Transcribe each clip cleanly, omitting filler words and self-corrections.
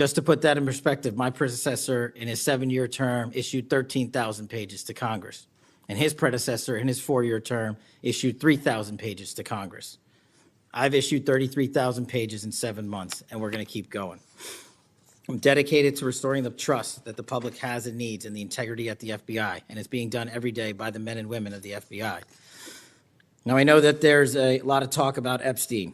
Just to put that in perspective, my predecessor in his 7-year term issued 13,000 pages to Congress, and his predecessor in his 4-year term issued 3,000 pages to Congress. I've issued 33,000 pages in 7 months, and we're going to keep going. I'm dedicated to restoring the trust that the public has and needs in the integrity at the FBI, and it's being done every day by the men and women of the FBI. Now, I know that there's a lot of talk about Epstein,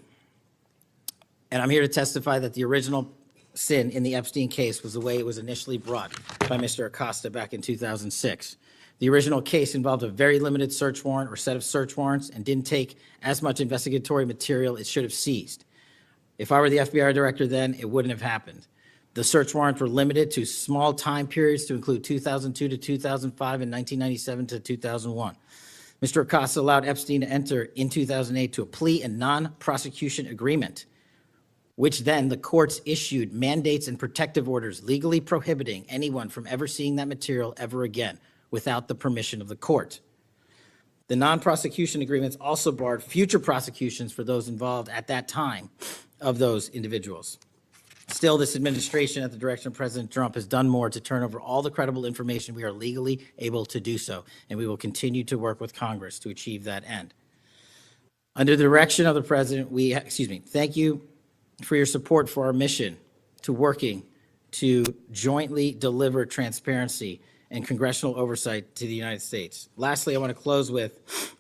and I'm here to testify that the original sin in the Epstein case was the way it was initially brought by Mr. Acosta back in 2006. The original case involved a very limited search warrant or set of search warrants and didn't take as much investigatory material it should have seized. If I were the FBI director then, it wouldn't have happened. The search warrants were limited to small time periods to include 2002 to 2005 and 1997 to 2001. Mr. Acosta allowed Epstein to enter in 2008 to a plea and non-prosecution agreement, which then the courts issued mandates and protective orders legally prohibiting anyone from ever seeing that material ever again without the permission of the court. The non-prosecution agreements also barred future prosecutions for those involved at that time of those individuals. Still, this administration, at the direction of President Trump, has done more to turn over all the credible information we are legally able to do so, and we will continue to work with Congress to achieve that end. Under the direction of the President, thank you for your support for our mission to working to jointly deliver transparency and congressional oversight to the United States. Lastly, I want to close with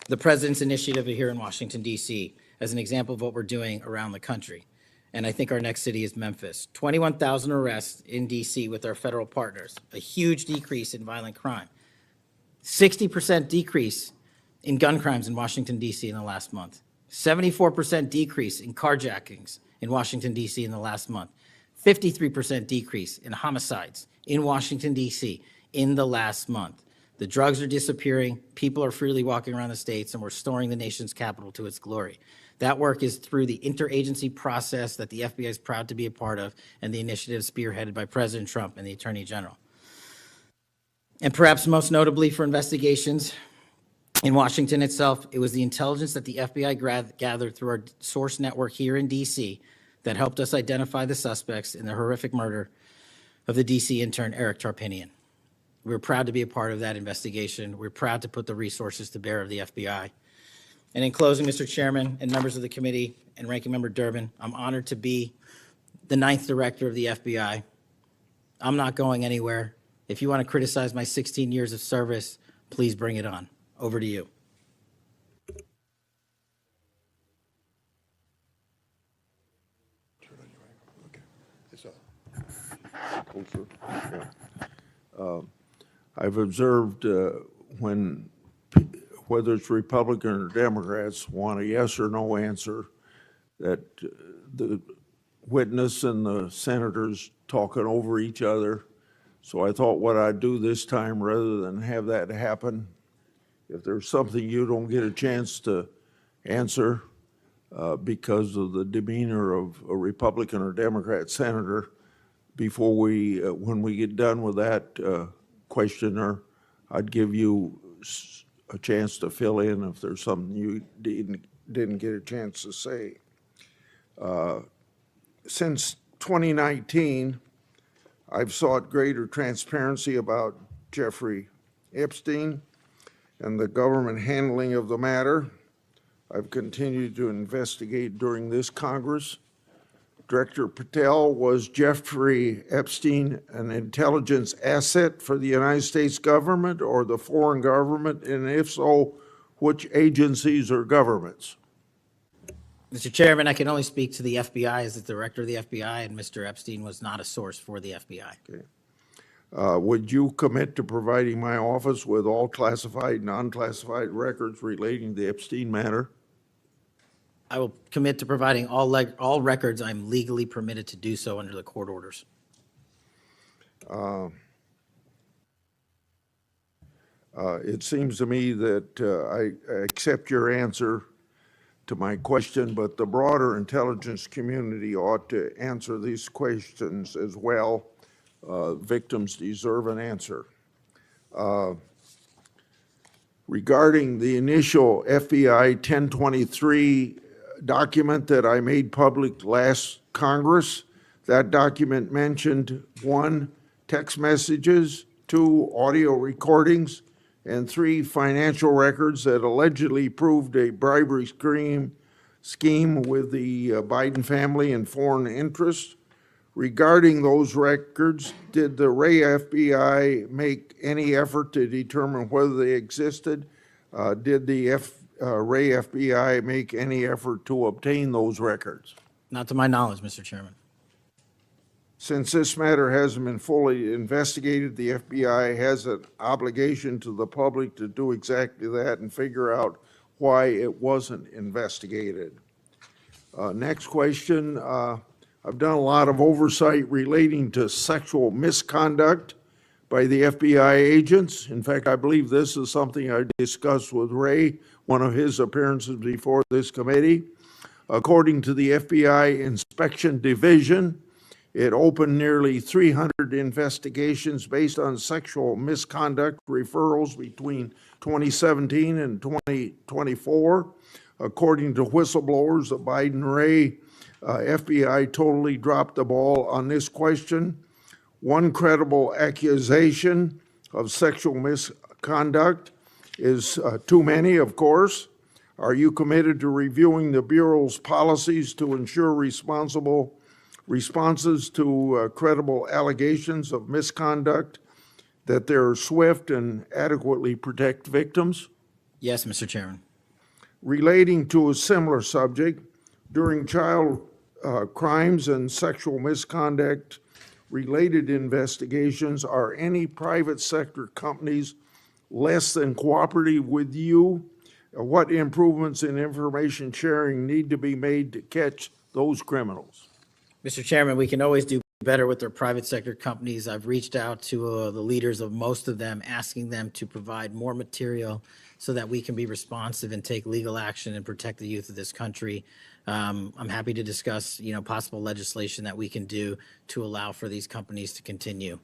the President's initiative here in Washington, D.C. as an example of what we're doing around the country. And I think our next city is Memphis. 21,000 arrests in D.C. with our federal partners, a huge decrease in violent crime, 60% decrease in gun crimes in Washington, D.C. in the last month. 74% decrease in carjackings in Washington, D.C. in the last month. 53% decrease in homicides in Washington, D.C. in the last month. The drugs are disappearing, people are freely walking around the states, and we're restoring the nation's capital to its glory. That work is through the interagency process that the FBI is proud to be a part of, and the initiative spearheaded by President Trump and the Attorney General. And perhaps most notably for investigations, in Washington itself, it was the intelligence that the FBI gathered through our source network here in D.C. that helped us identify the suspects in the horrific murder of the D.C. intern Eric Tarpinian. We're proud to be a part of that investigation. We're proud to put the resources to bear of the FBI. And in closing, Mr. Chairman and members of the committee and Ranking Member Durbin, I'm honored to be the 9th director of the FBI. I'm not going anywhere. If you want to criticize my 16 years of service, please bring it on. Over to you. I've observed when, whether it's Republican or Democrats, want a yes or no answer, that the witness and the senators talking over each other. So I thought what I'd do this time, rather than have that happen, if there's something you don't get a chance to answer because of the demeanor of a Republican or Democrat senator, before we, when we get done with that questioner, I'd give you a chance to fill in if there's something you didn't get a chance to say. Since 2019, I've sought greater transparency about Jeffrey Epstein and the government handling of the matter. I've continued to investigate during this Congress. Director Patel, was Jeffrey Epstein an intelligence asset for the United States government or the foreign government? And if so, which agencies or governments? Mr. Chairman, I can only speak to the FBI as the director of the FBI, and Mr. Epstein was not a source for the FBI. Okay. Would you commit to providing my office with all classified, non-classified records relating to the Epstein matter? I will commit to providing all records I'm legally permitted to do so under the court orders. It seems to me that I accept your answer to my question, but the broader intelligence community ought to answer these questions as well. Victims deserve an answer. Regarding the initial FBI 1023 document that I made public last Congress That document mentioned 1, text messages, 2, audio recordings, and 3, financial records that allegedly proved a bribery scheme with the Biden family and foreign interests. Regarding those records, did the Ray FBI make any effort to determine whether they existed? Did the Ray FBI make any effort to obtain those records? Not to my knowledge, Mr. Chairman. Since this matter hasn't been fully investigated, the FBI has an obligation to the public to do exactly that and figure out why it wasn't investigated. Next question. I've done a lot of oversight relating to sexual misconduct by the FBI agents. In fact, I believe this is something I discussed with Ray, one of his appearances before this committee. According to the FBI Inspection Division, it opened nearly 300 investigations based on sexual misconduct referrals between 2017 and 2024. According to whistleblowers, the Biden-Ray FBI totally dropped the ball on this question. One credible accusation of sexual misconduct is too many, of course. Are you committed to reviewing the Bureau's policies to ensure responsible responses to credible allegations of misconduct, that they're swift and adequately protect victims? Yes, Mr. Chairman. Relating to a similar subject, during child crimes and sexual misconduct related investigations, are any private sector companies less than cooperative with you? What improvements in information sharing need to be made to catch those criminals? Mr. Chairman, we can always do better with their private sector companies. I've reached out to the leaders of most of them, asking them to provide more material so that we can be responsive and take legal action and protect the youth of this country. I'm happy to discuss, possible legislation that we can do to allow for these companies to continue.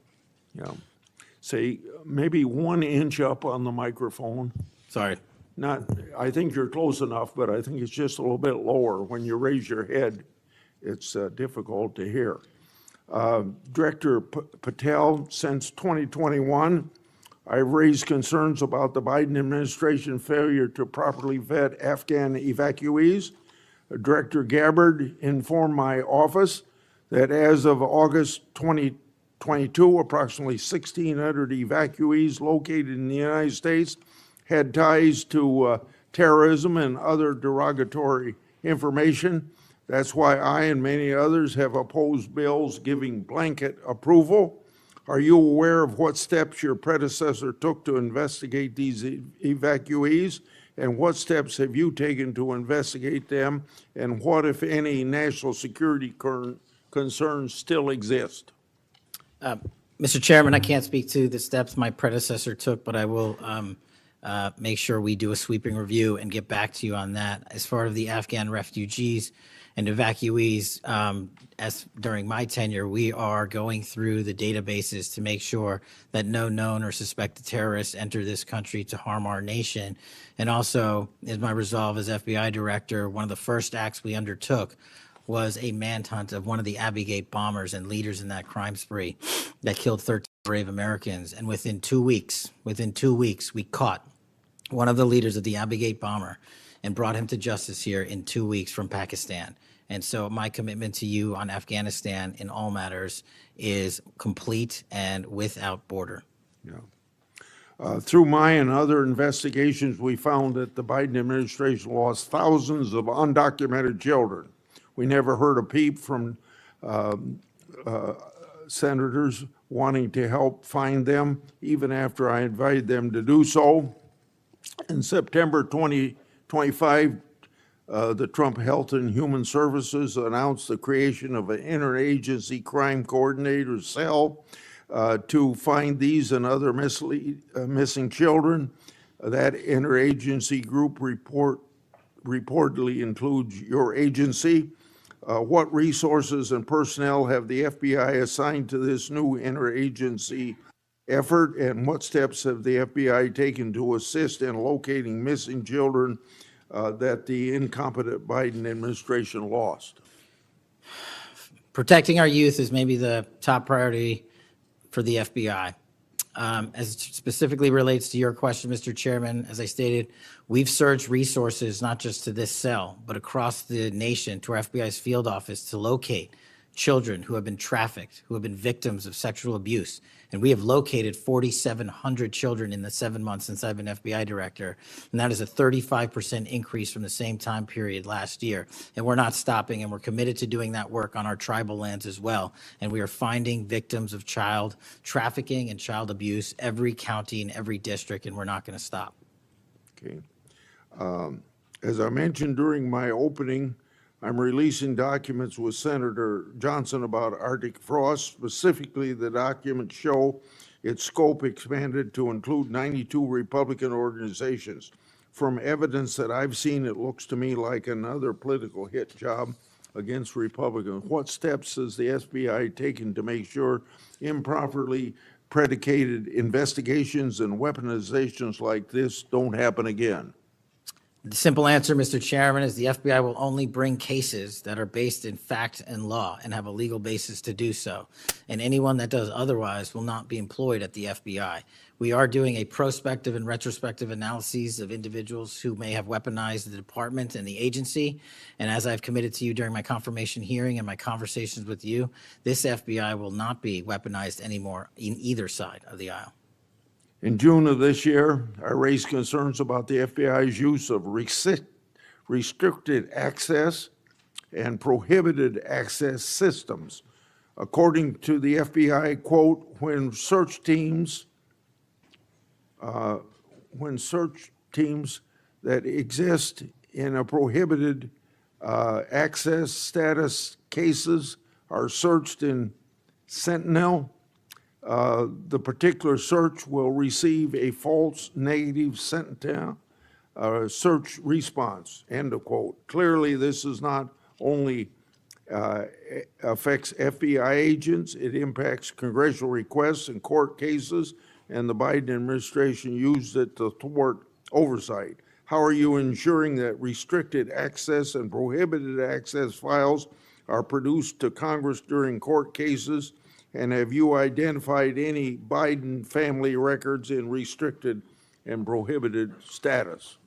Yeah. Say maybe 1 inch up on the microphone. Sorry. I think you're close enough, but I think it's just a little bit lower. When you raise your head, it's difficult to hear. Director Patel, since 2021, I've raised concerns about the Biden administration failure to properly vet Afghan evacuees. Director Gabbard informed my office that as of August 2022, approximately 1,600 evacuees located in the United States had ties to terrorism and other derogatory information. That's why I and many others have opposed bills giving blanket approval. Are you aware of what steps your predecessor took to investigate these evacuees? And what steps have you taken to investigate them? And what, if any, national security concerns still exist? Mr. Chairman, I can't speak to the steps my predecessor took, but I will make sure we do a sweeping review and get back to you on that. As far as the Afghan refugees and evacuees, as during my tenure, we are going through the databases to make sure that no known or suspected terrorists enter this country to harm our nation. And also, as my resolve as FBI director, one of the first acts we undertook was a manhunt of one of the Abbey Gate bombers and leaders in that crime spree that killed 13 brave Americans. And within 2 weeks, we caught one of the leaders of the Abbey Gate bomber and brought him to justice here in 2 weeks from Pakistan. And so my commitment to you on Afghanistan in all matters is complete and without border. Yeah. Through my and other investigations, we found that the Biden administration lost thousands of undocumented children. We never heard a peep from senators wanting to help find them, even after I invited them to do so. In September 2025, the Trump Health and Human Services announced the creation of an interagency crime coordinator cell to find these and other missing children. That interagency group reportedly includes your agency. What resources and personnel have the FBI assigned to this new interagency effort, and what steps have the FBI taken to assist in locating missing children that the incompetent Biden administration lost? Protecting our youth is maybe the top priority for the FBI. As it specifically relates to your question, Mr. Chairman, as I stated, we've surged resources not just to this cell, but across the nation to our FBI's field office to locate children who have been trafficked, who have been victims of sexual abuse. And we have located 4,700 children in the 7 months since I've been FBI director. And that is a 35% increase from the same time period last year. And we're not stopping, and we're committed to doing that work on our tribal lands as well. And we are finding victims of child trafficking and child abuse every county and every district, and we're not going to stop. Okay. As I mentioned during my opening, I'm releasing documents with Senator Johnson about Arctic frost. Specifically, the documents show its scope expanded to include 92 Republican organizations. From evidence that I've seen, it looks to me like another political hit job against Republicans. What steps has the FBI taken to make sure improperly predicated investigations and weaponizations like this don't happen again? The simple answer, Mr. Chairman, is the FBI will only bring cases that are based in fact and law and have a legal basis to do so. And anyone that does otherwise will not be employed at the FBI. We are doing a prospective and retrospective analyses of individuals who may have weaponized the department and the agency. And as I've committed to you during my confirmation hearing and my conversations with you, this FBI will not be weaponized anymore in either side of the aisle. In June of this year, I raised concerns about the FBI's use of restricted access and prohibited access systems. According to the FBI, quote, when search teams that exist in a prohibited access status cases are searched in Sentinel, the particular search will receive a false negative Sentinel search response, end of quote. Clearly, this is not only affects FBI agents, it impacts congressional requests and court cases, and the Biden administration used it to thwart oversight. How are you ensuring that restricted access and prohibited access files are produced to Congress during court cases? And have you identified any Biden family records in restricted and prohibited status?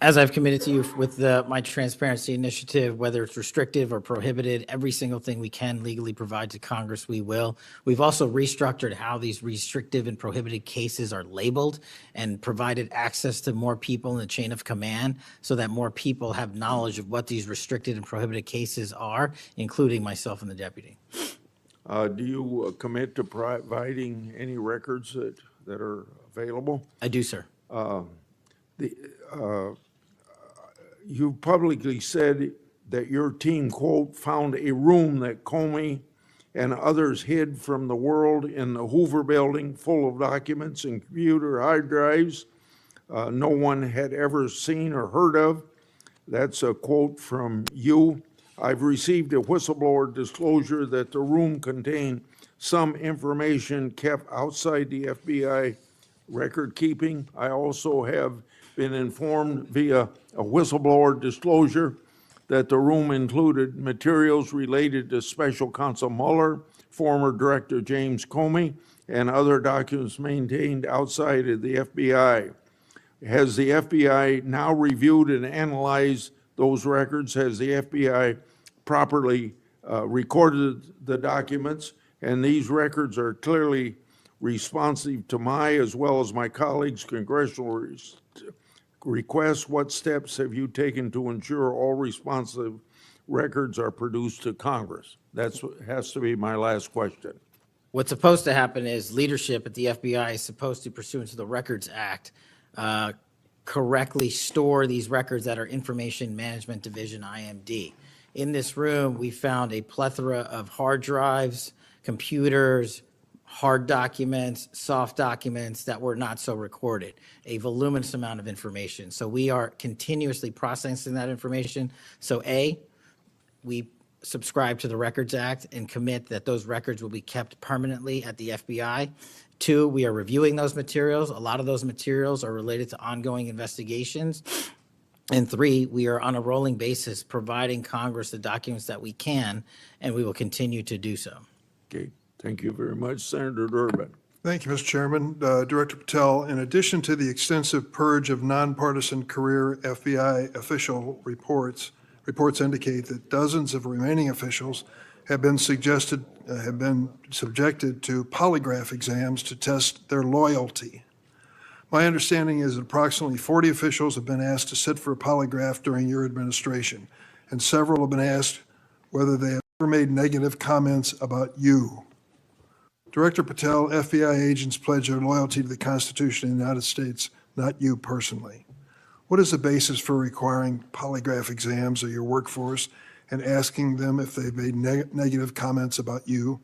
As I've committed to you with my transparency initiative, whether it's restrictive or prohibited, every single thing we can legally provide to Congress, we will. We've also restructured how these restrictive and prohibited cases are labeled and provided access to more people in the chain of command so that more people have knowledge of what these restricted and prohibited cases are, including myself and the deputy. Do you commit to providing any records that are available? I do, sir. You publicly said that your team, quote, found a room that Comey and others hid from the world in the Hoover building full of documents and computer hard drives no one had ever seen or heard of. That's a quote from you. I've received a whistleblower disclosure that the room contained some information kept outside the FBI record keeping. I also have been informed via a whistleblower disclosure that the room included materials related to Special Counsel Mueller, former Director James Comey, and other documents maintained outside of the FBI. Has the FBI now reviewed and analyzed those records? Has the FBI properly recorded the documents? And these records are clearly responsive to my, as well as my colleagues' congressional requests. What steps have you taken to ensure all responsive records are produced to Congress? That has to be my last question. What's supposed to happen is leadership at the FBI is supposed to, pursuant to the Records Act, correctly store these records at our Information Management Division, IMD. In this room, we found a plethora of hard drives, computers, hard documents, soft documents that were not so recorded, a voluminous amount of information. So we are continuously processing that information. So A, we subscribe to the Records Act and commit that those records will be kept permanently at the FBI. Two, we are reviewing those materials. A lot of those materials are related to ongoing investigations. And three, we are on a rolling basis providing Congress the documents that we can, and we will continue to do so. Okay, thank you very much. Senator Durbin. Thank you, Mr. Chairman. Director Patel, in addition to the extensive purge of nonpartisan career FBI official reports indicate that dozens of remaining officials have been subjected to polygraph exams to test their loyalty. My understanding is that approximately 40 officials have been asked to sit for a polygraph during your administration, and several have been asked whether they have ever made negative comments about you. Director Patel, FBI agents pledge their loyalty to the Constitution of the United States, not you personally. What is the basis for requiring polygraph exams of your workforce and asking them if they've made negative comments about you?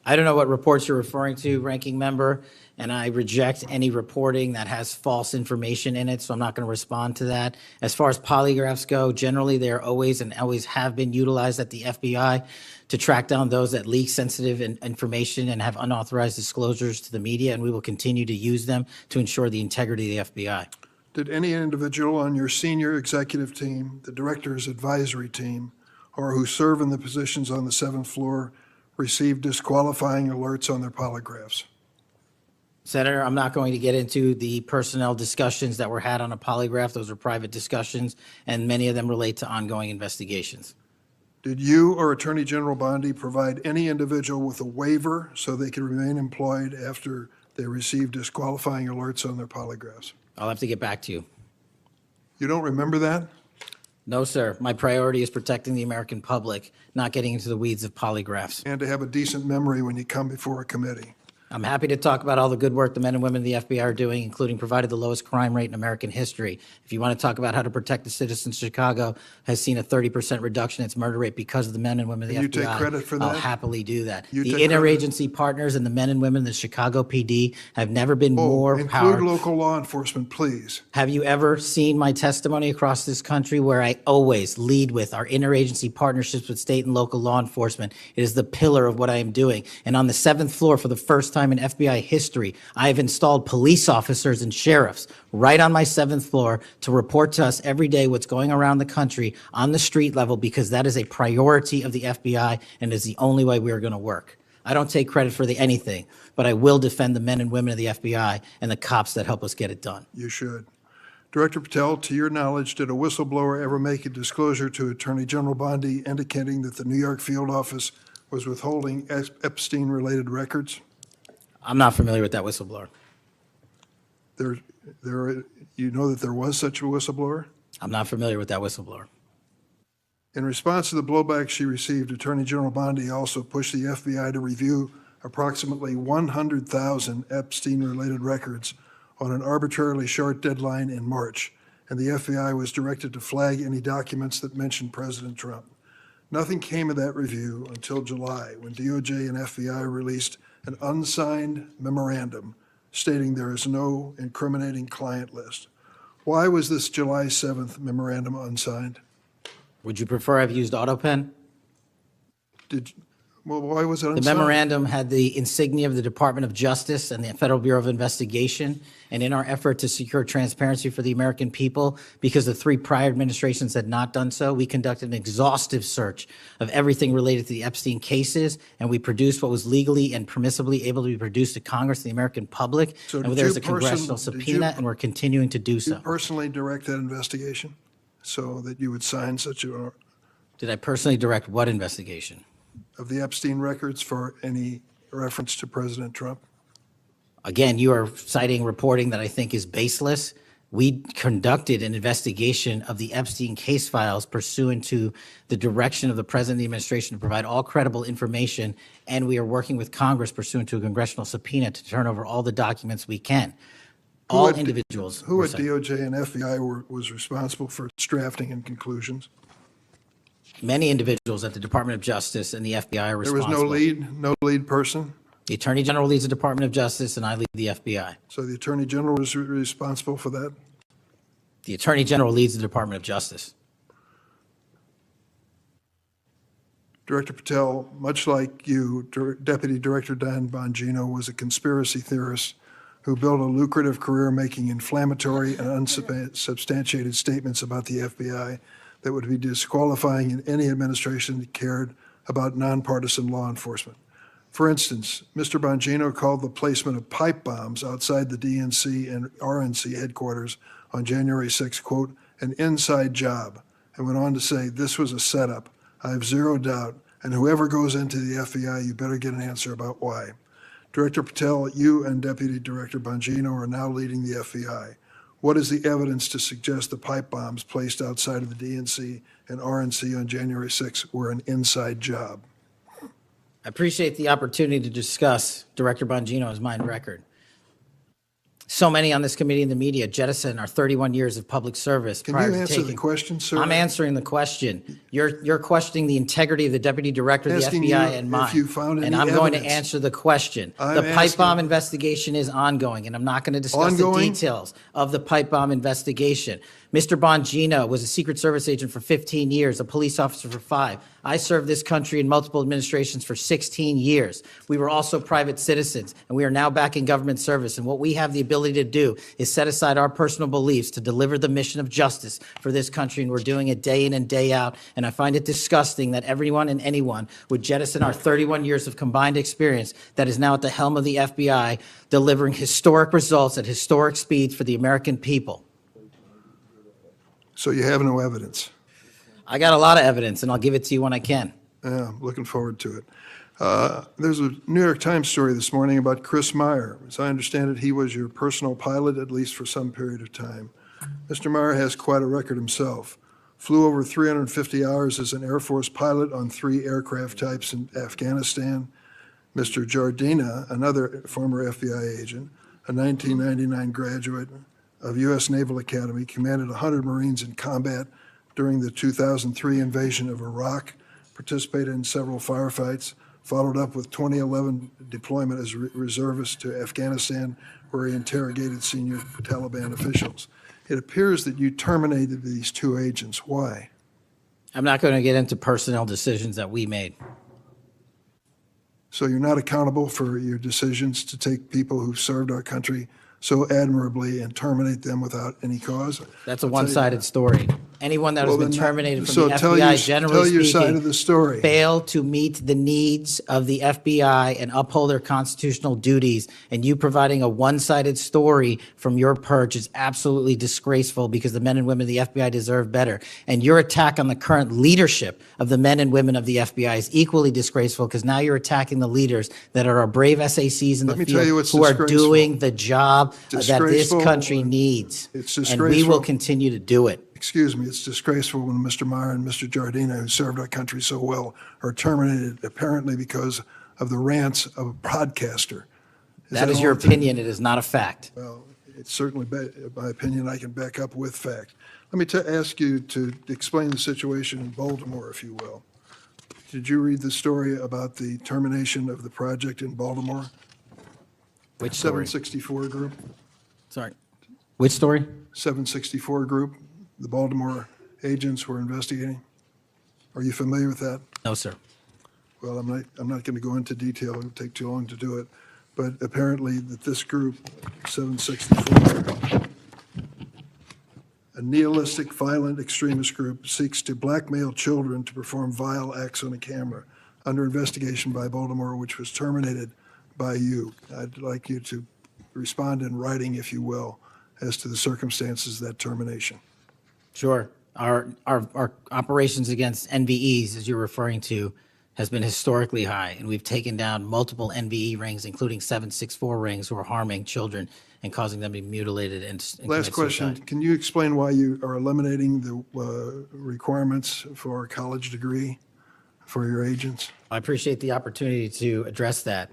I don't know what reports you're referring to, Ranking Member, and I reject any reporting that has false information in it, so I'm not going to respond to that. As far as polygraphs go, generally they are always and always have been utilized at the FBI to track down those that leak sensitive information and have unauthorized disclosures to the media, and we will continue to use them to ensure the integrity of the FBI. Did any individual on your senior executive team, the director's advisory team, or who serve in the positions on the 7th floor receive disqualifying alerts on their polygraphs? Senator, I'm not going to get into the personnel discussions that were had on a polygraph. Those are private discussions, and many of them relate to ongoing investigations. Did you or Attorney General Bondi provide any individual with a waiver so they could remain employed after they received disqualifying alerts on their polygraphs? I'll have to get back to you. You don't remember that? No, sir. My priority is protecting the American public, not getting into the weeds of polygraphs. And to have a decent memory when you come before a committee. I'm happy to talk about all the good work the men and women of the FBI are doing, including provided the lowest crime rate in American history. If you want to talk about how to protect the citizens, Chicago has seen a 30% reduction in its murder rate because of the men and women of the FBI. You take credit for that? I'll happily do that. You The take credit? interagency partners and the men and women of the Chicago PD have never been more Include powerful. local law enforcement, please. Have you ever seen my testimony across this country where I always lead with our interagency partnerships with state and local law enforcement? It is the pillar of what I am doing. And on the 7th floor, for the first time in FBI history, I have installed police officers and sheriffs right on my 7th floor to report to us every day what's going around the country on the street level, because that is a priority of the FBI and is the only way we are going to work. I don't take credit for anything, but I will defend the men and women of the FBI and the cops that help us get it done. You should. Director Patel, to your knowledge, did a whistleblower ever make a disclosure to Attorney General Bondi indicating that the New York field office was withholding Epstein-related records? I'm not familiar with that whistleblower. You know that there was such a whistleblower? I'm not familiar with that whistleblower. In response to the blowback she received, Attorney General Bondi also pushed the FBI to review approximately 100,000 Epstein-related records on an arbitrarily short deadline in March, and the FBI was directed to flag any documents that mentioned President Trump. Nothing came of that review until July, when DOJ and FBI released an unsigned memorandum stating there is no incriminating client list. Why was this July 7th memorandum unsigned? Would you prefer I've used AutoPen? Why was it The unsigned? memorandum had the insignia of the Department of Justice and the Federal Bureau of Investigation. And in our effort to secure transparency for the American people, because the 3 prior administrations had not done so, we conducted an exhaustive search of everything related to the Epstein cases, and we produced what was legally and permissibly able to be produced to Congress and the American public. So And did there's you a congressional did you- subpoena, and we're continuing to do You so. personally direct that investigation so that you would sign such a, Did I personally direct what investigation? of the Epstein records for any reference to President Trump? Again, you are citing reporting that I think is baseless. We conducted an investigation of the Epstein case files pursuant to the direction of the President of the administration to provide all credible information, and we are working with Congress pursuant to a congressional subpoena to turn over all the documents we can. All at- individuals. Who were at cited. DOJ and FBI was responsible for its drafting and conclusions? Many individuals at the Department of Justice and the FBI are There was responsible. no lead person? The Attorney General leads the Department of Justice, and I lead the FBI. So the Attorney General was responsible for that? The Attorney General leads the Department of Justice. Director Patel, much like you, Deputy Director Dan Bongino was a conspiracy theorist who built a lucrative career making inflammatory and unsubstantiated statements about the FBI that would be disqualifying in any administration that cared about nonpartisan law enforcement. For instance, Mr. Bongino called the placement of pipe bombs outside the DNC and RNC headquarters on January 6, quote, an inside job, and went on to say this was a setup. I have zero doubt, and whoever goes into the FBI, you better get an answer about why. Director Patel, you and Deputy Director Bongino are now leading the FBI. What is the evidence to suggest the pipe bombs placed outside of the DNC and RNC on January 6 were an inside job? I appreciate the opportunity to discuss Director Bongino's mind record. So many on this committee and the media jettison our 31 years of public service. Can you answer the question, sir? I'm answering the question. You're questioning the integrity of the Deputy Director of the Asking FBI you and mine. if you found any and I'm going to evidence. answer the question. I'm The pipe asking- bomb investigation is ongoing, and I'm not going to discuss the Ongoing? details of the pipe bomb investigation. Mr. Bongino was a Secret Service agent for 15 years, a police officer for 5. I served this country in multiple administrations for 16 years. We were also private citizens, and we are now back in government service. And what we have the ability to do is set aside our personal beliefs to deliver the mission of justice for this country, and we're doing it day in and day out. And I find it disgusting that everyone and anyone would jettison our 31 years of combined experience that is now at the helm of the FBI, delivering historic results at historic speeds for the American people. So you have no evidence? I got a lot of evidence, and I'll give it to you when I can. Yeah, I'm looking forward to it. There's a New York Times story this morning about Chris Meyer. As I understand it, he was your personal pilot, at least for some period of time. Mr. Meyer has quite a record himself. Flew over 350 hours as an Air Force pilot on 3 aircraft types in Afghanistan. Mr. Jardina, another former FBI agent, a 1999 graduate of U.S. Naval Academy, commanded 100 Marines in combat during the 2003 invasion of Iraq, participated in several firefights, followed up with 2011 deployment as reservist to Afghanistan, where he interrogated senior Taliban officials. It appears that you terminated these 2 agents. Why? I'm not going to get into personnel decisions that we made. So you're not accountable for your decisions to take people who've served our country so admirably and terminate them without any cause? That's a I'll tell you one-sided story. Anyone that has been then terminated from so the tell FBI, your- generally tell your speaking, side of the story. failed to meet the needs of the FBI and uphold their constitutional duties. And you providing a one-sided story from your perch is absolutely disgraceful, because the men and women of the FBI deserve better. And your attack on the current leadership of the men and women of the FBI is equally disgraceful, because now you're attacking the leaders that are our brave SACs in the Let me tell you field what's who are disgraceful. doing the job that this Disgraceful. country needs. It's And we will disgraceful. continue to do it. Excuse me, it's disgraceful when Mr. Meyer and Mr. Jardina, who served our country so well, are terminated apparently because of the rants of a broadcaster. That is your opinion. It is not a fact. Well, it's certainly my opinion I can back up with fact. Let me ask you to explain the situation in Baltimore, if you will. Did you read the story about the termination of the project in Baltimore? Which story? 764 Group? Sorry. Which story? 764 Group, the Baltimore agents were investigating. Are you familiar with that? No, sir. Well, I'm not going to go into detail. It would take too long to do it. But apparently that this group, 764, a nihilistic, violent extremist group, seeks to blackmail children to perform vile acts on a camera under investigation by Baltimore, which was terminated by you. I'd like you to respond in writing, if you will, as to the circumstances of that termination. Sure. Our operations against NVEs, as you're referring to, has been historically high, and we've taken down multiple NVE rings, including 764 rings, who are harming children and causing them to be mutilated and Last commit question. suicide. Can you explain why you are eliminating the requirements for a college degree for your agents? I appreciate the opportunity to address that.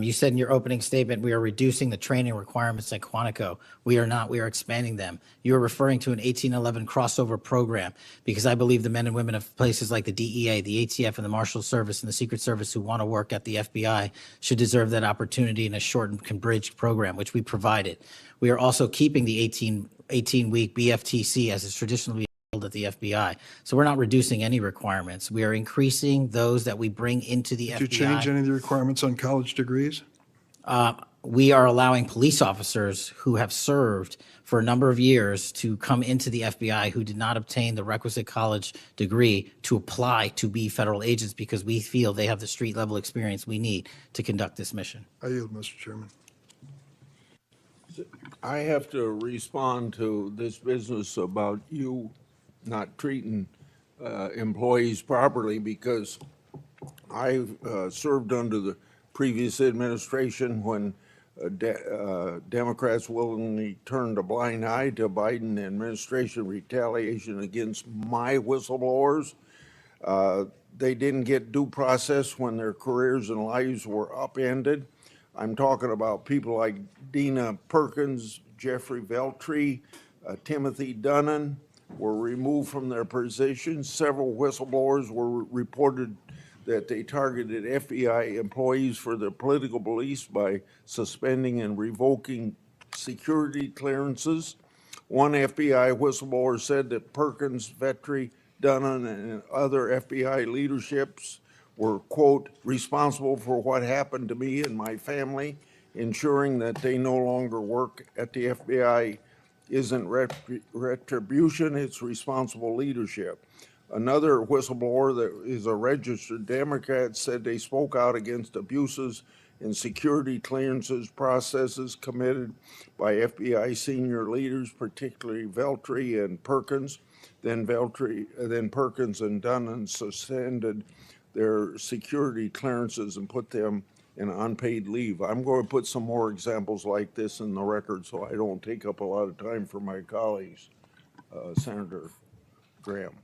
You said in your opening statement, we are reducing the training requirements at Quantico. We are not. We are expanding them. You are referring to an 1811 crossover program, because I believe the men and women of places like the DEA, the ATF, and the Marshal Service and the Secret Service who want to work at the FBI should deserve that opportunity in a shortened, abridged program, which we provided. We are also keeping the 18-week BFTC as is traditionally at the FBI. So we're not reducing any requirements. We are increasing those that we bring into the FBI. Did you change any of the requirements on college degrees? we are allowing police officers who have served for a number of years to come into the FBI who did not obtain the requisite college degree to apply to be federal agents because we feel they have the street level experience we need to conduct this mission. I yield, Mr. Chairman. I have to respond to this business about you not treating employees properly because I served under the previous administration when Democrats willingly turned a blind eye to Biden administration retaliation against my whistleblowers. They didn't get due process when their careers and lives were upended. I'm talking about people like Dina Perkins, Jeffrey Veltri, Timothy Dunnan were removed from their positions. Several whistleblowers were reported that they targeted FBI employees for their political beliefs by suspending and revoking security clearances. One FBI whistleblower said that Perkins, Vetri, Dunnan, and other FBI leaderships were, quote, responsible for what happened to me and my family, ensuring that they no longer work at the FBI isn't retribution, it's responsible leadership. Another whistleblower that is a registered Democrat said they spoke out against abuses in security clearances processes committed by FBI senior leaders, particularly Veltri and Perkins. Then Perkins and Dunnan suspended their security clearances and put them in unpaid leave. I'm going to put some more examples like this in the record so I don't take up a lot of time for my colleagues. Senator Graham.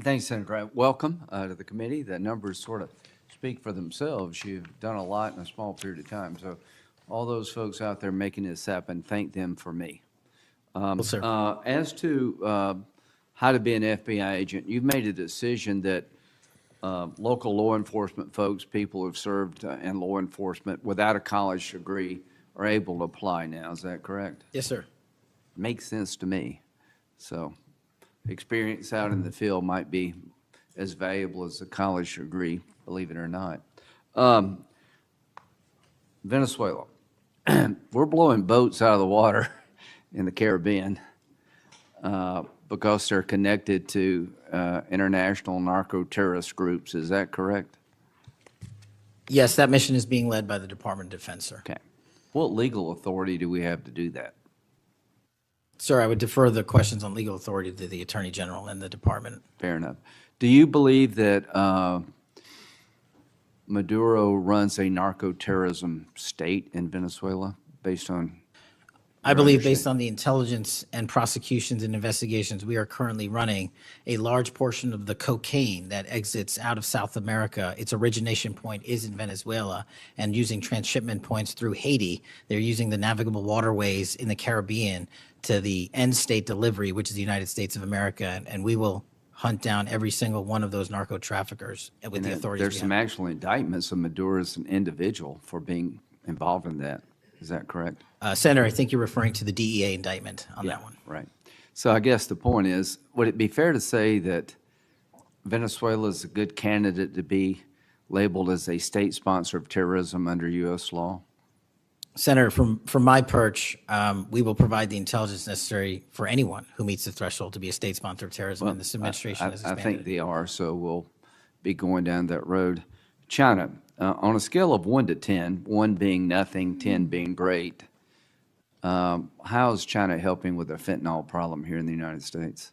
Thanks, Senator Graham. Welcome to the committee. The numbers sort of speak for themselves. You've done a lot in a small period of time. So all those folks out there making this happen, thank them for me. Sir. As to how to be an FBI agent, you've made a decision that local law enforcement folks, people who've served in law enforcement without a college degree are able to apply now. Is that correct? Yes, sir. Makes sense to me. So experience out in the field might be as valuable as a college degree, believe it or not. Venezuela. We're blowing boats out of the water in the Caribbean because they're connected to international narco-terrorist groups. Is that correct? Yes, that mission is being led by the Department of Defense, sir. Okay. What legal authority do we have to do that? Sir, I would defer the questions on legal authority to the Attorney General and the department. Fair enough. Do you believe that Maduro runs a narco-terrorism state in Venezuela based on? I believe based on the intelligence and prosecutions and investigations we are currently running, a large portion of the cocaine that exits out of South America, its origination point is in Venezuela, and using transshipment points through Haiti, they're using the navigable waterways in the Caribbean to the end state delivery, which is the United States of America, and we will hunt down every single one of those narco traffickers with the authorities. There's we some have. actual indictments of Maduro as an individual for being involved in that. Is that correct? Senator, I think you're referring to the DEA indictment on that one. Right. So I guess the point is, would it be fair to say that Venezuela is a good candidate to be labeled as a state sponsor of terrorism under U.S. law? Senator, from my perch, we will provide the intelligence necessary for anyone who meets the threshold to be a state sponsor of terrorism, and this administration has I expanded. think they are, so we'll be going down that road. China, on a scale of 1 to 10, 1 being nothing, 10 being great, how is China helping with the fentanyl problem here in the United States?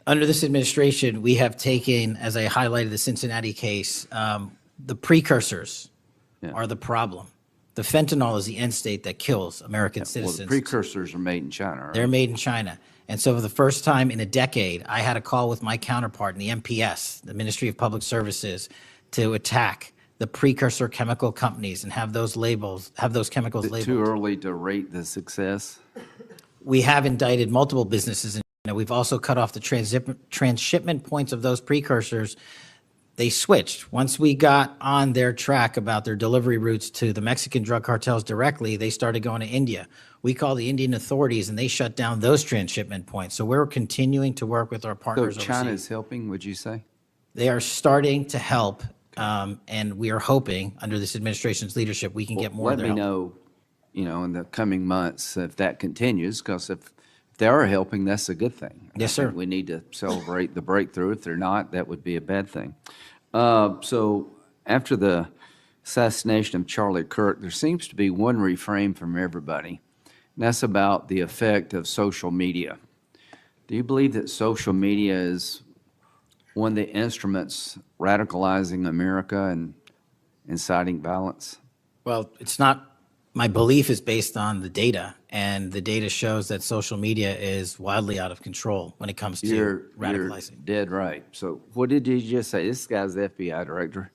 Under this administration, we have taken, as I highlighted the Cincinnati case, the precursors are the problem. The fentanyl is the end state that kills American citizens. Well, the precursors are made in China, right? They're made in China. And so for the first time in a decade, I had a call with my counterpart in the MPS, the Ministry of Public Services, to attack the precursor chemical companies and have those chemicals labeled. Too early to rate the success? We have indicted multiple businesses in China. We've also cut off the transshipment points of those precursors. They switched. Once we got on their track about their delivery routes to the Mexican drug cartels directly, they started going to India. We called the Indian authorities and they shut down those transshipment points. So we're continuing to work with our partners So overseas. China is helping, would you say? They are starting to help, and we are hoping under this administration's leadership we can get more Let of their me help. know in the coming months if that continues, because if they are helping, that's a good thing. Yes, I think sir. we need to celebrate the breakthrough. If they're not, that would be a bad thing. So after the assassination of Charlie Kirk, there seems to be one refrain from everybody, and that's about the effect of social media. Do you believe that social media is one of the instruments radicalizing America and inciting violence? Well, it's not, my belief is based on the data, and the data shows that social media is wildly out of control when it comes to You're radicalizing. dead right. So what did you just say? This guy's the FBI director.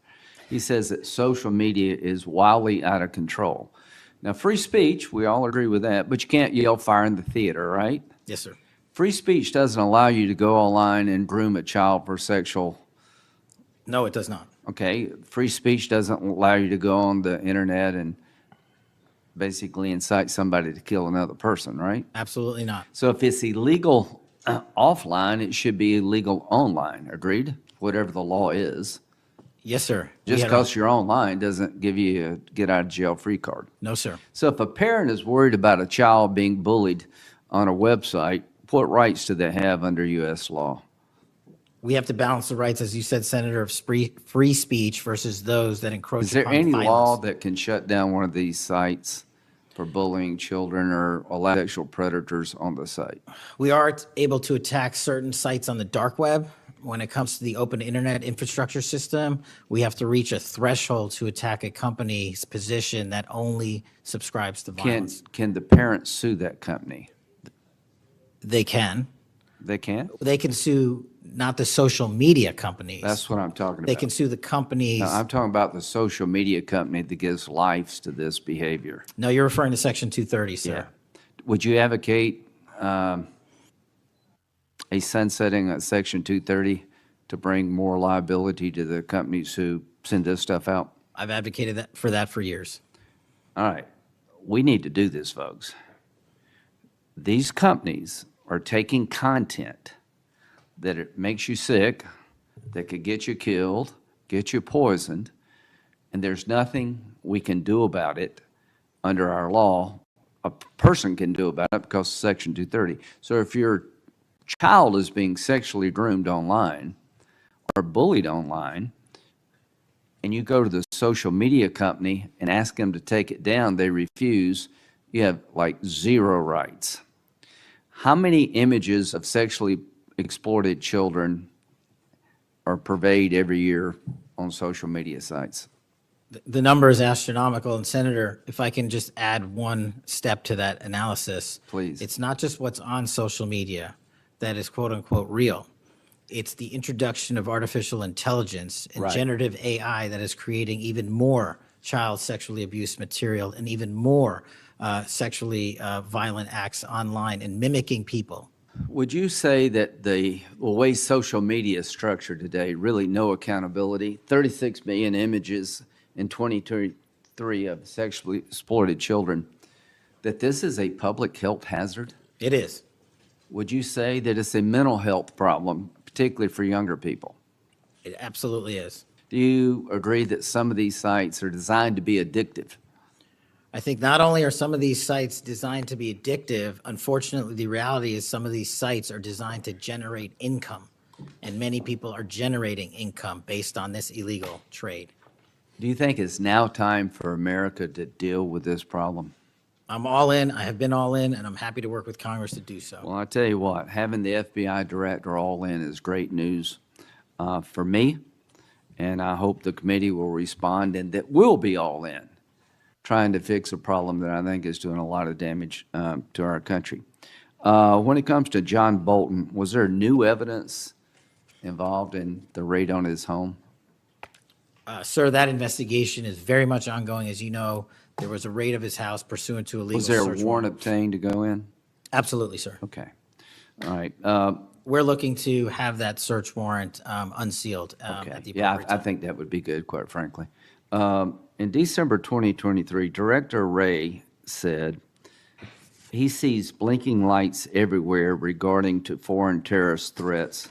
He says that social media is wildly out of control. Now, free speech, we all agree with that, but you can't yell fire in the theater, right? Yes, sir. Free speech doesn't allow you to go online and groom a child for sexual. No, it does not. Okay, free speech doesn't allow you to go on the internet and basically incite somebody to kill another person, right? Absolutely not. So if it's illegal offline, it should be illegal online, agreed? Whatever the law is. Yes, sir. Just We had because you're online doesn't give you a get out of jail free card. No, sir. So if a parent is worried about a child being bullied on a website, what rights do they have under U.S. law? We have to balance the rights, as you said, Senator, of free speech versus those that encroach Is there upon any violence. law that can shut down one of these sites for bullying children or allow sexual predators on the site? We are able to attack certain sites on the dark web. When it comes to the open internet infrastructure system, we have to reach a threshold to attack a company's position that only subscribes to violence. Can the parents sue that company? They can. They can? They can sue not the social media companies. That's what I'm talking about. They can sue the companies. No, I'm talking about the social media company that gives lives to this behavior. No, you're referring to Section 230, sir. Yeah. Would you advocate a sunsetting of Section 230 to bring more liability to the companies who send this stuff out? I've advocated that for years. All right. We need to do this, folks. These companies are taking content that it makes you sick, that could get you killed, get you poisoned, and there's nothing we can do about it under our law. A person can do about it because of Section 230. So if your child is being sexually groomed online or bullied online, and you go to the social media company and ask them to take it down, they refuse, you have like zero rights. How many images of sexually exploited children are purveyed every year on social media sites? The number is astronomical. And Senator, if I can just add one step to that analysis. Please. It's not just what's on social media that is quote unquote real. It's the introduction of artificial intelligence and Right. generative AI that is creating even more child sexually abused material and even more sexually violent acts online and mimicking people. Would you say that the way social media is structured today, really no accountability, 36 million images in 2023 of sexually exploited children, that this is a public health hazard? It is. Would you say that it's a mental health problem, particularly for younger people? It absolutely is. Do you agree that some of these sites are designed to be addictive? I think not only are some of these sites designed to be addictive, unfortunately, the reality is some of these sites are designed to generate income, and many people are generating income based on this illegal trade. Do you think it's now time for America to deal with this problem? I'm all in, I have been all in, and I'm happy to work with Congress to do so. Well, I tell you what, having the FBI director all in is great news for me, and I hope the committee will respond and that we'll be all in, trying to fix a problem that I think is doing a lot of damage to our country. When it comes to John Bolton, was there new evidence involved in the raid on his home? Sir, that investigation is very much ongoing. As you know, there was a raid of his house pursuant to a legal Was there a search warrant obtained to go in? Absolutely, sir. Okay. All right. We're looking to have that search warrant unsealed Okay. at the Yeah, appropriate I time. think that would be good, quite frankly. In December 2023, Director Wray said he sees blinking lights everywhere regarding to foreign terrorist threats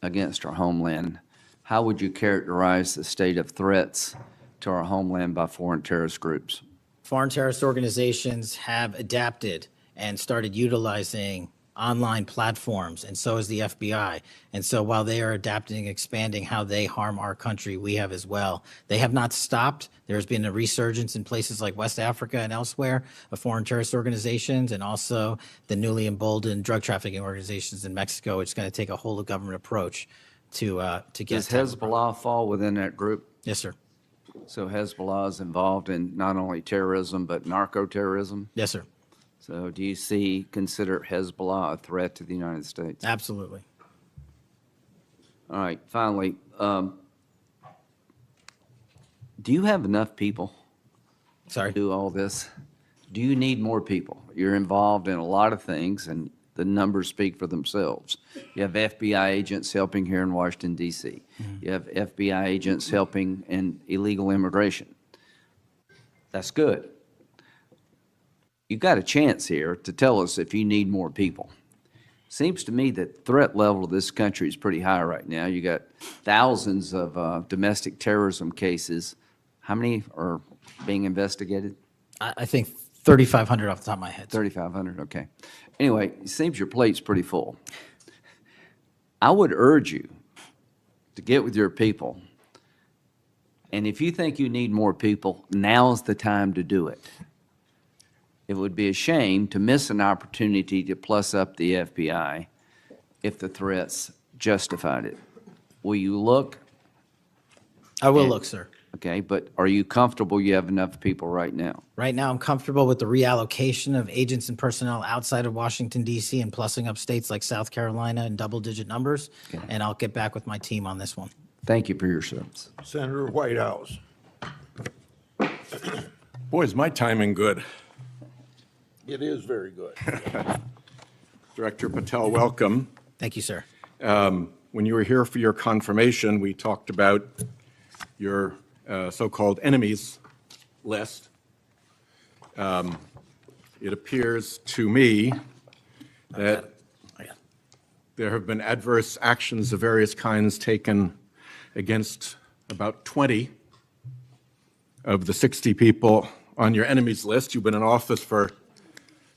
against our homeland. How would you characterize the state of threats to our homeland by foreign terrorist groups? Foreign terrorist organizations have adapted and started utilizing online platforms, and so is the FBI. And so while they are adapting and expanding how they harm our country, we have as well. They have not stopped. There's been a resurgence in places like West Africa and elsewhere of foreign terrorist organizations, and also the newly emboldened drug trafficking organizations in Mexico. It's going to take a whole of government approach to get. Does Hezbollah fall within that group? Yes, sir. So Hezbollah is involved in not only terrorism, but narco-terrorism? Yes, sir. So do you consider Hezbollah a threat to the United States? Absolutely. All right, finally, do you have enough people Sorry. to do all this? Do you need more people? You're involved in a lot of things, and the numbers speak for themselves. You have FBI agents helping here in Washington, D.C. You have FBI agents helping in illegal immigration. That's good. You've got a chance here to tell us if you need more people. Seems to me that threat level of this country is pretty high right now. You got thousands of domestic terrorism cases. How many are being investigated? I think 3,500 off the top of my head. 3,500, okay. Anyway, it seems your plate's pretty full. I would urge you to get with your people, and if you think you need more people, now's the time to do it. It would be a shame to miss an opportunity to plus up the FBI if the threats justified it. Will you look? I will look, sir. Okay, but are you comfortable you have enough people right now? Right now, I'm comfortable with the reallocation of agents and personnel outside of Washington, D.C. and plussing up states like South Carolina in double-digit numbers, and I'll get back with my team on this one. Thank you for your service. Senator Whitehouse. Boy, is my timing good. It is very good. Director Patel, welcome. Thank you, sir. When you were here for your confirmation, we talked about your so-called enemies list. It appears to me that there have been adverse actions of various kinds taken against about 20 of the 60 people on your enemies list. You've been in office for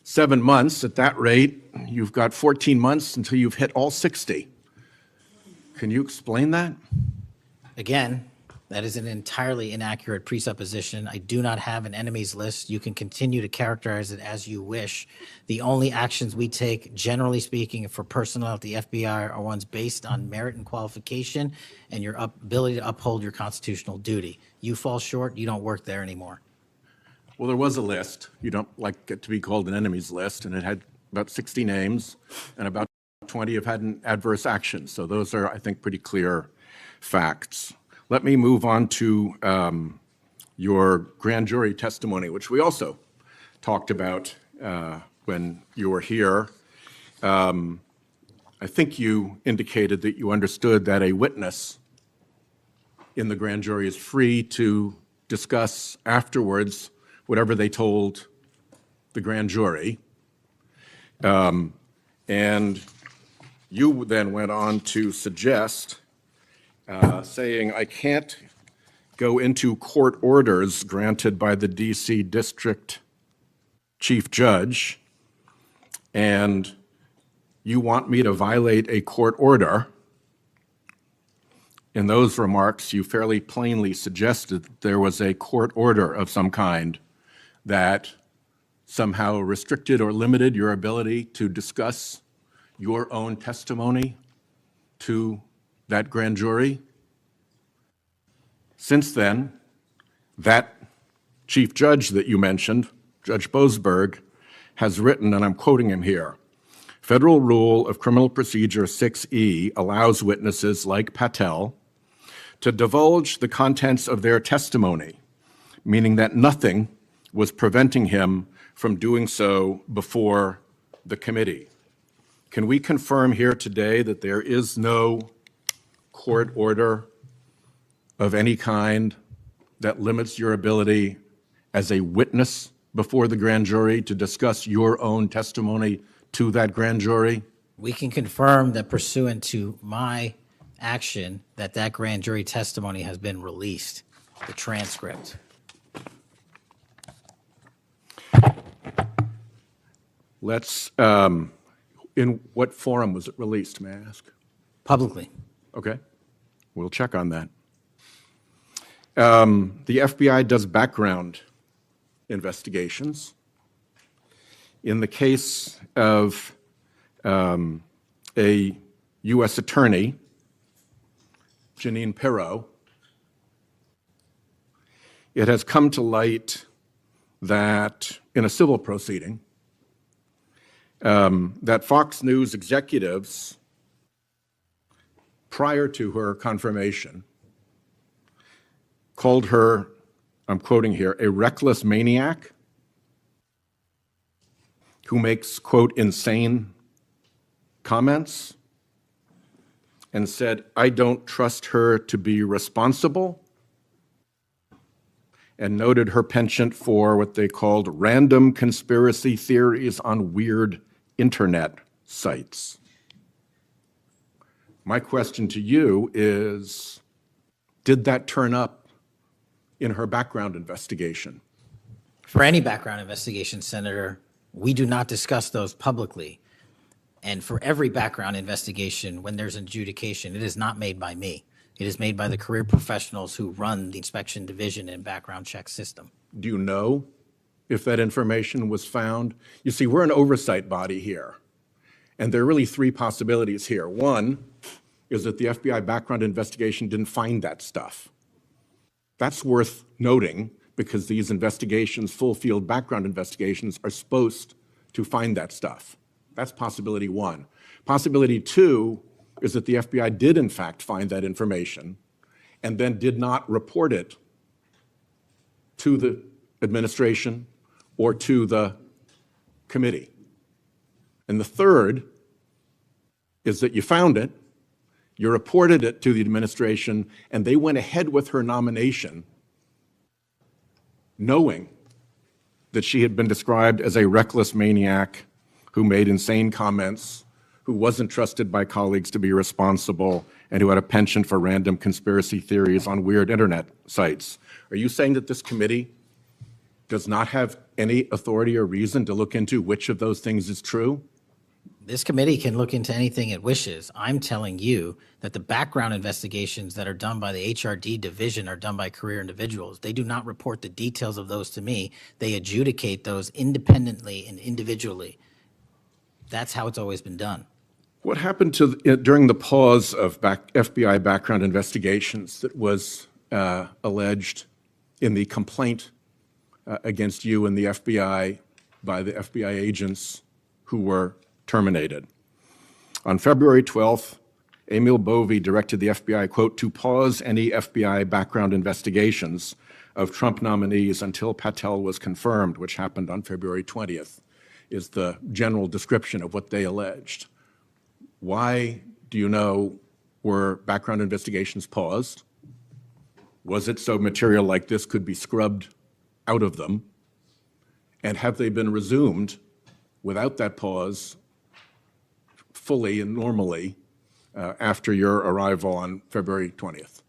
7 months. At that rate, you've got 14 months until you've hit all 60. Can you explain that? Again, that is an entirely inaccurate presupposition. I do not have an enemies list. You can continue to characterize it as you wish. The only actions we take, generally speaking, for personnel at the FBI are ones based on merit and qualification and your ability to uphold your constitutional duty. You fall short, you don't work there anymore. Well, there was a list. You don't like it to be called an enemies list, and it had about 60 names, and about 20 have had an adverse action. So those are, I think, pretty clear facts. Let me move on to your grand jury testimony, which we also talked about when you were here. I think you indicated that you understood that a witness in the grand jury is free to discuss afterwards whatever they told the grand jury. And you then went on to suggest, saying, I can't go into court orders granted by the DC District Chief Judge, and you want me to violate a court order. In those remarks, you fairly plainly suggested that there was a court order of some kind that somehow restricted or limited your ability to discuss your own testimony to that grand jury. Since then, that chief judge that you mentioned, Judge Boasberg, has written, and I'm quoting him here, Federal Rule of Criminal Procedure 6E allows witnesses like Patel to divulge the contents of their testimony, meaning that nothing was preventing him from doing so before the committee. Can we confirm here today that there is no court order of any kind that limits your ability as a witness before the grand jury to discuss your own testimony to that grand jury? We can confirm that pursuant to my action, that grand jury testimony has been released, the transcript. Let's, in what forum was it released, may I ask? Publicly. Okay, we'll check on that. The FBI does background investigations. In the case of a U.S. attorney, Jeanine Pirro, it has come to light that in a civil proceeding, that Fox News executives, prior to her confirmation, called her, I'm quoting here, a reckless maniac who makes, quote, insane comments, and said, I don't trust her to be responsible, and noted her penchant for what they called random conspiracy theories on weird internet sites. My question to you is, did that turn up in her background investigation? For any background investigation, Senator, we do not discuss those publicly. And for every background investigation, when there's an adjudication, it is not made by me. It is made by the career professionals who run the inspection division and background check system. Do you know if that information was found? You see, we're an oversight body here, and there are really three possibilities here. One is that the FBI background investigation didn't find that stuff. That's worth noting because these investigations, full field background investigations, are supposed to find that stuff. That's possibility one. Possibility two is that the FBI did in fact find that information and then did not report it to the administration or to the committee. And the third is that you found it, you reported it to the administration, and they went ahead with her nomination knowing that she had been described as a reckless maniac who made insane comments, who wasn't trusted by colleagues to be responsible, and who had a penchant for random conspiracy theories on weird internet sites. Are you saying that this committee does not have any authority or reason to look into which of those things is true? This committee can look into anything it wishes. I'm telling you that the background investigations that are done by the HRD division are done by career individuals. They do not report the details of those to me. They adjudicate those independently and individually. That's how it's always been done. What happened to during the pause of FBI background investigations that was alleged in the complaint against you and the FBI by the FBI agents who were terminated? On February 12th, Emil Bovee directed the FBI, quote, to pause any FBI background investigations of Trump nominees until Patel was confirmed, which happened on February 20th, is the general description of what they alleged. Why, do you know, were background investigations paused? Was it so material like this could be scrubbed out of them? And have they been resumed without that pause fully and normally after your arrival on February 20th?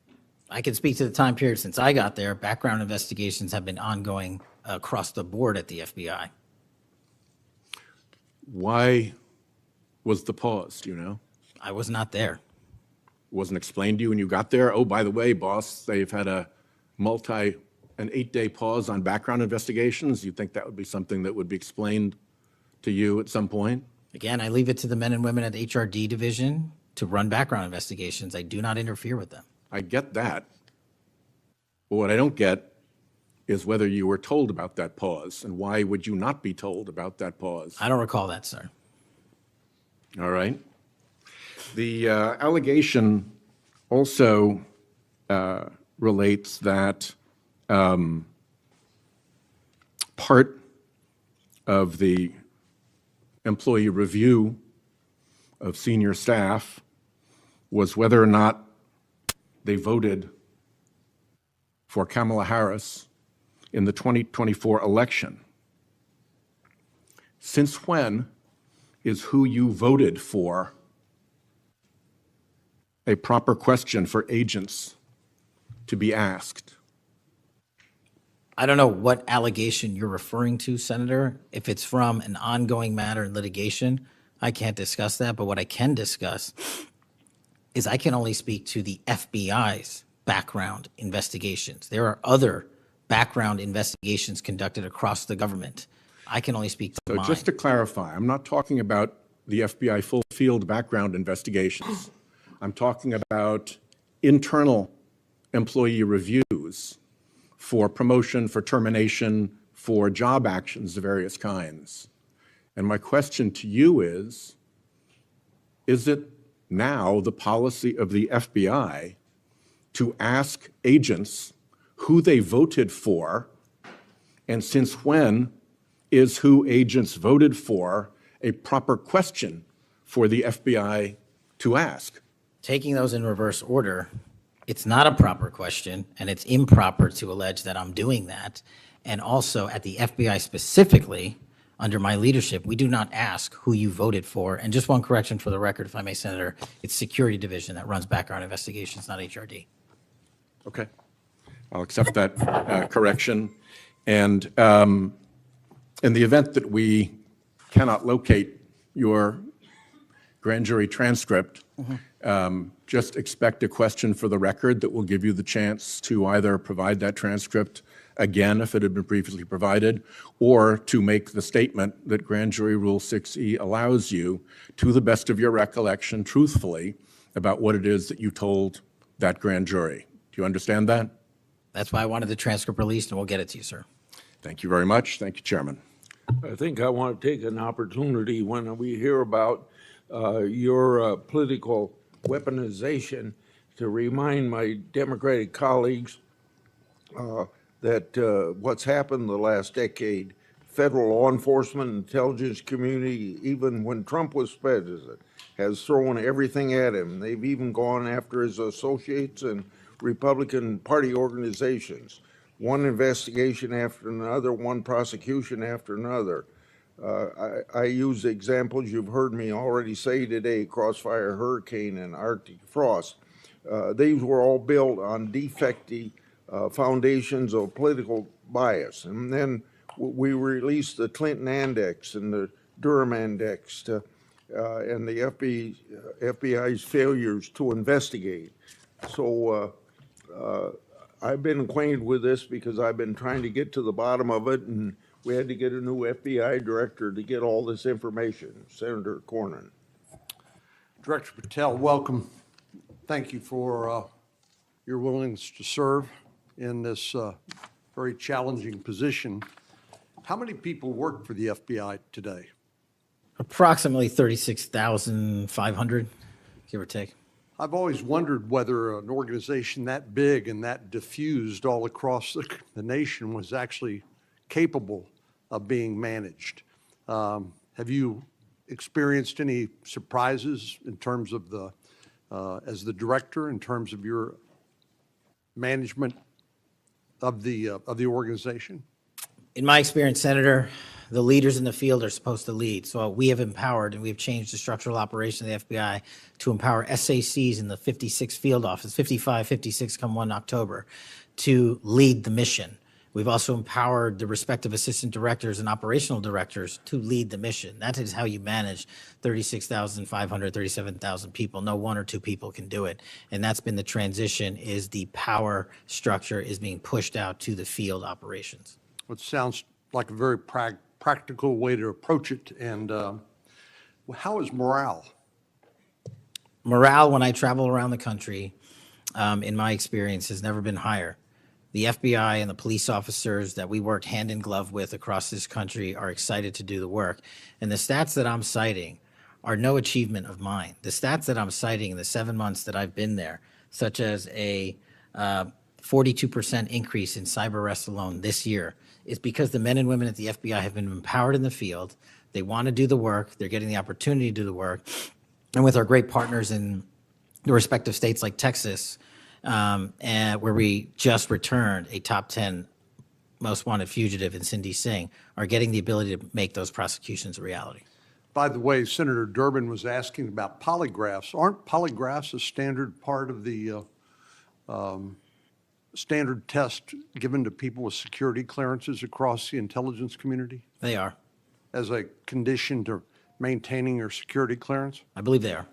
I can speak to the time period since I got there. Background investigations have been ongoing across the board at the FBI. Why was the pause, do you know? I was not there. Wasn't explained to you when you got there? Oh, by the way, boss, they've had an 8-day pause on background investigations. You think that would be something that would be explained to you at some point? Again, I leave it to the men and women at the HRD division to run background investigations. I do not interfere with them. I get that. But what I don't get is whether you were told about that pause, and why would you not be told about that pause? I don't recall that, sir. All right. The allegation also relates that part of the employee review of senior staff was whether or not they voted for Kamala Harris in the 2024 election. Since when is who you voted for a proper question for agents to be asked? I don't know what allegation you're referring to, Senator. If it's from an ongoing matter in litigation, I can't discuss that. But what I can discuss is I can only speak to the FBI's background investigations. There are other background investigations conducted across the government. I can only speak to So mine. just to clarify, I'm not talking about the FBI full field background investigations. I'm talking about internal employee reviews for promotion, for termination, for job actions of various kinds. And my question to you is it now the policy of the FBI to ask agents who they voted for, and since when is who agents voted for a proper question for the FBI to ask? Taking those in reverse order, it's not a proper question, and it's improper to allege that I'm doing that. And also, at the FBI specifically, under my leadership, we do not ask who you voted for. And just one correction for the record, if I may, Senator, it's Security Division that runs background investigations, not HRD. Okay. I'll accept that correction. And in the event that we cannot locate your grand jury transcript, just expect a question for the record that will give you the chance to either provide that transcript again if it had been previously provided, or to make the statement that Grand Jury Rule 6E allows you, to the best of your recollection, truthfully, about what it is that you told that grand jury. Do you understand that? That's why I wanted the transcript released, and we'll get it to you, sir. Thank you very much. Thank you, Chairman. I think I want to take an opportunity when we hear about your political weaponization to remind my Democratic colleagues that what's happened the last decade, federal law enforcement, intelligence community, even when Trump was president, has thrown everything at him. They've even gone after his associates and Republican Party organizations. One investigation after another, one prosecution after another. I use examples you've heard me already say today, Crossfire Hurricane and Arctic Frost. These were all built on defective foundations of political bias. And then we released the Clinton Index and the Durham Index and the FBI's failures to investigate. So I've been acquainted with this because I've been trying to get to the bottom of it, and we had to get a new FBI director to get all this information, Senator Cornyn. Director Patel, welcome. Thank you for your willingness to serve in this very challenging position. How many people work for the FBI today? Approximately 36,500, give or take. I've always wondered whether an organization that big and that diffused all across the nation was actually capable of being managed. Have you experienced any surprises in terms of the, as the director, in terms of your management of the organization? In my experience, Senator, the leaders in the field are supposed to lead. So we have empowered and we've changed the structural operation of the FBI to empower SACs in the 56 field office, 55, 56 come 1 October, to lead the mission. We've also empowered the respective assistant directors and operational directors to lead the mission. That is how you manage 36,500, 37,000 people. No one or two people can do it. And that's been the transition, is the power structure is being pushed out to the field operations. It sounds like a very practical way to approach it. And how is morale? Morale, when I travel around the country, in my experience, has never been higher. The FBI and the police officers that we worked hand in glove with across this country are excited to do the work. And the stats that I'm citing are no achievement of mine. The stats that I'm citing in the 7 months that I've been there, such as a 42% increase in cyber arrests alone this year, is because the men and women at the FBI have been empowered in the field. They want to do the work. They're getting the opportunity to do the work. And with our great partners in the respective states like Texas, and where we just returned a top 10 most wanted fugitive in Cindy Singh, are getting the ability to make those prosecutions a reality. By the way, Senator Durbin was asking about polygraphs. Aren't polygraphs a standard part of the standard test given to people with security clearances across the intelligence community They are. as a condition to maintaining your security clearance? I believe they are.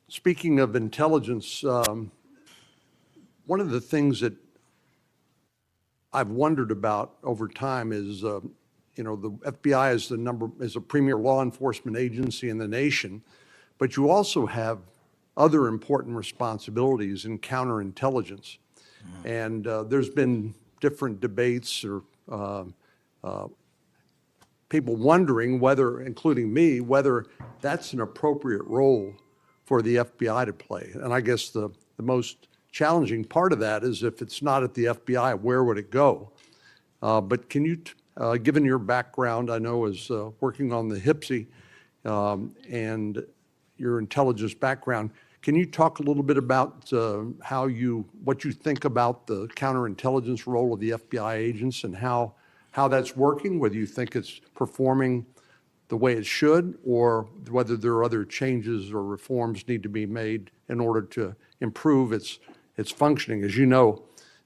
Speaking of intelligence, one of the things that I've wondered about over time is, the FBI is a premier law enforcement agency in the nation, but you also have other important responsibilities in counterintelligence. And there's been different debates or people wondering whether, including me, whether that's an appropriate role for the FBI to play. And I guess the most challenging part of that is if it's not at the FBI, where would it go? But can you, given your background, I know as working on the HPSI and your intelligence background, can you talk a little bit about what you think about the counterintelligence role of the FBI agents and how that's working, whether you think it's performing the way it should, or whether there are other changes or reforms need to be made in order to improve its functioning? As you know,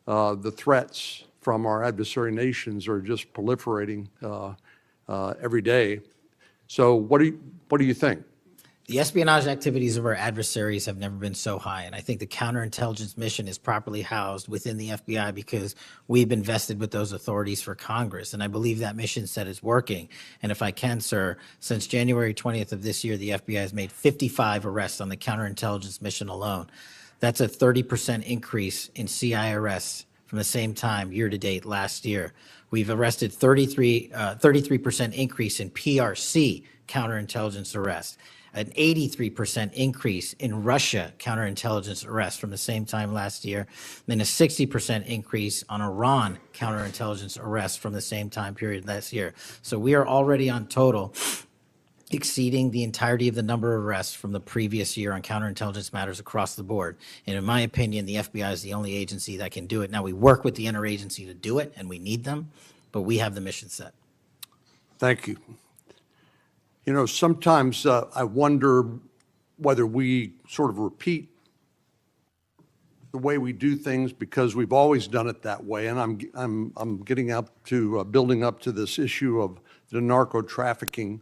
the threats from our adversary nations are just proliferating every day. So what do you think? The espionage activities of our adversaries have never been so high, and I think the counterintelligence mission is properly housed within the FBI because we've been vested with those authorities for Congress, and I believe that mission set is working. And if I can, sir, since January 20th of this year, the FBI has made 55 arrests on the counterintelligence mission alone. That's a 30% increase in CI arrests from the same time year-to-date last year. We've arrested 33% increase in PRC counterintelligence arrests, an 83% increase in Russia counterintelligence arrests from the same time last year, then a 60% increase on Iran counterintelligence arrests from the same time period last year. So we are already on total exceeding the entirety of the number of arrests from the previous year on counterintelligence matters across the board. And in my opinion, the FBI is the only agency that can do it. Now, we work with the interagency to do it, and we need them, but we have the mission set. Thank you. You know, sometimes I wonder whether we sort of repeat the way we do things because we've always done it that way. And I'm getting up to building up to this issue of the narco trafficking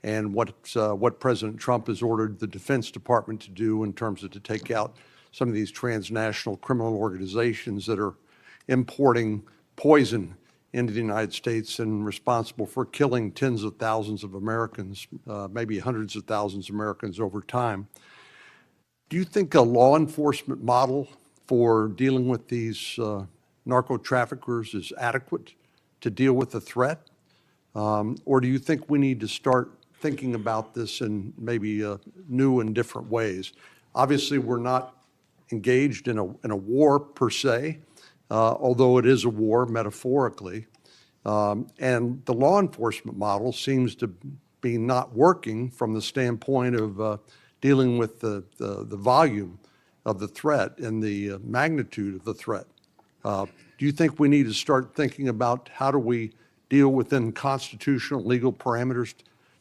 and what President Trump has ordered the Defense Department to do in terms of to take out some of these transnational criminal organizations that are importing poison into the United States and responsible for killing tens of thousands of Americans, maybe hundreds of thousands of Americans over time. Do you think a law enforcement model for dealing with these narco traffickers is adequate to deal with the threat? Or do you think we need to start thinking about this in maybe new and different ways? Obviously, we're not engaged in a war per se, although it is a war metaphorically. And the law enforcement model seems to be not working from the standpoint of dealing with the volume of the threat and the magnitude of the threat. Do you think we need to start thinking about how do we deal within constitutional legal parameters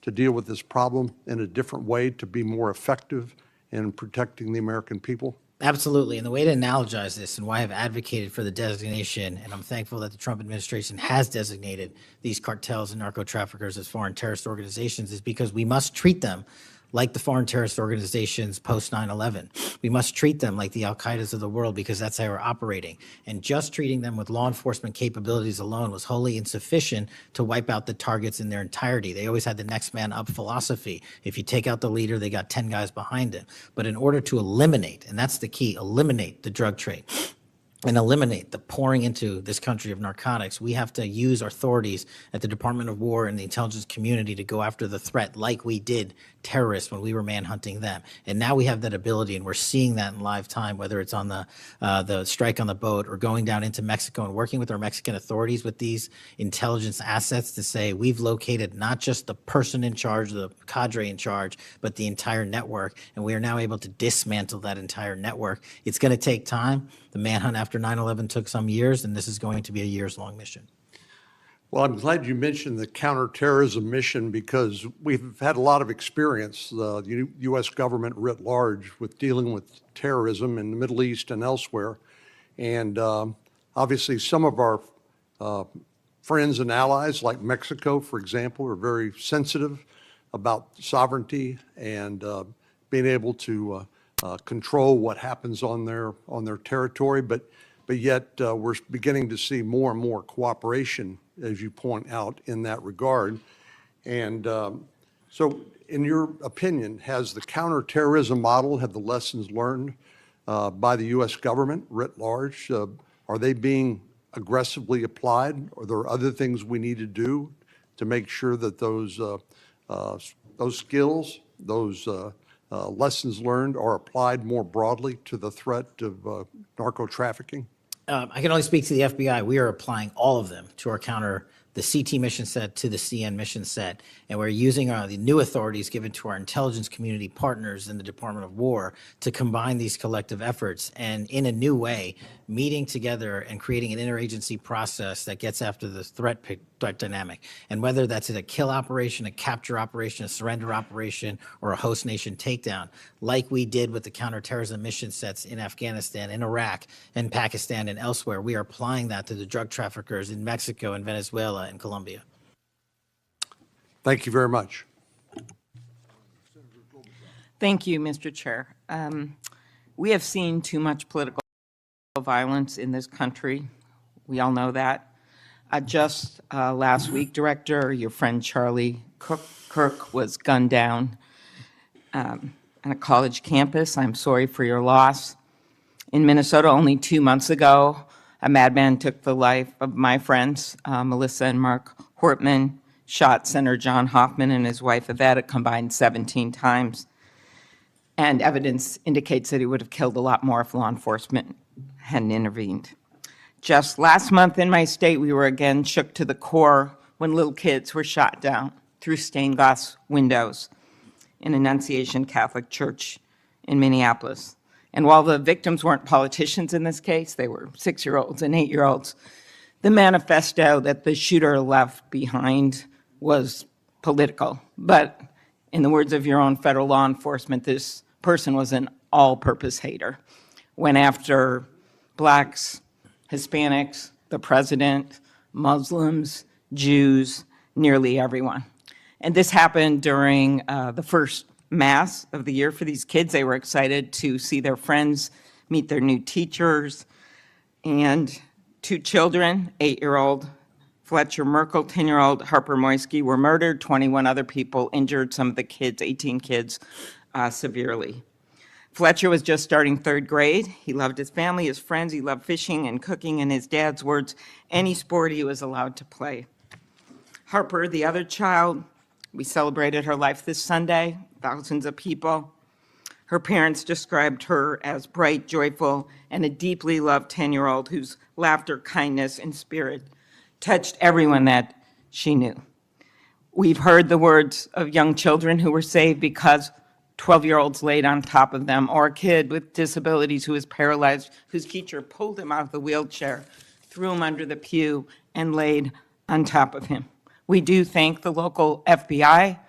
to deal with this problem in a different way to be more effective in protecting the American people? Absolutely. And the way to analogize this and why I've advocated for the designation, and I'm thankful that the Trump administration has designated these cartels and narco traffickers as foreign terrorist organizations, is because we must treat them like the foreign terrorist organizations post 9/11. We must treat them like the Al-Qaedas of the world because that's how we're operating. And just treating them with law enforcement capabilities alone was wholly insufficient to wipe out the targets in their entirety. They always had the next man up philosophy. If you take out the leader, they got 10 guys behind him. But in order to eliminate, and that's the key, eliminate the drug trade, and eliminate the pouring into this country of narcotics, we have to use our authorities at the Department of War and the intelligence community to go after the threat like we did terrorists when we were manhunting them. And now we have that ability, and we're seeing that in live time, whether it's on the strike on the boat or going down into Mexico and working with our Mexican authorities with these intelligence assets to say we've located not just the person in charge, the cadre in charge, but the entire network. And we are now able to dismantle that entire network. It's going to take time. The manhunt after 9/11 took some years, and this is going to be a years-long mission. Well, I'm glad you mentioned the counterterrorism mission because we've had a lot of experience, the U.S. government writ large, with dealing with terrorism in the Middle East and elsewhere. And obviously, some of our friends and allies, like Mexico, for example, are very sensitive about sovereignty and being able to control what happens on their territory. But yet, we're beginning to see more and more cooperation, as you point out, in that regard. And so, in your opinion, has the counterterrorism model, have the lessons learned by the U.S. government writ large, are they being aggressively applied? Are there other things we need to do to make sure that those skills, those lessons learned are applied more broadly to the threat of narco trafficking? I can only speak to the FBI. We are applying all of them to our the CT mission set to the CN mission set, and we're using the new authorities given to our intelligence community partners in the Department of War to combine these collective efforts and in a new way, meeting together and creating an interagency process that gets after the threat dynamic. And whether that's a kill operation, a capture operation, a surrender operation, or a host nation takedown, like we did with the counterterrorism mission sets in Afghanistan, in Iraq, in Pakistan, and elsewhere, we are applying that to the drug traffickers in Mexico and Venezuela and Colombia. Thank you very much. Thank you, Mr. Chair. We have seen too much political violence in this country. We all know that. Just last week, Director, your friend Charlie Kirk was gunned down on a college campus. I'm sorry for your loss. In Minnesota, only 2 months ago, a madman took the life of my friends, Melissa and Mark Hortman, shot Senator John Hoffman and his wife Yvette a combined 17 times. And evidence indicates that he would have killed a lot more if law enforcement hadn't intervened. Just last month in my state, we were again shook to the core when little kids were shot down through stained glass windows in Annunciation Catholic Church in Minneapolis. And while the victims weren't politicians in this case, they were 6-year-olds and 8-year-olds, the manifesto that the shooter left behind was political. But in the words of your own federal law enforcement, this person was an all-purpose hater. Went after blacks, Hispanics, the president, Muslims, Jews, nearly everyone. And this happened during the first Mass of the year for these kids. They were excited to see their friends, meet their new teachers, and 2 children, 8-year-old Fletcher Merkel, 10-year-old Harper Moisky, were murdered, 21 other people injured, some of the kids, 18 kids, severely. Fletcher was just starting 3rd grade. He loved his family, his friends. He loved fishing and cooking, in his dad's words, any sport he was allowed to play. Harper, the other child, we celebrated her life this Sunday, thousands of people. Her parents described her as bright, joyful, and a deeply loved 10-year-old whose laughter, kindness, and spirit touched everyone that she knew. We've heard the words of young children who were saved because 12-year-olds laid on top of them, or a kid with disabilities who was paralyzed, whose teacher pulled him out of the wheelchair, threw him under the pew, and laid on top of him. We do thank the local FBI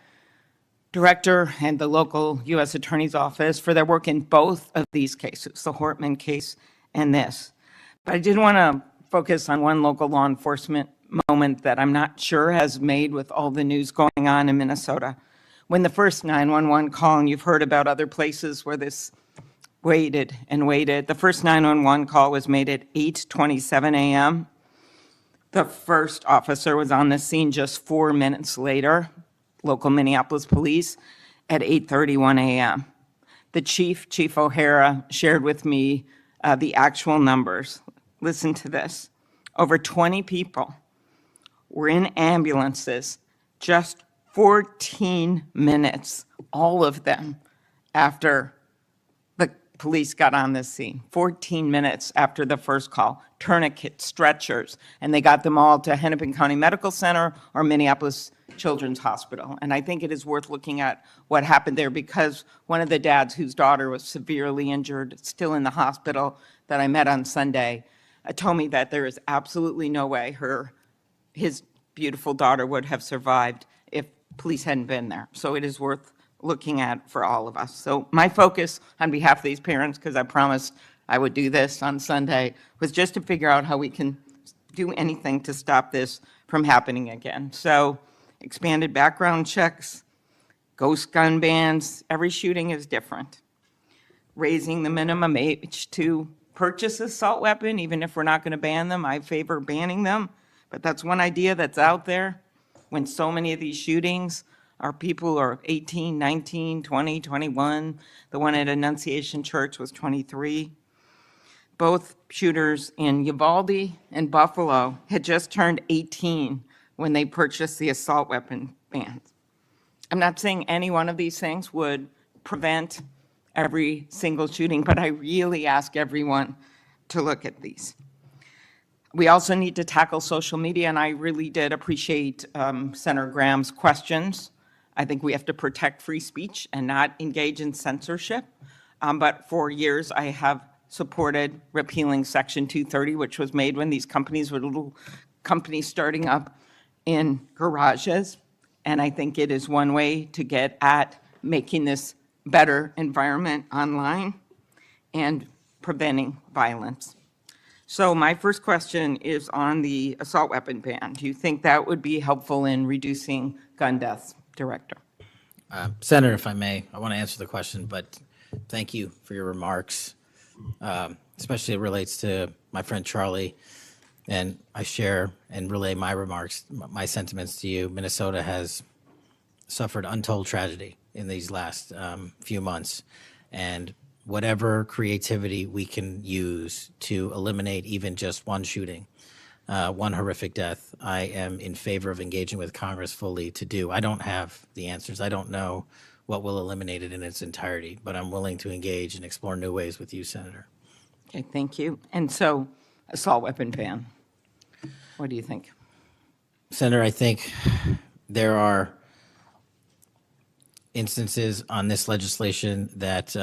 director and the local U.S. Attorney's Office for their work in both of these cases, the Hortman case and this. But I did want to focus on one local law enforcement moment that I'm not sure has made with all the news going on in Minnesota. When the first 911 call, and you've heard about other places where this waited and waited, the first 911 call was made at 8:27 a.m. The first officer was on the scene just 4 minutes later, local Minneapolis police, at 8:31 a.m. The Chief O'Hara, shared with me the actual numbers. Listen to this. Over 20 people were in ambulances just 14 minutes, all of them, after the police got on the scene. 14 minutes after the first call, tourniquets, stretchers, and they got them all to Hennepin County Medical Center or Minneapolis Children's Hospital. And I think it is worth looking at what happened there, because one of the dads whose daughter was severely injured, still in the hospital, that I met on Sunday, told me that there is absolutely no way his beautiful daughter would have survived if police hadn't been there. So it is worth looking at for all of us. So my focus on behalf of these parents, because I promised I would do this on Sunday, was just to figure out how we can do anything to stop this from happening again. So expanded background checks, ghost gun bans, every shooting is different. Raising the minimum age to purchase assault weapon, even if we're not going to ban them, I favor banning them. But that's one idea that's out there when so many of these shootings are people who are 18, 19, 20, 21. The one at Annunciation Church was 23. Both shooters in Uvalde and Buffalo had just turned 18 when they purchased the assault weapon bans. I'm not saying any one of these things would prevent every single shooting, but I really ask everyone to look at these. We also need to tackle social media, and I really did appreciate Senator Graham's questions. I think we have to protect free speech and not engage in censorship. But for years, I have supported repealing Section 230, which was made when these companies were little companies starting up in garages. And I think it is one way to get at making this better environment online and preventing violence. So my first question is on the assault weapon ban. Do you think that would be helpful in reducing gun deaths, Director? Senator, if I may, I want to answer the question, but thank you for your remarks, especially it relates to my friend Charlie, and I share and relay my remarks, my sentiments to you. Minnesota has suffered untold tragedy in these last few months, and whatever creativity we can use to eliminate even just one shooting, one horrific death, I am in favor of engaging with Congress fully to do. I don't have the answers. I don't know what will eliminate it in its entirety, but I'm willing to engage and explore new ways with you, Senator. Okay, thank you. And so assault weapon ban, what do you think? Senator, I think there are instances on this legislation that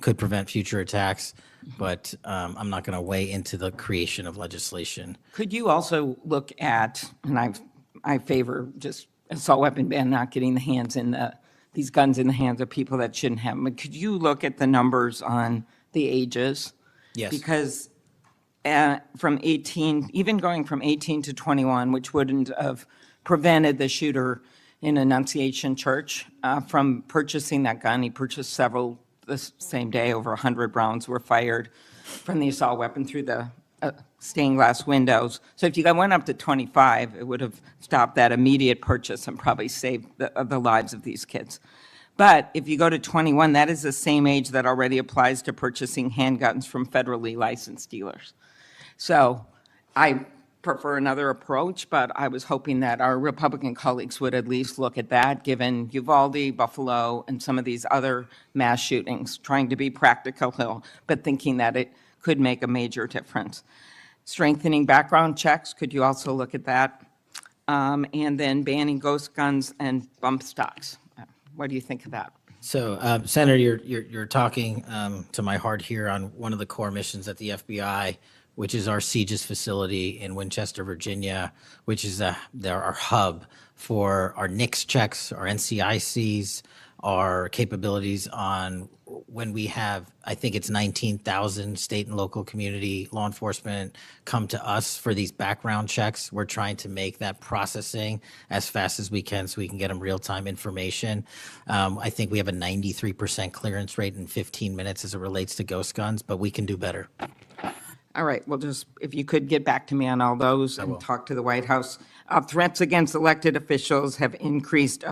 could prevent future attacks, but I'm not going to weigh into the creation of legislation. Could you also look at, and I favor just assault weapon ban, not getting these guns in the hands of people that shouldn't have them, but could you look at the numbers on the ages? Yes. Because from 18, even going from 18 to 21, which wouldn't have prevented the shooter in Annunciation Church from purchasing that gun. He purchased several the same day. Over 100 rounds were fired from the assault weapon through the stained glass windows. So if you went up to 25, it would have stopped that immediate purchase and probably saved the lives of these kids. But if you go to 21, that is the same age that already applies to purchasing handguns from federally licensed dealers. So I prefer another approach, but I was hoping that our Republican colleagues would at least look at that, given Uvalde, Buffalo, and some of these other mass shootings, trying to be practical, but thinking that it could make a major difference. Strengthening background checks, could you also look at that? And then banning ghost guns and bump stocks. What do you think of that? So, Senator, you're talking to my heart here on one of the core missions at the FBI, which is our CJIS facility in Winchester, Virginia, which is our hub for our NICS checks, our NCICs, our capabilities on when we have, I think it's 19,000 state and local community law enforcement come to us for these background checks. We're trying to make that processing as fast as we can so we can get them real-time information. I think we have a 93% clearance rate in 15 minutes as it relates to ghost guns, but we can do better. All right, well, just if you could get back to me on all those and talk to the White House. Threats against elected officials have increased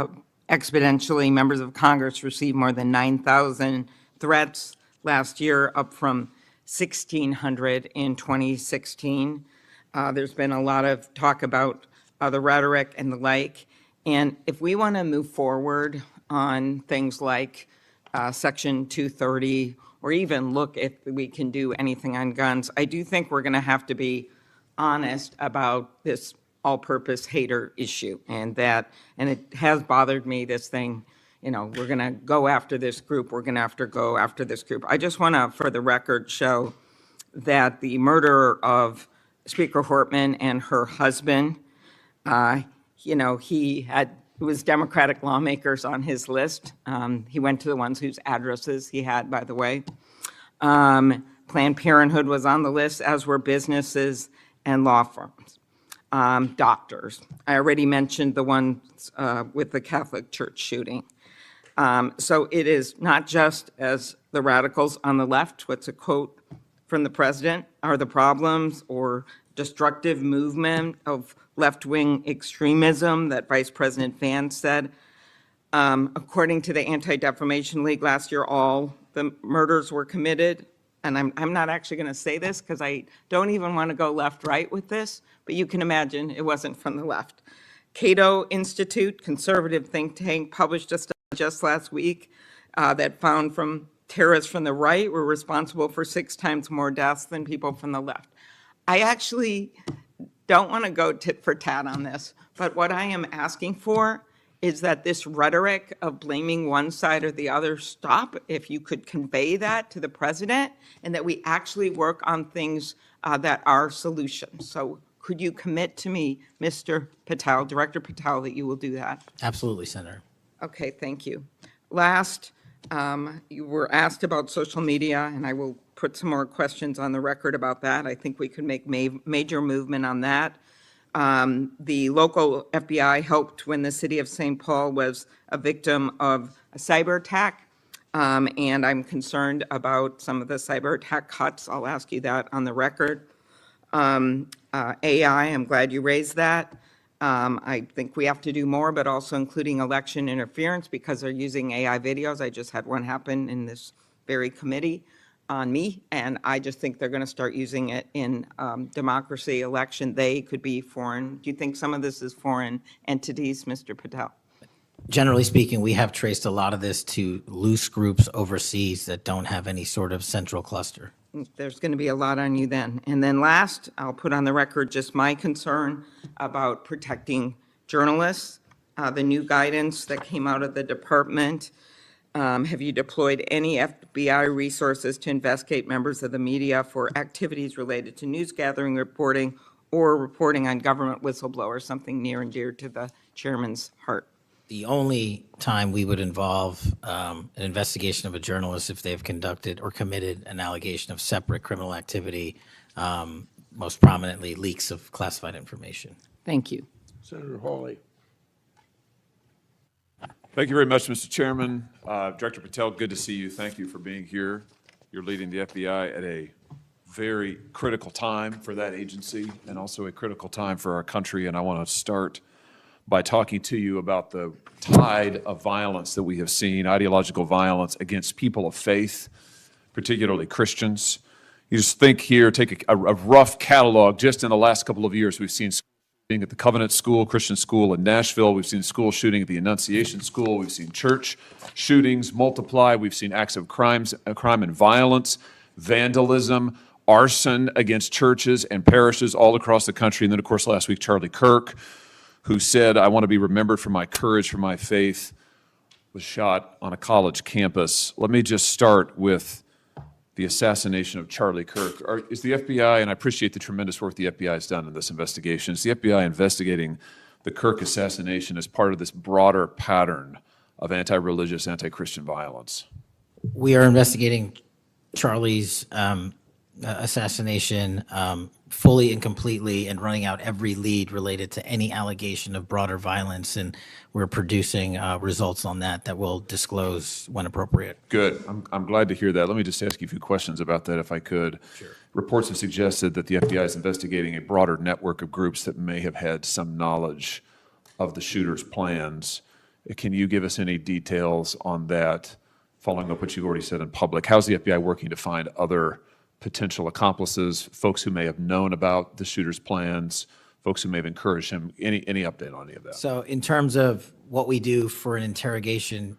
exponentially. Members of Congress received more than 9,000 threats last year, up from 1,600 in 2016. There's been a lot of talk about the rhetoric and the like. And if we want to move forward on things like Section 230, or even look if we can do anything on guns, I do think we're going to have to be honest about this all-purpose hater issue, and it has bothered me, this thing, we're going to go after this group, we're going to have to go after this group. I just want to, for the record, show that the murder of Speaker Hortman and her husband, he had It was Democratic lawmakers on his list. He went to the ones whose addresses he had, by the way. Planned Parenthood was on the list, as were businesses and law firms. Doctors. I already mentioned the ones with the Catholic Church shooting. So it is not just, as the radicals on the left, what's a quote from the president, are the problems or destructive movement of left-wing extremism that Vice President Vance said. According to the Anti-Defamation League last year, all the murders were committed. And I'm not actually going to say this because I don't even want to go left-right with this, but you can imagine it wasn't from the left. Cato Institute, conservative think tank, published a study just last week that found from terrorists from the right were responsible for 6 times more deaths than people from the left. I actually don't want to go tit for tat on this, but what I am asking for is that this rhetoric of blaming one side or the other stop, if you could convey that to the president, and that we actually work on things that are solutions. So could you commit to me, Mr. Patel, Director Patel, that you will do that? Absolutely, Senator. Okay, thank you. Last, you were asked about social media, and I will put some more questions on the record about that. I think we could make major movement on that. The local FBI helped when the city of St. Paul was a victim of a cyber attack, and I'm concerned about some of the cyber attack cuts. I'll ask you that on the record. AI, I'm glad you raised that. I think we have to do more, but also including election interference because they're using AI videos. I just had one happen in this very committee on me, and I just think they're going to start using it in democracy, election. They could be foreign. Do you think some of this is foreign entities, Mr. Patel? Generally speaking, we have traced a lot of this to loose groups overseas that don't have any sort of central cluster. There's going to be a lot on you then. And then last, I'll put on the record just my concern about protecting journalists. The new guidance that came out of the department. Have you deployed any FBI resources to investigate members of the media for activities related to news gathering, reporting, or reporting on government whistleblowers, something near and dear to the chairman's heart? The only time we would involve an investigation of a journalist if they've conducted or committed an allegation of separate criminal activity, most prominently leaks of classified information. Thank you. Senator Hawley. Thank you very much, Mr. Chairman. Director Patel, good to see you. Thank you for being here. You're leading the FBI at a very critical time for that agency and also a critical time for our country. And I want to start by talking to you about the tide of violence that we have seen, ideological violence against people of faith, particularly Christians. You just think here, take a rough catalog. Just in the last couple of years, we've seen at the Covenant School, Christian school in Nashville. We've seen school shooting at the Annunciation School. We've seen church shootings multiply. We've seen acts of crime and violence, vandalism, arson against churches and parishes all across the country. And then, of course, last week, Charlie Kirk, who said, "I want to be remembered for my courage, for my faith," was shot on a college campus. Let me just start with the assassination of Charlie Kirk. Is the FBI, and I appreciate the tremendous work the FBI has done in this investigation, is the FBI investigating the Kirk assassination as part of this broader pattern of anti-religious, anti-Christian violence? We are investigating Charlie's assassination fully and completely and running out every lead related to any allegation of broader violence, and we're producing results on that we'll disclose when appropriate. Good. I'm glad to hear that. Let me just ask you a few questions about that, if I could. Sure. Reports have suggested that the FBI is investigating a broader network of groups that may have had some knowledge of the shooter's plans. Can you give us any details on that, following up what you've already said in public? How's the FBI working to find other potential accomplices, folks who may have known about the shooter's plans, folks who may have encouraged him? Any update on any of that? So in terms of what we do for an interrogation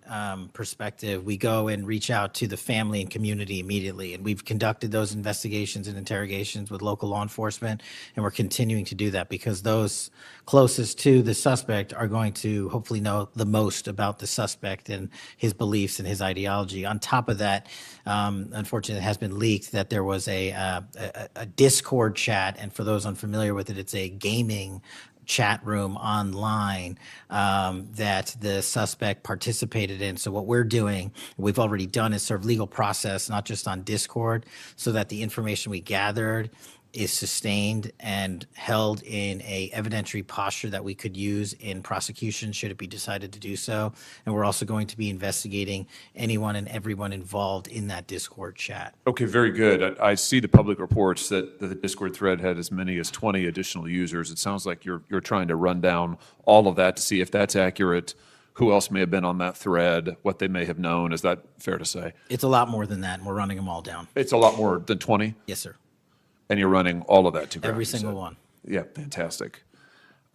perspective, we go and reach out to the family and community immediately. And we've conducted those investigations and interrogations with local law enforcement, and we're continuing to do that because those closest to the suspect are going to hopefully know the most about the suspect and his beliefs and his ideology. On top of that, unfortunately, it has been leaked that there was a Discord chat, and for those unfamiliar with it, it's a gaming chat room online that the suspect participated in. So what we're doing, we've already done, is serve legal process, not just on Discord, so that the information we gathered is sustained and held in a evidentiary posture that we could use in prosecution should it be decided to do so. And we're also going to be investigating anyone and everyone involved in that Discord chat. Okay, very good. I see the public reports that the Discord thread had as many as 20 additional users. It sounds like you're trying to run down all of that to see if that's accurate, who else may have been on that thread, what they may have known. Is that fair to say? It's a lot more than that, and we're running them all down. It's a lot more than 20, Yes, sir. and you're running all of that to ground, Every you single said. one. Yeah, fantastic.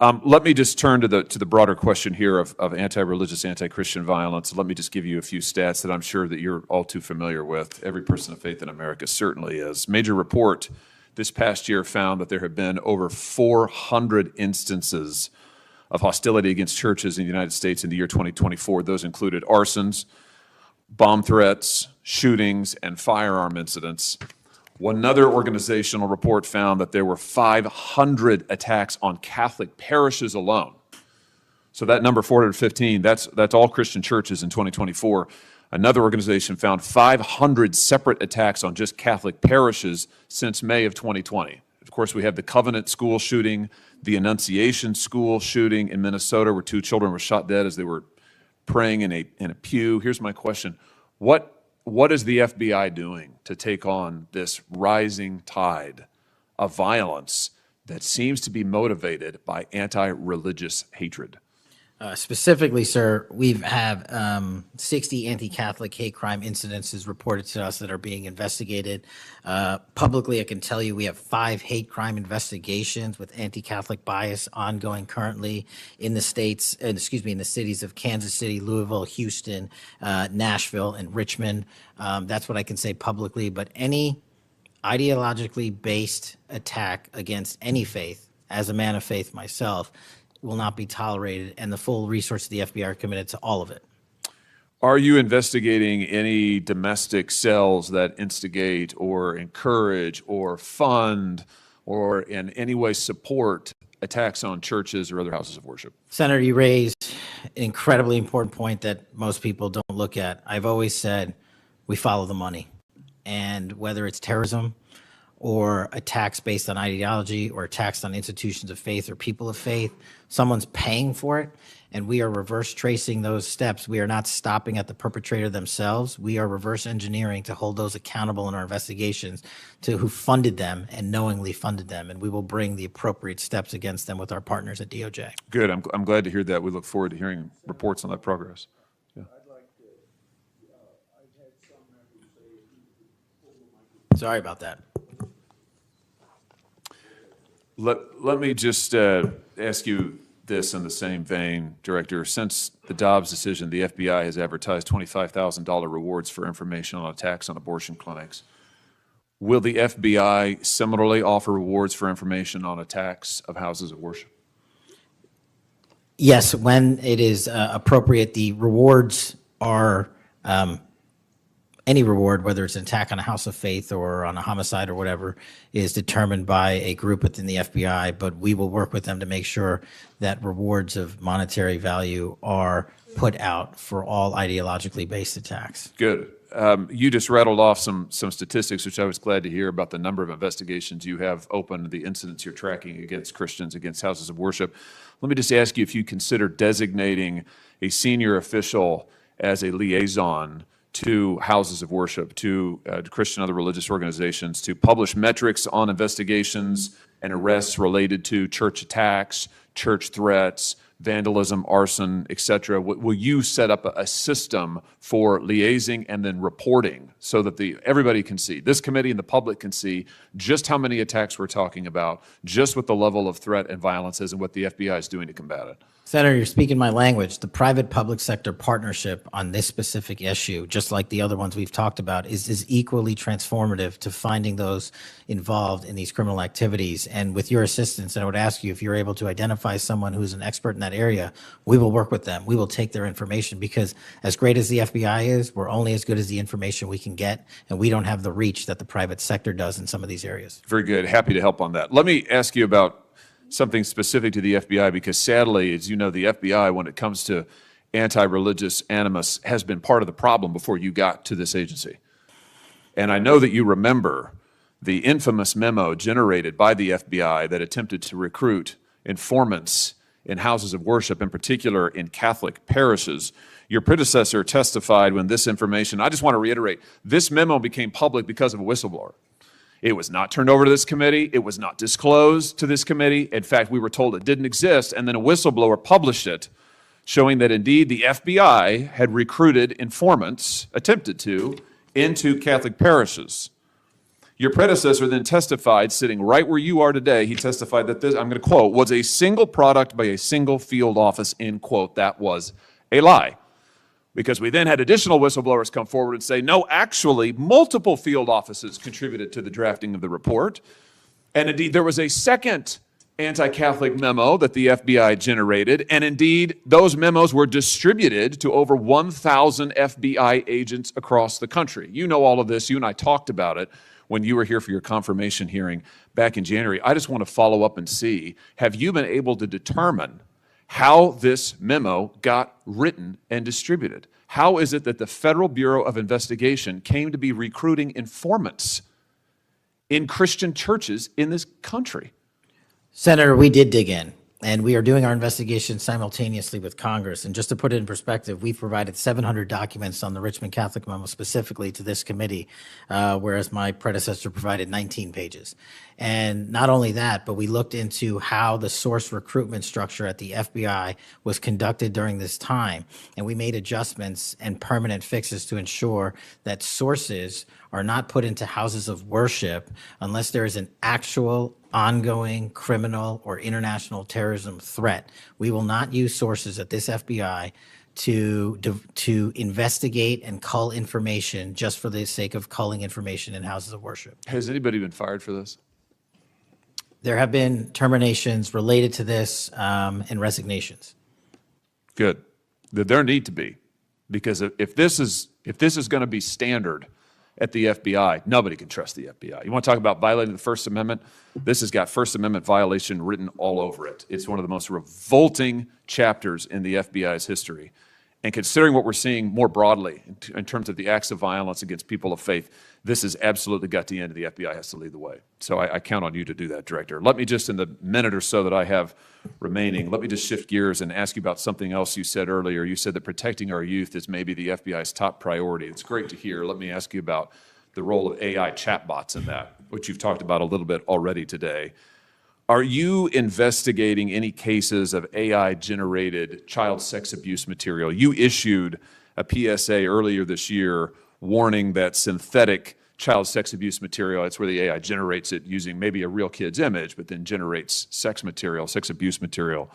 Let me just turn to the broader question here of anti-religious, anti-Christian violence. Let me just give you a few stats that I'm sure that you're all too familiar with. Every person of faith in America certainly is. Major report this past year found that there have been over 400 instances of hostility against churches in the United States in the year 2024. Those included arsons, bomb threats, shootings, and firearm incidents. Another organizational report found that there were 500 attacks on Catholic parishes alone. So that number, 415, that's all Christian churches in 2024. Another organization found 500 separate attacks on just Catholic parishes since May of 2020. Of course, we have the Covenant school shooting, the Annunciation school shooting in Minnesota, where 2 children were shot dead as they were praying in a pew. Here's my question. What is the FBI doing to take on this rising tide of violence that seems to be motivated by anti-religious hatred? Specifically, sir, we have 60 anti-Catholic hate crime incidences reported to us that are being investigated. Publicly, I can tell you we have 5 hate crime investigations with anti-Catholic bias ongoing currently in the states, in the cities of Kansas City, Louisville, Houston, Nashville, and Richmond. That's what I can say publicly. But any ideologically based attack against any faith, as a man of faith myself, will not be tolerated, and the full resources of the FBI are committed to all of it. Are you investigating any domestic cells that instigate or encourage or fund or in any way support attacks on churches or other houses of worship? Senator, you raised an incredibly important point that most people don't look at. I've always said we follow the money, and whether it's terrorism or attacks based on ideology or attacks on institutions of faith or people of faith, someone's paying for it, and we are reverse tracing those steps. We are not stopping at the perpetrator themselves. We are reverse engineering to hold those accountable in our investigations to who funded them and knowingly funded them, and we will bring the appropriate steps against them with our partners at DOJ. Good. I'm glad to hear that. We look forward to hearing reports on that progress. Yeah. Sorry about that. Let me just ask you this in the same vein, Director. Since the Dobbs decision, the FBI has advertised $25,000 rewards for information on attacks on abortion clinics. Will the FBI similarly offer rewards for information on attacks of houses of worship? Yes, when it is appropriate, the rewards are any reward, whether it's an attack on a house of faith or on a homicide or whatever, is determined by a group within the FBI, but we will work with them to make sure that rewards of monetary value are put out for all ideologically based attacks. Good. You just rattled off some statistics, which I was glad to hear, about the number of investigations you have open, the incidents you're tracking against Christians, against houses of worship. Let me just ask you if you consider designating a senior official as a liaison to houses of worship, to Christian other religious organizations, to publish metrics on investigations and arrests related to church attacks, church threats, vandalism, arson, et cetera. Will you set up a system for liaising and then reporting so that everybody can see, this committee and the public can see just how many attacks we're talking about, just what the level of threat and violence is and what the FBI is doing to combat it? Senator, you're speaking my language. The private-public sector partnership on this specific issue, just like the other ones we've talked about, is equally transformative to finding those involved in these criminal activities. And with your assistance, I would ask you if you're able to identify someone who's an expert in that area, we will work with them. We will take their information, because as great as the FBI is, we're only as good as the information we can get, and we don't have the reach that the private sector does in some of these areas. Very good. Happy to help on that. Let me ask you about something specific to the FBI, because sadly, as you know, the FBI, when it comes to anti-religious animus, has been part of the problem before you got to this agency. And I know that you remember the infamous memo generated by the FBI that attempted to recruit informants in houses of worship, in particular in Catholic parishes. Your predecessor testified when this information, I just want to reiterate, this memo became public because of a whistleblower. It was not turned over to this committee. It was not disclosed to this committee. In fact, we were told it didn't exist, and then a whistleblower published it, showing that indeed the FBI had recruited informants, attempted to, into Catholic parishes. Your predecessor then testified, sitting right where you are today, he testified that this, I'm going to quote, was a single product by a single field office, end quote. That was a lie. Because we then had additional whistleblowers come forward and say, no, actually, multiple field offices contributed to the drafting of the report. And indeed, there was a second anti-Catholic memo that the FBI generated. And indeed, those memos were distributed to over 1,000 FBI agents across the country. You know all of this. You and I talked about it when you were here for your confirmation hearing back in January. I just want to follow up and see, have you been able to determine how this memo got written and distributed? How is it that the Federal Bureau of Investigation came to be recruiting informants in Christian churches in this country? Senator, we did dig in, and we are doing our investigation simultaneously with Congress. And just to put it in perspective, we've provided 700 documents on the Richmond Catholic memo specifically to this committee, whereas my predecessor provided 19 pages. And not only that, but we looked into how the source recruitment structure at the FBI was conducted during this time. And we made adjustments and permanent fixes to ensure that sources are not put into houses of worship unless there is an actual ongoing criminal or international terrorism threat. We will not use sources at this FBI to investigate and cull information just for the sake of culling information in houses of worship. Has anybody been fired for this? There have been terminations related to this and resignations. Good. There need to be, because if this is going to be standard at the FBI, nobody can trust the FBI. You want to talk about violating the First Amendment? This has got First Amendment violation written all over it. It's one of the most revolting chapters in the FBI's history. And considering what we're seeing more broadly in terms of the acts of violence against people of faith, this has absolutely got to end. The FBI has to lead the way. So I count on you to do that, Director. Let me just, in the minute or so that I have remaining, let me just shift gears and ask you about something else you said earlier. You said that protecting our youth is maybe the FBI's top priority. It's great to hear. Let me ask you about the role of AI chatbots in that, which you've talked about a little bit already today. Are you investigating any cases of AI-generated child sex abuse material? You issued a PSA earlier this year warning that synthetic child sex abuse material, that's where the AI generates it using maybe a real kid's image, but then generates sex material, sex abuse material.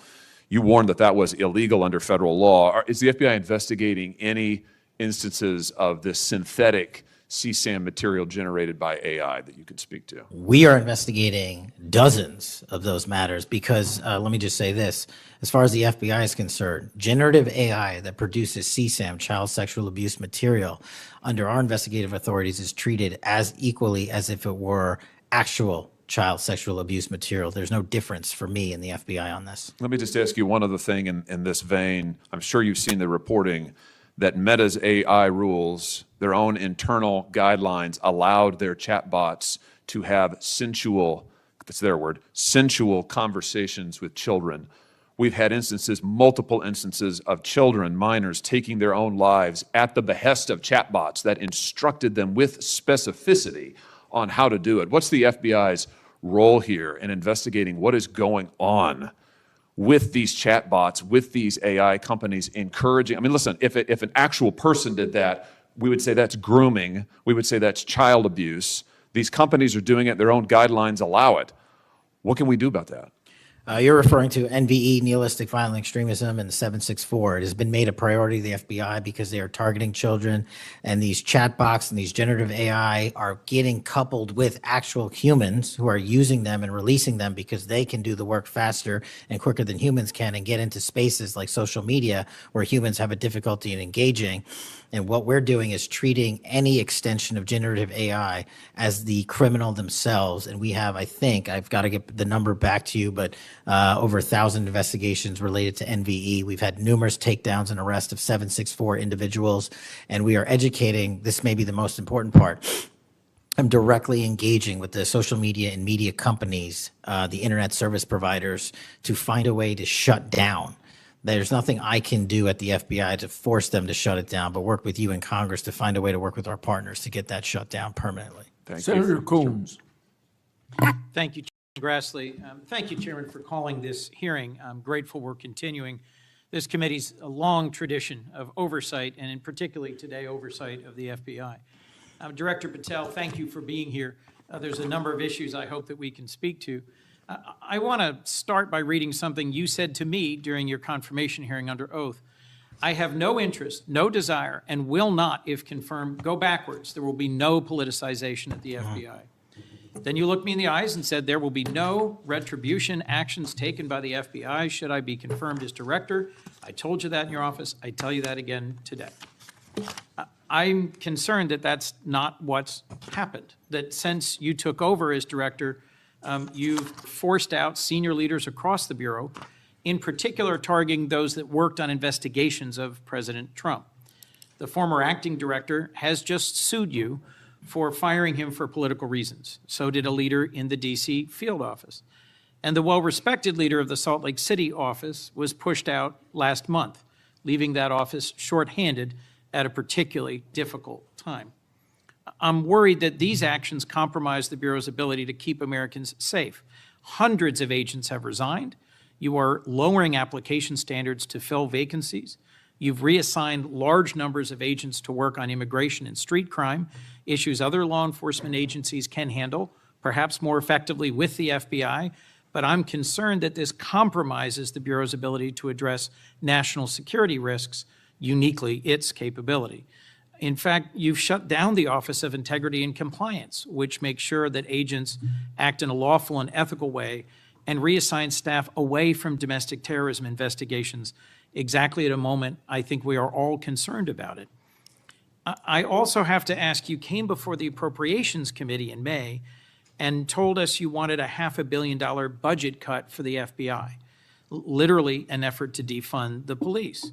You warned that that was illegal under federal law. Is the FBI investigating any instances of this synthetic CSAM material generated by AI that you could speak to? We are investigating dozens of those matters because, let me just say this, as far as the FBI is concerned, generative AI that produces CSAM, child sexual abuse material, under our investigative authorities is treated as equally as if it were actual child sexual abuse material. There's no difference for me in the FBI on this. Let me just ask you one other thing in this vein. I'm sure you've seen the reporting that Meta's AI rules, their own internal guidelines, allowed their chatbots to have sensual, that's their word, sensual conversations with children. We've had instances, multiple instances of children, minors, taking their own lives at the behest of chatbots that instructed them with specificity on how to do it. What's the FBI's role here in investigating what is going on with these chatbots, with these AI companies encouraging? I mean, listen, if an actual person did that, we would say that's grooming. We would say that's child abuse. These companies are doing it. Their own guidelines allow it. What can we do about that? You're referring to NVE, nihilistic violent extremism, and the 764. It has been made a priority of the FBI because they are targeting children, and these chatbots and these generative AI are getting coupled with actual humans who are using them and releasing them because they can do the work faster and quicker than humans can and get into spaces like social media where humans have a difficulty in engaging. And what we're doing is treating any extension of generative AI as the criminal themselves. And we have, I think, I've got to get the number back to you, but over 1,000 investigations related to NVE. We've had numerous takedowns and arrests of 764 individuals, and we are educating. This may be the most important part. I'm directly engaging with the social media and media companies, the internet service providers, to find a way to shut down. There's nothing I can do at the FBI to force them to shut it down, but work with you in Congress to find a way to work with our partners to get that shut down permanently. Senator Coons. Thank you, Chairman Grassley. Thank you, Chairman, for calling this hearing. I'm grateful we're continuing this committee's long tradition of oversight, and in particularly today, oversight of the FBI. Director Patel, thank you for being here. There's a number of issues I hope that we can speak to. I want to start by reading something you said to me during your confirmation hearing under oath. I have no interest, no desire, and will not, if confirmed, go backwards. There will be no politicization at the FBI. Then you looked me in the eyes and said there will be no retribution actions taken by the FBI should I be confirmed as director. I told you that in your office. I tell you that again today. I'm concerned that that's not what's happened, that since you took over as director, you've forced out senior leaders across the Bureau, in particular targeting those that worked on investigations of President Trump. The former acting director has just sued you for firing him for political reasons. So did a leader in the DC field office. And the well-respected leader of the Salt Lake City office was pushed out last month, leaving that office shorthanded at a particularly difficult time. I'm worried that these actions compromise the Bureau's ability to keep Americans safe. Hundreds of agents have resigned. You are lowering application standards to fill vacancies. You've reassigned large numbers of agents to work on immigration and street crime, issues other law enforcement agencies can handle, perhaps more effectively with the FBI, but I'm concerned that this compromises the Bureau's ability to address national security risks, uniquely its capability. In fact, you've shut down the Office of Integrity and Compliance, which makes sure that agents act in a lawful and ethical way, and reassign staff away from domestic terrorism investigations exactly at a moment I think we are all concerned about it. I also have to ask, you came before the Appropriations Committee in May and told us you wanted a $500 million budget cut for the FBI, literally an effort to defund the police.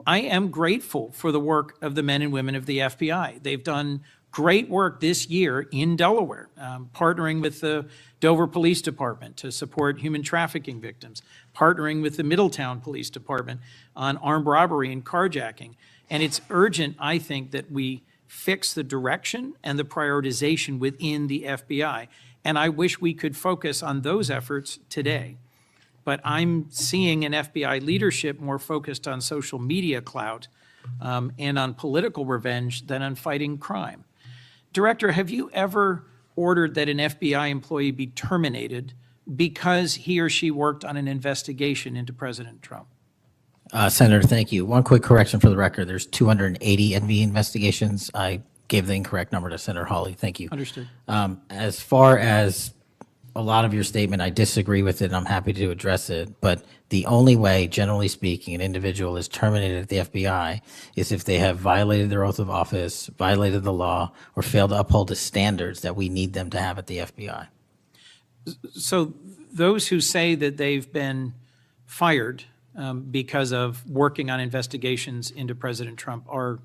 I am grateful for the work of the men and women of the FBI. They've done great work this year in Delaware, partnering with the Dover Police Department to support human trafficking victims, partnering with the Middletown Police Department on armed robbery and carjacking. And it's urgent, I think, that we fix the direction and the prioritization within the FBI. And I wish we could focus on those efforts today. But I'm seeing an FBI leadership more focused on social media clout and on political revenge than on fighting crime. Director, have you ever ordered that an FBI employee be terminated because he or she worked on an investigation into President Trump? Senator, thank you. One quick correction for the record. There's 280 NV investigations. I gave the incorrect number to Senator Hawley. Thank you. Understood. As far as a lot of your statement, I disagree with it, and I'm happy to address it. But the only way, generally speaking, an individual is terminated at the FBI is if they have violated their oath of office, violated the law, or failed to uphold the standards that we need them to have at the FBI. So those who say that they've been fired because of working on investigations into President Trump are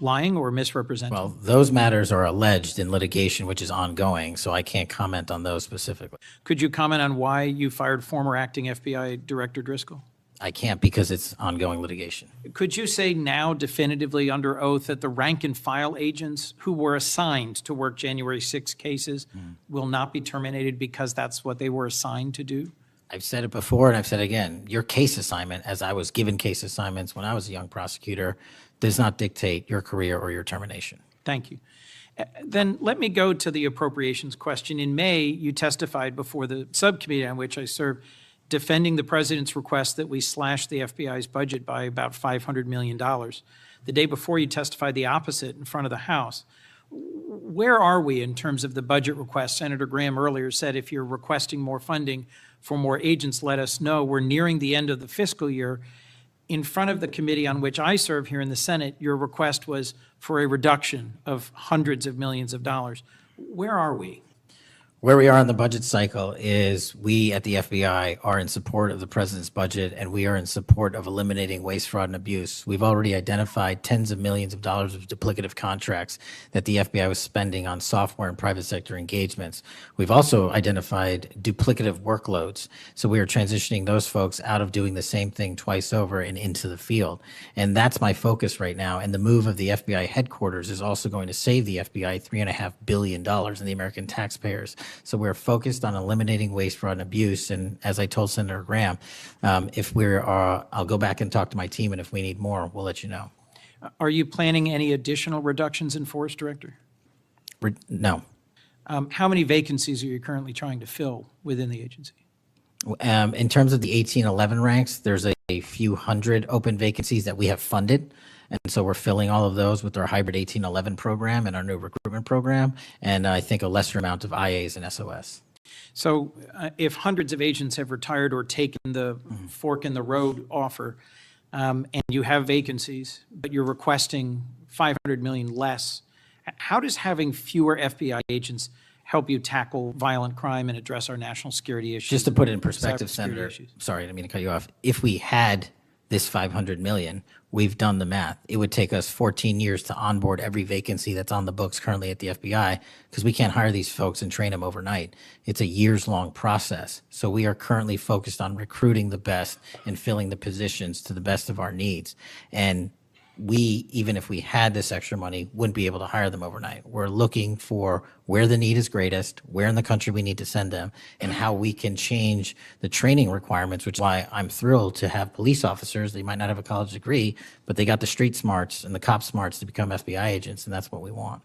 lying or misrepresenting? Well, those matters are alleged in litigation, which is ongoing, so I can't comment on those specifically. Could you comment on why you fired former acting FBI Director Driscoll? I can't because it's ongoing litigation. Could you say now definitively under oath that the rank and file agents who were assigned to work January 6 cases will not be terminated because that's what they were assigned to do? I've said it before and I've said it again. Your case assignment, as I was given case assignments when I was a young prosecutor, does not dictate your career or your termination. Thank you. Then let me go to the appropriations question. In May, you testified before the subcommittee on which I serve, defending the president's request that we slash the FBI's budget by about $500 million. The day before, you testified the opposite in front of the House. Where are we in terms of the budget request? Senator Graham earlier said if you're requesting more funding for more agents, let us know. We're nearing the end of the fiscal year. In front of the committee on which I serve here in the Senate, your request was for a reduction of hundreds of millions of dollars. Where are we? Where we are in the budget cycle is we at the FBI are in support of the president's budget, and we are in support of eliminating waste, fraud, and abuse. We've already identified tens of millions of dollars of duplicative contracts that the FBI was spending on software and private sector engagements. We've also identified duplicative workloads. So we are transitioning those folks out of doing the same thing twice over and into the field. And that's my focus right now. And the move of the FBI headquarters is also going to save the FBI $3.5 billion in the American taxpayers. So we're focused on eliminating waste, fraud, and abuse. And as I told Senator Graham, I'll go back and talk to my team, and if we need more, we'll let you know. Are you planning any additional reductions in force, Director? No. How many vacancies are you currently trying to fill within the agency? In terms of the 1811 ranks, there's a few hundred open vacancies that we have funded. And so we're filling all of those with our hybrid 1811 program and our new recruitment program, and I think a lesser amount of IAs and SOS. So if hundreds of agents have retired or taken the fork in the road offer, and you have vacancies, but you're requesting $500 million less, how does having fewer FBI agents help you tackle violent crime and address our national security issues? Just to put it in perspective, cybersecurity Senator, issues? sorry, I didn't mean to cut you off. If we had this $500 million, we've done the math. It would take us 14 years to onboard every vacancy that's on the books currently at the FBI, because we can't hire these folks and train them overnight. It's a years-long process. So we are currently focused on recruiting the best and filling the positions to the best of our needs. And we, even if we had this extra money, wouldn't be able to hire them overnight. We're looking for where the need is greatest, where in the country we need to send them, and how we can change the training requirements, which is why I'm thrilled to have police officers. They might not have a college degree, but they got the street smarts and the cop smarts to become FBI agents, and that's what we want.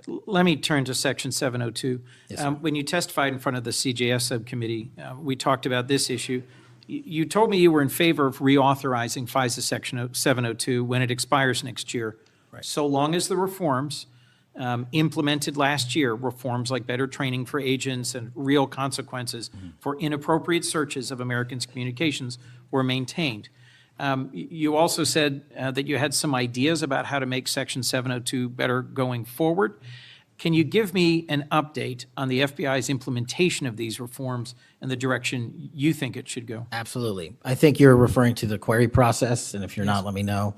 Let me turn to Section 702. Yes, sir. When you testified in front of the CJS subcommittee, we talked about this issue. You told me you were in favor of reauthorizing FISA Section 702 when it expires next year, so long as the reforms implemented last year, reforms like better training for agents and real consequences for inappropriate searches of Americans' communications, were maintained. You also said that you had some ideas about how to make Section 702 better going forward. Can you give me an update on the FBI's implementation of these reforms and the direction you think it should go? Absolutely. I think you're referring to the query process, and if you're not, let me know.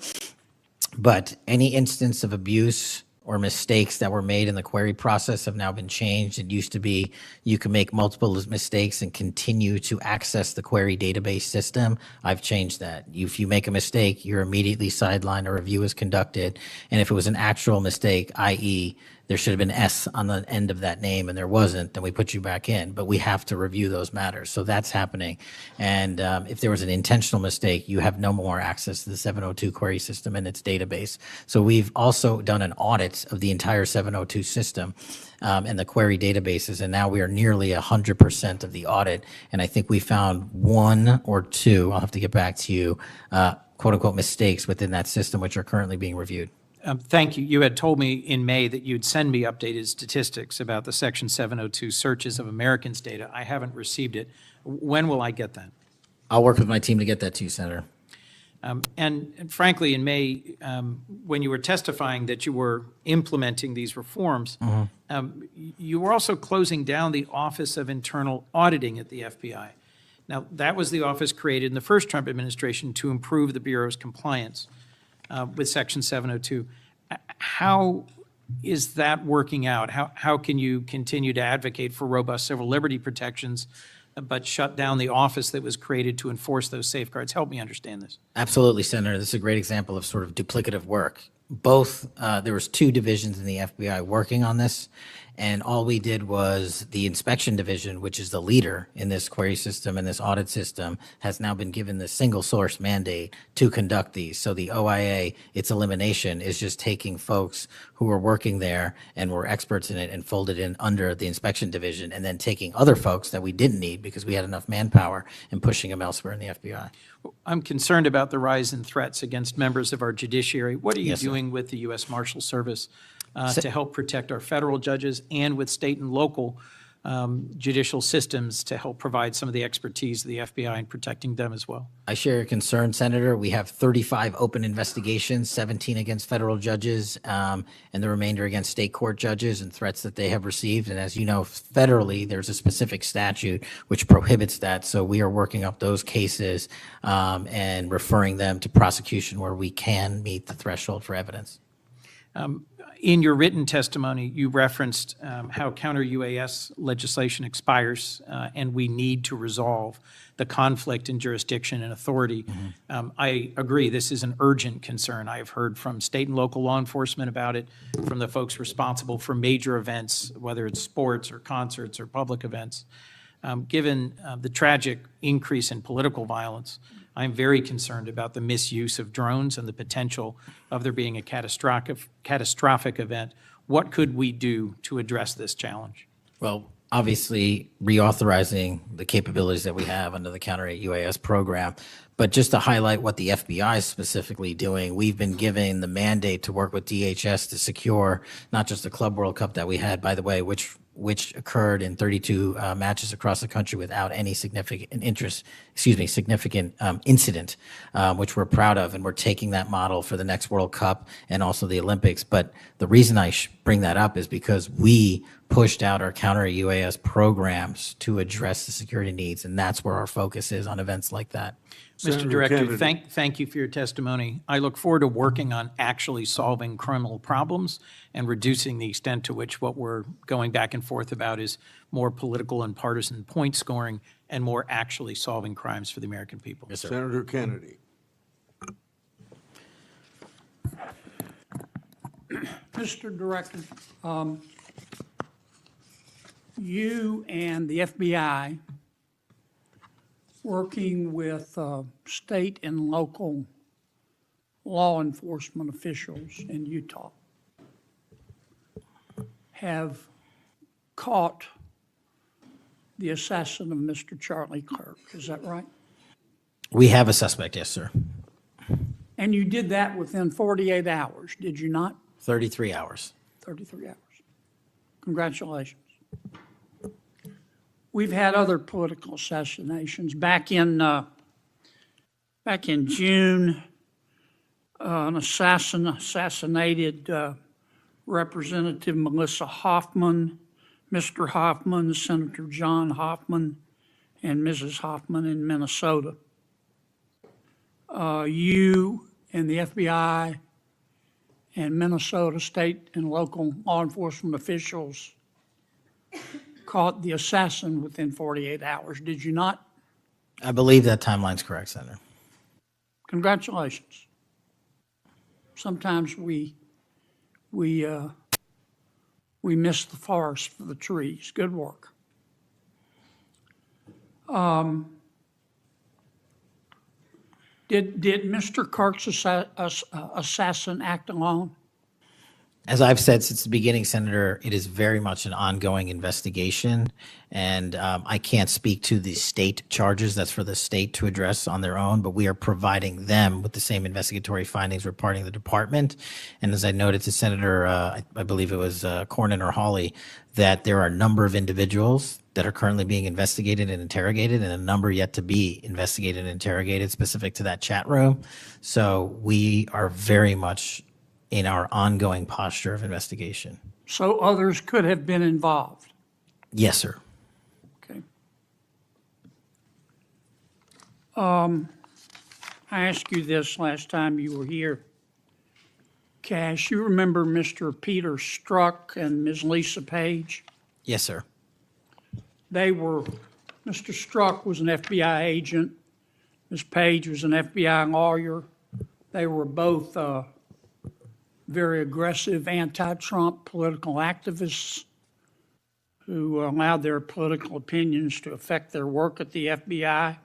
But any instance of abuse or mistakes that were made in the query process have now been changed. It used to be you can make multiple mistakes and continue to access the query database system. I've changed that. If you make a mistake, you're immediately sidelined, a review is conducted, and if it was an actual mistake, i.e., there should have been S on the end of that name and there wasn't, then we put you back in. But we have to review those matters. So that's happening. And if there was an intentional mistake, you have no more access to the 702 query system and its database. So we've also done an audit of the entire 702 system and the query databases. And now we are nearly 100% of the audit. And I think we found one or two, I'll have to get back to you, quote unquote mistakes within that system, which are currently being reviewed. Thank you. You had told me in May that you'd send me updated statistics about the Section 702 searches of Americans' data. I haven't received it. When will I get that? I'll work with my team to get that to you, Senator. And frankly, in May, when you were testifying that you were implementing these reforms, you were also closing down the Office of Internal Auditing at the FBI. Now, that was the office created in the first Trump administration to improve the Bureau's compliance with Section 702. How is that working out? How can you continue to advocate for robust civil liberty protections, but shut down the office that was created to enforce those safeguards? Help me understand this. Absolutely, Senator. This is a great example of sort of duplicative work. Both, there was two divisions in the FBI working on this, and all we did was the inspection division, which is the leader in this query system and this audit system, has now been given the single source mandate to conduct these. So the OIA, its elimination is just taking folks who were working there and were experts in it and folded in under the inspection division, and then taking other folks that we didn't need because we had enough manpower and pushing them elsewhere in the FBI. I'm concerned about the rise in threats against members of our judiciary. What are you Yes, sir. doing with the U.S. Marshal Service to help protect our federal judges and with state and local judicial systems to help provide some of the expertise of the FBI in protecting them as well. I share your concern, Senator. We have 35 open investigations, 17 against federal judges, and the remainder against state court judges and threats that they have received. And as you know, federally, there's a specific statute which prohibits that. So we are working up those cases and referring them to prosecution where we can meet the threshold for evidence. In your written testimony, you referenced how counter-UAS legislation expires and we need to resolve the conflict in jurisdiction and authority. I agree, this is an urgent concern. I have heard from state and local law enforcement about it, from the folks responsible for major events, whether it's sports or concerts or public events. Given the tragic increase in political violence, I'm very concerned about the misuse of drones and the potential of there being a catastrophic event. What could we do to address this challenge? Well, obviously, reauthorizing the capabilities that we have under the Counterint UAS program. But just to highlight what the FBI is specifically doing, we've been given the mandate to work with DHS to secure not just the Club World Cup that we had, by the way, which occurred in 32 matches across the country without any significant incident, which we're proud of, and we're taking that model for the next World Cup and also the Olympics. But the reason I bring that up is because we pushed out our counter-UAS programs to address the security needs, and that's where our focus is on events like that. Mr. Director, thank you for your testimony. I look forward to working on actually solving criminal problems and reducing the extent to which what we're going back and forth about is more political and partisan point scoring and more actually solving crimes for the American people. Yes, sir. Senator Kennedy. Mr. Director, you and the FBI, working with state and local law enforcement officials in Utah, have caught the assassin of Mr. Charlie Kirk. Is that right? We have a suspect, yes, sir. And you did that within 48 hours, did you not? 33 hours. 33 hours. Congratulations. We've had other political assassinations. Back in June, an assassinated Representative Melissa Hoffman, Mr. Hoffman, Senator John Hoffman, and Mrs. Hoffman in Minnesota. You and the FBI and Minnesota state and local law enforcement officials caught the assassin within 48 hours, did you not? I believe that timeline's correct, Senator. Congratulations. Sometimes we miss the forest for the trees. Good work. Did Mr. Kirk's assassin act alone? As I've said since the beginning, Senator, it is very much an ongoing investigation, and I can't speak to the state charges. That's for the state to address on their own, but we are providing them with the same investigatory findings we're parting the department. And as I noted to Senator, I believe it was Cornyn or Hawley, that there are a number of individuals that are currently being investigated and interrogated, and a number yet to be investigated and interrogated specific to that chat room. So we are very much in our ongoing posture of investigation. So others could have been involved? Yes, sir. Okay. I asked you this last time you were here. Cash, you remember Mr. Peter Strzok and Ms. Lisa Page? Yes, sir. Mr. Strzok was an FBI agent. Ms. Page was an FBI lawyer. They were both very aggressive anti-Trump political activists who allowed their political opinions to affect their work at the FBI.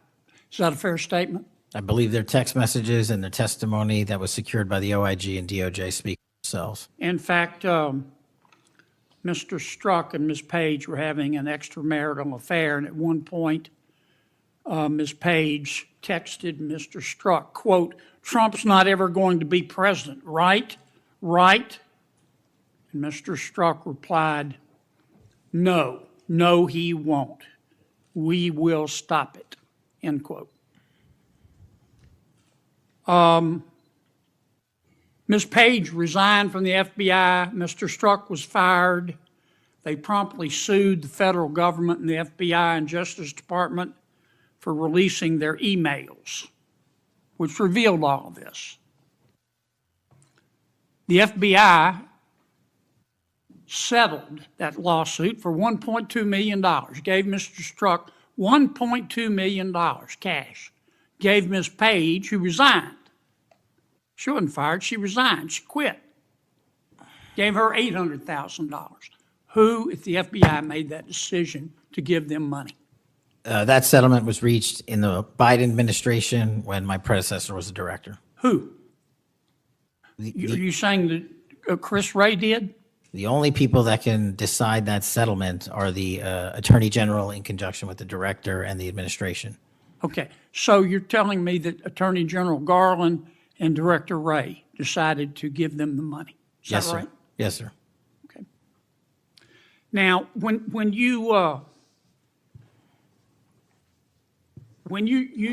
Is that a fair statement? I believe their text messages and their testimony that was secured by the OIG and DOJ speak for themselves. In fact, Mr. Strzok and Ms. Page were having an extramarital affair, and at one point, Ms. Page texted Mr. Strzok, quote, "Trump's not ever going to be president, right? Right?" And Mr. Strzok replied, "No, No, he won't. We will stop it, end quote. Ms. Page resigned from the FBI. Mr. Strzok was fired. They promptly sued the federal government and the FBI and Justice Department for releasing their emails, which revealed all of this. The FBI settled that lawsuit for $1.2 million, gave Mr. Strzok $1.2 million cash, gave Ms. Page, who resigned. She wasn't fired, she resigned, she quit. Gave her $800,000. Who, if the FBI made that decision to give them money? That settlement was reached in the Biden administration when my predecessor was the director. Who? Are you saying that Chris Wray did? The only people that can decide that settlement are the Attorney General in conjunction with the director and the administration. Okay, so you're telling me that Attorney General Garland and Director Wray decided to give them the money? Is Yes, that sir. right? Yes, sir. Okay. Now, when you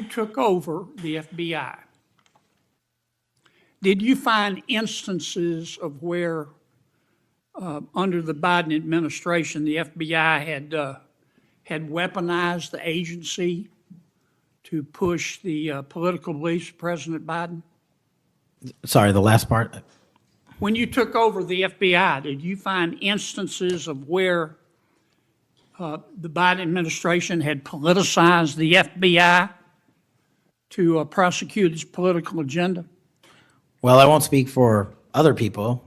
took over the FBI, did you find instances of where, under the Biden administration, the FBI had weaponized the agency to push the political beliefs of President Biden? Sorry, the last part. When you took over the FBI, did you find instances of where the Biden administration had politicized the FBI to prosecute its political agenda? Well, I won't speak for other people.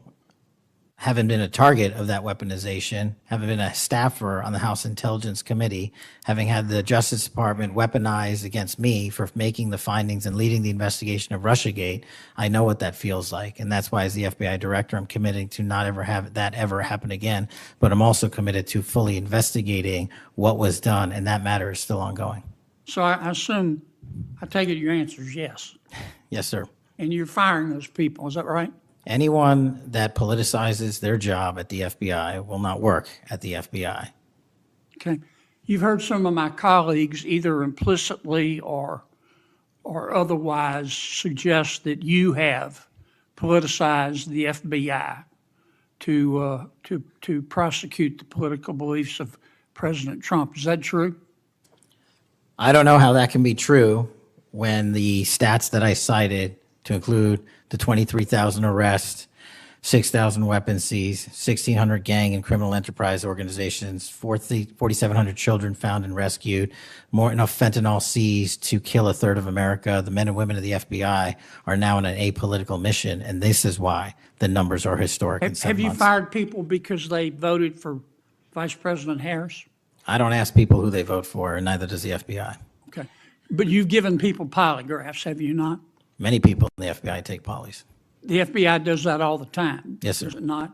Haven't been a target of that weaponization, haven't been a staffer on the House Intelligence Committee, having had the Justice Department weaponized against me for making the findings and leading the investigation of Russiagate. I know what that feels like. And that's why, as the FBI director, I'm committing to not ever have that ever happen again. But I'm also committed to fully investigating what was done. And that matter is still ongoing. So I assume, I take it your answer is yes. Yes, sir. And you're firing those people, is that right? Anyone that politicizes their job at the FBI will not work at the FBI. Okay. You've heard some of my colleagues either implicitly or otherwise suggest that you have politicized the FBI to prosecute the political beliefs of President Trump. Is that true? I don't know how that can be true when the stats that I cited, to include the 23,000 arrests, 6,000 weapons seized, 1,600 gang and criminal enterprise organizations, 4,700 children found and rescued, more enough fentanyl seized to kill a third of America. The men and women of the FBI are now on an apolitical mission, and this is why the numbers are historic in 7 Have you months. fired people because they voted for Vice President Harris? I don't ask people who they vote for, and neither does the FBI. Okay. But you've given people polygraphs, have you not? Many people in the FBI take polys. The FBI does that all the time. Yes, sir. Does it not?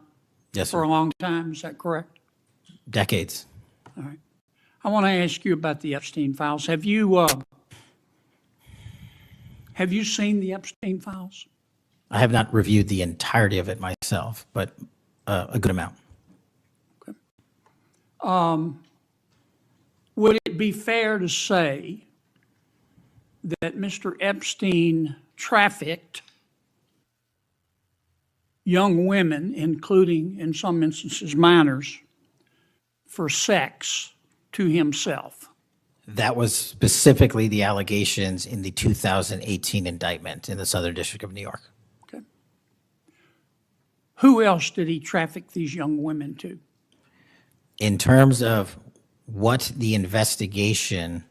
Yes, For a sir. long time, is that correct? Decades. All right. I want to ask you about the Epstein files. Have you seen the Epstein files? I have not reviewed the entirety of it myself, but a good amount. Would it be fair to say that Mr. Epstein trafficked young women, including, in some instances, minors, for sex to himself? That was specifically the allegations in the 2018 indictment in the Southern District of New York. Okay. Who else did he traffic these young women to? In terms of what the investigation,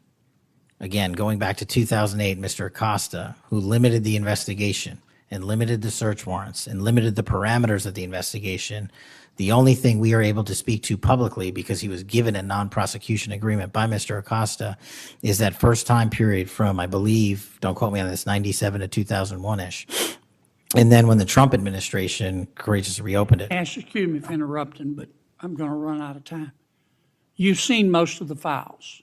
again, going back to 2008, Mr. Acosta, who limited the investigation and limited the search warrants and limited the parameters of the investigation, the only thing we are able to speak to publicly, because he was given a non-prosecution agreement by Mr. Acosta, is that first time period from, I believe, don't quote me on this, 97 to 2001-ish. And then when the Trump administration courageously reopened it. Excuse me for interrupting, but I'm going to run out of time. You've seen most of the files.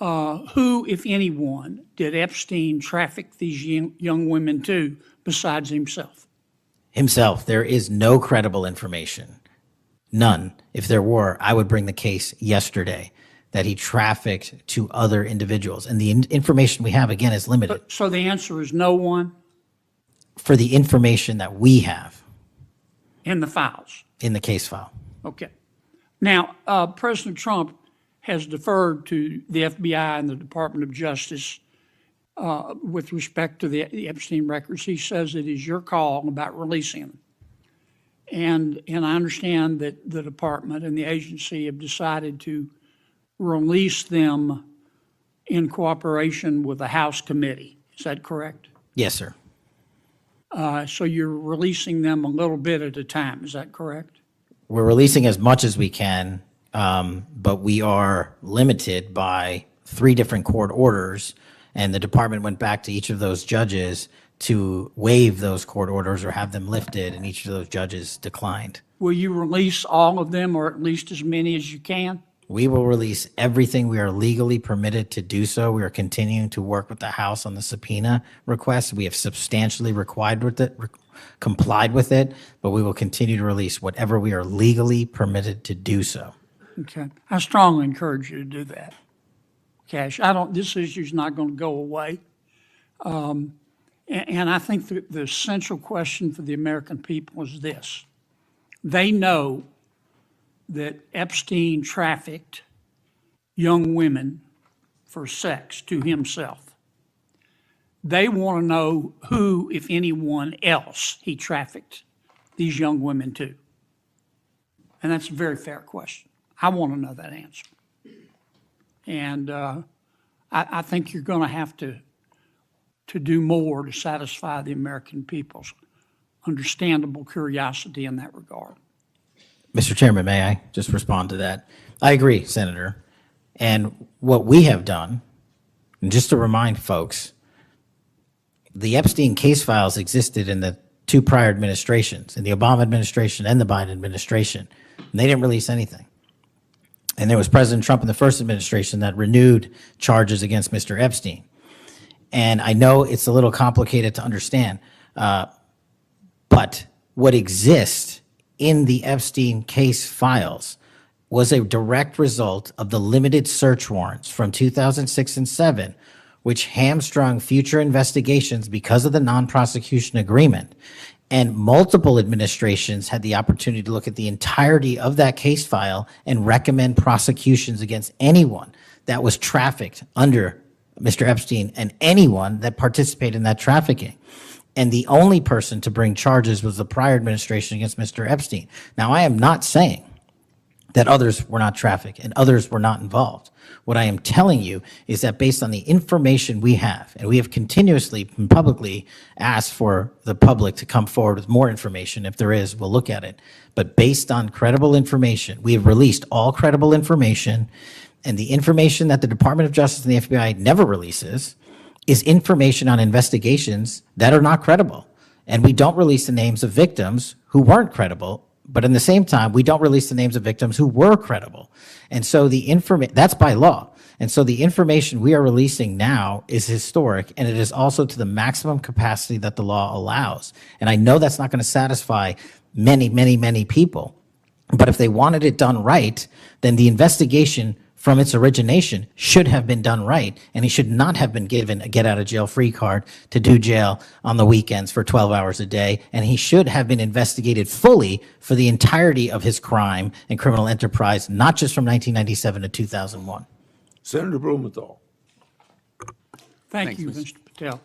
Who, if anyone, did Epstein traffic these young women to besides himself? Himself. There is no credible information None. If there were, I would bring the case yesterday that he trafficked to other individuals. And the information we have, again, is limited. So the answer is no one For the information that we have in the files? in the case file. Okay. Now, President Trump has deferred to the FBI and the Department of Justice with respect to the Epstein records. He says it is your call about releasing them. And I understand that the department and the agency have decided to release them in cooperation with the House committee. Is that correct? Yes, sir. So you're releasing them a little bit at a time. Is that correct? We're releasing as much as we can, but we are limited by 3 different court orders, and the department went back to each of those judges to waive those court orders or have them lifted, and each of those judges declined. Will you release all of them, or at least as many as you can? We will release everything we are legally permitted to do so. We are continuing to work with the House on the subpoena request. We have substantially complied with it, but we will continue to release whatever we are legally permitted to do so. Okay. I strongly encourage you to do that. Cash, this issue's not going to go away. And I think the central question for the American people is this. They know that Epstein trafficked young women for sex to himself. They want to know who, if anyone else, he trafficked these young women to. And that's a very fair question. I want to know that answer. And I think you're going to have to do more to satisfy the American people's understandable curiosity in that regard. Mr. Chairman, may I just respond to that? I agree, Senator. And what we have done, and just to remind folks, the Epstein case files existed in the 2 prior administrations, in the Obama administration and the Biden administration, and they didn't release anything. And there was President Trump in the first administration that renewed charges against Mr. Epstein. And I know it's a little complicated to understand, but what exists in the Epstein case files was a direct result of the limited search warrants from 2006 and 7, which hamstrung future investigations because of the non-prosecution agreement. And multiple administrations had the opportunity to look at the entirety of that case file and recommend prosecutions against anyone that was trafficked under Mr. Epstein and anyone that participated in that trafficking. And the only person to bring charges was the prior administration against Mr. Epstein. Now, I am not saying that others were not trafficked and others were not involved. What I am telling you is that based on the information we have, and we have continuously and publicly asked for the public to come forward with more information. If there is, we'll look at it. But based on credible information, we have released all credible information, and the information that the Department of Justice and the FBI never releases is information on investigations that are not credible. And we don't release the names of victims who weren't credible, but in the same time, we don't release the names of victims who were credible. And so that's by law. And so the information we are releasing now is historic, and it is also to the maximum capacity that the law allows. And I know that's not going to satisfy many, many, many people, but if they wanted it done right, then the investigation from its origination should have been done right, and he should not have been given a get-out-of-jail-free card to do jail on the weekends for 12 hours a day, and he should have been investigated fully for the entirety of his crime and criminal enterprise, not just from 1997 to 2001. Senator Blumenthal. Thank you, Mr. Patel.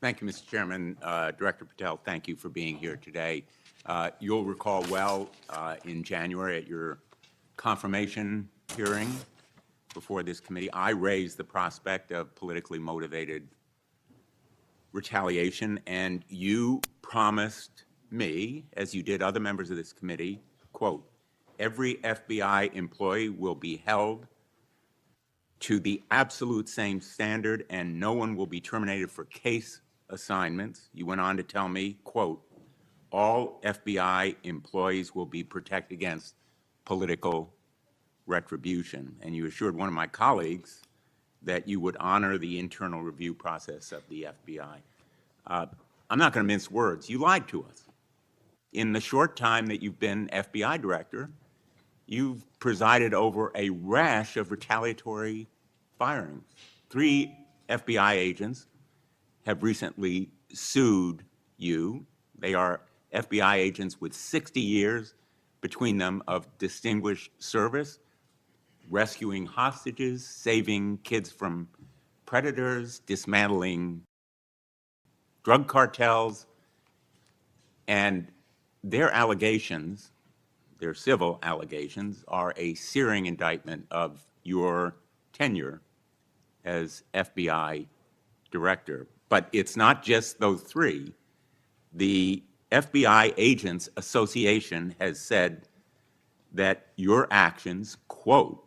Thank you, Mr. Chairman. Director Patel, thank you for being here today. You'll recall well in January at your confirmation hearing before this committee, I raised the prospect of politically motivated retaliation, and you promised me, as you did other members of this committee, quote, every FBI employee will be held to the absolute same standard and no one will be terminated for case assignments. You went on to tell me, quote, all FBI employees will be protected against political retribution. And you assured one of my colleagues that you would honor the internal review process of the FBI. I'm not going to mince words. You lied to us. in the short time that you've been FBI director, you've presided over a rash of retaliatory firings. 3 FBI agents have recently sued you. They are FBI agents with 60 years between them of distinguished service, rescuing hostages, saving kids from predators, dismantling drug cartels, and their allegations, their civil allegations, are a searing indictment of your tenure as FBI director. But it's not just those 3. The FBI Agents Association has said that your actions, quote,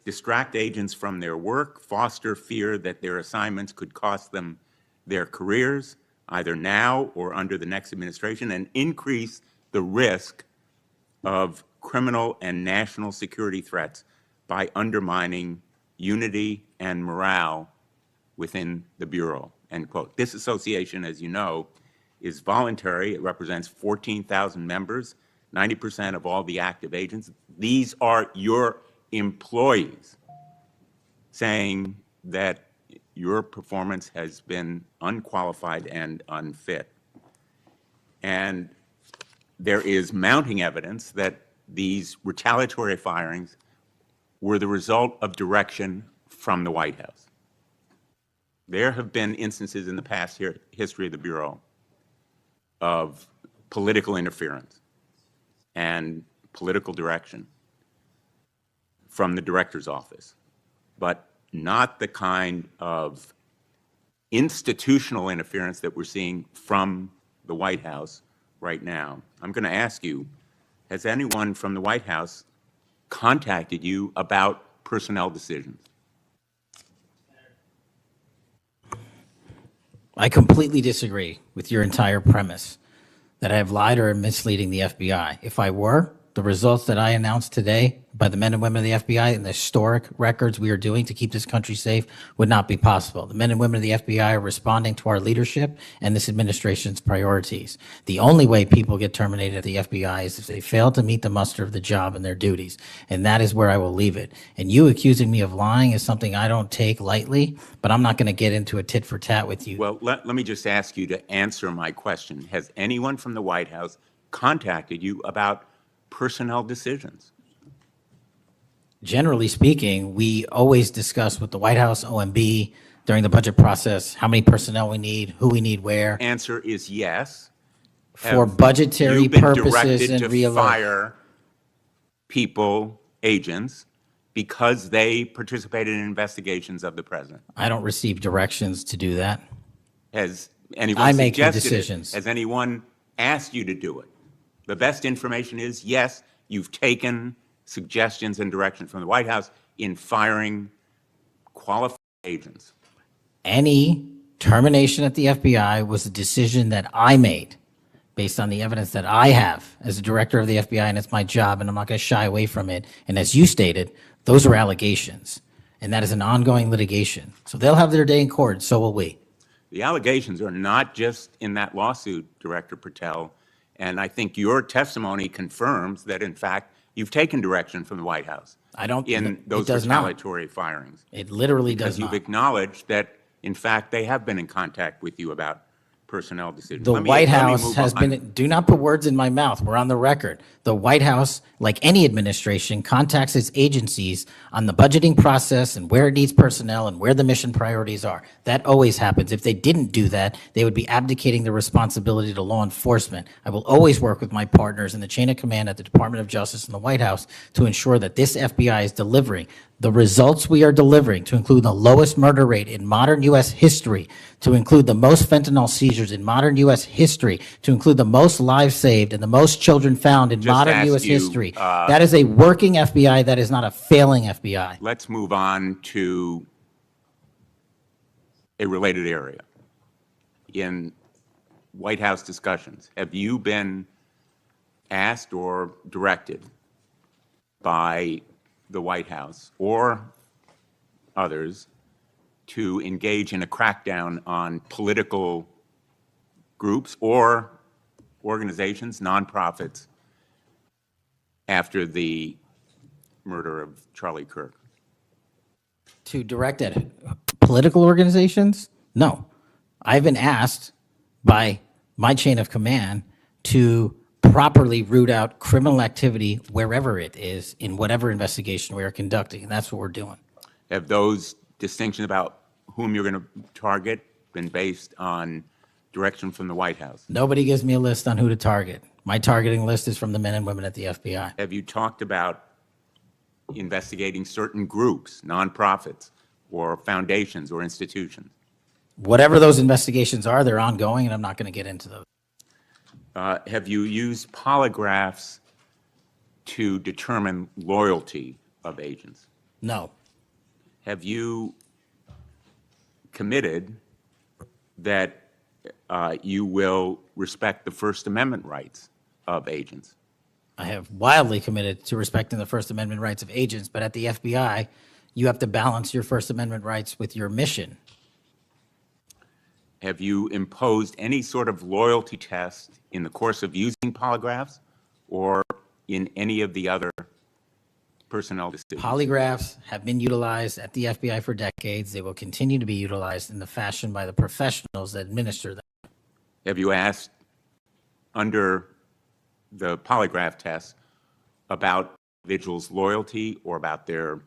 distract agents from their work, foster fear that their assignments could cost them their careers, either now or under the next administration, and increase the risk of criminal and national security threats by undermining unity and morale within the Bureau, end quote. This association, as you know, is voluntary. It represents 14,000 members, 90% of all the active agents. These are your employees saying that your performance has been unqualified and unfit. And there is mounting evidence that these retaliatory firings were the result of direction from the White House. There have been instances in the past history of the Bureau of political interference and political direction from the director's office, but not the kind of institutional interference that we're seeing from the White House right now. I'm going to ask you, has anyone from the White House contacted you about personnel decisions? I completely disagree with your entire premise that I have lied or am misleading the FBI. If I were, the results that I announced today by the men and women of the FBI and the historic records we are doing to keep this country safe would not be possible. The men and women of the FBI are responding to our leadership and this administration's priorities. The only way people get terminated at the FBI is if they fail to meet the muster of the job and their duties. And that is where I will leave it. And you accusing me of lying is something I don't take lightly, but I'm not going to get into a tit for tat with you. Well, let me just ask you to answer my question. Has anyone from the White House contacted you about personnel decisions? Generally speaking, we always discuss with the White House, OMB, during the budget process, how many personnel we need, who we need where. Answer is yes. For Have budgetary you been purposes directed and to fire people, agents, because they participated in investigations of the president? I don't receive directions to do that. Has anyone I make the suggested it? decisions. Has anyone asked you to do it? The best information is, yes, you've taken suggestions and direction from the White House in firing qualified agents. Any termination at the FBI was a decision that I made based on the evidence that I have as a director of the FBI, and it's my job, and I'm not going to shy away from it. And as you stated, those are allegations, and that is an ongoing litigation. So they'll have their day in court, so will we. The allegations are not just in that lawsuit, Director Patel, and I think your testimony confirms that, in fact, you've taken direction from the White House I don't. in those it does not. retaliatory firings. It literally does Because you've not. acknowledged that, in fact, they have been in contact with you about personnel decisions. The Let me White House move has on. been, do not put words in my mouth, we're on the record. The White House, like any administration, contacts its agencies on the budgeting process and where it needs personnel and where the mission priorities are. That always happens. If they didn't do that, they would be abdicating the responsibility to law enforcement. I will always work with my partners in the chain of command at the Department of Justice and the White House to ensure that this FBI is delivering the results we are delivering, to include the lowest murder rate in modern U.S. history, to include the most fentanyl seizures in modern U.S. history, to include the most lives saved and the most children found in modern asked U.S. you, history. That is a working FBI. That is not a failing FBI. Let's move on to a related area. In White House discussions, have you been asked or directed by the White House or others to engage in a crackdown on political groups or organizations, nonprofits, after the murder of Charlie Kirk? To direct at political organizations? No. I've been asked by my chain of command to properly root out criminal activity wherever it is in whatever investigation we are conducting, and that's what we're doing. Have those distinctions about whom you're going to target been based on direction from the White House? Nobody gives me a list on who to target. My targeting list is from the men and women at the FBI. Have you talked about investigating certain groups, nonprofits, or foundations or institutions? Whatever those investigations are, they're ongoing, and I'm not going to get into those. Have you used polygraphs to determine loyalty of agents? No. Have you committed that you will respect the First Amendment rights of agents? I have wildly committed to respecting the First Amendment rights of agents, but at the FBI, you have to balance your First Amendment rights with your mission. Have you imposed any sort of loyalty test in the course of using polygraphs or in any of the other personnel decisions? Polygraphs have been utilized at the FBI for decades. They will continue to be utilized in the fashion by the professionals that administer them. Have you asked under the polygraph test about individuals' loyalty or about their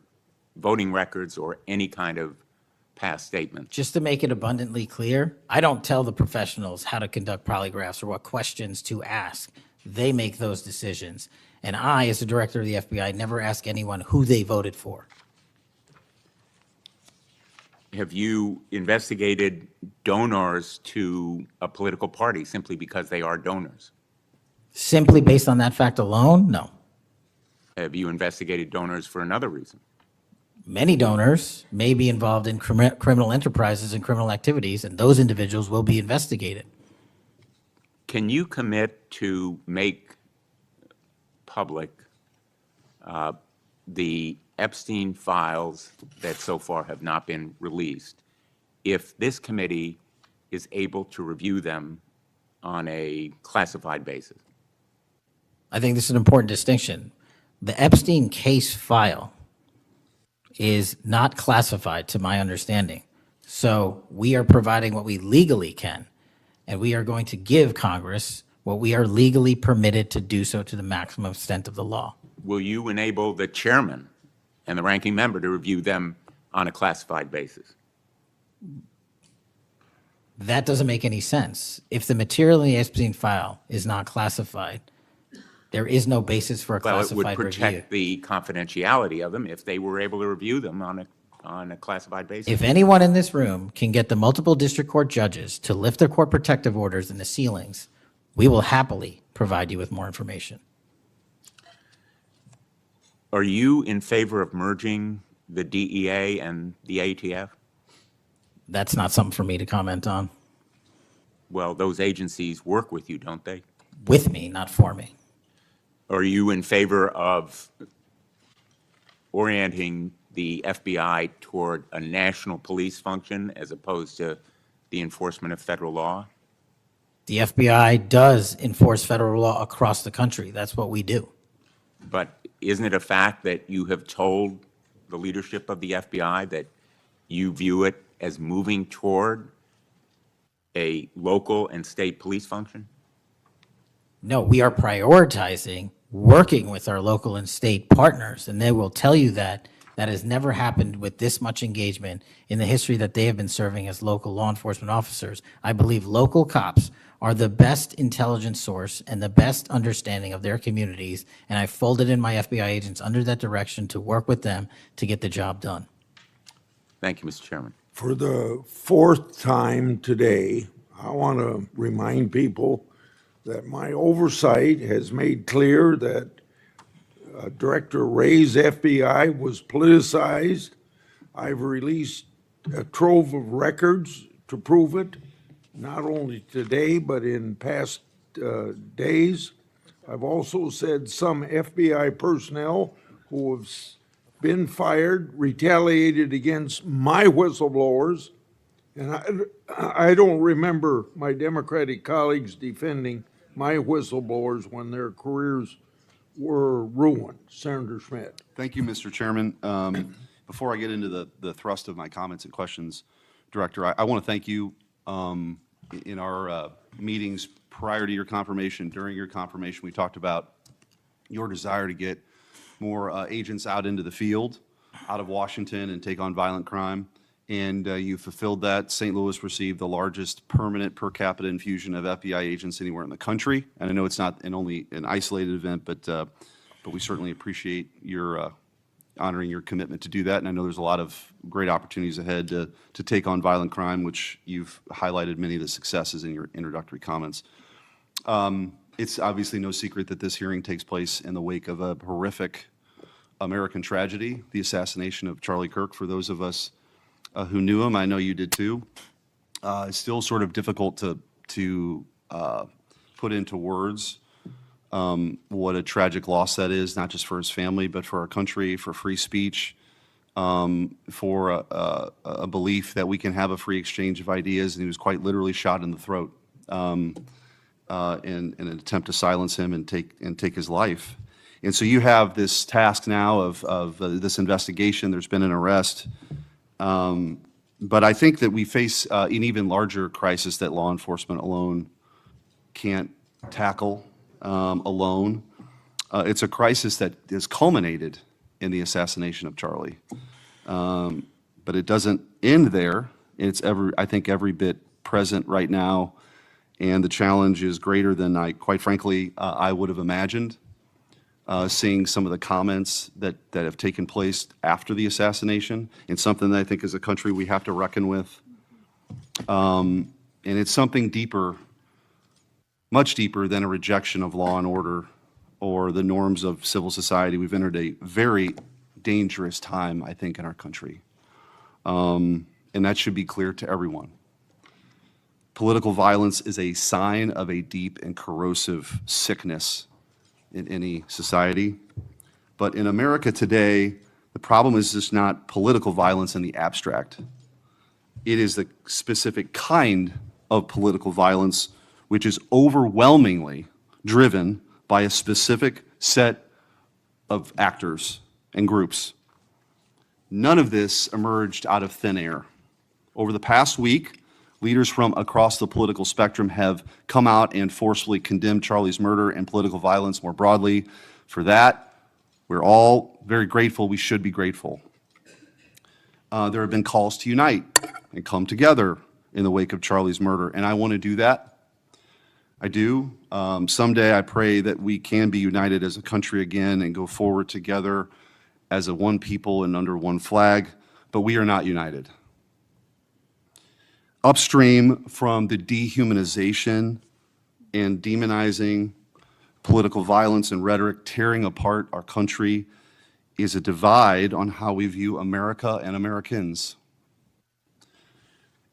voting records or any kind of past statement? Just to make it abundantly clear, I don't tell the professionals how to conduct polygraphs or what questions to ask. They make those decisions. And I, as the director of the FBI, never ask anyone who they voted for. Have you investigated donors to a political party simply because they are donors? Simply based on that fact alone, no. Have you investigated donors for another reason? Many donors may be involved in criminal enterprises and criminal activities, and those individuals will be investigated. Can you commit to make public the Epstein files that so far have not been released if this committee is able to review them on a classified basis? I think this is an important distinction. The Epstein case file is not classified, to my understanding. So we are providing what we legally can, and we are going to give Congress what we are legally permitted to do so to the maximum extent of the law. Will you enable the chairman and the ranking member to review them on a classified basis? That doesn't make any sense. If the material in the Epstein file is not classified, there is no basis for a Well, it would classified review. protect the confidentiality of them if they were able to review them on a classified basis. If anyone in this room can get the multiple district court judges to lift their court protective orders in the ceilings, we will happily provide you with more information. Are you in favor of merging the DEA and the ATF? That's not something for me to comment on. Well, those agencies work with you, don't they? With me, not for me. Are you in favor of orienting the FBI toward a national police function as opposed to the enforcement of federal law? The FBI does enforce federal law across the country. That's what we do. But isn't it a fact that you have told the leadership of the FBI that you view it as moving toward a local and state police function? No, we are prioritizing working with our local and state partners, and they will tell you that that has never happened with this much engagement in the history that they have been serving as local law enforcement officers. I believe local cops are the best intelligence source and the best understanding of their communities, and I folded in my FBI agents under that direction to work with them to get the job done. Thank you, Mr. Chairman. For the fourth time today, I want to remind people that my oversight has made clear that Director Wray's FBI was politicized. I've released a trove of records to prove it, not only today, but in past days. I've also said some FBI personnel who have been fired, retaliated against my whistleblowers, and I don't remember my Democratic colleagues defending my whistleblowers when their careers were ruined. Senator Schmidt. Thank you, Mr. Chairman. Before I get into the thrust of my comments and questions, Director, I want to thank you. In our meetings prior to your confirmation, during your confirmation, we talked about your desire to get more agents out into the field, out of Washington, and take on violent crime. And you fulfilled that. St. Louis received the largest permanent per capita infusion of FBI agents anywhere in the country. And I know it's not only an isolated event, but we certainly appreciate your honoring your commitment to do that. And I know there's a lot of great opportunities ahead to take on violent crime, which you've highlighted many of the successes in your introductory comments. It's obviously no secret that this hearing takes place in the wake of a horrific American tragedy, the assassination of Charlie Kirk. For those of us who knew him, I know you did too. It's still sort of difficult to put into words what a tragic loss that is, not just for his family, but for our country, for free speech, for a belief that we can have a free exchange of ideas. And he was quite literally shot in the throat in an attempt to silence him and take his life. And so you have this task now of this investigation. There's been an arrest. But I think that we face an even larger crisis that law enforcement alone can't tackle alone. It's a crisis that is culminated in the assassination of Charlie. But it doesn't end there. It's I think every bit present right now, and the challenge is greater than quite frankly, I would have imagined. Seeing some of the comments that have taken place after the assassination, and something that I think as a country we have to reckon with. And it's something deeper, much deeper than a rejection of law and order or the norms of civil society. We've entered a very dangerous time, I think, in our country. And that should be clear to everyone. Political violence is a sign of a deep and corrosive sickness in any society. But in America today, the problem is just not political violence in the abstract. It is the specific kind of political violence which is overwhelmingly driven by a specific set of actors and groups. None of this emerged out of thin air. Over the past week, leaders from across the political spectrum have come out and forcefully condemned Charlie's murder and political violence more broadly. For that, we're all very grateful. We should be grateful. There have been calls to unite and come together in the wake of Charlie's murder, and I want to do that. I do. Someday I pray that we can be united as a country again and go forward together as a one people and under one flag, but we are not united. Upstream from the dehumanization and demonizing political violence and rhetoric tearing apart our country is a divide on how we view America and Americans.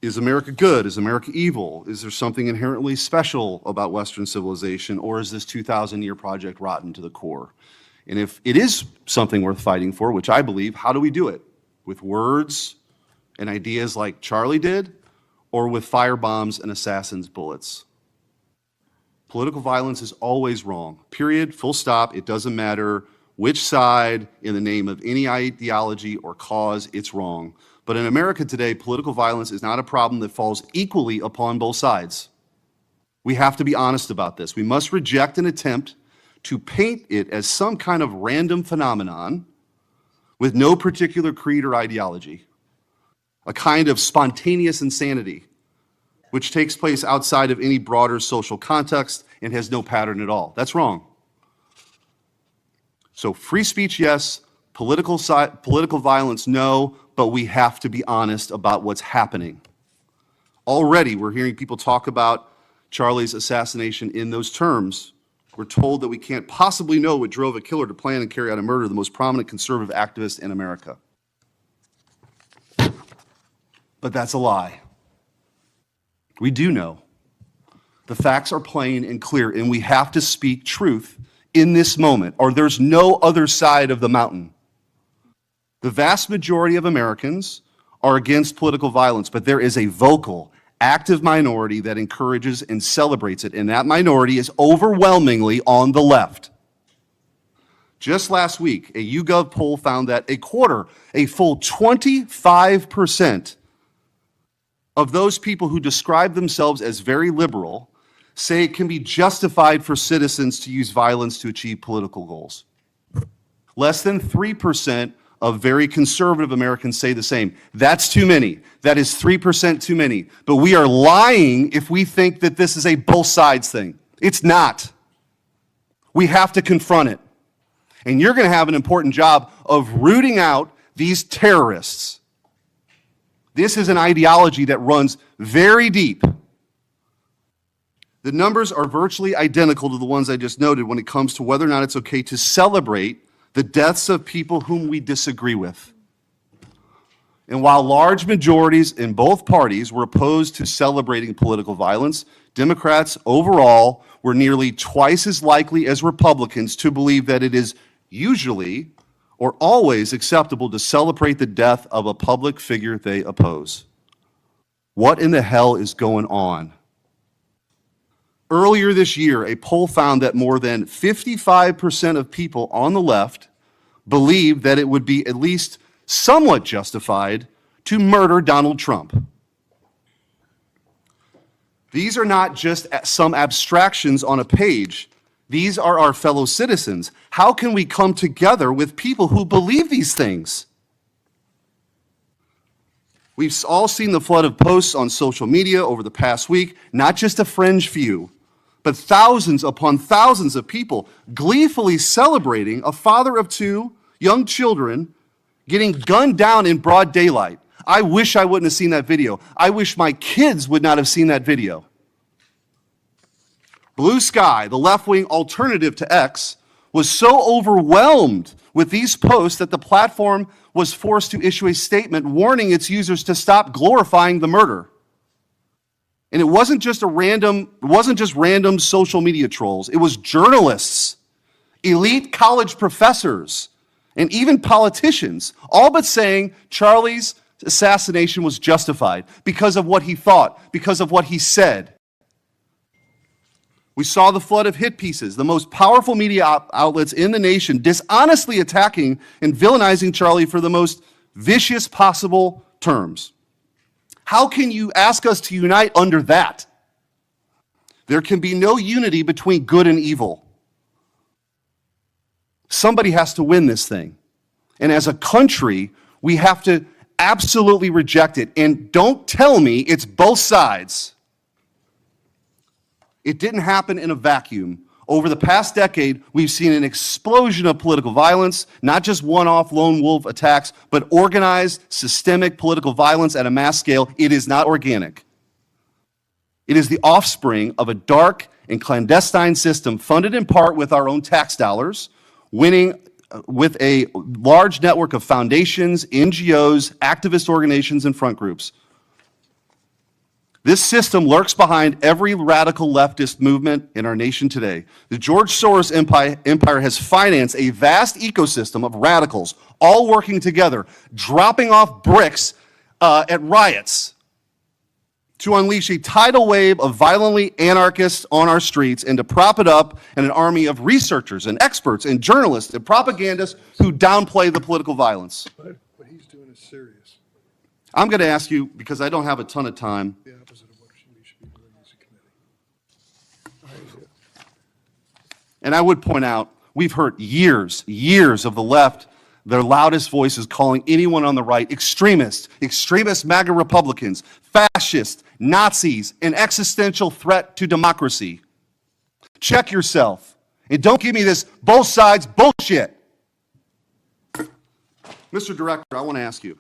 Is America good? Is America evil? Is there something inherently special about Western civilization, or is this 2,000-year project rotten to the core? And if it is something worth fighting for, which I believe, how do we do it? With words and ideas like Charlie did, or with firebombs and assassins' bullets? Political violence is always wrong. Period, full stop. It doesn't matter which side, in the name of any ideology or cause, it's wrong. But in America today, political violence is not a problem that falls equally upon both sides. We have to be honest about this. We must reject an attempt to paint it as some kind of random phenomenon with no particular creed or ideology, a kind of spontaneous insanity which takes place outside of any broader social context and has no pattern at all. That's wrong. So free speech, yes. Political violence, no. But we have to be honest about what's happening. Already, we're hearing people talk about Charlie's assassination in those terms. We're told that we can't possibly know what drove a killer to plan and carry out a murder of the most prominent conservative activist in America. But that's a lie. We do know. The facts are plain and clear, and we have to speak truth in this moment, or there's no other side of the mountain. The vast majority of Americans are against political violence, but there is a vocal, active minority that encourages and celebrates it, and that minority is overwhelmingly on the left. Just last week, a YouGov poll found that a full 25% of those people who describe themselves as very liberal say it can be justified for citizens to use violence to achieve political goals. Less than 3% of very conservative Americans say the same. That's too many. That is 3% too many. But we are lying if we think that this is a both sides thing. It's not. We have to confront it. And you're going to have an important job of rooting out these terrorists. This is an ideology that runs very deep. The numbers are virtually identical to the ones I just noted when it comes to whether or not it's okay to celebrate the deaths of people whom we disagree with. And while large majorities in both parties were opposed to celebrating political violence, Democrats overall were nearly twice as likely as Republicans to believe that it is usually or always acceptable to celebrate the death of a public figure they oppose. What in the hell is going on? Earlier this year, a poll found that more than 55% of people on the left believed that it would be at least somewhat justified to murder Donald Trump. These are not just some abstractions on a page. These are our fellow citizens. How can we come together with people who believe these things? We've all seen the flood of posts on social media over the past week, not just a fringe few, but thousands upon thousands of people gleefully celebrating a father of two young children getting gunned down in broad daylight. I wish I wouldn't have seen that video. I wish my kids would not have seen that video. Blue Sky, the left-wing alternative to X, was so overwhelmed with these posts that the platform was forced to issue a statement warning its users to stop glorifying the murder. And it wasn't just random social media trolls. It was journalists, elite college professors, and even politicians, all but saying Charlie's assassination was justified because of what he thought, because of what he said. We saw the flood of hit pieces, the most powerful media outlets in the nation dishonestly attacking and villainizing Charlie for the most vicious possible terms. How can you ask us to unite under that? There can be no unity between good and evil. Somebody has to win this thing. And as a country, we have to absolutely reject it. And don't tell me it's both sides. It didn't happen in a vacuum. Over the past decade, we've seen an explosion of political violence, not just one-off lone wolf attacks, but organized, systemic political violence at a mass scale. It is not organic. It is the offspring of a dark and clandestine system funded in part with our own tax dollars, winning with a large network of foundations, NGOs, activist organizations, and front groups. This system lurks behind every radical leftist movement in our nation today. The George Soros empire has financed a vast ecosystem of radicals, all working together, dropping off bricks at riots to unleash a tidal wave of violently anarchists on our streets and to prop it up in an army of researchers and experts and journalists and propagandists who downplay the political violence. What he's doing is serious. I'm going to ask you, because I don't have a ton of time, The opposite of what we should be doing as a committee. and I would point out, we've heard years of the left, their loudest voices calling anyone on the right extremist MAGA Republicans, fascists, Nazis, an existential threat to democracy. Check yourself, and don't give me this both sides bullshit. Mr. Director, I want to ask you,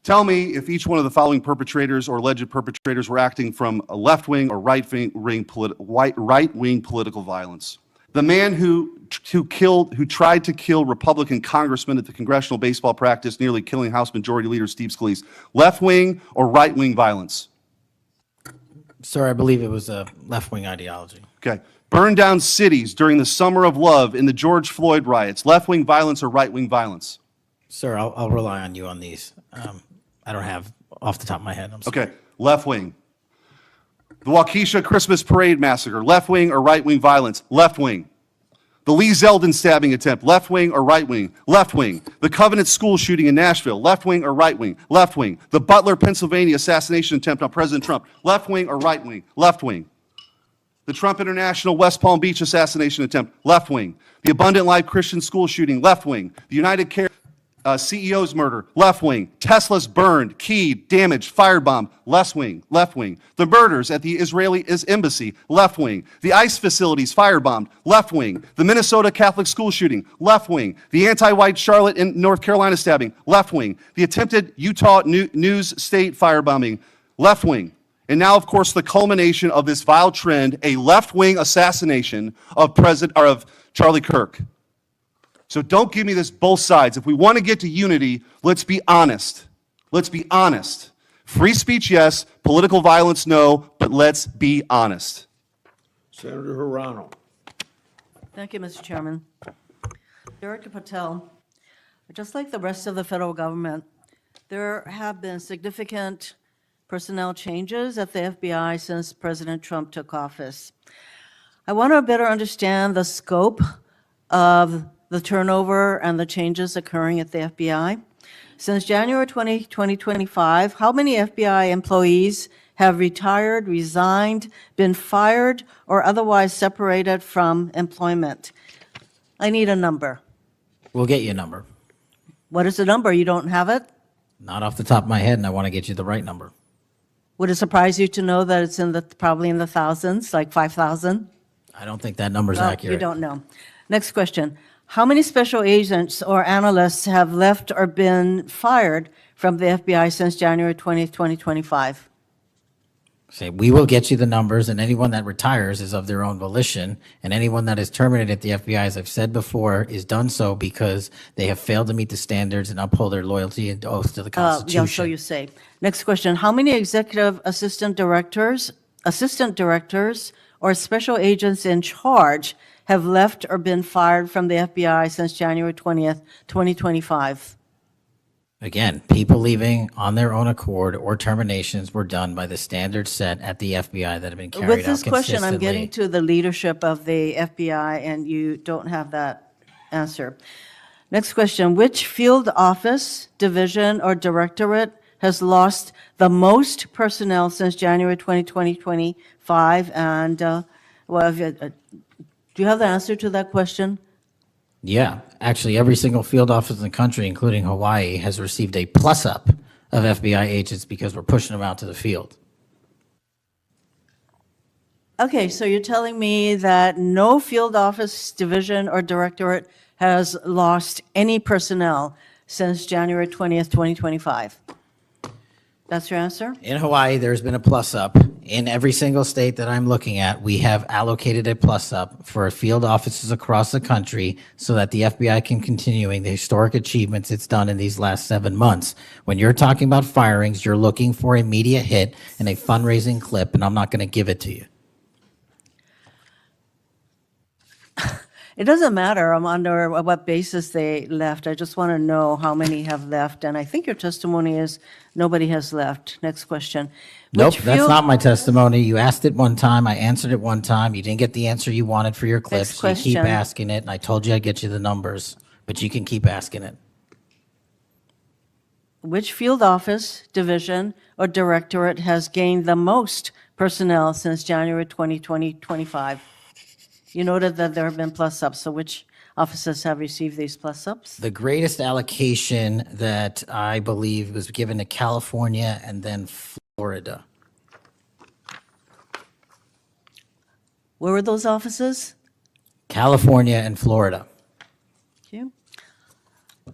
tell me if each one of the following perpetrators or alleged perpetrators were acting from a left-wing or right-wing political violence. The man who tried to kill Republican congressman at the congressional baseball practice, nearly killing House Majority Leader Steve Scalise, left-wing or right-wing violence? Sir, I believe it was a left-wing ideology. Okay. Burned down cities during the Summer of Love in the George Floyd riots, left-wing violence or right-wing violence? Sir, I'll rely on you on these. I don't have off the top of my head. I'm sorry. Okay, left wing. The Waukesha Christmas Parade massacre, left wing or right wing violence, left wing. The Lee Zeldin stabbing attempt, left wing or right wing, left wing. The Covenant school shooting in Nashville, left wing or right wing, left wing. The Butler, Pennsylvania assassination attempt on President Trump, left wing or right wing, left wing. The Trump International West Palm Beach assassination attempt, left wing. The Abundant Life Christian school shooting, left wing. The United Care CEO's murder, left wing. Tesla's burned, keyed, damaged, firebombed, left wing, left wing. The murders at the Israeli embassy, left wing. The ICE facilities firebombed, left wing. The Minnesota Catholic school shooting, left wing. The anti-white Charlotte and North Carolina stabbing, left wing. The attempted Utah News State firebombing, left wing. And now, of course, the culmination of this vile trend, a left-wing assassination of Charlie Kirk. So don't give me this both sides. If we want to get to unity, let's be honest. Let's be honest. Free speech, yes. Political violence, no. But let's be honest. Senator Hirano. Thank you, Mr. Chairman. Director Patel, just like the rest of the federal government, there have been significant personnel changes at the FBI since President Trump took office. I want to better understand the scope of the turnover and the changes occurring at the FBI. Since January 2025, how many FBI employees have retired, resigned, been fired, or otherwise separated from employment? I need a number. We'll get you a number. What is the number? You don't have it? Not off the top of my head, and I want to get you the right number. Would it surprise you to know that it's probably in the thousands, like 5,000? I don't think that number's Well, accurate. you don't know. Next question. How many special agents or analysts have left or been fired from the FBI since January 20th, 2025? Say, we will get you the numbers, and anyone that retires is of their own volition, and anyone that is terminated at the FBI, as I've said before, is done so because they have failed to meet the standards and uphold their loyalty and oath to the Yeah, Constitution. so you say. Next question. How many executive assistant directors, or special agents in charge have left or been fired from the FBI since January 20th, 2025? Again, people leaving on their own accord or terminations were done by the standards set at the FBI that have been carried out With this question, I'm getting consistently. to the leadership of the FBI, and you don't have that answer. Next question. Which field office, division, or directorate has lost the most personnel since January 2025? And, do you have the answer to that question? Yeah, actually, every single field office in the country, including Hawaii, has received a plus-up of FBI agents because we're pushing them out to the field. Okay, so you're telling me that no field office, division, or directorate has lost any personnel since January 20th, 2025? That's your answer? In Hawaii, there's been a plus-up. In every single state that I'm looking at, we have allocated a plus-up for field offices across the country so that the FBI can continuing the historic achievements it's done in these last 7 months. When you're talking about firings, you're looking for a media hit and a fundraising clip, and I'm not going to give it to you. It doesn't matter under what basis they left. I just want to know how many have left. And I think your testimony is nobody has left. Next question. Nope, Which that's field- not my testimony. You asked it one time, I answered it one time. You didn't get the answer you wanted for your clip, Next so you keep question. asking it, and I told you I'd get you the numbers, but you can keep asking it. Which field office, division, or directorate has gained the most personnel since January 2025? You noted that there have been plus-ups, so which offices have received these plus-ups? The greatest allocation that I believe was given to California and then Florida. Where were those offices? California and Florida. Thank you.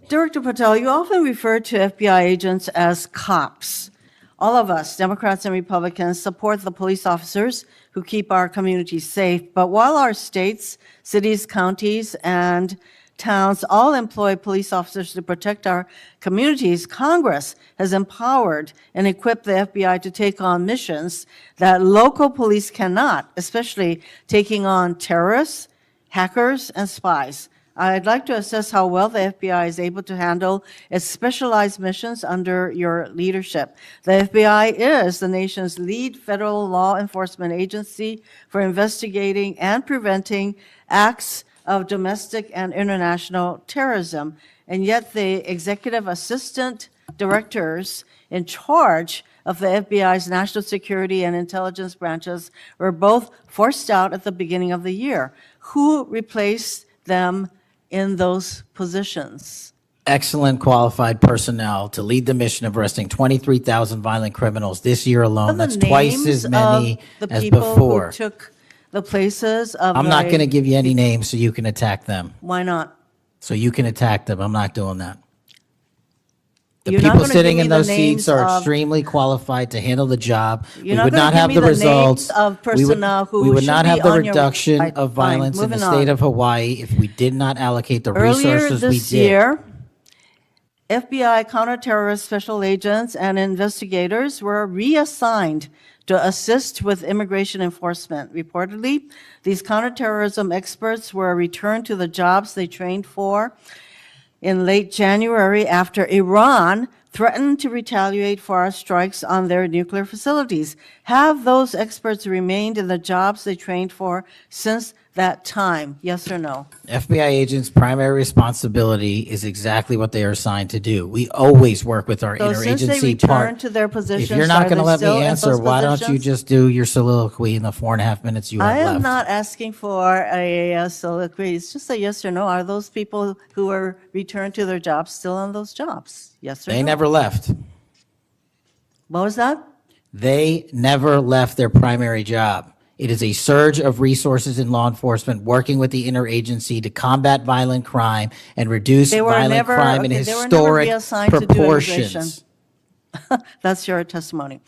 Director Patel, you often refer to FBI agents as cops. All of us, Democrats and Republicans, support the police officers who keep our communities safe. But while our states, cities, counties, and towns all employ police officers to protect our communities, Congress has empowered and equipped the FBI to take on missions that local police cannot, especially taking on terrorists, hackers, and spies. I'd like to assess how well the FBI is able to handle its specialized missions under your leadership. The FBI is the nation's lead federal law enforcement agency for investigating and preventing acts of domestic and international terrorism. And yet the executive assistant directors in charge of the FBI's national security and intelligence branches were both forced out at the beginning of the year. Who replaced them in those positions? Excellent qualified personnel to lead the mission of arresting 23,000 violent criminals this year alone. That's twice as many as The people before. who took the places of I'm not the- going to give you any names so you can attack them. Why not? So you can attack them. I'm not doing that. The You're not people gonna sitting give in me the those seats names are of- extremely qualified to handle the job. We You're not would gonna not give have me the the names results. of We would- personnel who We would should not be have the on your reduction website. of Fine, violence in the moving state on. of Hawaii if we did not allocate the Earlier resources we this did. year, FBI counterterrorist special agents and investigators were reassigned to assist with immigration enforcement. Reportedly, these counterterrorism experts were returned to the jobs they trained for in late January after Iran threatened to retaliate for our strikes on their nuclear facilities. Have those experts remained in the jobs they trained for since that time? Yes or no? FBI agents' primary responsibility is exactly what they are assigned to do. We always work with our So since they interagency part. returned to their positions, If you're not are going to they let still me in answer, those why don't you positions? just do your soliloquy in the 4.5 minutes you have I left? am not asking for a soliloquy. It's just a yes or no. Are those people who were returned to their jobs still on those jobs? Yes or no? They never left. What was that? They never left their primary job. It is a surge of resources in law enforcement working with the interagency to combat violent crime and reduce They were violent never- crime in okay, they were never historic reassigned to do proportions. That's your testimony.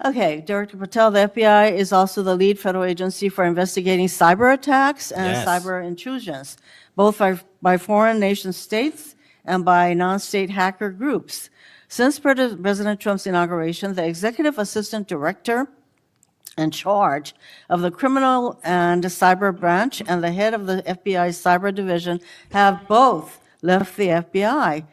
Okay, Director Patel, the FBI is also the lead federal agency for investigating cyber attacks and Yes. cyber intrusions, both by foreign nation states and by non-state hacker groups. Since President Trump's inauguration, the executive assistant director in charge of the criminal and cyber branch and the head of the FBI's cyber division have both left the FBI.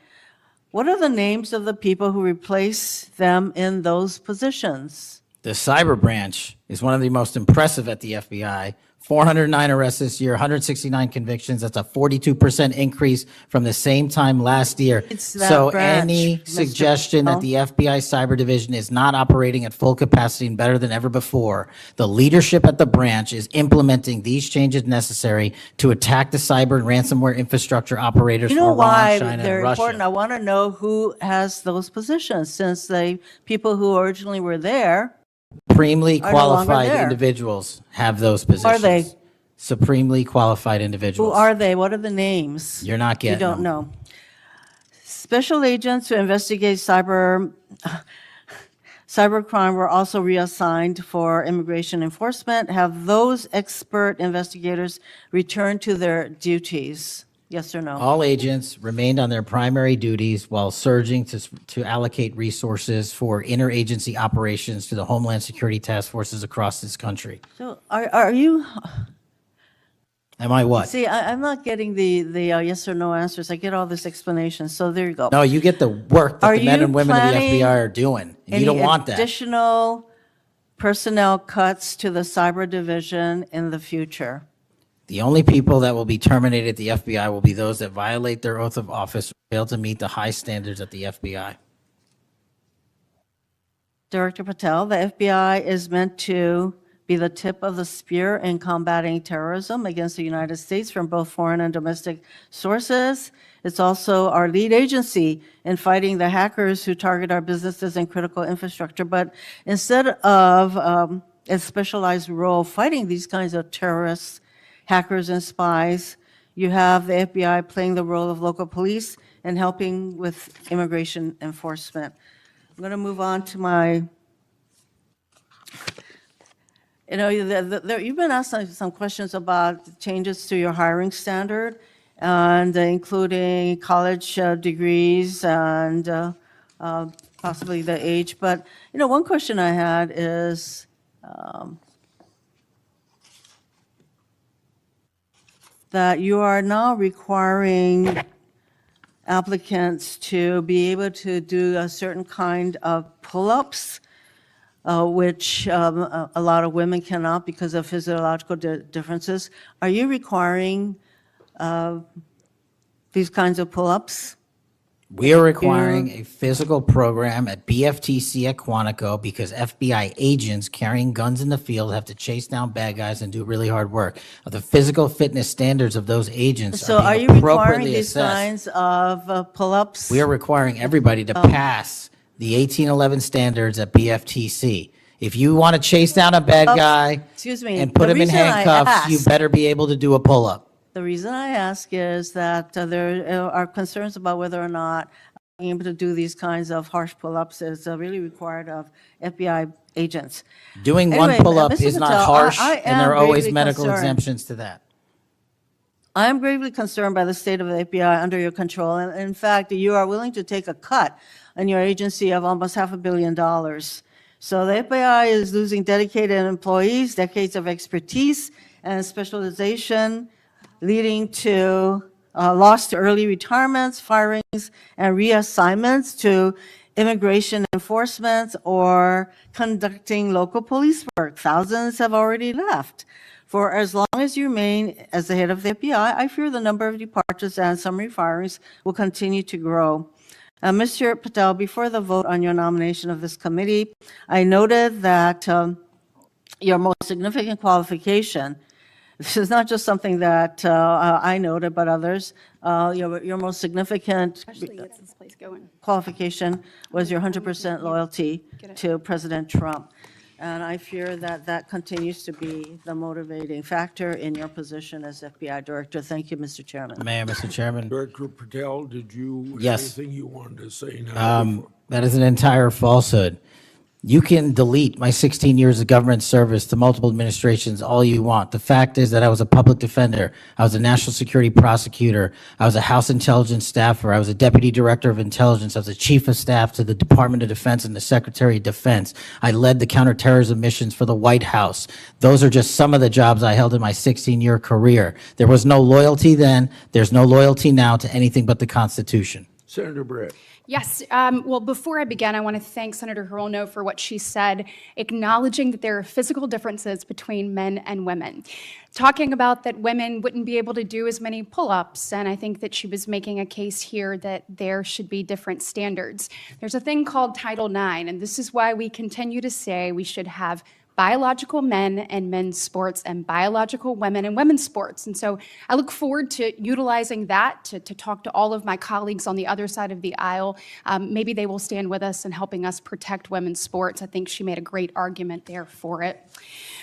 What are the names of the people who replace them in those positions? The cyber branch is one of the most impressive at the FBI. 409 arrests this year, 169 convictions. That's a 42% increase from the same time last year. It's that So branch, any Mr. suggestion that Patel. the FBI cyber division is not operating at full capacity and better than ever before, the leadership at the branch is implementing these changes necessary to attack the cyber and ransomware infrastructure operators You for know Iran, why China, they're and important? I Russia. want to know who has those positions, since the people who originally were there, Supremely are no longer qualified there. individuals have those positions. they? Supremely qualified who individuals. are they? What are the names? You're not You getting don't them. know. Special agents who investigate cybercrime were also reassigned for immigration enforcement. Have those expert investigators returned to their duties? Yes or no? All agents remained on their primary duties while surging to allocate resources for interagency operations to the Homeland Security task forces across this country. So are you, Am I what? see, I'm not getting the yes or no answers. I get all this explanation, so there you go. No, you get the work that Are the men you and women of the planning FBI are doing. And you don't want Any that. additional personnel cuts to the cyber division in the future? The only people that will be terminated at the FBI will be those that violate their oath of office or fail to meet the high standards at the FBI. Director Patel, the FBI is meant to be the tip of the spear in combating terrorism against the United States from both foreign and domestic sources. It's also our lead agency in fighting the hackers who target our businesses and critical infrastructure. But instead of a specialized role fighting these kinds of terrorists, hackers, and spies, you have the FBI playing the role of local police and helping with immigration enforcement. I'm going to move on to my, you've been asked some questions about the changes to your hiring standard, and including college degrees and possibly the age. But, one question I had is, that you are now requiring applicants to be able to do a certain kind of pull-ups, which a lot of women cannot because of physiological differences. Are you requiring these kinds of pull-ups? We are requiring a physical program at BFTC at Quantico because FBI agents carrying guns in the field have to chase down bad guys and do really hard work. The physical fitness standards of those agents So are are being you requiring appropriately these assessed. kinds of pull-ups? We are requiring everybody to pass the 1811 standards at BFTC. If you want to chase down a bad guy Excuse me, and put the him in reason I handcuffs, you ask- better be able to do a pull-up. The reason I ask is that there are concerns about whether or not being able to do these kinds of harsh pull-ups is really required of FBI agents. Doing one Anyway, pull-up Mr. is not Patel, harsh, I and there are am always gravely medical concerned. exemptions to that. I am gravely concerned by the state of the FBI under your control. And in fact, you are willing to take a cut on your agency of almost $500 million. So the FBI is losing dedicated employees, decades of expertise and specialization, leading to loss to early retirements, firings, and reassignments to immigration enforcement or conducting local police work. Thousands have already left. For as long as you remain as the head of the FBI, I fear the number of departures and summary firings will continue to grow. Mr. Patel, before the vote on your nomination of this committee, I noted that your most significant qualification, this is not just something that I noted, but others, your most significant Gets this place going. qualification was your 100% loyalty to President Trump. And I fear that that continues to be the motivating factor in your position as FBI director. Thank you, Mr. Chairman. Mayor, Mr. Chairman. Director Patel, did you have Yes. anything you wanted to say now? That is an entire falsehood. You can delete my 16 years of government service to multiple administrations all you want. The fact is that I was a public defender. I was a national security prosecutor. I was a House intelligence staffer. I was a deputy director of intelligence. I was a chief of staff to the Department of Defense and the Secretary of Defense. I led the counterterrorism missions for the White House. Those are just some of the jobs I held in my 16-year career. There was no loyalty then. There's no loyalty now to anything but the Constitution. Senator Brett. Yes. Well, before I begin, I want to thank Senator Hirono for what she said, acknowledging that there are physical differences between men and women. Talking about that women wouldn't be able to do as many pull-ups, and I think that she was making a case here that there should be different standards. There's a thing called Title IX, and this is why we continue to say we should have biological men and men's sports and biological women and women's sports. And so I look forward to utilizing that to talk to all of my colleagues on the other side of the aisle. Maybe they will stand with us in helping us protect women's sports. I think she made a great argument there for it.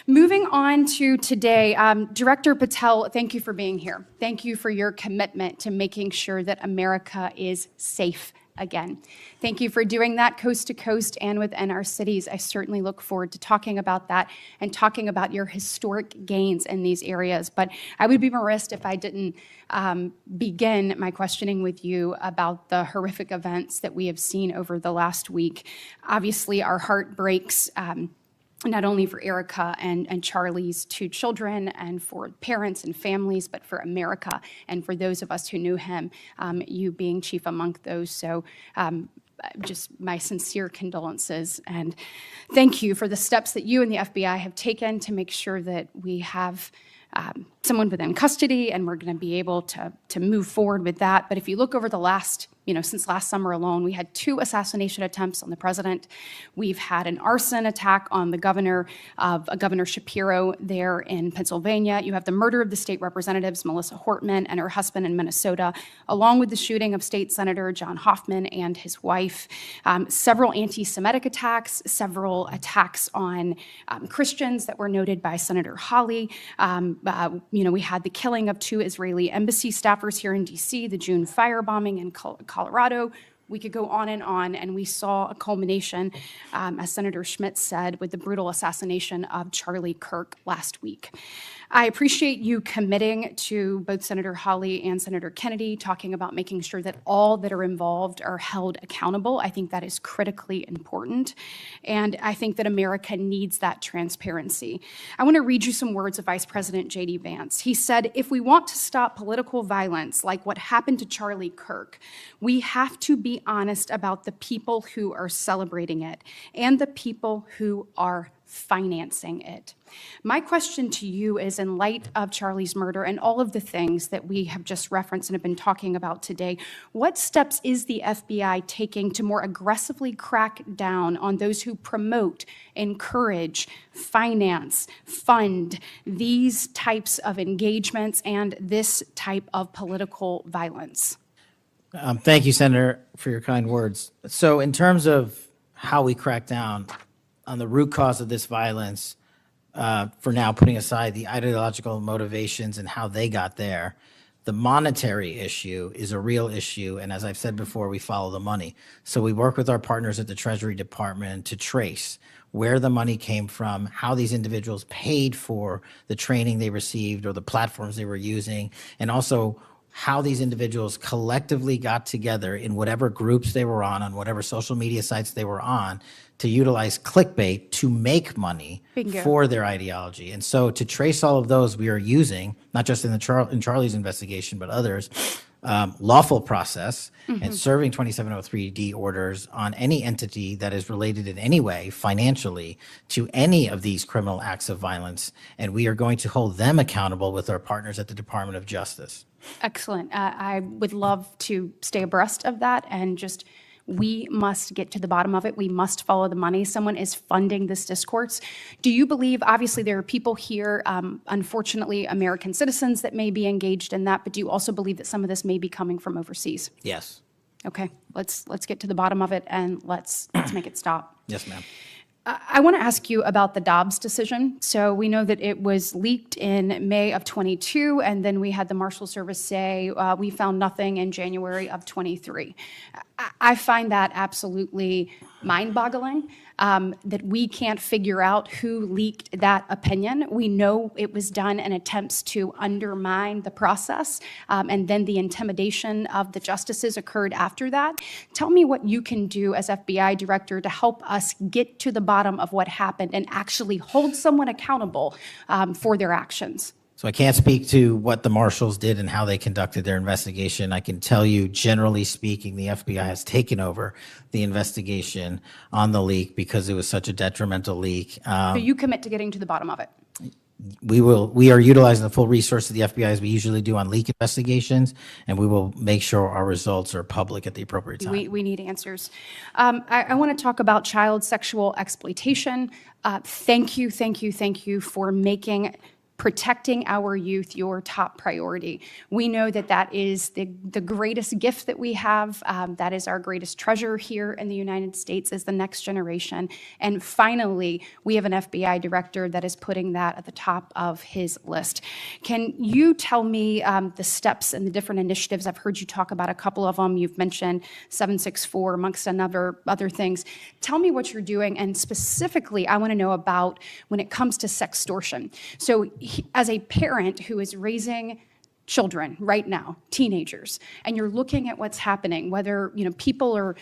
Moving on to today, Director Patel, thank you for being here. Thank you for your commitment to making sure that America is safe again. Thank you for doing that coast to coast and within our cities. I certainly look forward to talking about that and talking about your historic gains in these areas. But I would be remiss if I didn't begin my questioning with you about the horrific events that we have seen over the last week. Obviously, our heart breaks. Not only for Erica and Charlie's two children and for parents and families, but for America and for those of us who knew him, you being chief among those. So just my sincere condolences and thank you for the steps that you and the FBI have taken to make sure that we have someone within custody and we're going to be able to move forward with that. But if you look over the last, since last summer alone, we had 2 assassination attempts on the president. We've had an arson attack on the governor Shapiro there in Pennsylvania. You have the murder of the state representatives, Melissa Hortman and her husband in Minnesota, along with the shooting of State Senator John Hoffman and his wife. Several anti-Semitic attacks, several attacks on Christians that were noted by Senator Hawley. We had the killing of 2 Israeli embassy staffers here in D.C., the June firebombing in Colorado. We could go on, and we saw a culmination, as Senator Schmidt said, with the brutal assassination of Charlie Kirk last week. I appreciate you committing to both Senator Hawley and Senator Kennedy, talking about making sure that all that are involved are held accountable. I think that is critically important, and I think that America needs that transparency. I want to read you some words of Vice President J.D. Vance. He said, "If we want to stop political violence like what happened to Charlie Kirk, we have to be honest about the people who are celebrating it and the people who are financing it." My question to you is, in light of Charlie's murder and all of the things that we have just referenced and have been talking about today, what steps is the FBI taking to more aggressively crack down on those who promote, encourage, finance, fund these types of engagements and this type of political violence? Thank you, Senator, for your kind words. So in terms of how we crack down on the root cause of this violence, for now putting aside the ideological motivations and how they got there, the monetary issue is a real issue. And as I've said before, we follow the money. So we work with our partners at the Treasury Department to trace where the money came from, how these individuals paid for the training they received or the platforms they were using, and also how these individuals collectively got together in whatever groups they were on whatever social media sites they were on, to utilize clickbait to make money Bingo. for their ideology. And so to trace all of those, we are using, not just in in Charlie's investigation, but others, lawful process and serving 2703D orders on any entity that is related in any way financially to any of these criminal acts of violence. And we are going to hold them accountable with our partners at the Department of Justice. Excellent. I would love to stay abreast of that, and just, we must get to the bottom of it. We must follow the money. Someone is funding this discourse. Do you believe, obviously there are people here, unfortunately American citizens, that may be engaged in that, but do you also believe that some of this may be coming from overseas? Yes. Okay, let's get to the bottom of it, and let's make it stop. Yes, ma'am. I want to ask you about the Dobbs decision. So we know that it was leaked in May of 22, and then we had the Marshal Service say we found nothing in January of 23. I find that absolutely mind-boggling, that we can't figure out who leaked that opinion. We know it was done in attempts to undermine the process, and then the intimidation of the justices occurred after that. Tell me what you can do as FBI director to help us get to the bottom of what happened and actually hold someone accountable for their actions. So I can't speak to what the marshals did and how they conducted their investigation. I can tell you, generally speaking, the FBI has taken over the investigation on the leak because it was such a detrimental leak. So you commit to getting to the bottom of it? We are utilizing the full resource of the FBI as we usually do on leak investigations, and we will make sure our results are public at the appropriate time. We need answers. I want to talk about child sexual exploitation. Thank you for making protecting our youth your top priority. We know that that is the greatest gift that we have. That is our greatest treasure here in the United States, is the next generation. And finally, we have an FBI director that is putting that at the top of his list. Can you tell me the steps and the different initiatives? I've heard you talk about a couple of them. You've mentioned 764 amongst other things. Tell me what you're doing, and specifically, I want to know about when it comes to sextortion. So as a parent who is raising children right now, teenagers, and you're looking at what's happening, whether people are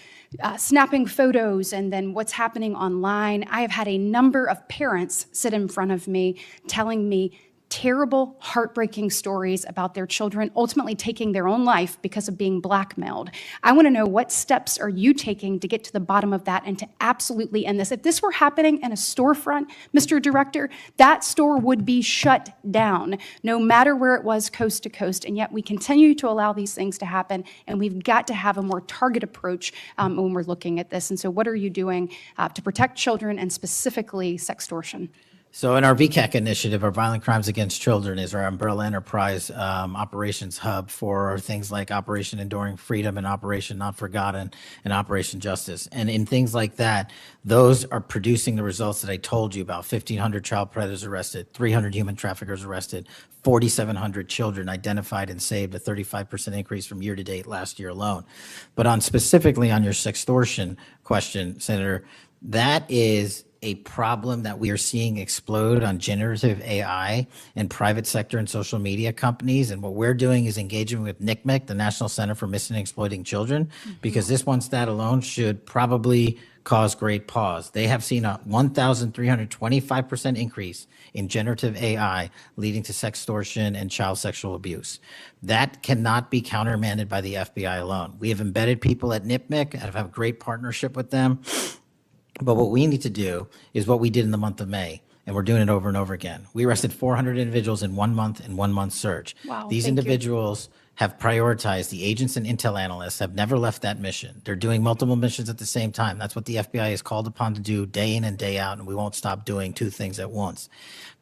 snapping photos and then what's happening online, I have had a number of parents sit in front of me telling me terrible, heartbreaking stories about their children ultimately taking their own life because of being blackmailed. I want to know, what steps are you taking to get to the bottom of that and to absolutely end this? If this were happening in a storefront, Mr. Director, that store would be shut down, no matter where it was, coast to coast, and yet we continue to allow these things to happen, and we've got to have a more targeted approach when we're looking at this. And so what are you doing to protect children, and specifically sextortion? So in our VCAC initiative, our Violent Crimes Against Children is our umbrella enterprise operations hub for things like Operation Enduring Freedom and Operation Not Forgotten and Operation Justice. And in things like that, those are producing the results that I told you about: 1,500 child predators arrested, 300 human traffickers arrested, 4,700 children identified and saved, a 35% increase from year to date last year alone. But specifically on your sextortion question, Senator, that is a problem that we are seeing explode on generative AI in private sector and social media companies. And what we're doing is engaging with NCMEC, the National Center for Missing and Exploiting Children, because this one stat alone should probably cause great pause. They have seen a 1,325% increase in generative AI leading to sextortion and child sexual abuse. That cannot be countermanded by the FBI alone. We have embedded people at NCMEC and have a great partnership with them. But what we need to do is what we did in the month of May, and we're doing it over and over again. We arrested 400 individuals in 1 month in 1 month search. Wow, These thank you. individuals have prioritized, the agents and intel analysts have never left that mission. They're doing multiple missions at the same time. That's what the FBI is called upon to do day in and day out, and we won't stop doing two things at once.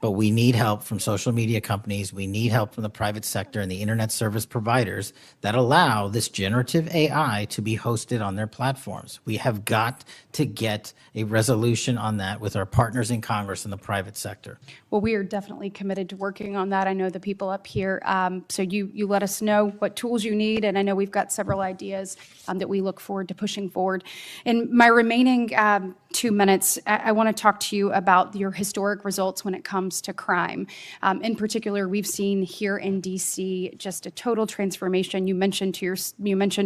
But we need help from social media companies. We need help from the private sector and the internet service providers that allow this generative AI to be hosted on their platforms. We have got to get a resolution on that with our partners in Congress and the private sector. Well, we are definitely committed to working on that. I know the people up here. So you let us know what tools you need, and I know we've got several ideas that we look forward to pushing forward. In my remaining 2 minutes, I want to talk to you about your historic results when it comes to crime. In particular, we've seen here in DC just a total transformation. You mentioned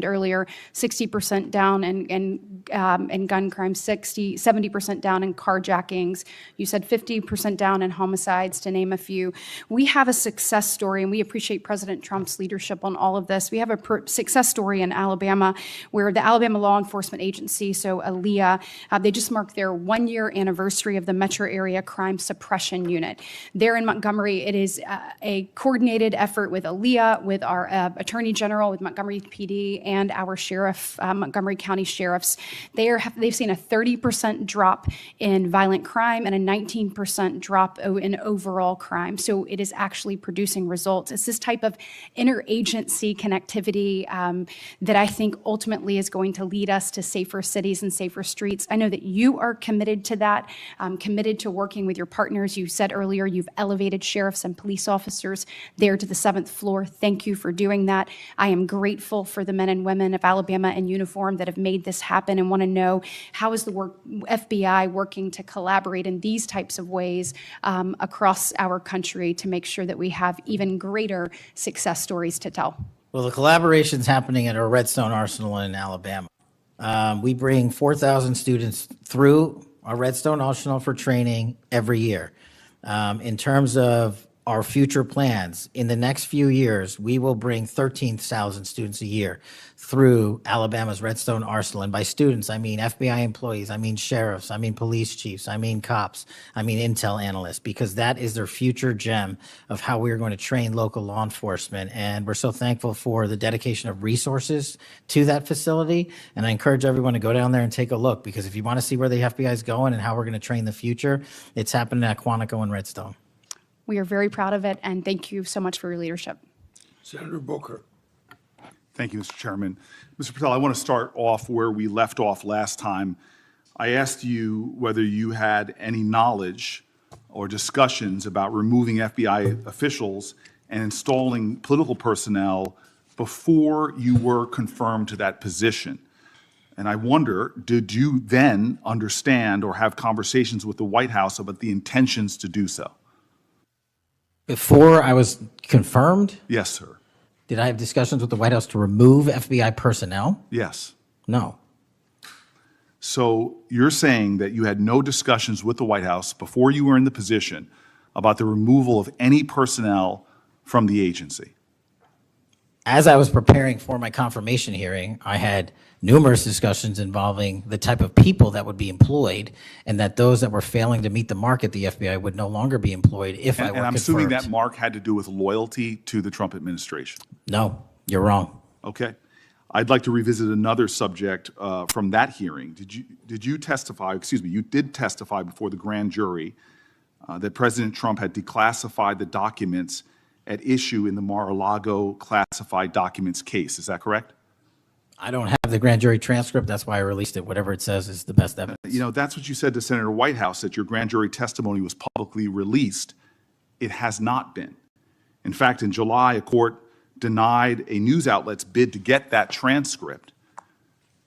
earlier 60% down in gun crime, 70% down in carjackings. You said 50% down in homicides, to name a few. We have a success story, and we appreciate President Trump's leadership on all of this. We have a success story in Alabama where the Alabama Law Enforcement Agency, so ALEA, they just marked their 1-year anniversary of the Metro Area Crime Suppression Unit. There in Montgomery, it is a coordinated effort with ALEA, with our Attorney General, with Montgomery PD, and our sheriff, Montgomery County sheriffs. They've seen a 30% drop in violent crime and a 19% drop in overall crime. So it is actually producing results. It's this type of interagency connectivity that I think ultimately is going to lead us to safer cities and safer streets. I know that you are committed to that, committed to working with your partners. You said earlier you've elevated sheriffs and police officers there to the 7th floor. Thank you for doing that. I am grateful for the men and women of Alabama in uniform that have made this happen, and want to know, how is the FBI working to collaborate in these types of ways across our country to make sure that we have even greater success stories to tell? Well, the collaboration's happening at our Redstone Arsenal in Alabama. We bring 4,000 students through our Redstone Arsenal for training every year. In terms of our future plans, in the next few years, we will bring 13,000 students a year through Alabama's Redstone Arsenal. And by students, I mean FBI employees, I mean sheriffs, I mean police chiefs, I mean cops, I mean intel analysts, because that is their future gem of how we're going to train local law enforcement. And we're so thankful for the dedication of resources to that facility. And I encourage everyone to go down there and take a look, because if you want to see where the FBI is going and how we're going to train the future, it's happening at Quantico and Redstone. We are very proud of it, and thank you so much for your leadership. Senator Booker. Thank you, Mr. Chairman. Mr. Patel, I want to start off where we left off last time. I asked you whether you had any knowledge or discussions about removing FBI officials and installing political personnel before you were confirmed to that position. And I wonder, did you then understand or have conversations with the White House about the intentions to do so? Before I was confirmed, Yes, sir. did I have discussions with the White House to remove FBI personnel? Yes. No. So you're saying that you had no discussions with the White House before you were in the position about the removal of any personnel from the agency? As I was preparing for my confirmation hearing, I had numerous discussions involving the type of people that would be employed, and that those that were failing to meet the mark at the FBI would no longer be employed if I were And I'm confirmed. assuming that mark had to do with loyalty to the Trump administration. No, you're wrong. Okay. I'd like to revisit another subject from that hearing. Did you testify, you did testify before the grand jury that President Trump had declassified the documents at issue in the Mar-a-Lago classified documents case. Is that correct? I don't have the grand jury transcript. That's why I released it. Whatever it says is the best evidence. You know, that's what you said to Senator Whitehouse, that your grand jury testimony was publicly released. It has not been. In fact, in July, a court denied a news outlet's bid to get that transcript.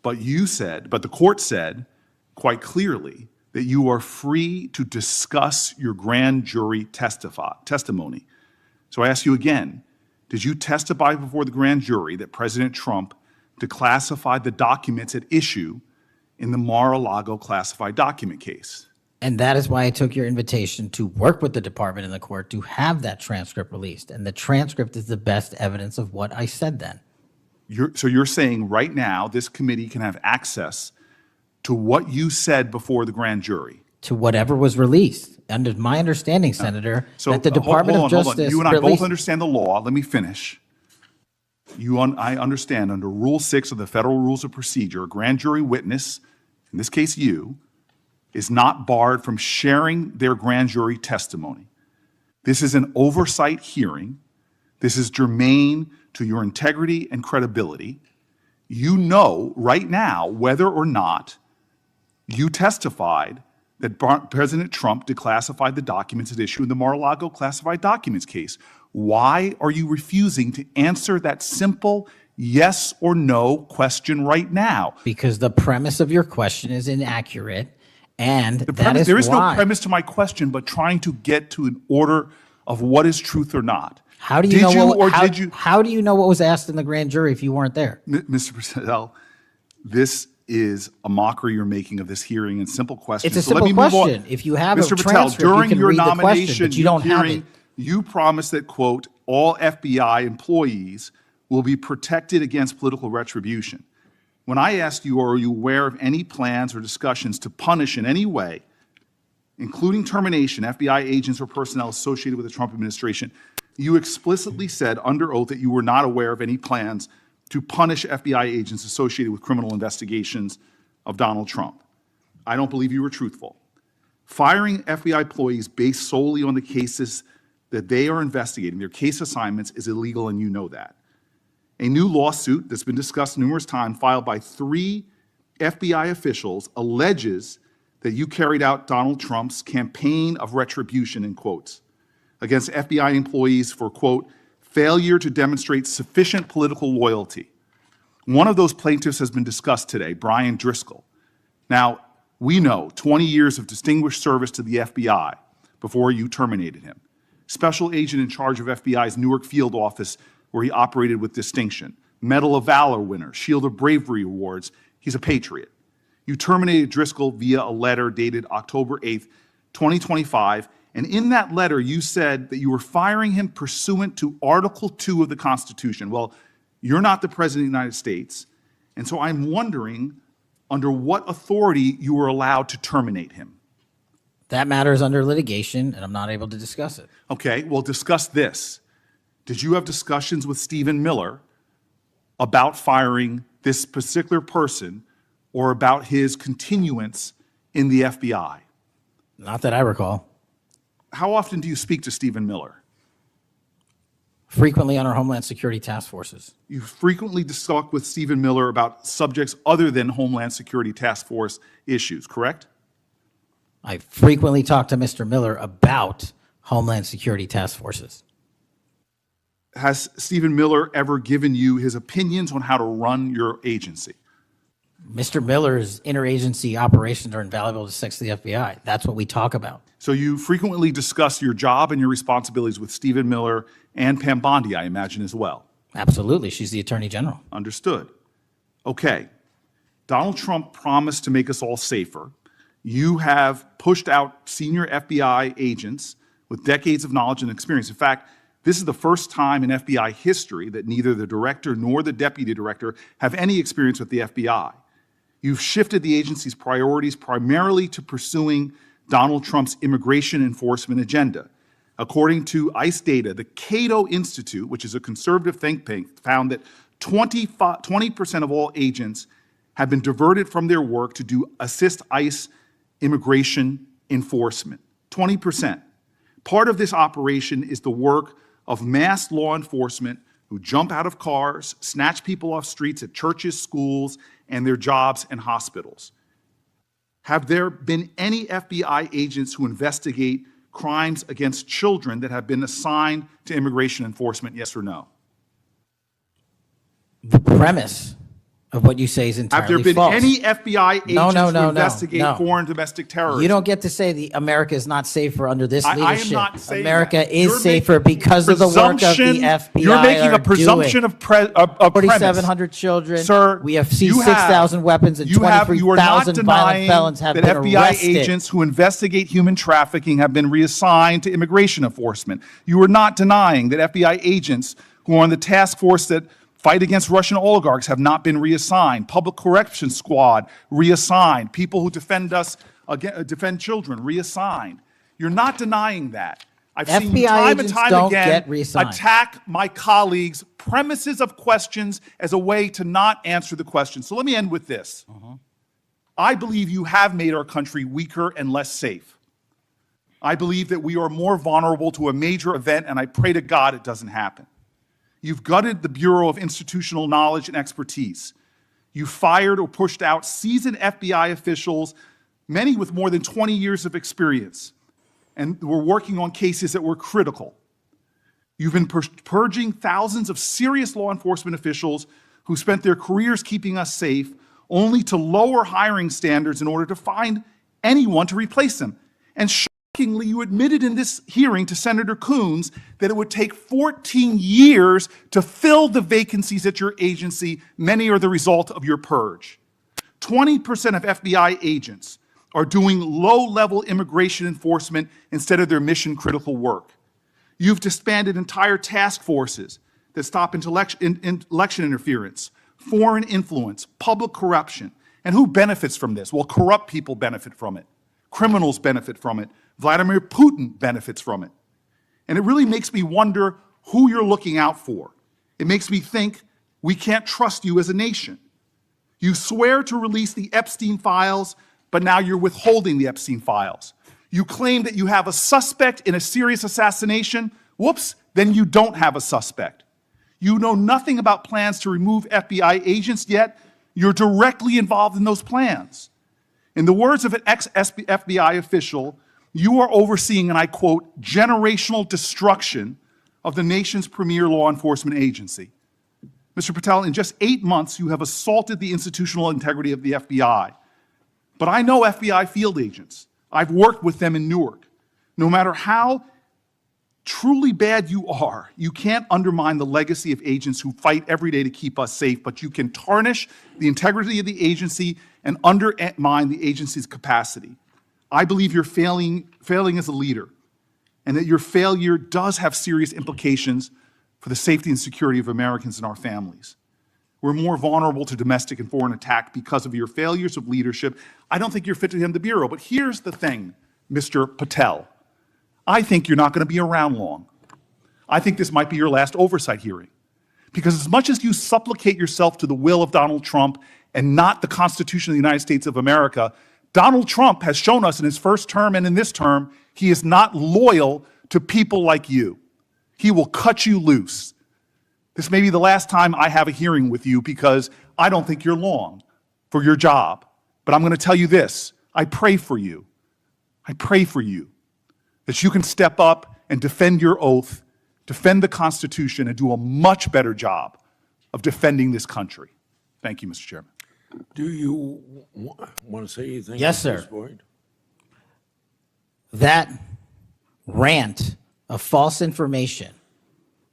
But the court said quite clearly that you are free to discuss your grand jury testimony. So I ask you again, did you testify before the grand jury that President Trump declassified the documents at issue in the Mar-a-Lago classified document case? And that is why I took your invitation to work with the department and the court to have that transcript released. And the transcript is the best evidence of what I said then. So you're saying right now this committee can have access to what you said before the grand jury? To whatever was released. Under my understanding, Senator, that the Department of hold on. Justice You and I both released. understand the law. Let me finish. I understand under Rule 6 of the Federal Rules of Procedure, a grand jury witness, in this case you, is not barred from sharing their grand jury testimony. This is an oversight hearing. This is germane to your integrity and credibility. You know right now whether or not you testified that President Trump declassified the documents at issue in the Mar-a-Lago classified documents case. Why are you refusing to answer that simple yes or no question right now? Because the premise of your question is inaccurate, and that is There is why. no premise to my question, but trying to get to an order of what is truth or not. How do you How do you know what was asked in the grand jury if you weren't there? Mr. Purcell, this is a mockery you're making of this hearing and simple questions. It's a So let simple me move on. question. If you have a Mr. Patel, transcript, you during can your read the question, nomination but you don't have hearing, it. you promised that, quote, all FBI employees will be protected against political retribution. When I asked you, are you aware of any plans or discussions to punish in any way, including termination, FBI agents or personnel associated with the Trump administration, you explicitly said under oath that you were not aware of any plans to punish FBI agents associated with criminal investigations of Donald Trump. I don't believe you were truthful. Firing FBI employees based solely on the cases that they are investigating, their case assignments, is illegal, and you know that. A new lawsuit that's been discussed numerous times, filed by 3 FBI officials, alleges that you carried out Donald Trump's campaign of retribution, in quotes, against FBI employees for, quote, failure to demonstrate sufficient political loyalty. One of those plaintiffs has been discussed today, Brian Driscoll. Now, we know 20 years of distinguished service to the FBI before you terminated him. Special agent in charge of FBI's Newark field office, where he operated with distinction. Medal of Valor winner, Shield of Bravery awards. He's a patriot. You terminated Driscoll via a letter dated October 8th, 2025, and in that letter you said that you were firing him pursuant to Article 2 of the Constitution. Well, you're not the President of the United States, and so I'm wondering under what authority you were allowed to terminate him. That matter is under litigation, and I'm not able to discuss it. Okay, well, discuss this. Did you have discussions with Stephen Miller about firing this particular person or about his continuance in the FBI? Not that I recall. How often do you speak to Stephen Miller? Frequently on our Homeland Security task forces. You frequently talk with Stephen Miller about subjects other than Homeland Security task force issues, correct? I frequently talk to Mr. Miller about Homeland Security task forces. Has Stephen Miller ever given you his opinions on how to run your agency? Mr. Miller's interagency operations are invaluable to the FBI. That's what we talk about. So you frequently discuss your job and your responsibilities with Stephen Miller and Pam Bondi, I imagine, as well. Absolutely. She's the Attorney General. Understood. Okay. Donald Trump promised to make us all safer. You have pushed out senior FBI agents with decades of knowledge and experience. In fact, this is the first time in FBI history that neither the director nor the deputy director have any experience with the FBI. You've shifted the agency's priorities primarily to pursuing Donald Trump's immigration enforcement agenda. According to ICE data, the Cato Institute, which is a conservative think tank, found that 20% of all agents have been diverted from their work to assist ICE immigration enforcement. 20%. Part of this operation is the work of mass law enforcement who jump out of cars, snatch people off streets at churches, schools, and their jobs and hospitals. Have there been any FBI agents who investigate crimes against children that have been assigned to immigration enforcement, yes or no? The premise of what you say is entirely Have there been false. any FBI agents No, who investigate no. foreign domestic terrorism? You don't get to say America is not safer under this I am leadership. not saying America that. is You're safer making because of the work of the presumption- FBI. You're making are a presumption doing. of premise. 4,700 children. Sir, We have seized you have- 6,000 weapons and you are not 23,000 violent denying felons have that been FBI arrested. agents who investigate human trafficking have been reassigned to immigration enforcement. You are not denying that FBI agents who are on the task force that fight against Russian oligarchs have not been reassigned. Public Corrections Squad reassigned. People who defend us, defend children reassigned. You're not denying that. I've seen you FBI time and agents time don't again get reassigned. attack my colleagues' premises of questions as a way to not answer the question. So let me end with this. I believe you have made our country weaker and less safe. I believe that we are more vulnerable to a major event, and I pray to God it doesn't happen. You've gutted the Bureau of Institutional Knowledge and Expertise. You fired or pushed out seasoned FBI officials, many with more than 20 years of experience, and were working on cases that were critical. You've been purging thousands of serious law enforcement officials who spent their careers keeping us safe, only to lower hiring standards in order to find anyone to replace them. And shockingly, you admitted in this hearing to Senator Coons that it would take 14 years to fill the vacancies at your agency. Many are the result of your purge. 20% of FBI agents are doing low-level immigration enforcement instead of their mission-critical work. You've disbanded entire task forces that stop election interference, foreign influence, public corruption. And who benefits from this? Well, corrupt people benefit from it. Criminals benefit from it. Vladimir Putin benefits from it. And it really makes me wonder who you're looking out for. It makes me think we can't trust you as a nation. You swear to release the Epstein files, but now you're withholding the Epstein files. You claim that you have a suspect in a serious assassination. Whoops, then you don't have a suspect. You know nothing about plans to remove FBI agents, yet you're directly involved in those plans. In the words of an ex-FBI official, you are overseeing, and I quote, generational destruction of the nation's premier law enforcement agency. Mr. Patel, in just 8 months, you have assaulted the institutional integrity of the FBI. But I know FBI field agents. I've worked with them in Newark. No matter how truly bad you are, you can't undermine the legacy of agents who fight every day to keep us safe, but you can tarnish the integrity of the agency and undermine the agency's capacity. I believe you're failing as a leader, and that your failure does have serious implications for the safety and security of Americans and our families. We're more vulnerable to domestic and foreign attack because of your failures of leadership. I don't think you're fit to hand the Bureau, but here's the thing, Mr. Patel. I think you're not going to be around long. I think this might be your last oversight hearing. Because as much as you supplicate yourself to the will of Donald Trump and not the Constitution of the United States of America, Donald Trump has shown us in his first term and in this term, he is not loyal to people like you. He will cut you loose. This may be the last time I have a hearing with you because I don't think you're long for your job. But I'm going to tell you this, I pray for you. I pray for you that you can step up and defend your oath, defend the Constitution, and do a much better job of defending this country. Thank you, Mr. Chairman. Do you want to say anything? Yes, at this sir. point? That rant of false information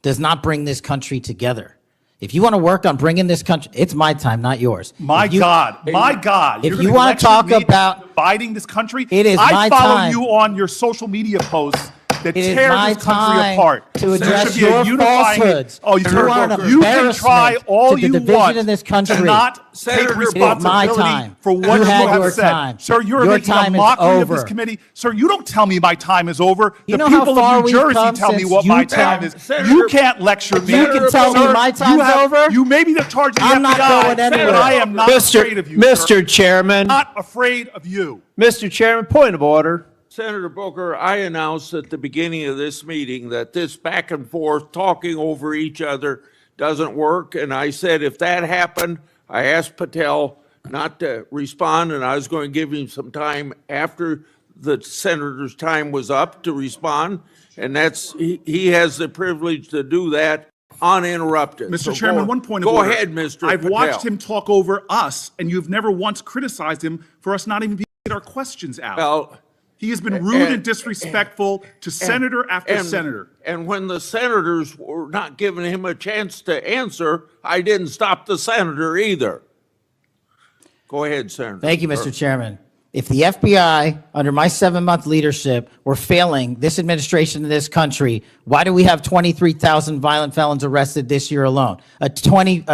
does not bring this country together. If you want to work on bringing this country, it's my time, not yours. My If you- God. If You're you gonna want to lecture talk me about, dividing this country, it is I my follow time. you on your social media posts that It is tear my this country time apart. to There address should be a your unifying- falsehoods. Oh, You are an you can try embarrassment all to the you division want in this to country. not Senator take Booker, it is my responsibility time. for what You you had have your said. time. Sir, you're Your making time a is mockery of this over. committee. Sir, you don't tell me my time is over. You The know how people far of New we've Jersey come tell me since what you my tell- time is. Senator- You can't lecture me. You can tell me Sir, my time's over? You may be the charge of the I'm not FBI, going anywhere. but I am not afraid of you, sir. Chairman, Not afraid of you. Mr. Chairman, point of order. Senator Booker, I announced at the beginning of this meeting that this back and forth, talking over each other, doesn't work. And I said if that happened, I asked Patel not to respond, and I was going to give him some time after the senator's time was up to respond. And he has the privilege to do that. uninterrupted. Mr. So Chairman, go- one point of Go order. ahead, Mr. I've watched Patel. him talk over us, and you've never once criticized him for us not even being able to get our questions out. Well, He has been rude and disrespectful to senator after senator. And when the senators were not giving him a chance to answer, I didn't stop the senator either. Go ahead, Senator. Thank you, Mr. Chairman. If the FBI, under my 7-month leadership, were failing this administration in this country, why do we have 23,000 violent felons arrested this year alone? A 200,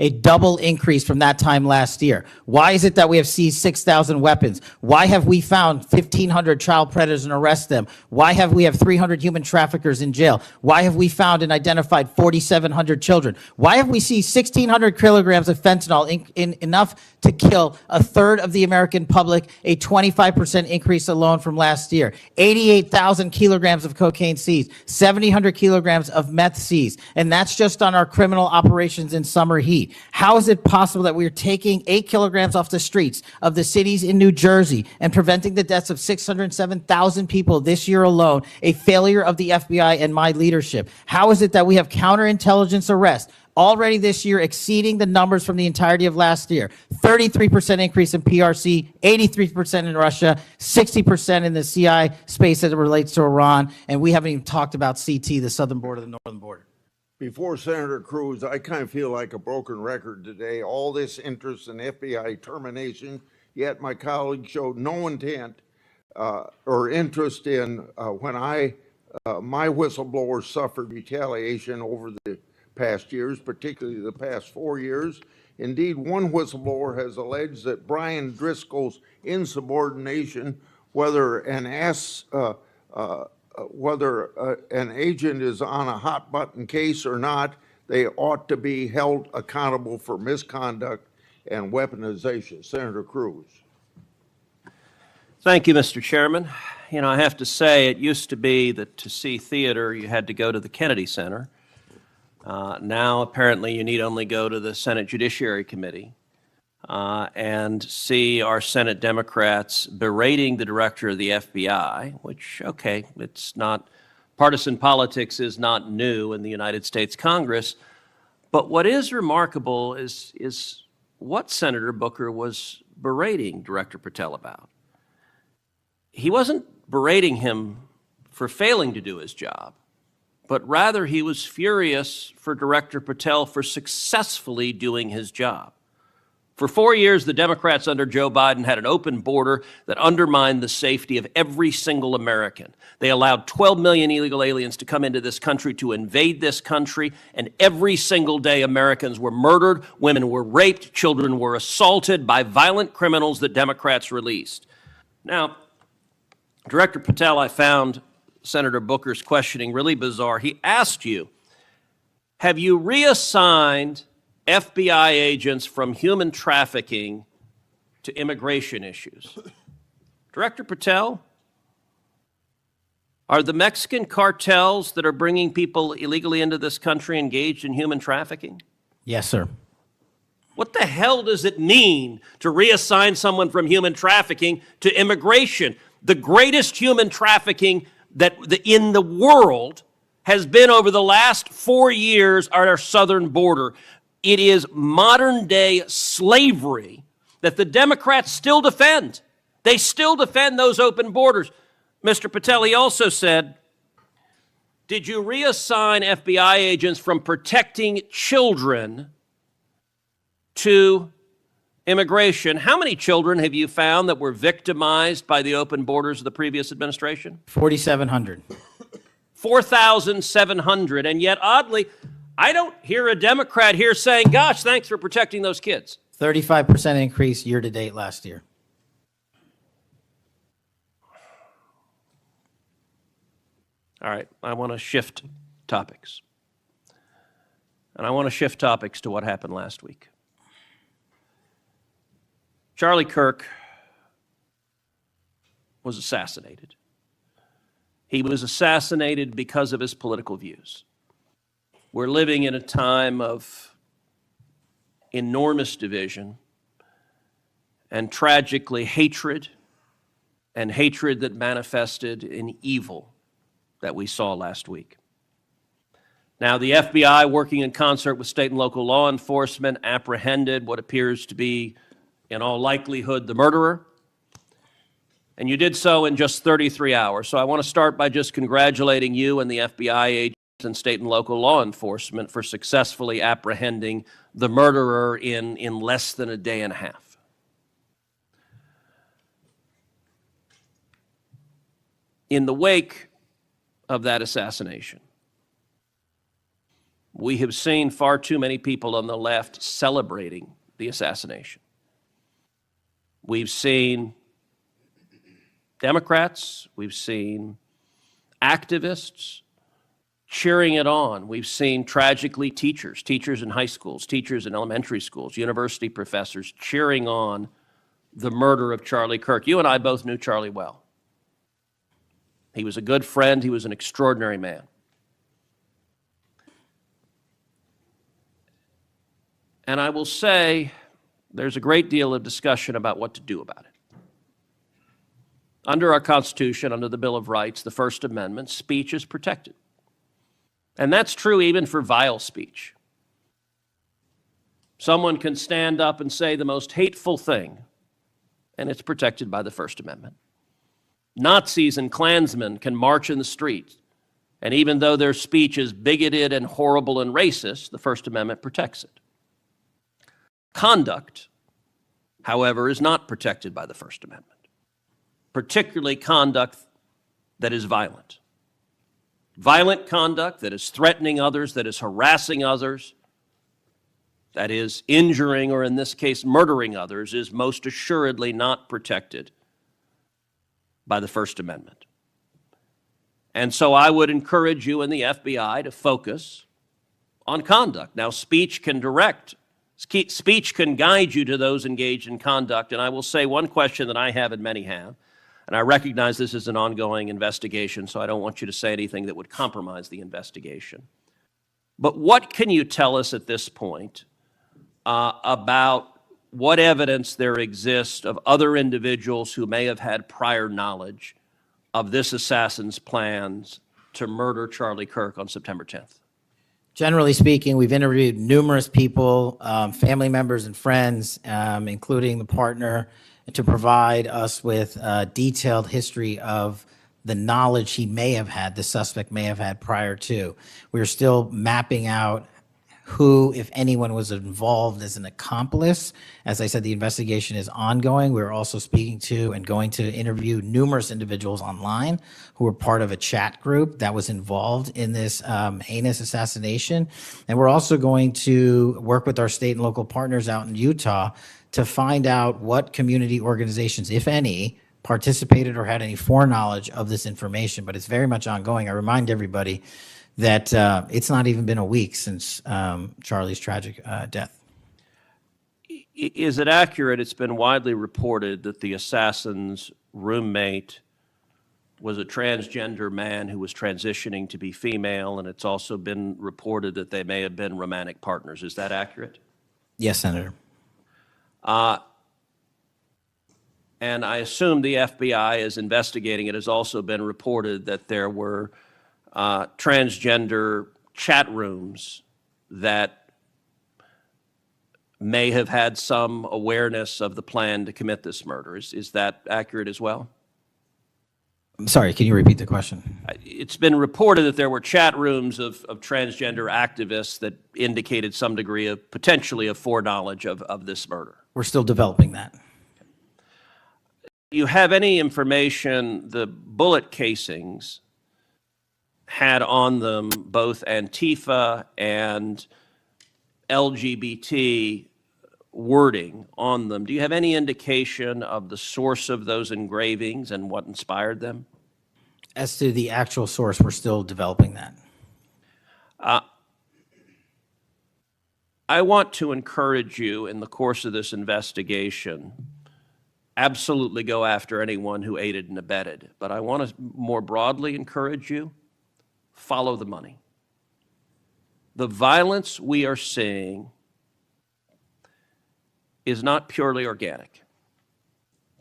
a double increase from that time last year. Why is it that we have seized 6,000 weapons? Why have we found 1,500 child predators and arrested them? Why have we 300 human traffickers in jail? Why have we found and identified 4,700 children? Why have we seized 1,600 kilograms of fentanyl, enough to kill a third of the American public, a 25% increase alone from last year? 88,000 kilograms of cocaine seized, 7,000 kilograms of meth seized, and that's just on our criminal operations in summer heat. How is it possible that we are taking 8 kilograms off the streets of the cities in New Jersey and preventing the deaths of 607,000 people this year alone, a failure of the FBI and my leadership? How is it that we have counterintelligence arrests already this year exceeding the numbers from the entirety of last year? 33% increase in PRC, 83% in Russia, 60% in the CI space as it relates to Iran, and we haven't even talked about CT, the southern border, the northern border. Before Senator Cruz, I kind of feel like a broken record today. All this interest in FBI termination, yet my colleague showed no intent or interest in when my whistleblowers suffered retaliation over the past years, particularly the past 4 years. Indeed, one whistleblower has alleged that Brian Driscoll's insubordination, whether an agent is on a hot button case or not, they ought to be held accountable for misconduct and weaponization. Senator Cruz. Thank you, Mr. Chairman. You know, I have to say, it used to be that to see theater, you had to go to the Kennedy Center. Now, apparently, you need only go to the Senate Judiciary Committee and see our Senate Democrats berating the director of the FBI, which, okay, it's not, partisan politics is not new in the United States Congress. But what is remarkable is what Senator Booker was berating Director Patel about. He wasn't berating him for failing to do his job, but rather he was furious for Director Patel for successfully doing his job. For 4 years, the Democrats under Joe Biden had an open border that undermined the safety of every single American. They allowed 12 million illegal aliens to come into this country to invade this country, and every single day Americans were murdered, women were raped, children were assaulted by violent criminals that Democrats released. Now, Director Patel, I found Senator Booker's questioning really bizarre. He asked you, have you reassigned FBI agents from human trafficking to immigration issues? Director Patel, are the Mexican cartels that are bringing people illegally into this country engaged in human trafficking? Yes, sir. What the hell does it mean to reassign someone from human trafficking to immigration? The greatest human trafficking in the world has been over the last 4 years at our southern border. It is modern-day slavery that the Democrats still defend. They still defend those open borders. Mr. Patel, he also said, did you reassign FBI agents from protecting children to immigration? How many children have you found that were victimized by the open borders of the previous administration? 4,700. 4,700. And yet, oddly, I don't hear a Democrat here saying, gosh, thanks for protecting those kids. 35% increase year to date last year. All right, I want to shift topics. And I want to shift topics to what happened last week. Charlie Kirk was assassinated. He was assassinated because of his political views. We're living in a time of enormous division and tragically hatred, and hatred that manifested in evil that we saw last week. Now, the FBI, working in concert with state and local law enforcement, apprehended what appears to be, in all likelihood, the murderer. And you did so in just 33 hours. So I want to start by just congratulating you and the FBI agents and state and local law enforcement for successfully apprehending the murderer in less than a day and a half. In the wake of that assassination, we have seen far too many people on the left celebrating the assassination. We've seen Democrats, we've seen activists cheering it on. We've seen, tragically, teachers in high schools, teachers in elementary schools, university professors cheering on the murder of Charlie Kirk. You and I both knew Charlie well. He was a good friend. He was an extraordinary man. And I will say there's a great deal of discussion about what to do about it. Under our Constitution, under the Bill of Rights, the First Amendment, speech is protected. And that's true even for vile speech. Someone can stand up and say the most hateful thing, and it's protected by the First Amendment. Nazis and Klansmen can march in the streets, and even though their speech is bigoted and horrible and racist, the First Amendment protects it. Conduct, however, is not protected by the First Amendment, particularly conduct that is violent. Violent conduct that is threatening others, that is harassing others, that is injuring, or in this case, murdering others, is most assuredly not protected by the First Amendment. And so I would encourage you and the FBI to focus on conduct. Now, speech can guide you to those engaged in conduct. And I will say one question that I have and many have, and I recognize this is an ongoing investigation, so I don't want you to say anything that would compromise the investigation. But what can you tell us at this point about what evidence there exists of other individuals who may have had prior knowledge of this assassin's plans to murder Charlie Kirk on September 10th? Generally speaking, we've interviewed numerous people, family members and friends, including the partner, to provide us with a detailed history of the knowledge he may have had, the suspect may have had prior to. We're still mapping out who, if anyone, was involved as an accomplice. As I said, the investigation is ongoing. We're also speaking to and going to interview numerous individuals online who were part of a chat group that was involved in this heinous assassination. And we're also going to work with our state and local partners out in Utah to find out what community organizations, if any, participated or had any foreknowledge of this information. But it's very much ongoing. I remind everybody that it's not even been a week since Charlie's tragic death. Is it accurate, it's been widely reported that the assassin's roommate was a transgender man who was transitioning to be female, and it's also been reported that they may have been romantic partners. Is that accurate? Yes, Senator. And I assume the FBI is investigating. It has also been reported that there were transgender chat rooms that may have had some awareness of the plan to commit this murder. Is that accurate as well? I'm sorry, can you repeat the question? It's been reported that there were chat rooms of transgender activists that indicated some degree of potentially of foreknowledge of this murder. We're still developing that. Do you have any information, the bullet casings had on them both Antifa and LGBT wording on them? Do you have any indication of the source of those engravings and what inspired them? As to the actual source, we're still developing that. I want to encourage you in the course of this investigation, absolutely go after anyone who aided and abetted. But I want to more broadly encourage you, follow the money. The violence we are seeing is not purely organic.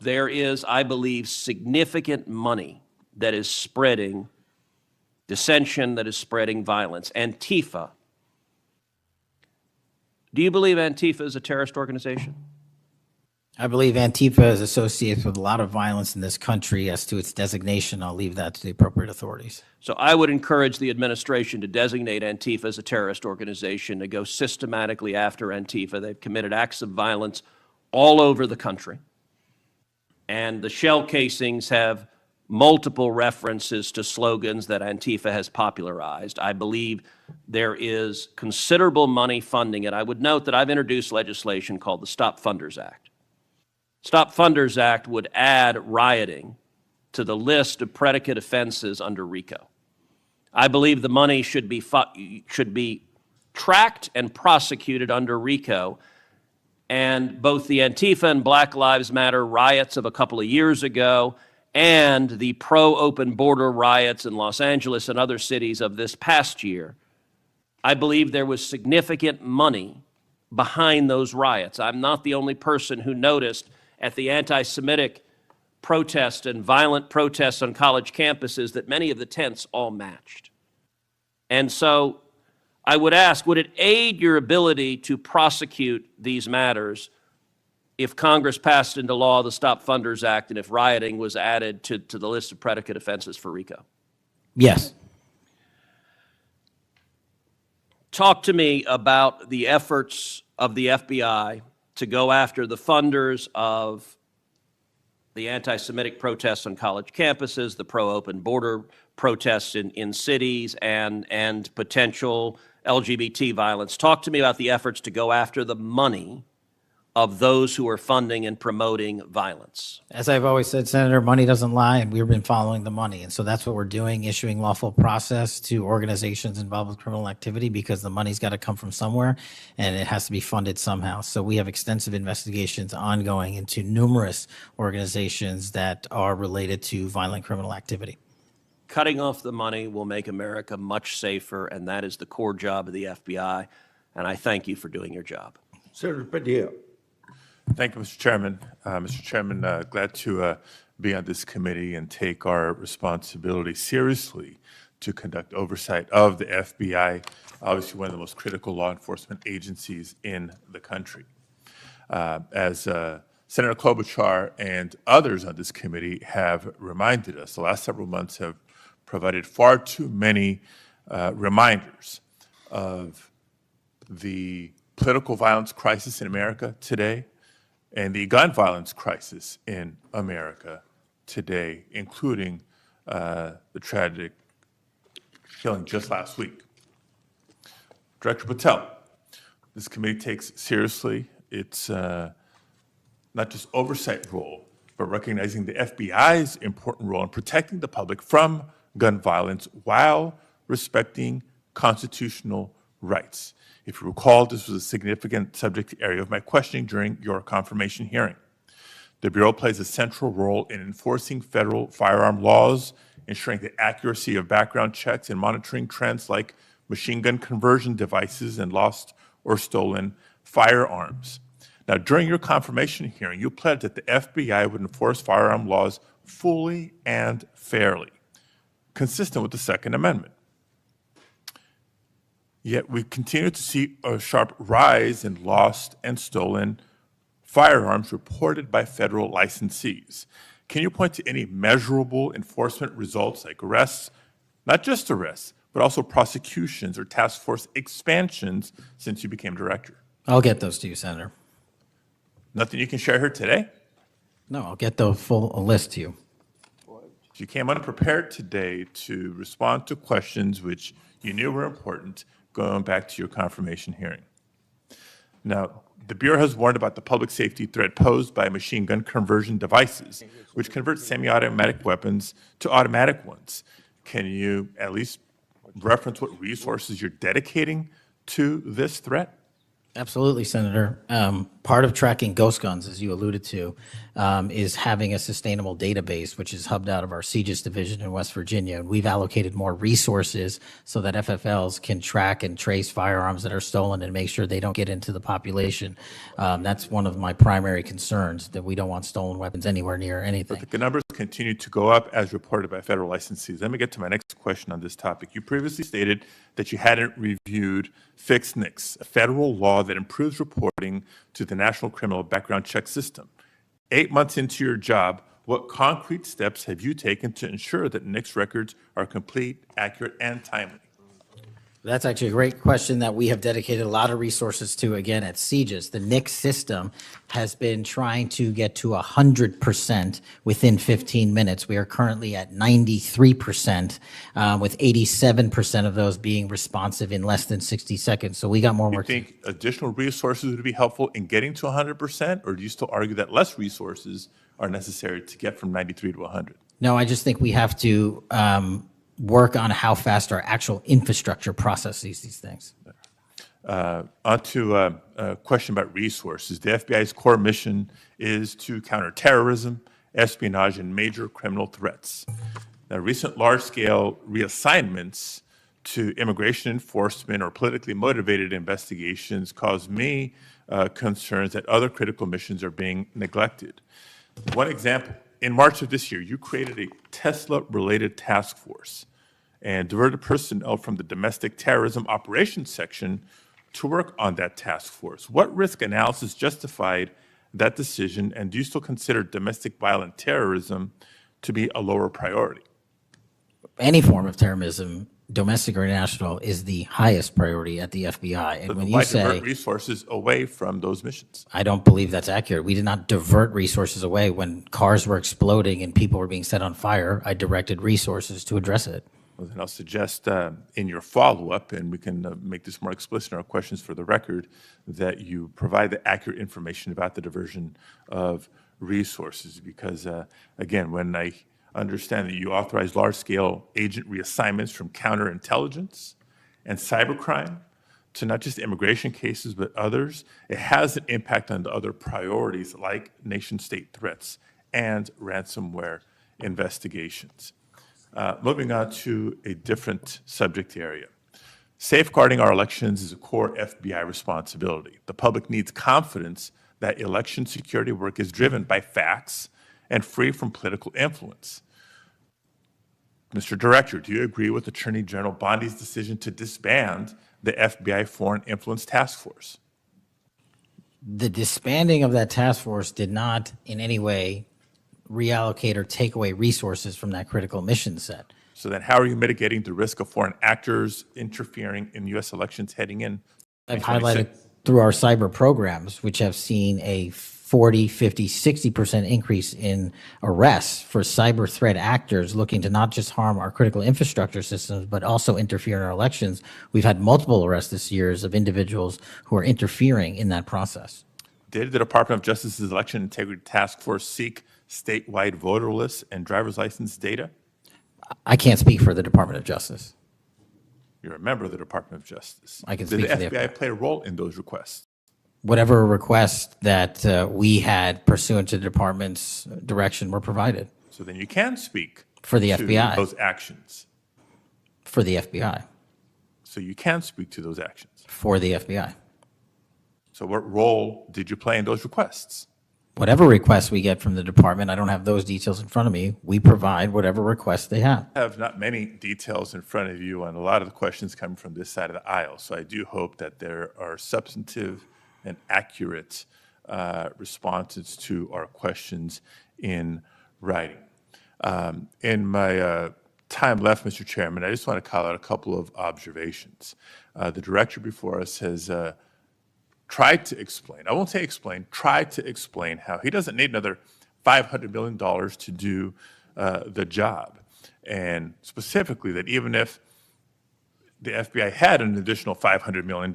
There is, I believe, significant money that is spreading dissension that is spreading violence. Antifa. Do you believe Antifa is a terrorist organization? I believe Antifa is associated with a lot of violence in this country. As to its designation, I'll leave that to the appropriate authorities. So I would encourage the administration to designate Antifa as a terrorist organization, to go systematically after Antifa. They've committed acts of violence all over the country. And the shell casings have multiple references to slogans that Antifa has popularized. I believe there is considerable money funding it. I would note that I've introduced legislation called the Stop Funders Act. Stop Funders Act would add rioting to the list of predicate offenses under RICO. I believe the money should be tracked and prosecuted under RICO. And both the Antifa and Black Lives Matter riots of a couple of years ago and the pro-open border riots in Los Angeles and other cities of this past year, I believe there was significant money behind those riots. I'm not the only person who noticed at the anti-Semitic protests and violent protests on college campuses that many of the tents all matched. And so I would ask, would it aid your ability to prosecute these matters if Congress passed into law the Stop Funders Act and if rioting was added to the list of predicate offenses for RICO? Yes. Talk to me about the efforts of the FBI to go after the funders of the anti-Semitic protests on college campuses, the pro-open border protests in cities, and potential LGBT violence. Talk to me about the efforts to go after the money of those who are funding and promoting violence. As I've always said, Senator, money doesn't lie, and we've been following the money. And so that's what we're doing, issuing lawful process to organizations involved with criminal activity, because the money's got to come from somewhere and it has to be funded somehow. So we have extensive investigations ongoing into numerous organizations that are related to violent criminal activity. Cutting off the money will make America much safer, and that is the core job of the FBI. And I thank you for doing your job. Senator Padilla. Thank you, Mr. Chairman. Mr. Chairman, glad to be on this committee and take our responsibility seriously to conduct oversight of the FBI, obviously one of the most critical law enforcement agencies in the country. As Senator Klobuchar and others on this committee have reminded us, the last several months have provided far too many reminders of the political violence crisis in America today, and the gun violence crisis in America today, including the tragic killing just last week. Director Patel, this committee takes seriously its not just oversight role, but recognizing the FBI's important role in protecting the public from gun violence while respecting constitutional rights. If you recall, this was a significant subject area of my questioning during your confirmation hearing. The Bureau plays a central role in enforcing federal firearm laws, ensuring the accuracy of background checks, and monitoring trends like machine gun conversion devices and lost or stolen firearms. Now, during your confirmation hearing, you pledged that the FBI would enforce firearm laws fully and fairly, consistent with the Second Amendment. Yet we continue to see a sharp rise in lost and stolen firearms reported by federal licensees. Can you point to any measurable enforcement results like arrests, not just arrests, but also prosecutions or task force expansions since you became director? I'll get those to you, Senator. Nothing you can share here today? No, I'll get the full list to you. You came unprepared today to respond to questions which you knew were important, going back to your confirmation hearing. Now, the Bureau has warned about the public safety threat posed by machine gun conversion devices, which convert semi-automatic weapons to automatic ones. Can you at least reference what resources you're dedicating to this threat? Absolutely, Senator. Part of tracking ghost guns, as you alluded to, is having a sustainable database, which is hubbed out of our CJIS division in West Virginia. And we've allocated more resources so that FFLs can track and trace firearms that are stolen and make sure they don't get into the population. That's one of my primary concerns, that we don't want stolen weapons anywhere near anything. But the numbers continue to go up as reported by federal licensees. Let me get to my next question on this topic. You previously stated that you hadn't reviewed FIX-NIX, a federal law that improves reporting to the National Criminal Background Check System. 8 months into your job, what concrete steps have you taken to ensure that NICS records are complete, accurate, and timely? That's actually a great question that we have dedicated a lot of resources to, again, at CJIS. The NICS system has been trying to get to 100% within 15 minutes. We are currently at 93%, with 87% of those being responsive in less than 60 seconds. So we got more work. Do you think additional resources would be helpful in getting to 100%, or do you still argue that less resources are necessary to get from 93 to 100? No, I just think we have to work on how fast our actual infrastructure processes these things. On to a question about resources. The FBI's core mission is to counter terrorism, espionage, and major criminal threats. Now, recent large-scale reassignments to immigration enforcement or politically motivated investigations cause me concerns that other critical missions are being neglected. One example, in March of this year, you created a Tesla-related task force and diverted personnel from the domestic terrorism operations section to work on that task force. What risk analysis justified that decision, and do you still consider domestic violent terrorism to be a lower priority? Any form of terrorism, domestic or international, is the highest priority at the FBI. And But when why you say, divert resources away from those missions? I don't believe that's accurate. We did not divert resources away. When cars were exploding and people were being set on fire, I directed resources to address it. Well, then I'll suggest in your follow-up, and we can make this more explicit in our questions for the record, that you provide the accurate information about the diversion of resources. Because, again, when I understand that you authorize large-scale agent reassignments from counterintelligence and cybercrime to not just immigration cases, but others, it has an impact on the other priorities like nation-state threats and ransomware investigations. Moving on to a different subject area. Safeguarding our elections is a core FBI responsibility. The public needs confidence that election security work is driven by facts and free from political influence. Mr. Director, do you agree with Attorney General Bondi's decision to disband the FBI Foreign Influence Task Force? The disbanding of that task force did not in any way reallocate or take away resources from that critical mission set. So then how are you mitigating the risk of foreign actors interfering in U.S. elections heading in? I've highlighted through our cyber programs, which have seen a 40, 50, 60% increase in arrests for cyber threat actors looking to not just harm our critical infrastructure systems, but also interfere in our elections. We've had multiple arrests this year of individuals who are interfering in that process. Did the Department of Justice's Election Integrity Task Force seek statewide voter lists and driver's license data? I can't speak for the Department of Justice. You're a member of the Department of Justice. I can speak for Did the the FBI play a role in those requests? Whatever request that we had pursuant to the department's direction were provided. So then you can speak for the to FBI. those actions. For the FBI. So you can speak to those actions. For the FBI. So what role did you play in those requests? Whatever requests we get from the department, I don't have those details in front of me. We provide whatever requests they have. I have not many details in front of you on a lot of the questions coming from this side of the aisle. So I do hope that there are substantive and accurate responses to our questions in writing. In my time left, Mr. Chairman, I just want to call out a couple of observations. The director before us has tried to explain, I won't say explain, tried to explain how he doesn't need another $500 million to do the job. And specifically that even if the FBI had an additional $500 million,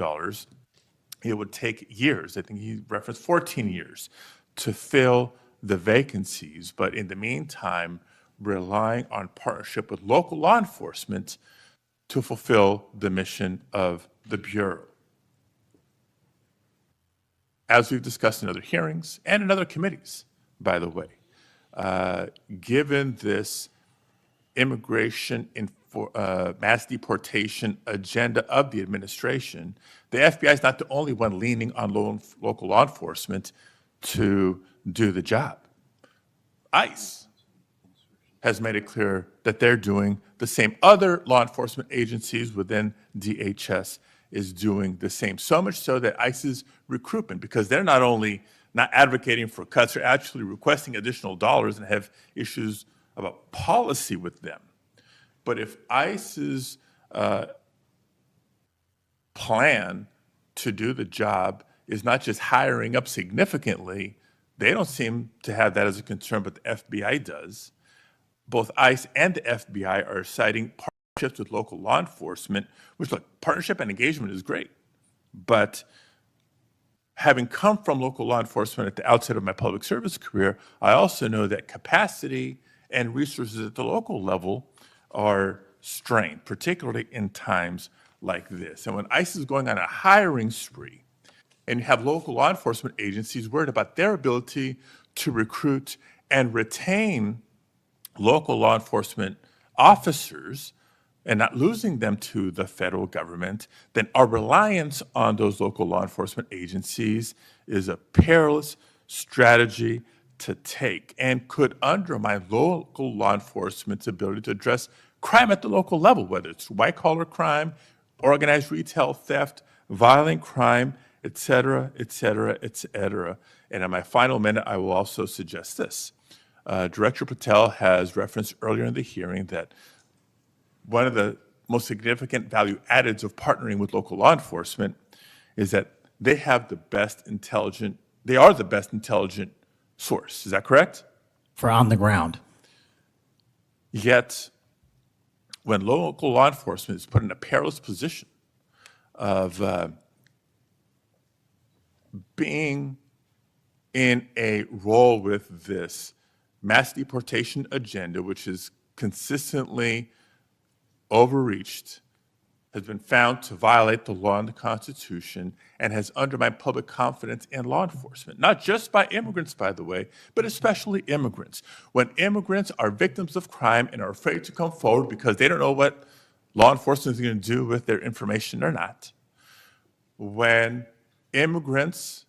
it would take years. I think he referenced 14 years to fill the vacancies. But in the meantime, relying on partnership with local law enforcement to fulfill the mission of the Bureau. as we've discussed in other hearings and in other committees, by the way, given this immigration mass deportation agenda of the administration, the FBI is not the only one leaning on local law enforcement to do the job. ICE has made it clear that they're doing the same. Other law enforcement agencies within DHS is doing the same. So much so that ICE's recruitment, because they're not only not advocating for cuts, they're actually requesting additional dollars and have issues about policy with them. But if ICE's plan to do the job is not just hiring up significantly, they don't seem to have that as a concern, but the FBI does. Both ICE and the FBI are citing partnerships with local law enforcement, which, look, partnership and engagement is great. But having come from local law enforcement at the outset of my public service career, I also know that capacity and resources at the local level are strained, particularly in times like this. And when ICE is going on a hiring spree, and you have local law enforcement agencies worried about their ability to recruit and retain local law enforcement officers and not losing them to the federal government, then our reliance on those local law enforcement agencies is a perilous strategy to take and could undermine local law enforcement's ability to address crime at the local level, whether it's white-collar crime, organized retail theft, violent crime, et cetera, et cetera, et cetera. And in my final minute, I will also suggest this. Director Patel has referenced earlier in the hearing that one of the most significant value addeds of partnering with local law enforcement is that they are the best intelligent source. Is that correct? For on the ground. Yet, when local law enforcement is put in a perilous position of being in a role with this mass deportation agenda, which is consistently overreached, has been found to violate the law and the Constitution, and has undermined public confidence in law enforcement, not just by immigrants, by the way, but especially immigrants. When immigrants are victims of crime and are afraid to come forward because they don't know what law enforcement is going to do with their information or not, when immigrants,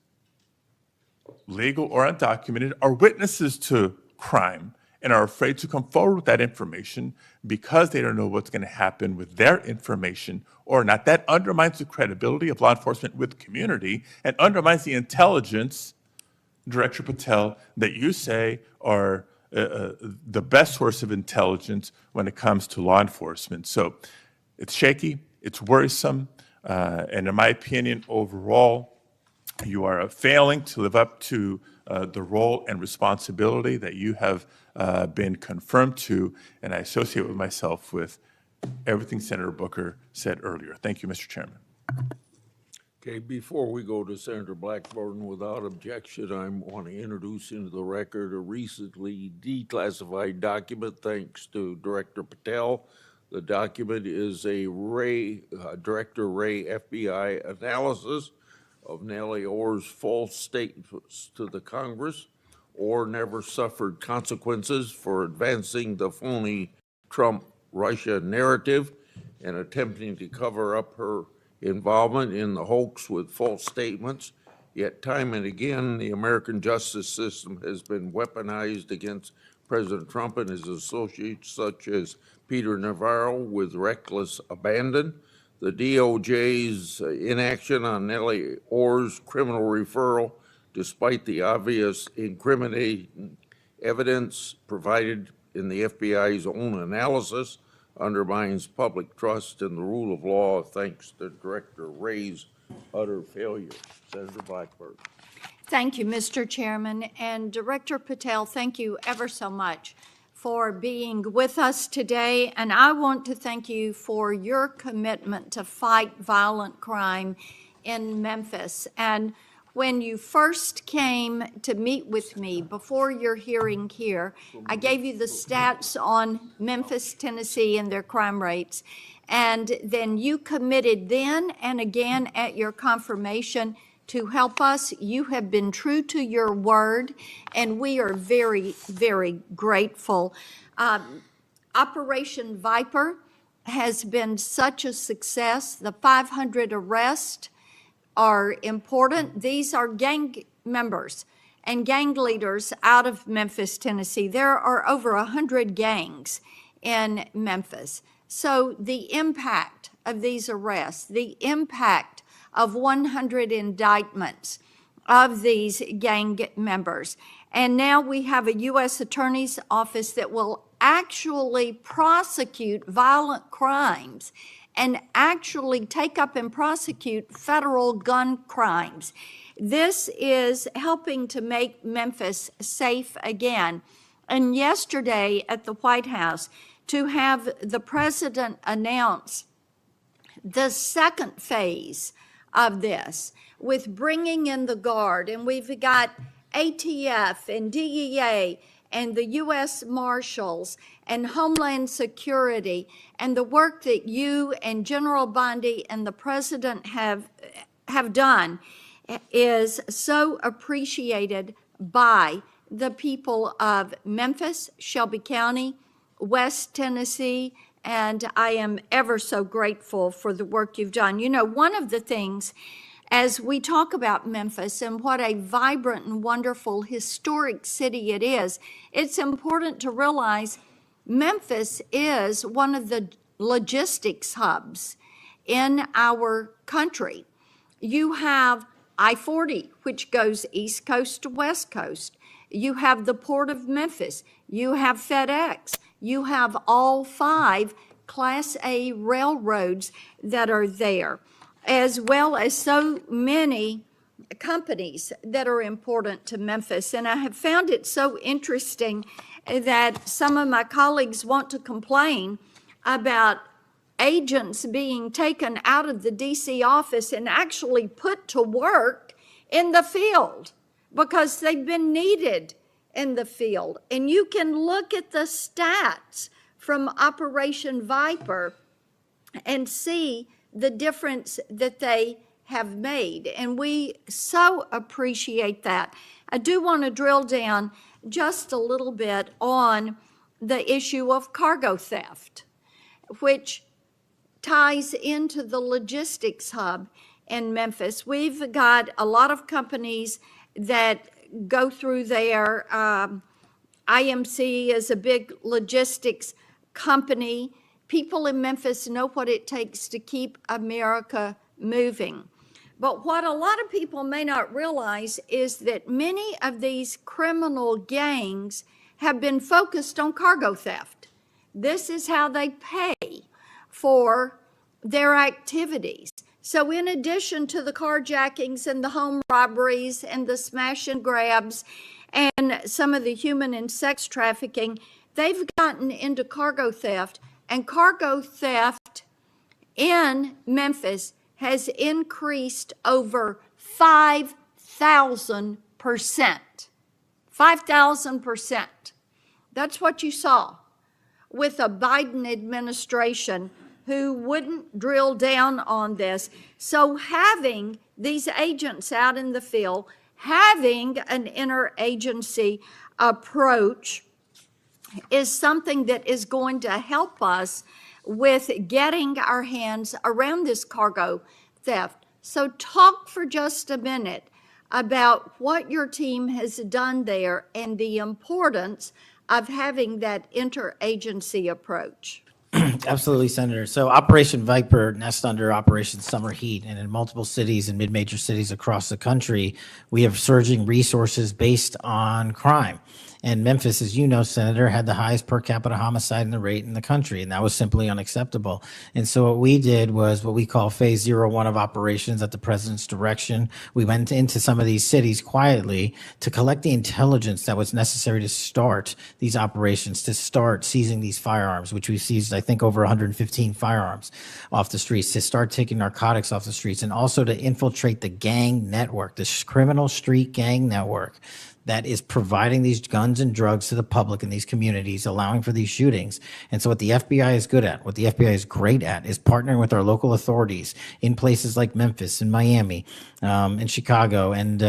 legal or undocumented, are witnesses to crime and are afraid to come forward with that information because they don't know what's going to happen with their information or not, that undermines the credibility of law enforcement with the community and undermines the intelligence, Director Patel, that you say are the best source of intelligence when it comes to law enforcement. So it's shaky, it's worrisome, and in my opinion, overall, you are failing to live up to the role and responsibility that you have been confirmed to, and I associate with myself with everything Senator Booker said earlier. Thank you, Mr. Chairman. Okay, before we go to Senator Blackburn, without objection, I want to introduce into the record a recently declassified document thanks to Director Patel. The document is a Director Wray FBI analysis of Nellie Ohr's false statements to the Congress. Ohr never suffered consequences for advancing the phony Trump-Russia narrative and attempting to cover up her involvement in the hoax with false statements. Yet time and again, the American justice system has been weaponized against President Trump and his associates, such as Peter Navarro, with reckless abandon. The DOJ's inaction on Nellie Ohr's criminal referral, despite the obvious incriminating evidence provided in the FBI's own analysis, undermines public trust in the rule of law thanks to Director Wray's utter failure. Senator Blackburn. Thank you, Mr. Chairman. And Director Patel, thank you ever so much for being with us today. And I want to thank you for your commitment to fight violent crime in Memphis. And when you first came to meet with me before your hearing here, I gave you the stats on Memphis, Tennessee, and their crime rates. And then you committed then and again at your confirmation to help us. You have been true to your word, and we are very, very grateful. Operation Viper has been such a success. The 500 arrests are important. These are gang members and gang leaders out of Memphis, Tennessee. There are over 100 gangs in Memphis. So the impact of these arrests, the impact of 100 indictments of these gang members. And now we have a U.S. Attorney's Office that will actually prosecute violent crimes and actually take up and prosecute federal gun crimes. This is helping to make Memphis safe again. And yesterday at the White House, to have the president announce the second phase of this with bringing in the Guard, and we've got ATF and DEA and the U.S. Marshals and Homeland Security, and the work that you and General Bondi and the President have done is so appreciated by the people of Memphis, Shelby County, West Tennessee, and I am ever so grateful for the work you've done. You know, one of the things as we talk about Memphis and what a vibrant and wonderful historic city it is, it's important to realize Memphis is one of the logistics hubs in our country. You have I-40, which goes East Coast to West Coast. You have the Port of Memphis. You have FedEx. You have all 5 Class A railroads that are there, as well as so many companies that are important to Memphis. And I have found it so interesting that some of my colleagues want to complain about agents being taken out of the DC office and actually put to work in the field because they've been needed in the field. And you can look at the stats from Operation Viper and see the difference that they have made. And we so appreciate that. I do want to drill down just a little bit on the issue of cargo theft, which ties into the logistics hub in Memphis. We've got a lot of companies that go through there. IMC is a big logistics company. People in Memphis know what it takes to keep America moving. But what a lot of people may not realize is that many of these criminal gangs have been focused on cargo theft. This is how they pay for their activities. So in addition to the carjackings and the home robberies and the smash and grabs and some of the human and sex trafficking, they've gotten into cargo theft. And cargo theft in Memphis has increased over 5,000%. 5,000%. That's what you saw with a Biden administration who wouldn't drill down on this. So having these agents out in the field, having an interagency approach is something that is going to help us with getting our hands around this cargo theft. So talk for just a minute about what your team has done there and the importance of having that interagency approach. Absolutely, Senator. So Operation Viper nests under Operation Summer Heat, and in multiple cities and mid-major cities across the country, we have surging resources based on crime. And Memphis, as you know, Senator, had the highest per capita homicide rate in the country, and that was simply unacceptable. And so what we did was what we call phase 01 of operations at the president's direction. We went into some of these cities quietly to collect the intelligence that was necessary to start these operations, to start seizing these firearms, which we seized, I think, over 115 firearms off the streets, to start taking narcotics off the streets, and also to infiltrate the gang network, this criminal street gang network that is providing these guns and drugs to the public in these communities, allowing for these shootings. And so what the FBI is good at, what the FBI is great at, is partnering with our local authorities in places like Memphis and Miami, and Chicago, and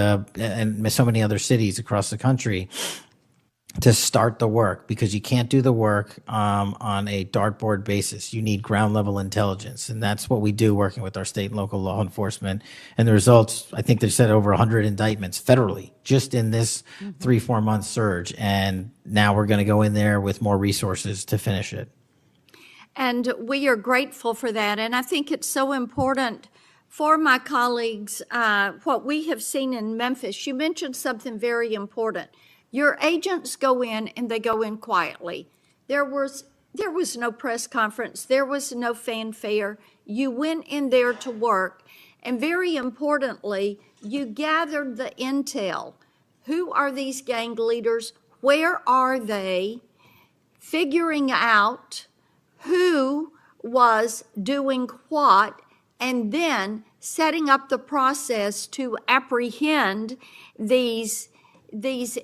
so many other cities across the country, to start the work, because you can't do the work on a dartboard basis. You need ground level intelligence. And that's what we do, working with our state and local law enforcement. And the results, I think they said over 100 indictments federally, just in this 3-4 month surge. And now we're going to go in there with more resources to finish it. And we are grateful for that. And I think it's so important for my colleagues, what we have seen in Memphis. You mentioned something very important. Your agents go in and they go in quietly. There was no press conference. There was no fanfare. You went in there to work. And very importantly, you gathered the intel. Who are these gang leaders? Where are they? Figuring out who was doing what, and then setting up the process to apprehend these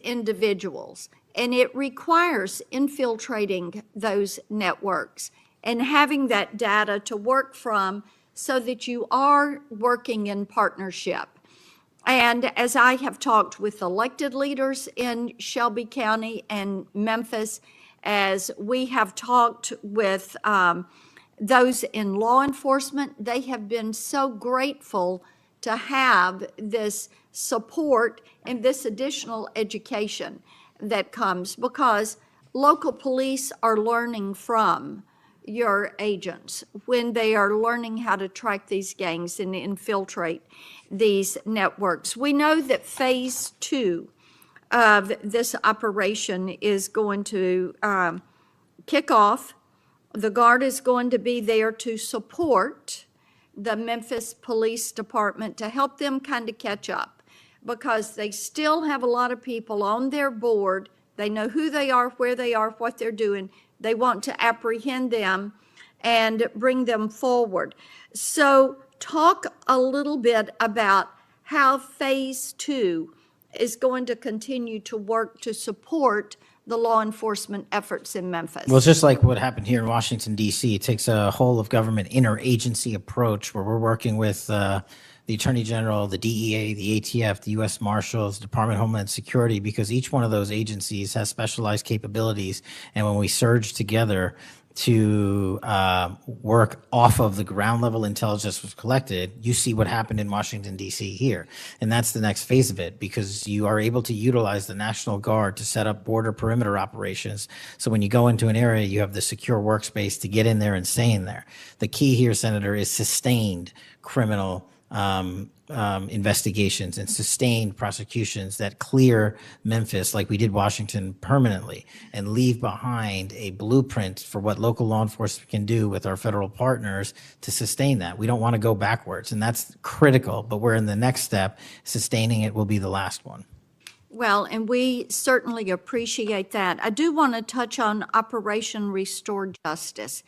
individuals. And it requires infiltrating those networks and having that data to work from, so that you are working in partnership. And as I have talked with elected leaders in Shelby County and Memphis, as we have talked with those in law enforcement, they have been so grateful to have this support and this additional education that comes, because local police are learning from your agents when they are learning how to track these gangs and infiltrate these networks. We know that phase 2 of this operation is going to kick off. The Guard is going to be there to support the Memphis Police Department, to help them kind of catch up, because they still have a lot of people on their board. They know who they are, where they are, what they're doing. They want to apprehend them and bring them forward. So talk a little bit about how phase 2 is going to continue to work to support the law enforcement efforts in Memphis. Well, it's just like what happened here in Washington, D.C. It takes a whole of government interagency approach, where we're working with the Attorney General, the DEA, the ATF, the U.S. Marshals, Department of Homeland Security, because each one of those agencies has specialized capabilities. And when we surge together to work off of the ground level intelligence was collected, you see what happened in Washington, D.C. here. And that's the next phase of it, because you are able to utilize the National Guard to set up border perimeter operations. So when you go into an area, you have the secure workspace to get in there and stay in there. The key here, Senator, is sustained criminal investigations and sustained prosecutions that clear Memphis, like we did Washington, permanently, and leave behind a blueprint for what local law enforcement can do with our federal partners to sustain that. We don't want to go backwards, and that's critical, but we're in the next step. Sustaining it will be the last one. Well, and we certainly appreciate that. I do want to touch on Operation Restore Justice.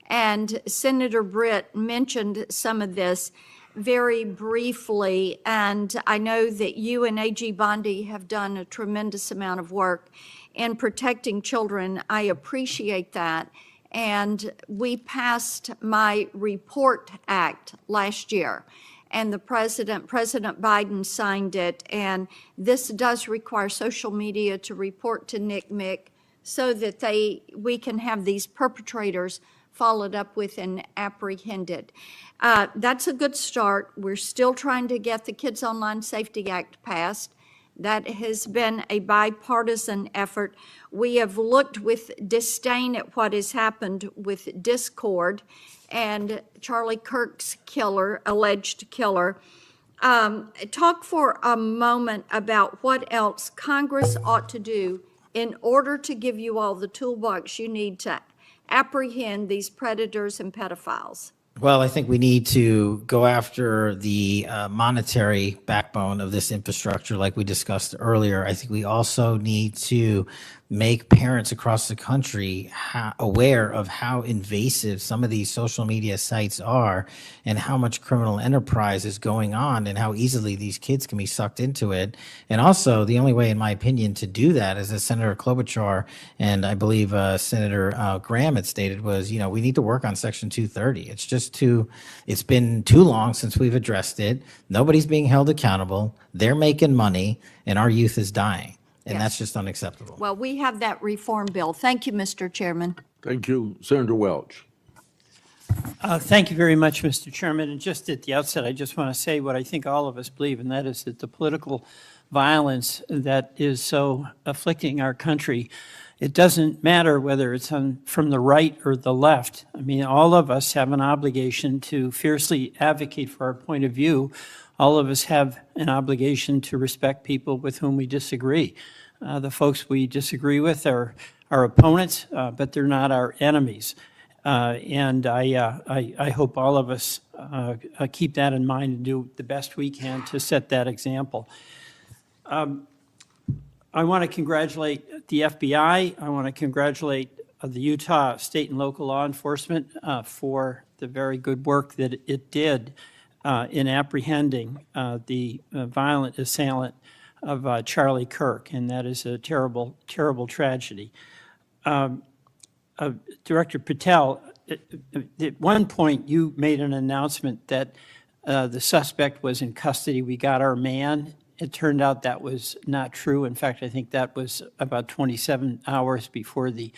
And Senator Britt mentioned some of this very briefly, and I know that you and A.G. Bondi have done a tremendous amount of work in protecting children. I appreciate that. And we passed my Report Act last year, and President Biden signed it. And this does require social media to report to NCMEC, so that we can have these perpetrators followed up with and apprehended. That's a good start. We're still trying to get the Kids Online Safety Act passed. That has been a bipartisan effort. We have looked with disdain at what has happened with Discord and Charlie Kirk's alleged killer. Talk for a moment about what else Congress ought to do in order to give you all the toolbox you need to apprehend these predators and pedophiles. Well, I think we need to go after the monetary backbone of this infrastructure, like we discussed earlier. I think we also need to make parents across the country aware of how invasive some of these social media sites are and how much criminal enterprise is going on and how easily these kids can be sucked into it. And also, the only way, in my opinion, to do that, as Senator Klobuchar and I believe Senator Graham had stated, was, we need to work on Section 230. It's been too long since we've addressed it. Nobody's being held accountable. They're making money, and our youth is dying. And Yes. that's just unacceptable. Well, we have that reform bill. Thank you, Mr. Chairman. Thank you. Senator Welch. Thank you very much, Mr. Chairman. And just at the outset, I just want to say what I think all of us believe, and that is that the political violence that is so afflicting our country, it doesn't matter whether it's from the right or the left. I mean, all of us have an obligation to fiercely advocate for our point of view. All of us have an obligation to respect people with whom we disagree. The folks we disagree with are our opponents, but they're not our enemies. And I hope all of us keep that in mind and do the best we can to set that example. I want to congratulate the FBI. I want to congratulate the Utah state and local law enforcement for the very good work that it did in apprehending the violent assailant of Charlie Kirk, and that is a terrible, terrible tragedy. Director Patel, at one point you made an announcement that the suspect was in custody. We got our man. It turned out that was not true. In fact, I think that was about 27 hours before the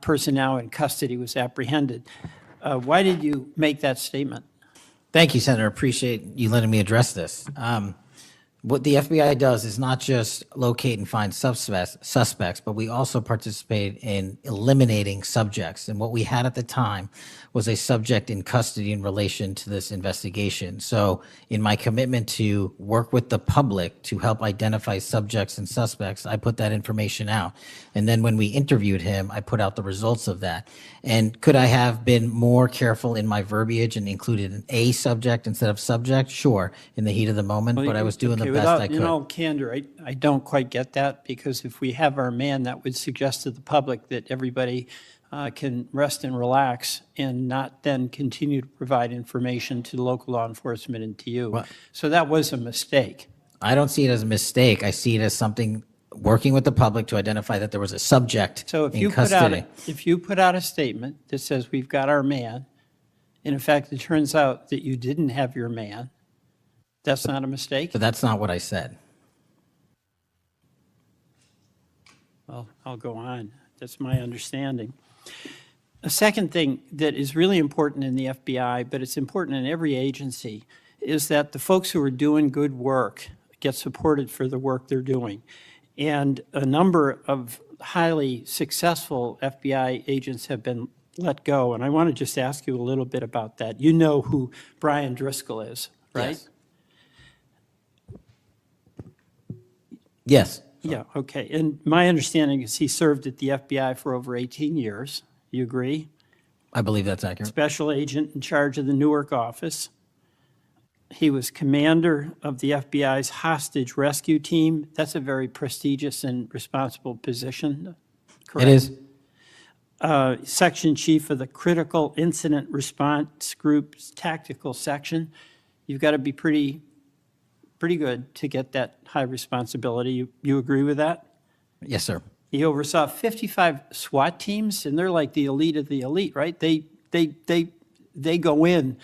person now in custody was apprehended. Why did you make that statement? Thank you, Senator. Appreciate you letting me address this. What the FBI does is not just locate and find suspects, but we also participate in eliminating subjects. And what we had at the time was a subject in custody in relation to this investigation. So in my commitment to work with the public to help identify subjects and suspects, I put that information out. And then when we interviewed him, I put out the results of that. And could I have been more careful in my verbiage and included an A subject instead of subject? Sure, in the heat of the moment, but I was doing the best I could. In all candor, I don't quite get that, because if we have our man, that would suggest to the public that everybody can rest and relax and not then continue to provide information to local law enforcement and to you. So that was a mistake. I don't see it as a mistake. I see it as something working with the public to identify that there was a subject So if in you custody. put out a statement that says we've got our man, and in fact it turns out that you didn't have your man, that's not a mistake? But that's not what I said. Well, I'll go on. That's my understanding. A second thing that is really important in the FBI, but it's important in every agency, is that the folks who are doing good work get supported for the work they're doing. And a number of highly successful FBI agents have been let go. And I want to just ask you a little bit about that. You know who Brian Driscoll is, right? Yes. Yeah, okay. And my understanding is he served at the FBI for over 18 years. You agree? I believe that's accurate. Special agent in charge of the Newark office. He was commander of the FBI's hostage rescue team. That's a very prestigious and responsible position, correct? It is. Section chief of the Critical Incident Response Group's tactical section. You've got to be pretty good to get that high responsibility. You agree with that? Yes, sir. He oversaw 55 SWAT teams, and they're like the elite of the elite, right? They go in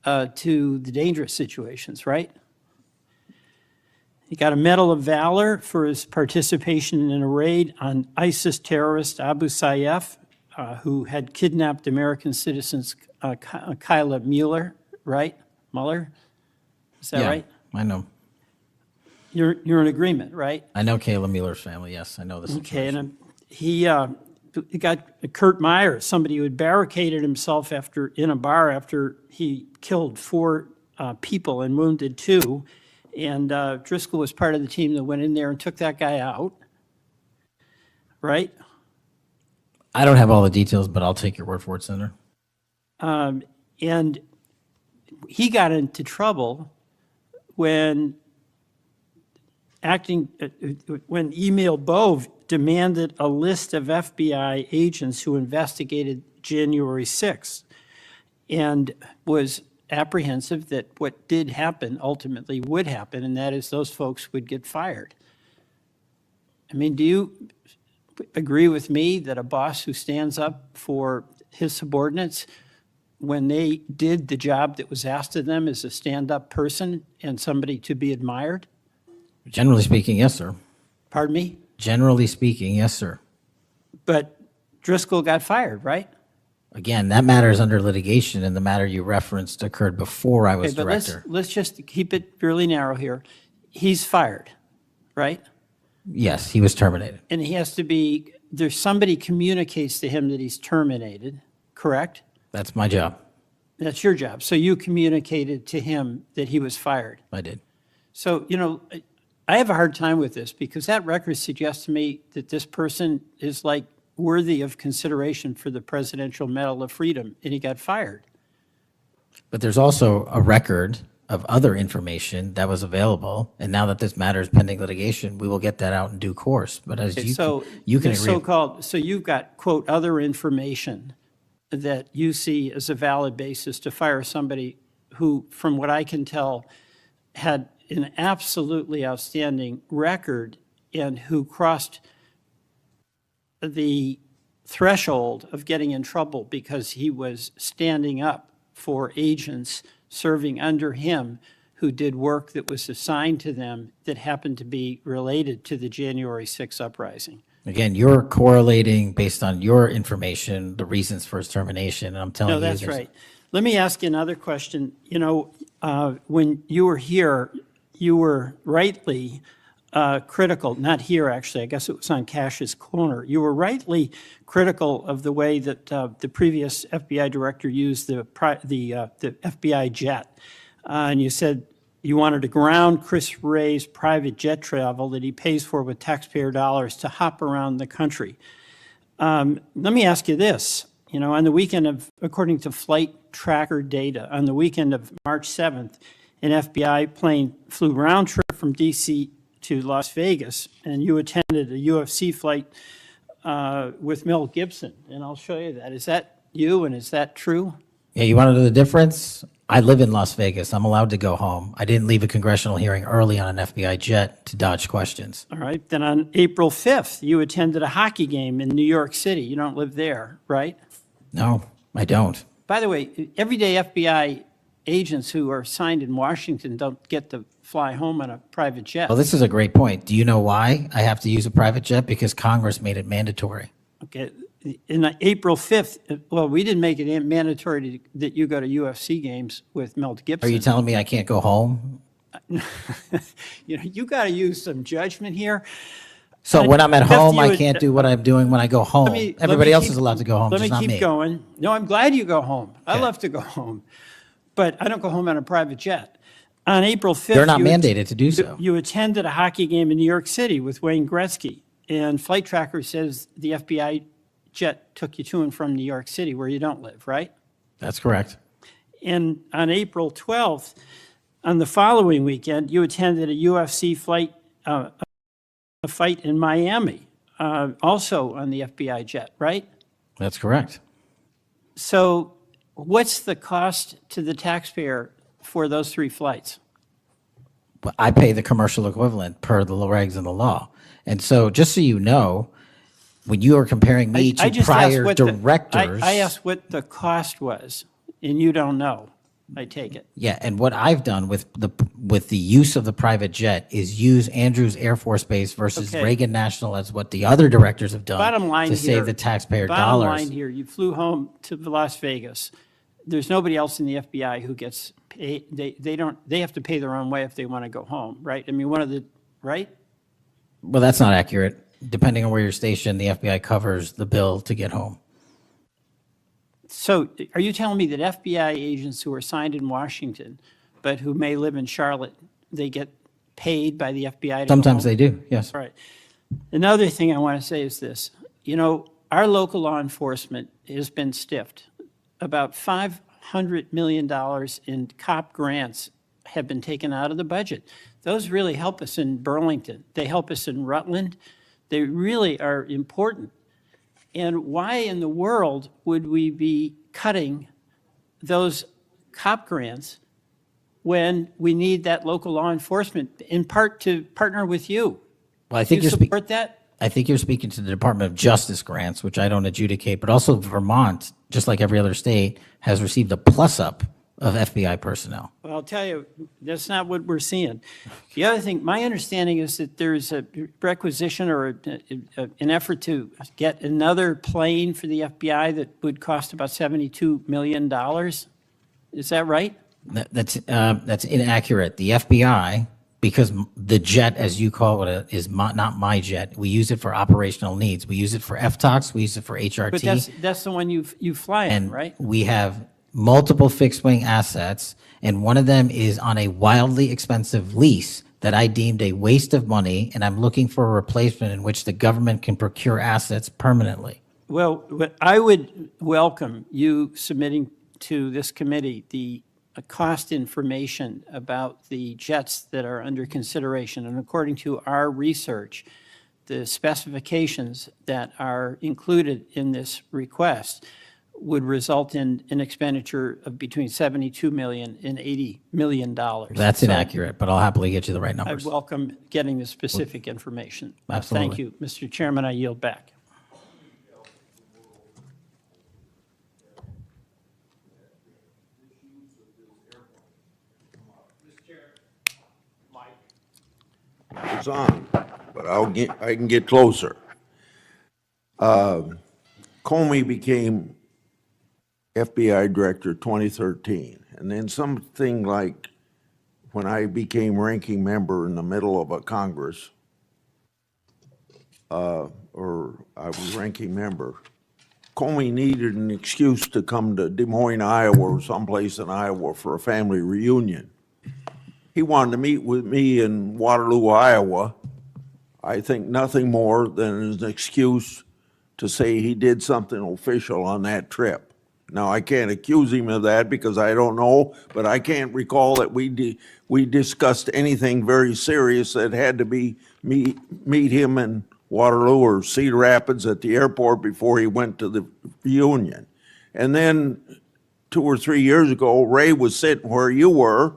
to the dangerous situations, right? He got a Medal of Valor for his participation in a raid on ISIS terrorist Abu Sayyaf, who had kidnapped American citizens Kyla Mueller, right? Mueller? Is that right? I know. You're in agreement, right? I know Kayla Mueller's family. Yes, I know this. Okay, and he got Kurt Meyer, somebody who had barricaded himself in a bar after he killed 4 people and wounded 2. And Driscoll was part of the team that went in there and took that guy out, right? I don't have all the details, but I'll take your word for it, Senator. And he got into trouble when Emil Bove demanded a list of FBI agents who investigated January 6th and was apprehensive that what did happen ultimately would happen, and that is those folks would get fired. I mean, do you agree with me that a boss who stands up for his subordinates when they did the job that was asked of them is a stand-up person and somebody to be admired? Generally speaking, yes, sir. Pardon me? Generally speaking, yes, sir. But Driscoll got fired, right? Again, that matter is under litigation, and the matter you referenced occurred before I was Okay, but director. let's just keep it really narrow here. He's fired, right? Yes, he was terminated. And he has to be, there's somebody communicates to him that he's terminated, correct? That's my job. That's your job. So you communicated to him that he was fired. I did. So, you know, I have a hard time with this because that record suggests to me that this person is like worthy of consideration for the Presidential Medal of Freedom, and he got fired. But there's also a record of other information that was available, and now that this matter is pending litigation, we will get that out in due course. But as Okay, you so you can the agree. so-called, so you've got, quote, other information that you see as a valid basis to fire somebody who, from what I can tell, had an absolutely outstanding record and who crossed the threshold of getting in trouble because he was standing up for agents serving under him who did work that was assigned to them that happened to be related to the January 6th uprising. Again, you're correlating based on your information the reasons for his termination, and I'm telling you. No, that's there's- right. Let me ask you another question. You know, when you were here, you were rightly critical, not here actually, I guess it was on Cash's corner. You were rightly critical of the way that the previous FBI director used the FBI jet. And you said you wanted to ground Chris Wray's private jet travel that he pays for with taxpayer dollars to hop around the country. Let me ask you this. You know, on the weekend of, according to flight tracker data, on the weekend of March 7th, an FBI plane flew round trip from D.C. to Las Vegas, and you attended a UFC fight with Mel Gibson, and I'll show you that. Is that you, and is that true? Yeah, you want to know the difference? I live in Las Vegas. I'm allowed to go home. I didn't leave a congressional hearing early on an FBI jet to dodge questions. All right. Then on April 5th, you attended a hockey game in New York City. You don't live there, right? No, I don't. By the way, everyday FBI agents who are assigned in Washington don't get to fly home on a private jet. Well, this is a great point. Do you know why I have to use a private jet? Because Congress made it mandatory. Okay. In April 5th, well, we didn't make it mandatory that you go to UFC games with Mel Gibson. Are you telling me I can't go home? You know, you got to use some judgment here. So when I'm at After home, you I would- can't do what I'm doing when I go home. Everybody else is allowed to go home, Let just me not keep me. going. No, I'm glad you go home. I love to go home, but I don't go home on a private jet. On April 5th, They're not you mandated to do so. You attended a hockey game in New York City with Wayne Gretzky, and Flight Tracker says the FBI jet took you to and from New York City, where you don't live, right? That's correct. And on April 12th, on the following weekend, you attended a UFC fight, a fight in Miami, also on the FBI jet, right? That's correct. So what's the cost to the taxpayer for those 3 flights? But I pay the commercial equivalent per the regs and the law. And so just so you know, when you are comparing me I to just asked prior what directors. I asked what the cost was, and you don't know, I take it. Yeah, and what I've done with the use of the private jet is use Andrews Air Force Base versus Okay. Reagan National as what the other directors have done Bottom line to here. save the taxpayer Bottom dollars. line here, you flew home to Las Vegas. There's nobody else in the FBI who gets paid. They have to pay their own way if they want to go home, right? I mean, right? Well, that's not accurate. Depending on where you're stationed, the FBI covers the bill to get home. So are you telling me that FBI agents who are assigned in Washington, but who may live in Charlotte, they get paid by the FBI to go Sometimes home? they do, yes. All right. Another thing I want to say is this. You know, our local law enforcement has been stiffed. About $500 million in COP grants have been taken out of the budget. Those really help us in Burlington. They help us in Rutland. They really are important. And why in the world would we be cutting those COP grants when we need that local law enforcement, in part to partner with you? Well, I think Do you you're support that? I think you're speaking to the Department of Justice grants, which I don't adjudicate, but also Vermont, just like every other state, has received a plus-up of FBI personnel. Well, I'll tell you, that's not what we're seeing. The other thing, my understanding is that there's a requisition or an effort to get another plane for the FBI that would cost about $72 million. Is that right? That's inaccurate. The FBI, because the jet, as you call it, is not my jet. We use it for operational needs. We use it for FTOCs. We use it for HRT. But that's the one you fly on, right? We have multiple fixed-wing assets, and one of them is on a wildly expensive lease that I deemed a waste of money, and I'm looking for a replacement in which the government can procure assets permanently. Well, I would welcome you submitting to this committee the cost information about the jets that are under consideration. And according to our research, the specifications that are included in this request would result in an expenditure of between $72 million and $80 million. That's inaccurate, but I'll happily get you the right numbers. I welcome getting the specific information. Absolutely. Thank you. Mr. Chairman, I yield back. It's on, but I can get closer. Comey became FBI director 2013, and then something like when I became ranking member in the middle of a Congress, or I was ranking member, Comey needed an excuse to come to Des Moines, Iowa, or someplace in Iowa for a family reunion. He wanted to meet with me in Waterloo, Iowa. I think nothing more than an excuse to say he did something official on that trip. Now, I can't accuse him of that because I don't know, but I can't recall that we discussed anything very serious that had to be meet him in Waterloo or Cedar Rapids at the airport before he went to the reunion. And then 2 or 3 years ago, Ray was sitting where you were,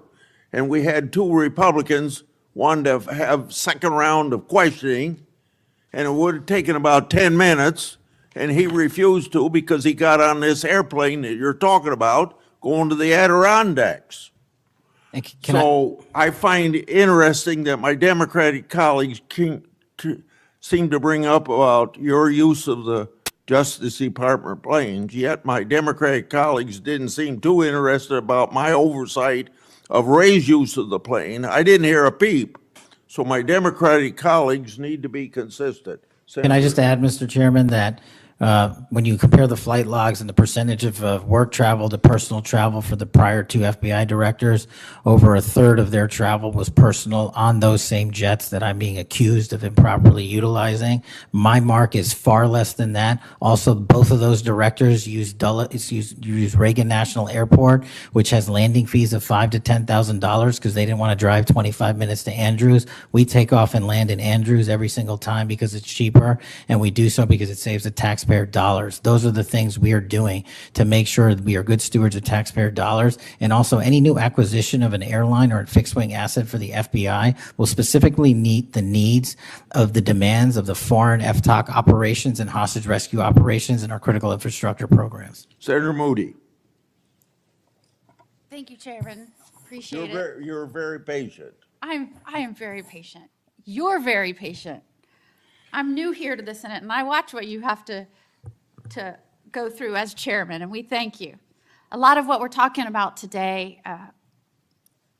and we had 2 Republicans wanted to have second round of questioning, and it would have taken about 10 minutes, and he refused to because he got on this airplane that you're talking about going to the Adirondacks. So I find interesting that my Democratic colleagues seem to bring up about your use of the Justice Department planes, yet my Democratic colleagues didn't seem too interested about my oversight of Ray's use of the plane. I didn't hear a peep. So my Democratic colleagues need to be consistent. Can I just add, Mr. Chairman, that when you compare the flight logs and the percentage of work travel to personal travel for the prior 2 FBI directors, over a third of their travel was personal on those same jets that I'm being accused of improperly utilizing. My mark is far less than that. Also, both of those directors use Reagan National Airport, which has landing fees of $5,000 to $10,000 because they didn't want to drive 25 minutes to Andrews. We take off and land in Andrews every single time because it's cheaper, and we do so because it saves the taxpayer dollars. Those are the things we are doing to make sure that we are good stewards of taxpayer dollars. And also, any new acquisition of an airline or a fixed-wing asset for the FBI will specifically meet the needs of the demands of the foreign FTOC operations and hostage rescue operations in our critical infrastructure programs. Senator Moody. Thank you, Chairman. Appreciate it. You're very patient. I am very patient. You're very patient. I'm new here to the Senate, and I watch what you have to go through as chairman, and we thank you. A lot of what we're talking about today,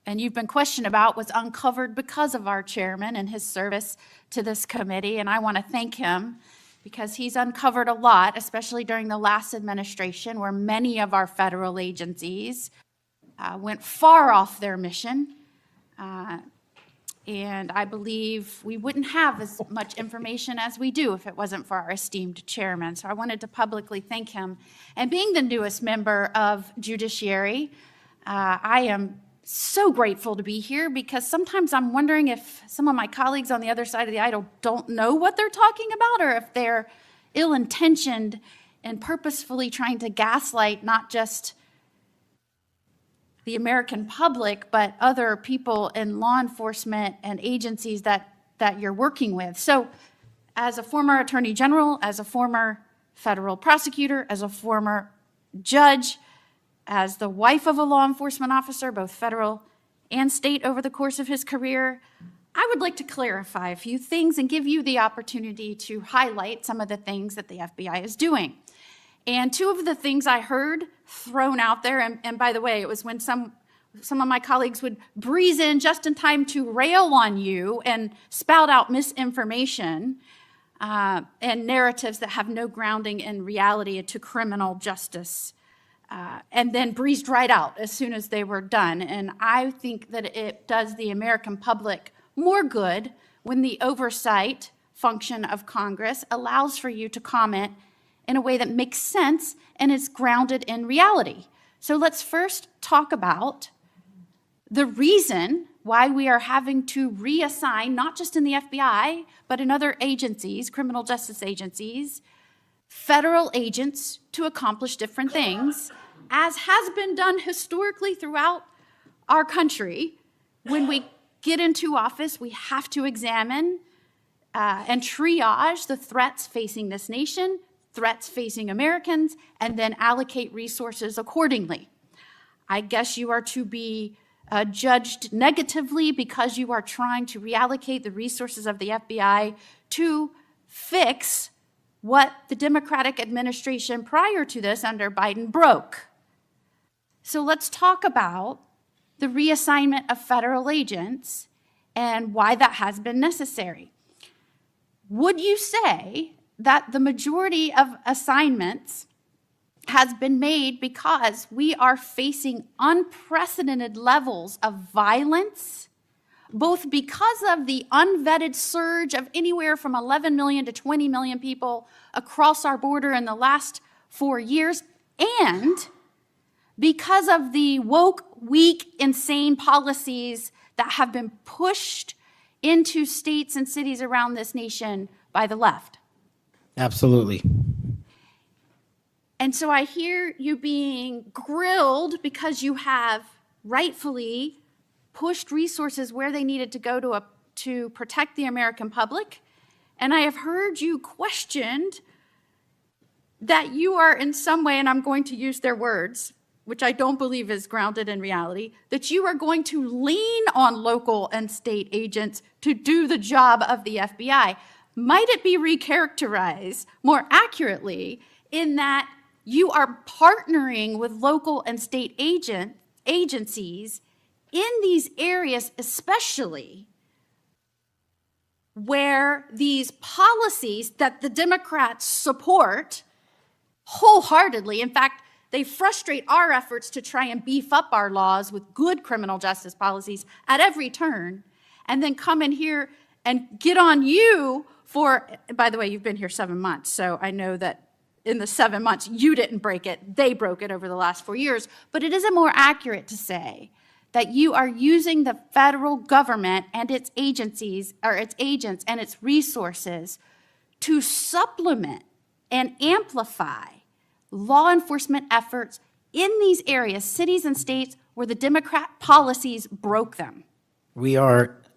and you've been questioned about, was uncovered because of our chairman and his service to this committee, and I want to thank him because he's uncovered a lot, especially during the last administration, where many of our federal agencies went far off their mission. And I believe we wouldn't have as much information as we do if it wasn't for our esteemed chairman. So I wanted to publicly thank him. And being the newest member of Judiciary, I am so grateful to be here because sometimes I'm wondering if some of my colleagues on the other side of the aisle don't know what they're talking about, or if they're ill-intentioned and purposefully trying to gaslight not just the American public, but other people in law enforcement and agencies that you're working with. So as a former attorney general, as a former federal prosecutor, as a former judge, as the wife of a law enforcement officer, both federal and state over the course of his career, I would like to clarify a few things and give you the opportunity to highlight some of the things that the FBI is doing. And two of the things I heard thrown out there, and by the way, it was when some of my colleagues would breeze in just in time to rail on you and spout out misinformation and narratives that have no grounding in reality to criminal justice. And then breezed right out as soon as they were done. And I think that it does the American public more good when the oversight function of Congress allows for you to comment in a way that makes sense and is grounded in reality. So let's first talk about the reason why we are having to reassign, not just in the FBI, but in other agencies, criminal justice agencies, federal agents to accomplish different things, as has been done historically throughout our country. When we get into office, we have to examine and triage the threats facing this nation, threats facing Americans, and then allocate resources accordingly. I guess you are to be judged negatively because you are trying to reallocate the resources of the FBI to fix what the Democratic administration prior to this under Biden broke. So let's talk about the reassignment of federal agents and why that has been necessary. Would you say that the majority of assignments has been made because we are facing unprecedented levels of violence, both because of the unvetted surge of anywhere from 11 million to 20 million people across our border in the last 4 years, and because of the woke, weak, insane policies that have been pushed into states and cities around this nation by the left? Absolutely. And so I hear you being grilled because you have rightfully pushed resources where they needed to go to protect the American public. And I have heard you questioned that you are in some way, and I'm going to use their words, which I don't believe is grounded in reality, that you are going to lean on local and state agents to do the job of the FBI. Might it be recharacterized more accurately in that you are partnering with local and state agencies in these areas, especially where these policies that the Democrats support wholeheartedly, in fact, they frustrate our efforts to try and beef up our laws with good criminal justice policies at every turn, and then come in here and get on you for, by the way, you've been here 7 months, so I know that in the 7 months, you didn't break it, they broke it over the last 4 years, but it isn't more accurate to say that you are using the federal government and its agencies, or its agents and its resources to supplement and amplify law enforcement efforts in these areas, cities and states where the Democrat policies broke them.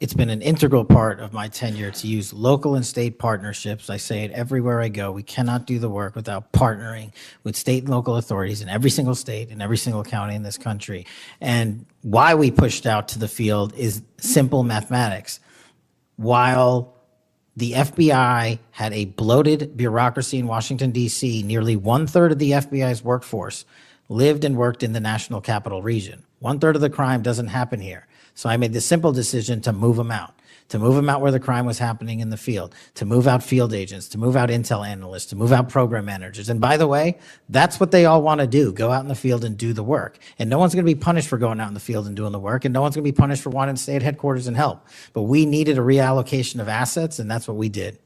It's been an integral part of my tenure to use local and state partnerships. I say it everywhere I go. We cannot do the work without partnering with state and local authorities in every single state and every single county in this country. And why we pushed out to the field is simple mathematics. While the FBI had a bloated bureaucracy in Washington, D.C., nearly 1/3 of the FBI's workforce lived and worked in the national capital region. 1/3 of the crime doesn't happen here. So I made the simple decision to move them out where the crime was happening in the field, to move out field agents, to move out intel analysts, to move out program managers. And by the way, that's what they all want to do, go out in the field and do the work. And no one's going to be punished for going out in the field and doing the work, and no one's going to be punished for wanting to stay at headquarters and help. But we needed a reallocation of assets, and that's what we did.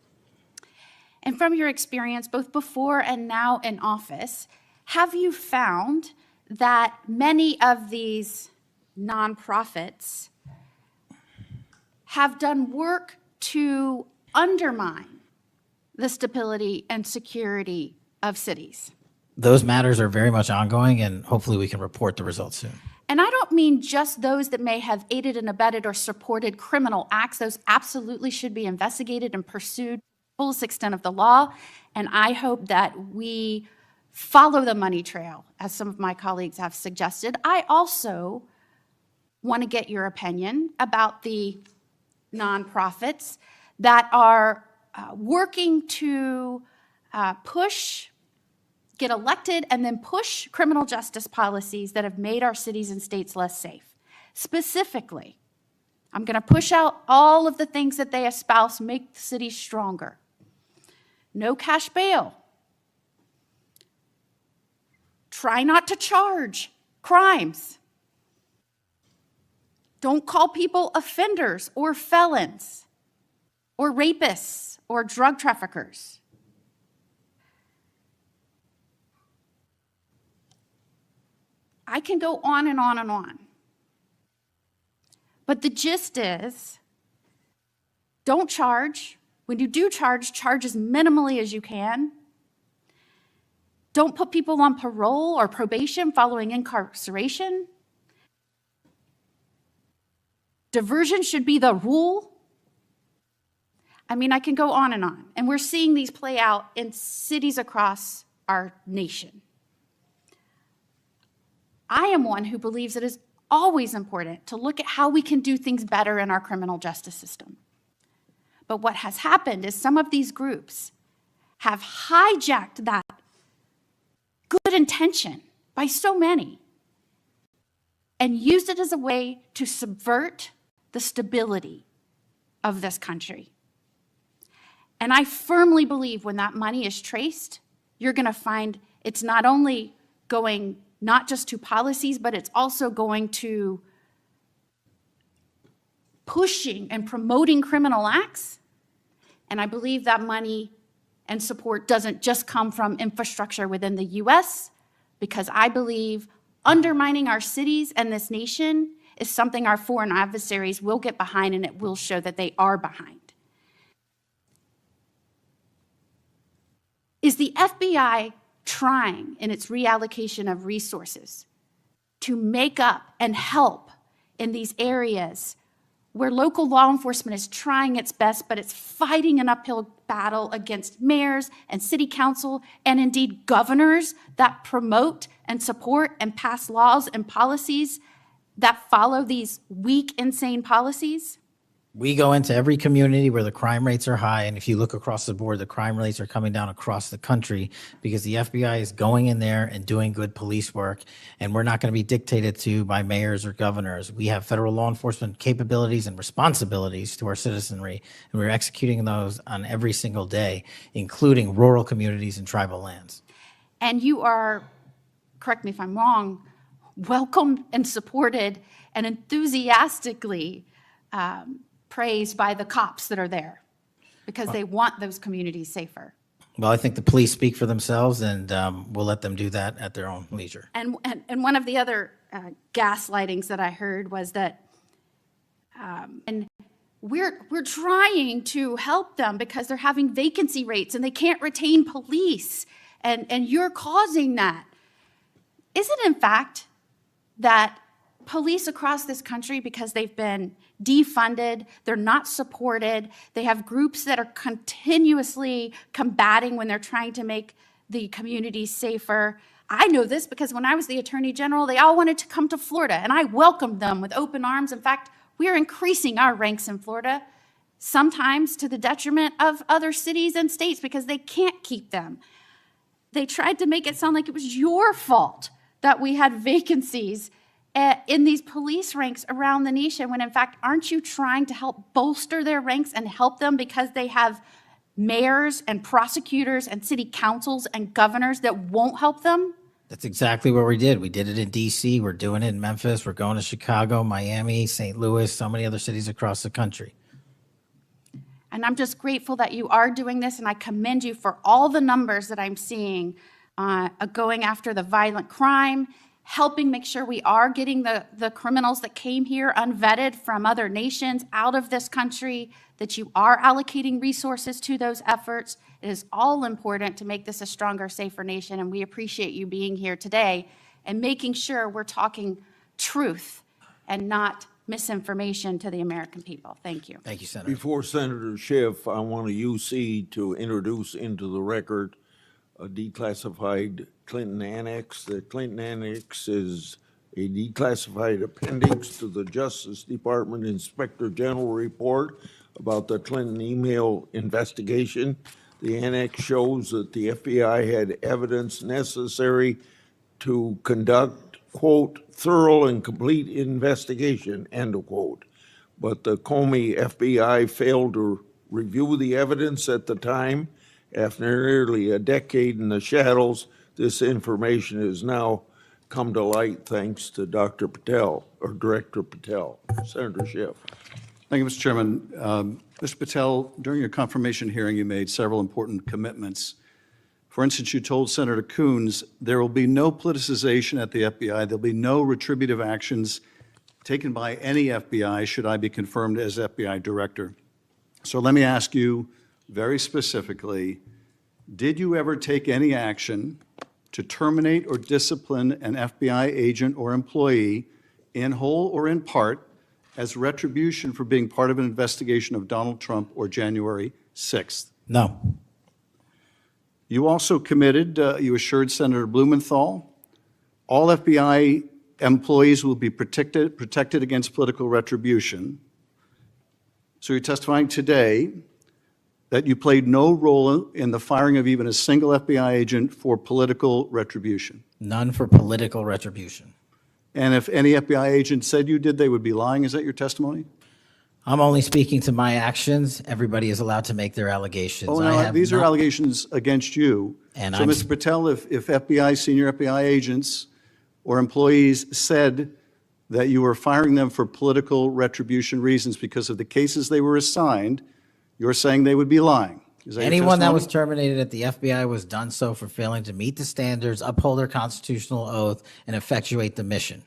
And from your experience, both before and now in office, have you found that many of these nonprofits have done work to undermine the stability and security of cities. Those matters are very much ongoing, and hopefully we can report the results soon. And I don't mean just those that may have aided and abetted or supported criminal acts. Those absolutely should be investigated and pursued to the fullest extent of the law. And I hope that we follow the money trail, as some of my colleagues have suggested. I also want to get your opinion about the nonprofits that are working to get elected and then push criminal justice policies that have made our cities and states less safe. Specifically, I'm going to push out all of the things that they espouse make the cities stronger. No cash bail. Try not to charge crimes. Don't call people offenders or felons or rapists or drug traffickers. I can go on and on and on. But the gist is, don't charge. When you do charge, charge as minimally as you can. Don't put people on parole or probation following incarceration. Diversion should be the rule. I mean, I can go on. And we're seeing these play out in cities across our nation. I am one who believes it is always important to look at how we can do things better in our criminal justice system. But what has happened is some of these groups have hijacked that good intention by so many and used it as a way to subvert the stability of this country. And I firmly believe when that money is traced, you're going to find it's not only going not just to policies, but it's also going to pushing and promoting criminal acts. And I believe that money and support doesn't just come from infrastructure within the US, because I believe undermining our cities and this nation is something our foreign adversaries will get behind, and it will show that they are behind. Is the FBI trying in its reallocation of resources to make up and help in these areas where local law enforcement is trying its best, but it's fighting an uphill battle against mayors and city council and indeed governors that promote and support and pass laws and policies that follow these weak, insane policies? We go into every community where the crime rates are high, and if you look across the board, the crime rates are coming down across the country because the FBI is going in there and doing good police work, and we're not going to be dictated to by mayors or governors. We have federal law enforcement capabilities and responsibilities to our citizenry, and we're executing those on every single day, including rural communities and tribal lands. And you are, correct me if I'm wrong, welcomed and supported and enthusiastically praised by the cops that are there because they want those communities safer. Well, I think the police speak for themselves, and we'll let them do that at their own leisure. And one of the other gaslightings that I heard was that and we're trying to help them because they're having vacancy rates and they can't retain police, and you're causing that. Is it in fact that police across this country, because they've been defunded, they're not supported, they have groups that are continuously combating when they're trying to make the communities safer? I know this because when I was the Attorney General, they all wanted to come to Florida, and I welcomed them with open arms. In fact, we are increasing our ranks in Florida, sometimes to the detriment of other cities and states because they can't keep them. They tried to make it sound like it was your fault that we had vacancies in these police ranks around the nation, when in fact, aren't you trying to help bolster their ranks and help them because they have mayors and prosecutors and city councils and governors that won't help them? That's exactly what we did. We did it in DC, we're doing it in Memphis, we're going to Chicago, Miami, St. Louis, so many other cities across the country. And I'm just grateful that you are doing this, and I commend you for all the numbers that I'm seeing going after the violent crime, helping make sure we are getting the criminals that came here unvetted from other nations out of this country, that you are allocating resources to those efforts. It is all important to make this a stronger, safer nation, and we appreciate you being here today and making sure we're talking truth and not misinformation to the American people. Thank you. Thank you, Senator. Before Senator Schiff, I want a UC to introduce into the record a declassified Clinton Annex. The Clinton Annex is a declassified appendix to the Justice Department Inspector General report about the Clinton email investigation. The annex shows that the FBI had evidence necessary to conduct, quote, thorough and complete investigation, end of quote. But the Comey FBI failed to review the evidence at the time. After nearly a decade in the shadows, this information has now come to light thanks to Dr. Patel, or Director Patel. Senator Schiff. Thank you, Mr. Chairman. Mr. Patel, during your confirmation hearing, you made several important commitments. For instance, you told Senator Coons there will be no politicization at the FBI. There'll be no retributive actions taken by any FBI should I be confirmed as FBI director. So let me ask you very specifically, did you ever take any action to terminate or discipline an FBI agent or employee in whole or in part as retribution for being part of an investigation of Donald Trump or January 6th? No. You also committed, you assured Senator Blumenthal, all FBI employees will be protected against political retribution. So you're testifying today that you played no role in the firing of even a single FBI agent for political retribution. None for political retribution. And if any FBI agent said you did, they would be lying. Is that your testimony? I'm only speaking to my actions. Everybody is allowed to make their allegations. Oh, no, these are allegations against you. And so, Mr. Patel, if FBI, senior FBI agents or employees said that you were firing them for political retribution reasons because of the cases they were assigned, you're saying they would be lying. Is that your anyone that testimony? was terminated at the FBI was done so for failing to meet the standards, uphold their constitutional oath, and effectuate the mission.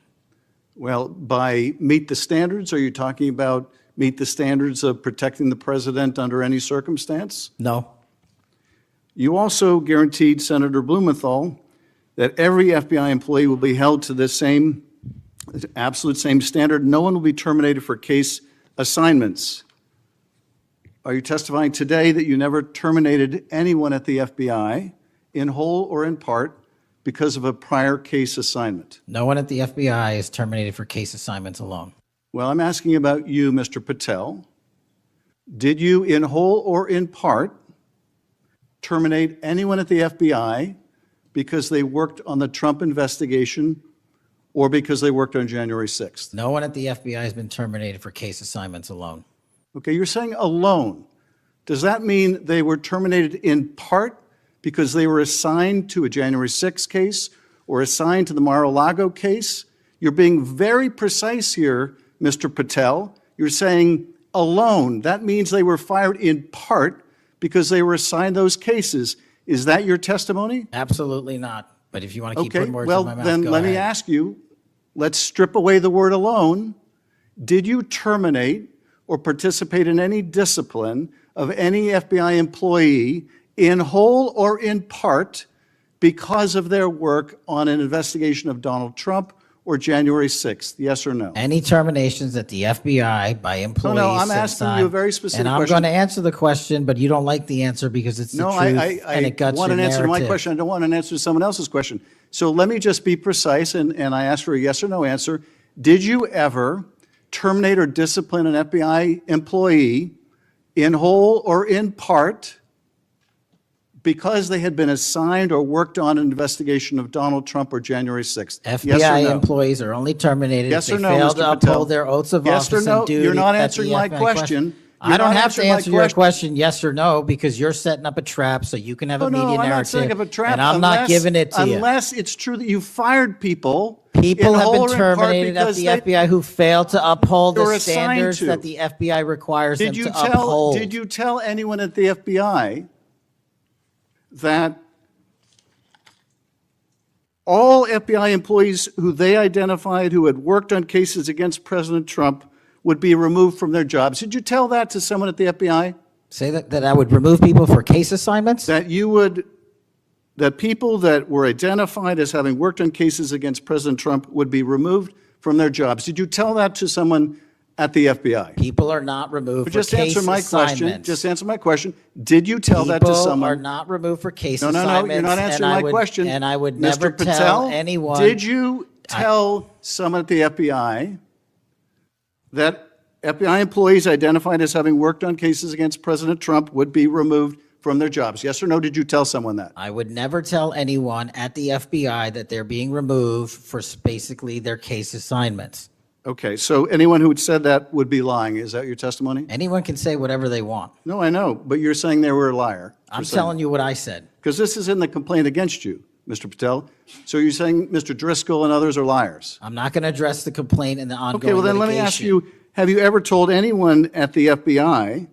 Well, by meet the standards, are you talking about meet the standards of protecting the president under any circumstance? No. You also guaranteed Senator Blumenthal that every FBI employee will be held to the same, absolute same standard. No one will be terminated for case assignments. Are you testifying today that you never terminated anyone at the FBI in whole or in part because of a prior case assignment? No one at the FBI is terminated for case assignments alone. Well, I'm asking about you, Mr. Patel. Did you, in whole or in part, terminate anyone at the FBI because they worked on the Trump investigation or because they worked on January 6th? No one at the FBI has been terminated for case assignments alone. Okay, you're saying alone. Does that mean they were terminated in part because they were assigned to a January 6th case or assigned to the Mar-a-Lago case? You're being very precise here, Mr. Patel. You're saying alone. That means they were fired in part because they were assigned those cases. Is that your testimony? Absolutely not. But if you want to keep Okay, putting words well, in my mouth, then go let me ahead. ask you, let's strip away the word alone. Did you terminate or participate in any discipline of any FBI employee in whole or in part because of their work on an investigation of Donald Trump or January 6th? Yes or no? Any terminations at the FBI by employees. No, I'm since asking you a very specific And I'm question. going to answer the question, but you don't like the answer because it's the No, truth I and it guts want your an answer to my narrative. question. I don't want an answer to someone else's question. So let me just be precise, and I ask for a yes or no answer. Did you ever terminate or discipline an FBI employee in whole or in part because they had been assigned or worked on an investigation of Donald Trump or January 6th? FBI Yes or no? employees are only terminated Yes if or they no, fail Mr. to Patel? uphold their oaths of Yes or office no? and duty. You're not at the answering my FBI question. I You're don't not have to answering my answer your question yes or no because you're setting up a trap so you can have a media I'm narrative. not setting up a trap. And I'm not giving it to you. Unless it's true that you fired people. People in have whole been or in part terminated at because the they- FBI who failed to uphold they were the assigned standards to. that the FBI requires them Did to you uphold. did you tell anyone at the FBI that all FBI employees who they identified who had worked on cases against President Trump would be removed from their jobs. Did you tell that to someone at the FBI? Say that I would remove people for case assignments? That people that were identified as having worked on cases against President Trump would be removed from their jobs. Did you tell that to someone at the FBI? People are not removed But for just case answer my question. assignments. Just answer my question. Did you tell that to People someone? are not removed for case No, assignments. you're not answering my question. And I would Mr. never Patel, tell anyone. Did you tell someone at the FBI that FBI employees identified as having worked on cases against President Trump would be removed from their jobs? Yes or no, did you tell someone that? I would never tell anyone at the FBI that they're being removed for basically their case assignments. Okay, so anyone who had said that would be lying. Is that your testimony? Anyone can say whatever they want. No, I know, but you're saying they were a liar. I'm telling you what I said. Because this is in the complaint against you, Mr. Patel. So you're saying Mr. Driscoll and others are liars? I'm not going to address the complaint and the ongoing Okay, well then let me ask you, have you ever told anyone at the FBI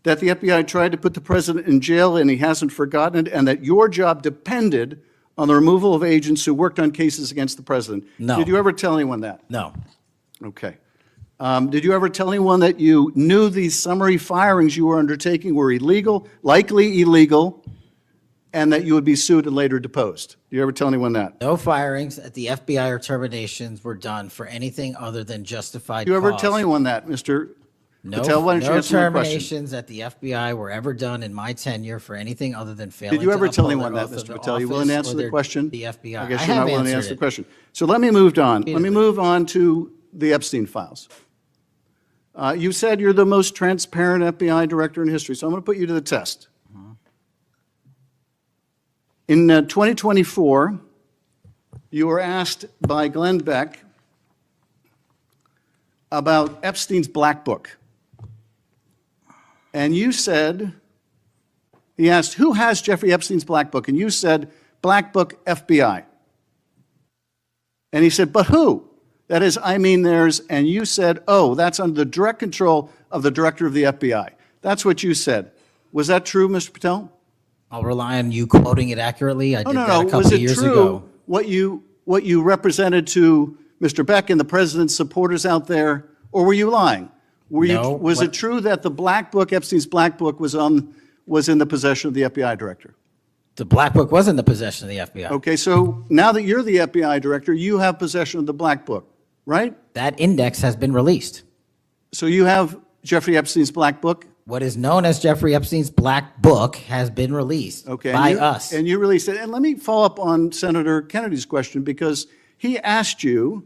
that the FBI tried to put the president in jail and he hasn't forgotten it, and that your job depended on the removal of agents who worked on cases against the president? No. Did you ever tell anyone that? No. Okay. Did you ever tell anyone that you knew these summary firings you were undertaking were illegal, likely illegal, and that you would be sued and later deposed? Did you ever tell anyone that? No firings at the FBI or terminations were done for anything other than justified Did you ever cause. tell anyone that, Mr. No, Patel? Why don't you no answer my question? terminations at the FBI were ever done in my tenure for anything other than failing Did you ever to tell uphold anyone their that, oath of Mr. Patel? You willing to office answer or the their- question? The FBI. I guess I you're have not willing to answered answer the it. question. So let me move on. Let me move on to the Epstein files. You said you're the most transparent FBI director in history, so I'm going to put you to the test. In 2024, you were asked by Glenn Beck about Epstein's Black Book. And you said, he asked, who has Jeffrey Epstein's Black Book? And you said, Black Book, FBI. And he said, but who? That is, I mean, there's, and you said, oh, that's under the direct control of the director of the FBI. That's what you said. Was that true, Mr. Patel? I'll rely on you quoting it accurately. I did that a Was couple it years true ago. what you represented to Mr. Beck and the president's supporters out there, or were you lying? No, Was it true that the Black Book, Epstein's Black Book, was in the possession of the FBI director? The Black Book was in the possession of the FBI. Okay, so now that you're the FBI director, you have possession of the Black Book, right? That index has been released. So you have Jeffrey Epstein's Black Book? What is known as Jeffrey Epstein's Black Book has been released by us. And you released it. And let me follow up on Senator Kennedy's question, because he asked you,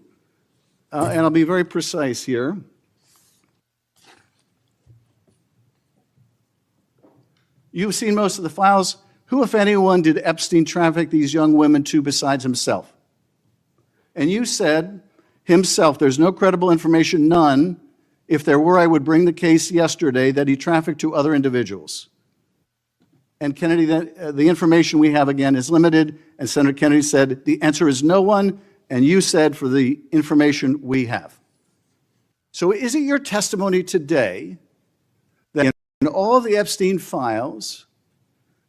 and I'll be very precise here. You've seen most of the files. Who, if anyone, did Epstein traffic these young women to besides himself? And you said, himself, there's no credible information, none. If there were, I would bring the case yesterday that he trafficked to other individuals. And Kennedy, the information we have, again, is limited. And Senator Kennedy said, the answer is no one. And you said, for the information we have. So is it your testimony today that in all the Epstein files,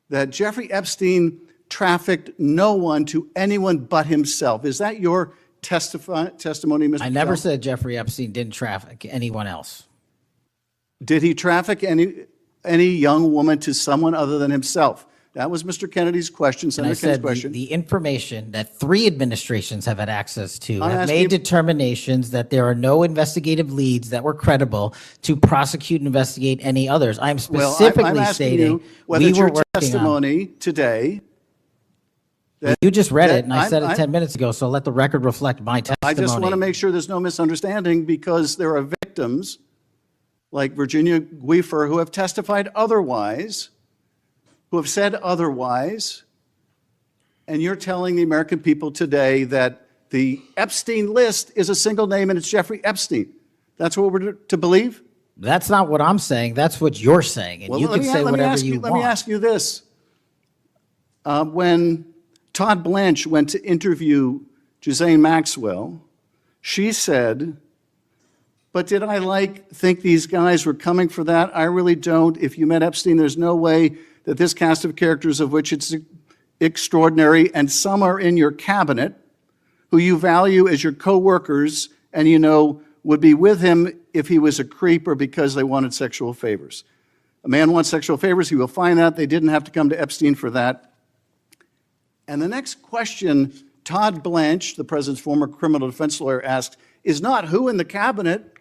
that Jeffrey Epstein trafficked no one to anyone but himself? Is that your testimony, Mr. I never Patel? said Jeffrey Epstein didn't traffic anyone else. Did he traffic any young woman to someone other than himself? That was Mr. Kennedy's question, And I Senator Kennedy's said question. the information that 3 administrations have had access to I'm have asking made you- determinations that there are no investigative leads that were credible to prosecute and investigate any others. I'm Well, specifically I'm asking stating you whether we it's were your working on. testimony today. You just read that it, and I said it I'm- 10 minutes ago, so let the record reflect my testimony. I just want to make sure there's no misunderstanding, because there are victims like Virginia Guifer who have testified otherwise, who have said otherwise, and you're telling the American people today that the Epstein list is a single name and it's Jeffrey Epstein. That's what we're to believe? That's not what I'm saying. That's what you're saying, and Well, you let can me- say let me whatever ask you Let want. me ask you this. When Todd Blanche went to interview Ghislaine Maxwell, she said, but did I think these guys were coming for that? I really don't. If you met Epstein, there's no way that this cast of characters of which it's extraordinary, and some are in your cabinet who you value as your coworkers and you know would be with him if he was a creep or because they wanted sexual favors. A man wants sexual favors, he will find out. They didn't have to come to Epstein for that. And the next question Todd Blanche, the president's former criminal defense lawyer, asked is not who in the cabinet,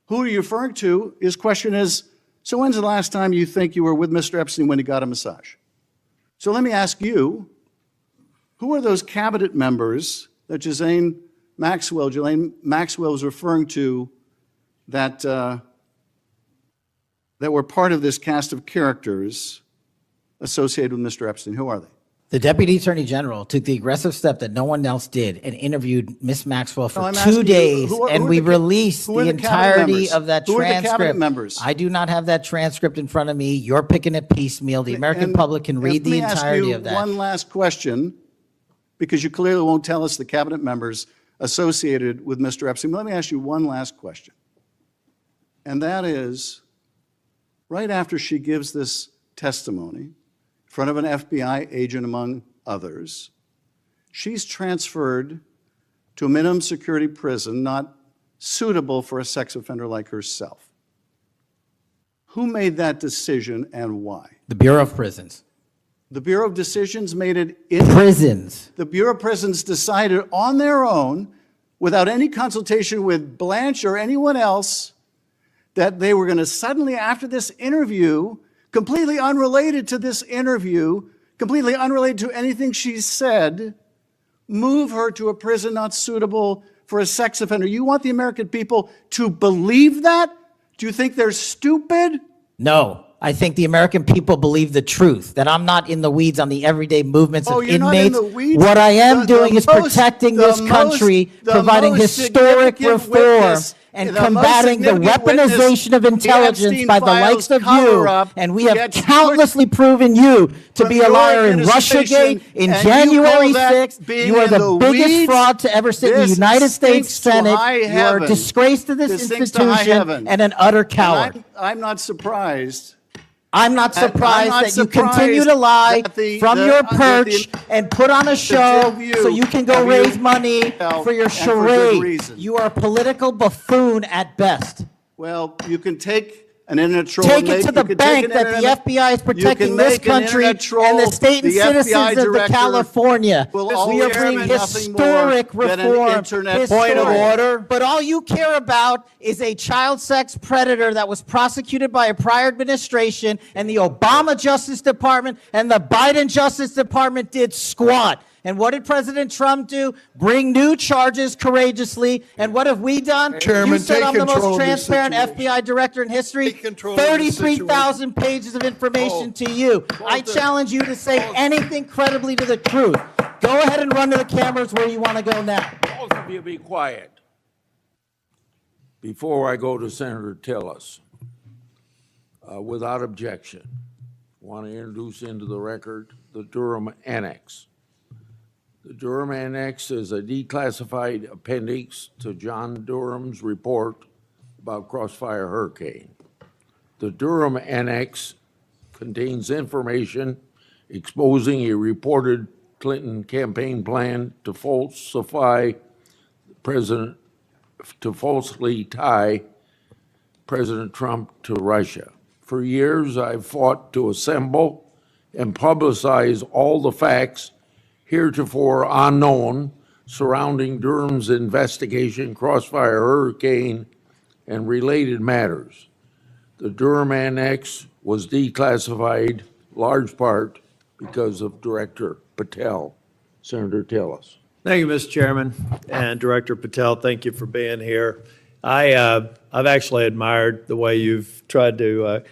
who are you referring to? His question is, so when's the last time you think you were with Mr. Epstein when he got a massage? So let me ask you, who are those cabinet members that Ghislaine Maxwell was referring to that, that were part of this cast of characters associated with Mr. Epstein? Who are they? The Deputy Attorney General took the aggressive step that no one else did and interviewed Ms. Maxwell for I'm 2 asking you, days, who and are we the released who are the the cabinet entirety members? of that Who are the cabinet transcript. members? I do not have that transcript in front of me. You're picking it piecemeal. The American public can read the entirety of that. One last question, because you clearly won't tell us the cabinet members associated with Mr. Epstein. Let me ask you one last question. And that is, right after she gives this testimony in front of an FBI agent, among others, she's transferred to a minimum security prison not suitable for a sex offender like herself. Who made that decision and why? The Bureau of Prisons. The Bureau of Decisions made it in Prisons. The Bureau of Prisons decided on their own, without any consultation with Blanche or anyone else, that they were going to suddenly, after this interview, completely unrelated to this interview, completely unrelated to anything she said, move her to a prison not suitable for a sex offender. You want the American people to believe that? Do you think they're stupid? No. I think the American people believe the truth, that I'm not in the weeds on the everyday movements of you're not in inmates. the weeds? What I am doing is most- protecting the this country, most- the providing most historic significant reform, witness- and the most combating the significant witness, weaponization of the intelligence Epstein by the files likes of you. cover-up And we have gets countlessly proven you to be a your liar in administration, Russiagate, in and you January call that 6th. being You are in the the biggest weeds? fraud to ever sit in the This United States stinks to Senate. high You are a heaven. disgrace to this This stinks to high institution heaven. and an utter And coward. I'm not surprised. I'm not I'm surprised not that you continue to surprised lie that from your perch and put on a show two of you so you can go have raise you money held, for your and for good charade. reason. You are a political buffoon at best. Well, you can take an internet troll. Take and it to make- the you can bank take an that the internet- FBI is you protecting can this make an country internet troll, and the state and the FBI citizens of the director California. will We are always bringing be nothing more historic than an reform. internet Historic. troll. But all you care about is a child sex predator that was prosecuted by a prior administration, and the Obama Justice Department and the Biden Justice Department did squat. And what did President Trump do? Bring new charges courageously. And what have we done? Chairman, You said take I'm the control most of this transparent situation. FBI director in history. control of this 33,000 pages of information to you. I challenge you to say anything credibly to the truth. Go ahead and run to the cameras where you want to go now. Both of you be quiet. Before I go to Senator Tillis, without objection, want to introduce into the record the Durham Annex. The Durham Annex is a declassified appendix to John Durham's report about Crossfire Hurricane. The Durham Annex contains information exposing a reported Clinton campaign plan to falsely tie President Trump to Russia. For years, I've fought to assemble and publicize all the facts heretofore unknown surrounding Durham's investigation, Crossfire Hurricane, and related matters. The Durham Annex was declassified large part because of Director Patel. Senator Tillis. Thank you, Mr. Chairman, and Director Patel, thank you for being here. I've actually admired the way you've tried to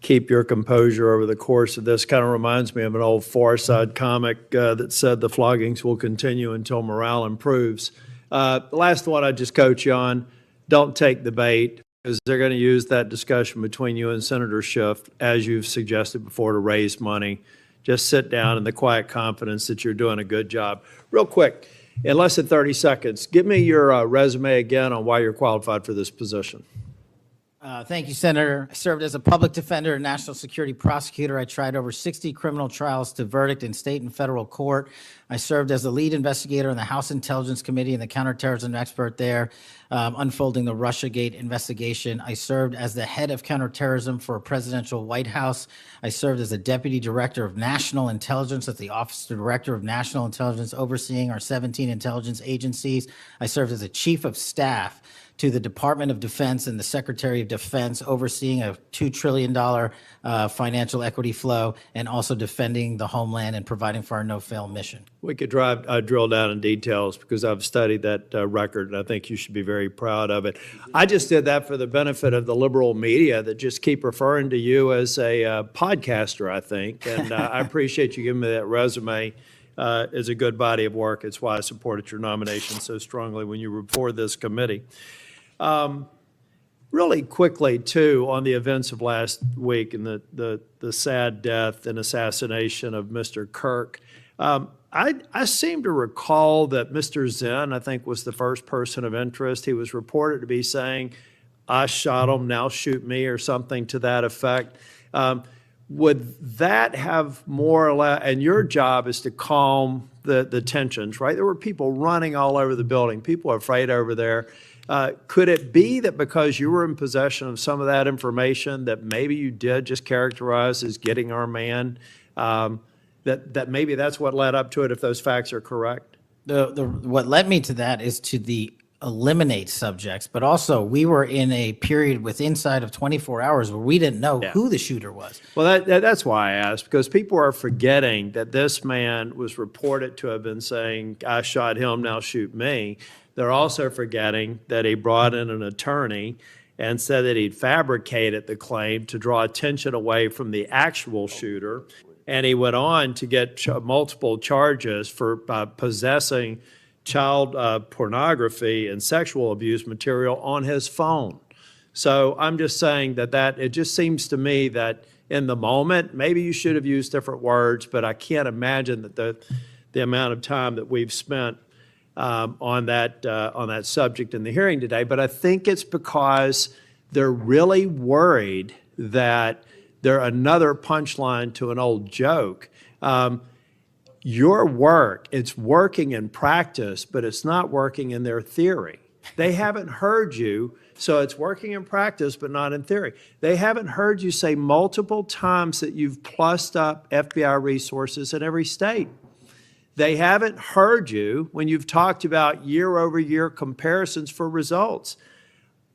keep your composure over the course of this. Kind of reminds me of an old Far Side comic that said the floggings will continue until morale improves. The last one I just coach you on, don't take the bait, because they're going to use that discussion between you and Senator Schiff, as you've suggested before, to raise money. Just sit down in the quiet confidence that you're doing a good job. Real quick, in less than 30 seconds, give me your resume again on why you're qualified for this position. Thank you, Senator. I served as a public defender and national security prosecutor. I tried over 60 criminal trials to verdict in state and federal court. I served as a lead investigator in the House Intelligence Committee and the counterterrorism expert there, unfolding the Russiagate investigation. I served as the head of counterterrorism for a presidential White House. I served as a deputy director of national intelligence at the Office of Director of National Intelligence, overseeing our 17 intelligence agencies. I served as a chief of staff to the Department of Defense and the Secretary of Defense, overseeing a $2 trillion financial equity flow, and also defending the homeland and providing for our no-fail mission. We could drill down in details because I've studied that record, and I think you should be very proud of it. I just did that for the benefit of the liberal media that just keep referring to you as a podcaster, I think, and I appreciate you giving me that resume. It's a good body of work. It's why I supported your nomination so strongly when you were before this committee. Really quickly, too, on the events of last week and the sad death and assassination of Mr. Kirk, I seem to recall that Mr. Zinn, I think, was the first person of interest. He was reported to be saying, "I shot him, now shoot me," or something to that effect. Would that have more or less, and your job is to calm the tensions, right? There were people running all over the building. People are afraid over there. Could it be that because you were in possession of some of that information that maybe you did just characterize as getting our man, that maybe that's what led up to it if those facts are correct? What led me to that is to the eliminate subjects, but also we were in a period with inside of 24 hours where we didn't know who the shooter was. Well, that's why I asked, because people are forgetting that this man was reported to have been saying, "I shot him, now shoot me." They're also forgetting that he brought in an attorney and said that he'd fabricated the claim to draw attention away from the actual shooter. And he went on to get multiple charges for possessing child pornography and sexual abuse material on his phone. So I'm just saying that it just seems to me that in the moment, maybe you should have used different words, but I can't imagine that the amount of time that we've spent on that subject in the hearing today. But I think it's because they're really worried that they're another punchline to an old joke. Your work, it's working in practice, but it's not working in their theory. They haven't heard you, so it's working in practice, but not in theory. They haven't heard you say multiple times that you've plussed up FBI resources in every state. They haven't heard you when you've talked about year-over-year comparisons for results.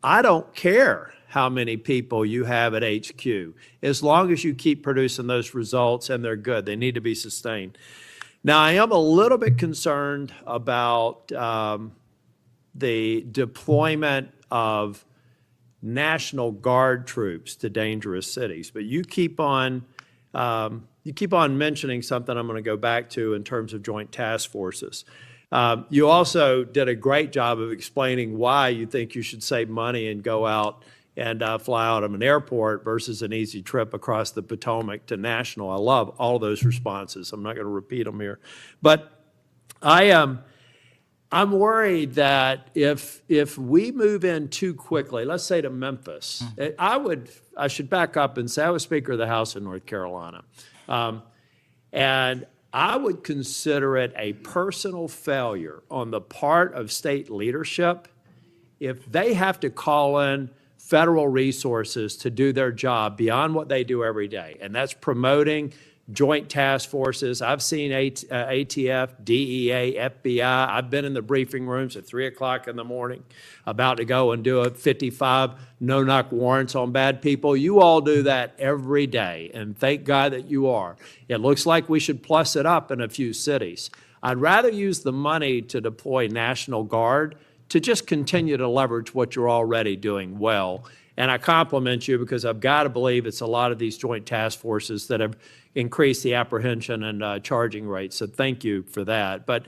I don't care how many people you have at HQ, as long as you keep producing those results and they're good. They need to be sustained. Now, I am a little bit concerned about the deployment of National Guard troops to dangerous cities, but you keep on mentioning something I'm going to go back to in terms of joint task forces. You also did a great job of explaining why you think you should save money and go out and fly out of an airport versus an easy trip across the Potomac to National. I love all those responses. I'm not going to repeat them here. But I'm worried that if we move in too quickly, let's say to Memphis, I should back up and say I was Speaker of the House in North Carolina. And I would consider it a personal failure on the part of state leadership if they have to call in federal resources to do their job beyond what they do every day. And that's promoting joint task forces. I've seen ATF, DEA, FBI. I've been in the briefing rooms at 3 o'clock in the morning about to go and do a 55 no-knock warrants on bad people. You all do that every day, and thank God that you are. It looks like we should plus it up in a few cities. I'd rather use the money to deploy National Guard to just continue to leverage what you're already doing well. And I compliment you because I've got to believe it's a lot of these joint task forces that have increased the apprehension and charging rates. So thank you for that. But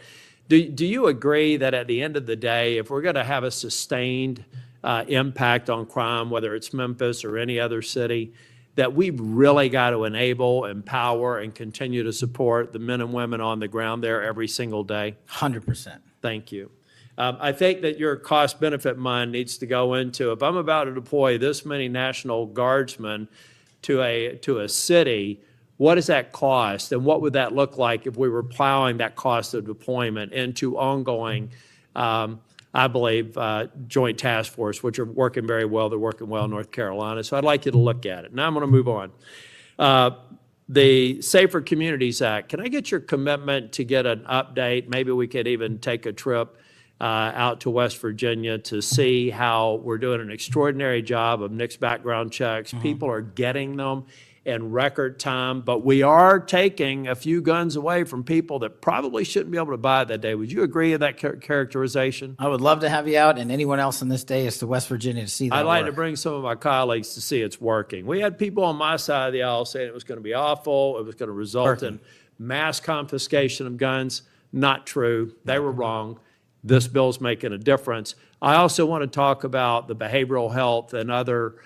do you agree that at the end of the day, if we're going to have a sustained impact on crime, whether it's Memphis or any other city, that we've really got to enable, empower, and continue to support the men and women on the ground there every single day? 100%. Thank you. I think that your cost-benefit mind needs to go into, if I'm about to deploy this many National Guardsmen to a city, what does that cost? And what would that look like if we were plowing that cost of deployment into ongoing, I believe, joint task force, which are working very well. They're working well in North Carolina. So I'd like you to look at it. Now I'm going to move on. The Safer Communities Act, can I get your commitment to get an update? Maybe we could even take a trip out to West Virginia to see how we're doing an extraordinary job of NICS background checks. People are getting them in record time, but we are taking a few guns away from people that probably shouldn't be able to buy it that day. Would you agree with that characterization? I would love to have you out and anyone else on this day is to West Virginia to see that I'd like work. to bring some of my colleagues to see it's working. We had people on my side of the aisle saying it was going to be awful, it was going to result in mass confiscation of guns. Not true. They were wrong. This bill's making a difference. I also want to talk about the behavioral health and other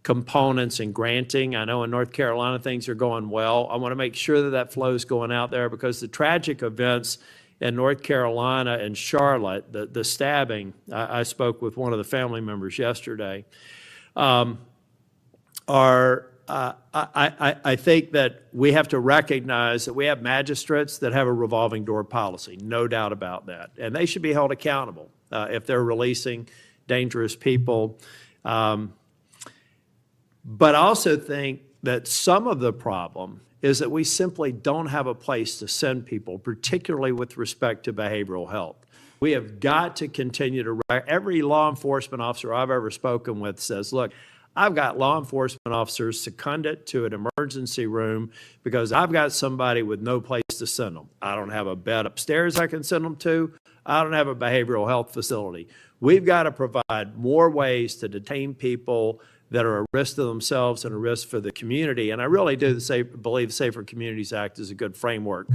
components in granting. I know in North Carolina things are going well. I want to make sure that that flow is going out there because the tragic events in North Carolina and Charlotte, the stabbing, I spoke with one of the family members yesterday, I think that we have to recognize that we have magistrates that have a revolving door policy, no doubt about that. And they should be held accountable if they're releasing dangerous people. But I also think that some of the problem is that we simply don't have a place to send people, particularly with respect to behavioral health. We have got to continue to, every law enforcement officer I've ever spoken with says, look, I've got law enforcement officers seconded to an emergency room because I've got somebody with no place to send them. I don't have a bed upstairs I can send them to. I don't have a behavioral health facility. We've got to provide more ways to detain people that are a risk to themselves and a risk for the community. And I really do believe the Safer Communities Act is a good framework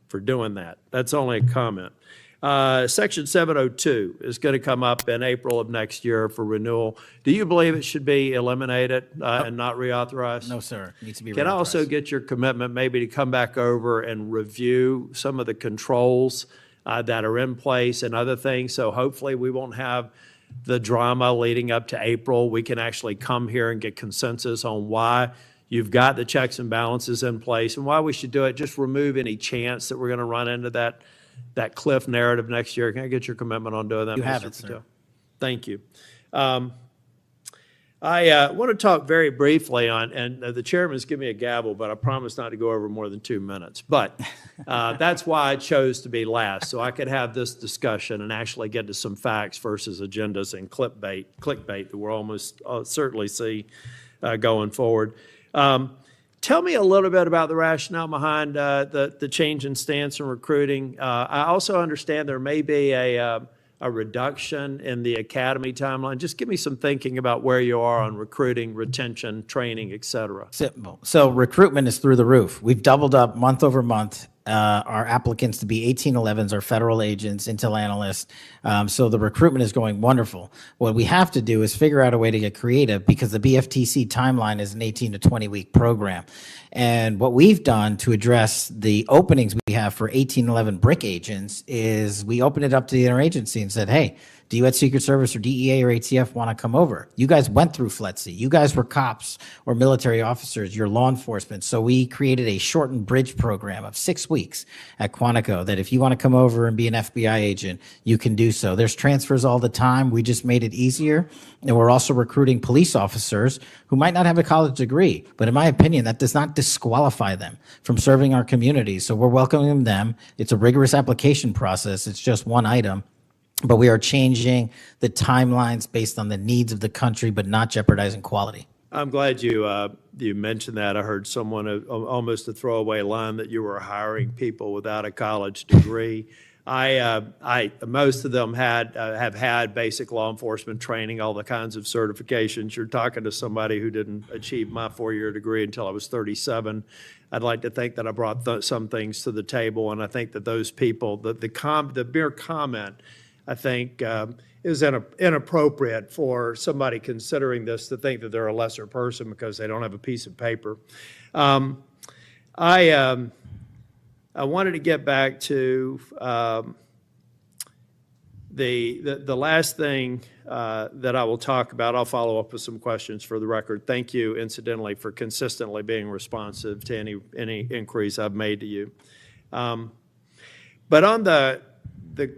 for doing that. That's only a comment. Section 702 is going to come up in April of next year for renewal. Do you believe it should be eliminated and not reauthorized? No, sir. It needs to be Can I also get your commitment maybe to come back over and review some of the controls that are in place and other things? So hopefully we won't have the drama leading up to April. We can actually come here and get consensus on why you've got the checks and balances in place and why we should do it. Just remove any chance that we're going to run into that cliff narrative next year. Can I get your commitment on doing that? You have Mr. it, sir. Patel? Thank you. I want to talk very briefly on, and the chairman's given me a gavel, but I promise not to go over more than 2 minutes. But that's why I chose to be last, so I could have this discussion and actually get to some facts versus agendas and clickbait that we'll almost certainly see going forward. Tell me a little bit about the rationale behind the change in stance in recruiting. I also understand there may be a reduction in the academy timeline. Just give me some thinking about where you are on recruiting, retention, training, et cetera. Simple. So recruitment is through the roof. We've doubled up month over month our applicants to be 1811s, our federal agents, intel analysts. So the recruitment is going wonderful. What we have to do is figure out a way to get creative because the BFTC timeline is an 18 to 20 week program. And what we've done to address the openings we have for 1811 BRIC agents is we opened it up to the interagency and said, hey, do you at Secret Service or DEA or ATF want to come over? You guys went through FLETC. You guys were cops or military officers. You're law enforcement. So we created a shortened bridge program of 6 weeks at Quantico that if you want to come over and be an FBI agent, you can do so. There's transfers all the time. We just made it easier. And we're also recruiting police officers who might not have a college degree. But in my opinion, that does not disqualify them from serving our community. So we're welcoming them. It's a rigorous application process. It's just one item. But we are changing the timelines based on the needs of the country, but not jeopardizing quality. I'm glad you mentioned that. I heard someone almost a throwaway line that you were hiring people without a college degree. Most of them have had basic law enforcement training, all the kinds of certifications. You're talking to somebody who didn't achieve my 4-year degree until I was 37. I'd like to think that I brought some things to the table, and I think that those people, the mere comment, I think is inappropriate for somebody considering this to think that they're a lesser person because they don't have a piece of paper. I wanted to get back to The last thing that I will talk about, I'll follow up with some questions for the record. Thank you, incidentally, for consistently being responsive to any inquiries I've made to you. But on the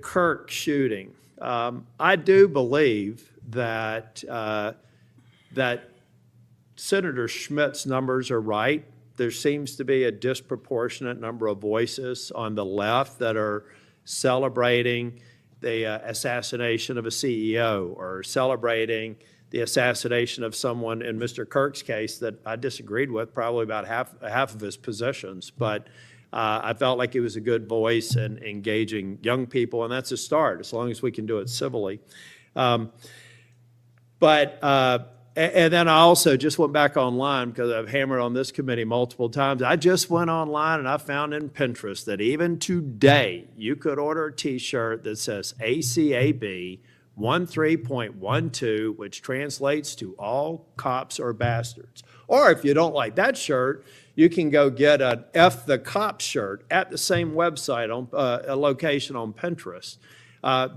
Kirk shooting, I do believe that that Senator Schmitt's numbers are right. There seems to be a disproportionate number of voices on the left that are celebrating the assassination of a CEO or celebrating the assassination of someone in Mr. Kirk's case that I disagreed with probably about half of his positions. But I felt like he was a good voice in engaging young people, and that's a start, as long as we can do it civilly. And then I also just went back online because I've hammered on this committee multiple times. I just went online and I found in Pinterest that even today you could order a T-shirt that says ACAB 13.12, which translates to all cops are bastards. Or if you don't like that shirt, you can go get an F the Cop shirt at the same website, on a location on Pinterest.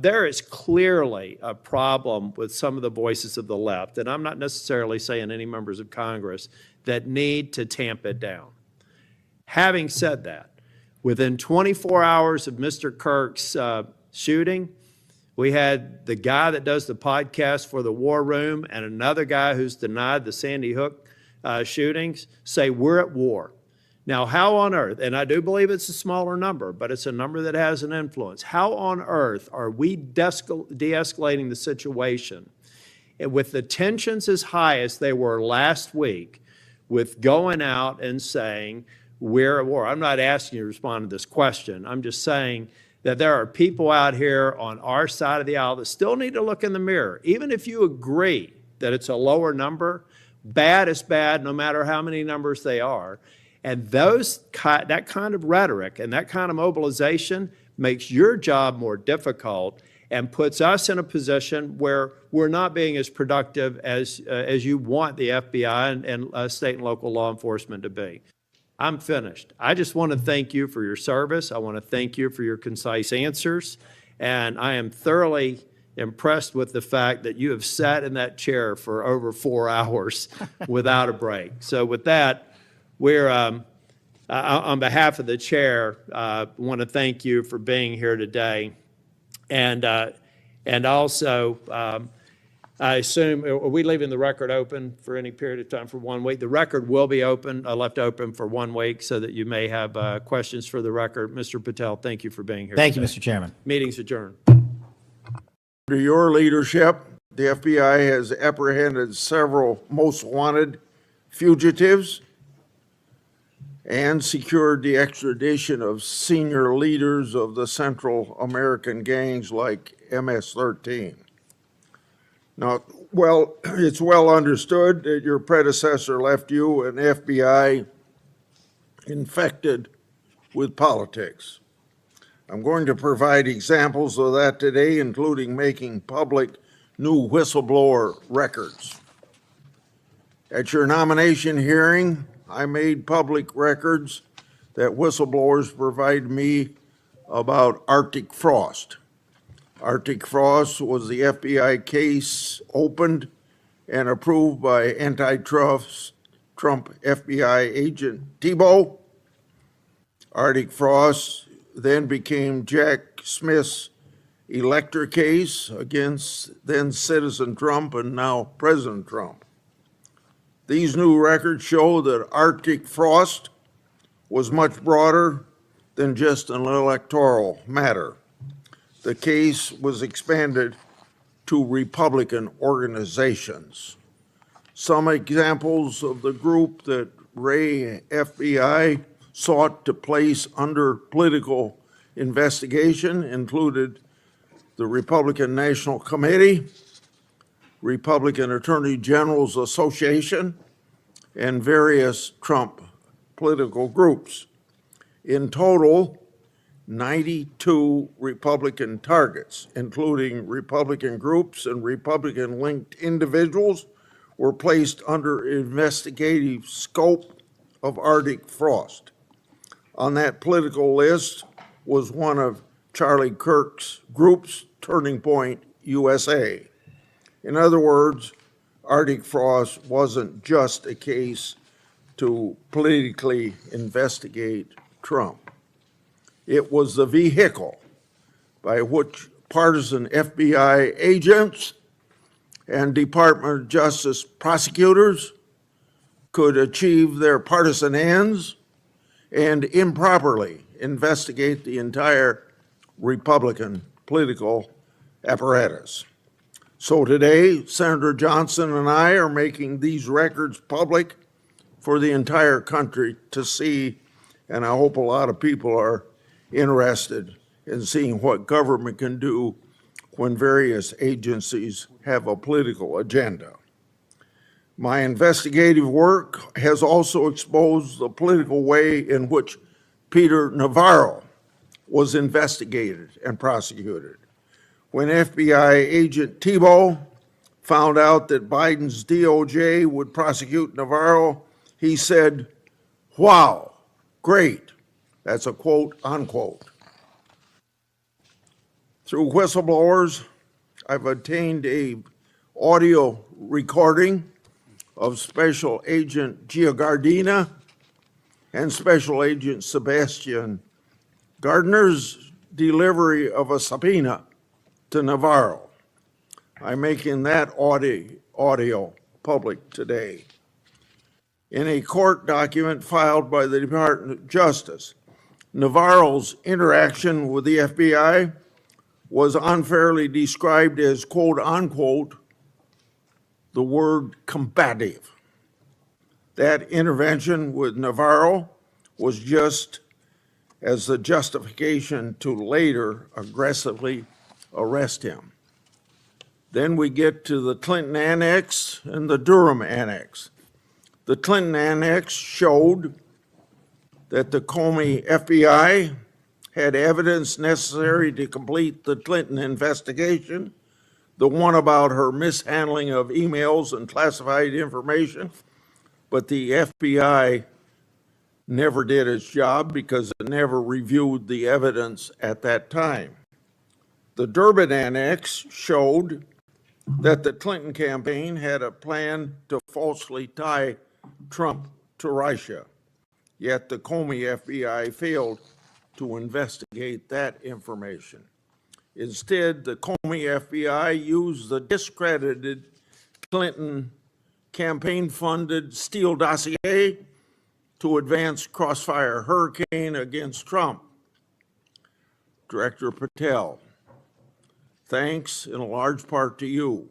There is clearly a problem with some of the voices of the left, and I'm not necessarily saying any members of Congress, that need to tamp it down. Having said that, within 24 hours of Mr. Kirk's shooting, we had the guy that does the podcast for the War Room and another guy who's denied the Sandy Hook shootings say we're at war. Now, how on earth, and I do believe it's a smaller number, but it's a number that has an influence. How on earth are we de-escalating the situation with the tensions as high as they were last week with going out and saying we're at war? I'm not asking you to respond to this question. I'm just saying that there are people out here on our side of the aisle that still need to look in the mirror. Even if you agree that it's a lower number, bad is bad no matter how many numbers they are. And that kind of rhetoric and that kind of mobilization makes your job more difficult and puts us in a position where we're not being as productive as you want the FBI and state and local law enforcement to be. I'm finished. I just want to thank you for your service. I want to thank you for your concise answers. And I am thoroughly impressed with the fact that you have sat in that chair for over 4 hours without a break. So with that, we're, on behalf of the chair, want to thank you for being here today. And also, I assume, are we leaving the record open for any period of time for 1 week? The record will be open, left open for 1 week so that you may have questions for the record. Mr. Patel, thank you for being here Thank today. you, Mr. Chairman. Meeting's adjourned. Under your leadership, the FBI has apprehended several most wanted fugitives and secured the extradition of senior leaders of the Central American gangs like MS-13. Now, well, it's well understood that your predecessor left you an FBI infected with politics. I'm going to provide examples of that today, including making public new whistleblower records. At your nomination hearing, I made public records that whistleblowers provide me about Arctic Frost. Arctic Frost was the FBI case opened and approved by antitrust Trump FBI agent Thibault. Arctic Frost then became Jack Smith's elector case against then Citizen Trump and now President Trump. These new records show that Arctic Frost was much broader than just an electoral matter. The case was expanded to Republican organizations. Some examples of the group that Ray FBI sought to place under political investigation included the Republican National Committee, Republican Attorney General's Association, and various Trump political groups. In total, 92 Republican targets, including Republican groups and Republican-linked individuals, were placed under investigative scope of Arctic Frost. On that political list was one of Charlie Kirk's group's Turning Point USA. In other words, Arctic Frost wasn't just a case to politically investigate Trump. It was the vehicle by which partisan FBI agents and Department of Justice prosecutors could achieve their partisan ends and improperly investigate the entire Republican political apparatus. So today, Senator Johnson and I are making these records public for the entire country to see, and I hope a lot of people are interested in seeing what government can do when various agencies have a political agenda. My investigative work has also exposed the political way in which Peter Navarro was investigated and prosecuted. When FBI agent Thibault found out that Biden's DOJ would prosecute Navarro, he said, "Wow, great." That's a quote, unquote. Through whistleblowers, I've obtained an audio recording of Special Agent Giagardina and Special Agent Sebastian Gardner's delivery of a subpoena to Navarro. I'm making that audio public today. In a court document filed by the Department of Justice, Navarro's interaction with the FBI was unfairly described as, quote, unquote, the word combative. That intervention with Navarro was just as the justification to later aggressively arrest him. Then we get to the Clinton Annex and the Durham Annex. The Clinton Annex showed that the Comey FBI had evidence necessary to complete the Clinton investigation, the one about her mishandling of emails and classified information, but the FBI never did its job because it never reviewed the evidence at that time. The Durbin Annex showed that the Clinton campaign had a plan to falsely tie Trump to Russia, yet the Comey FBI failed to investigate that information. Instead, the Comey FBI used the discredited Clinton campaign-funded Steele dossier to advance crossfire hurricane against Trump. Director Patel, thanks in a large part to you,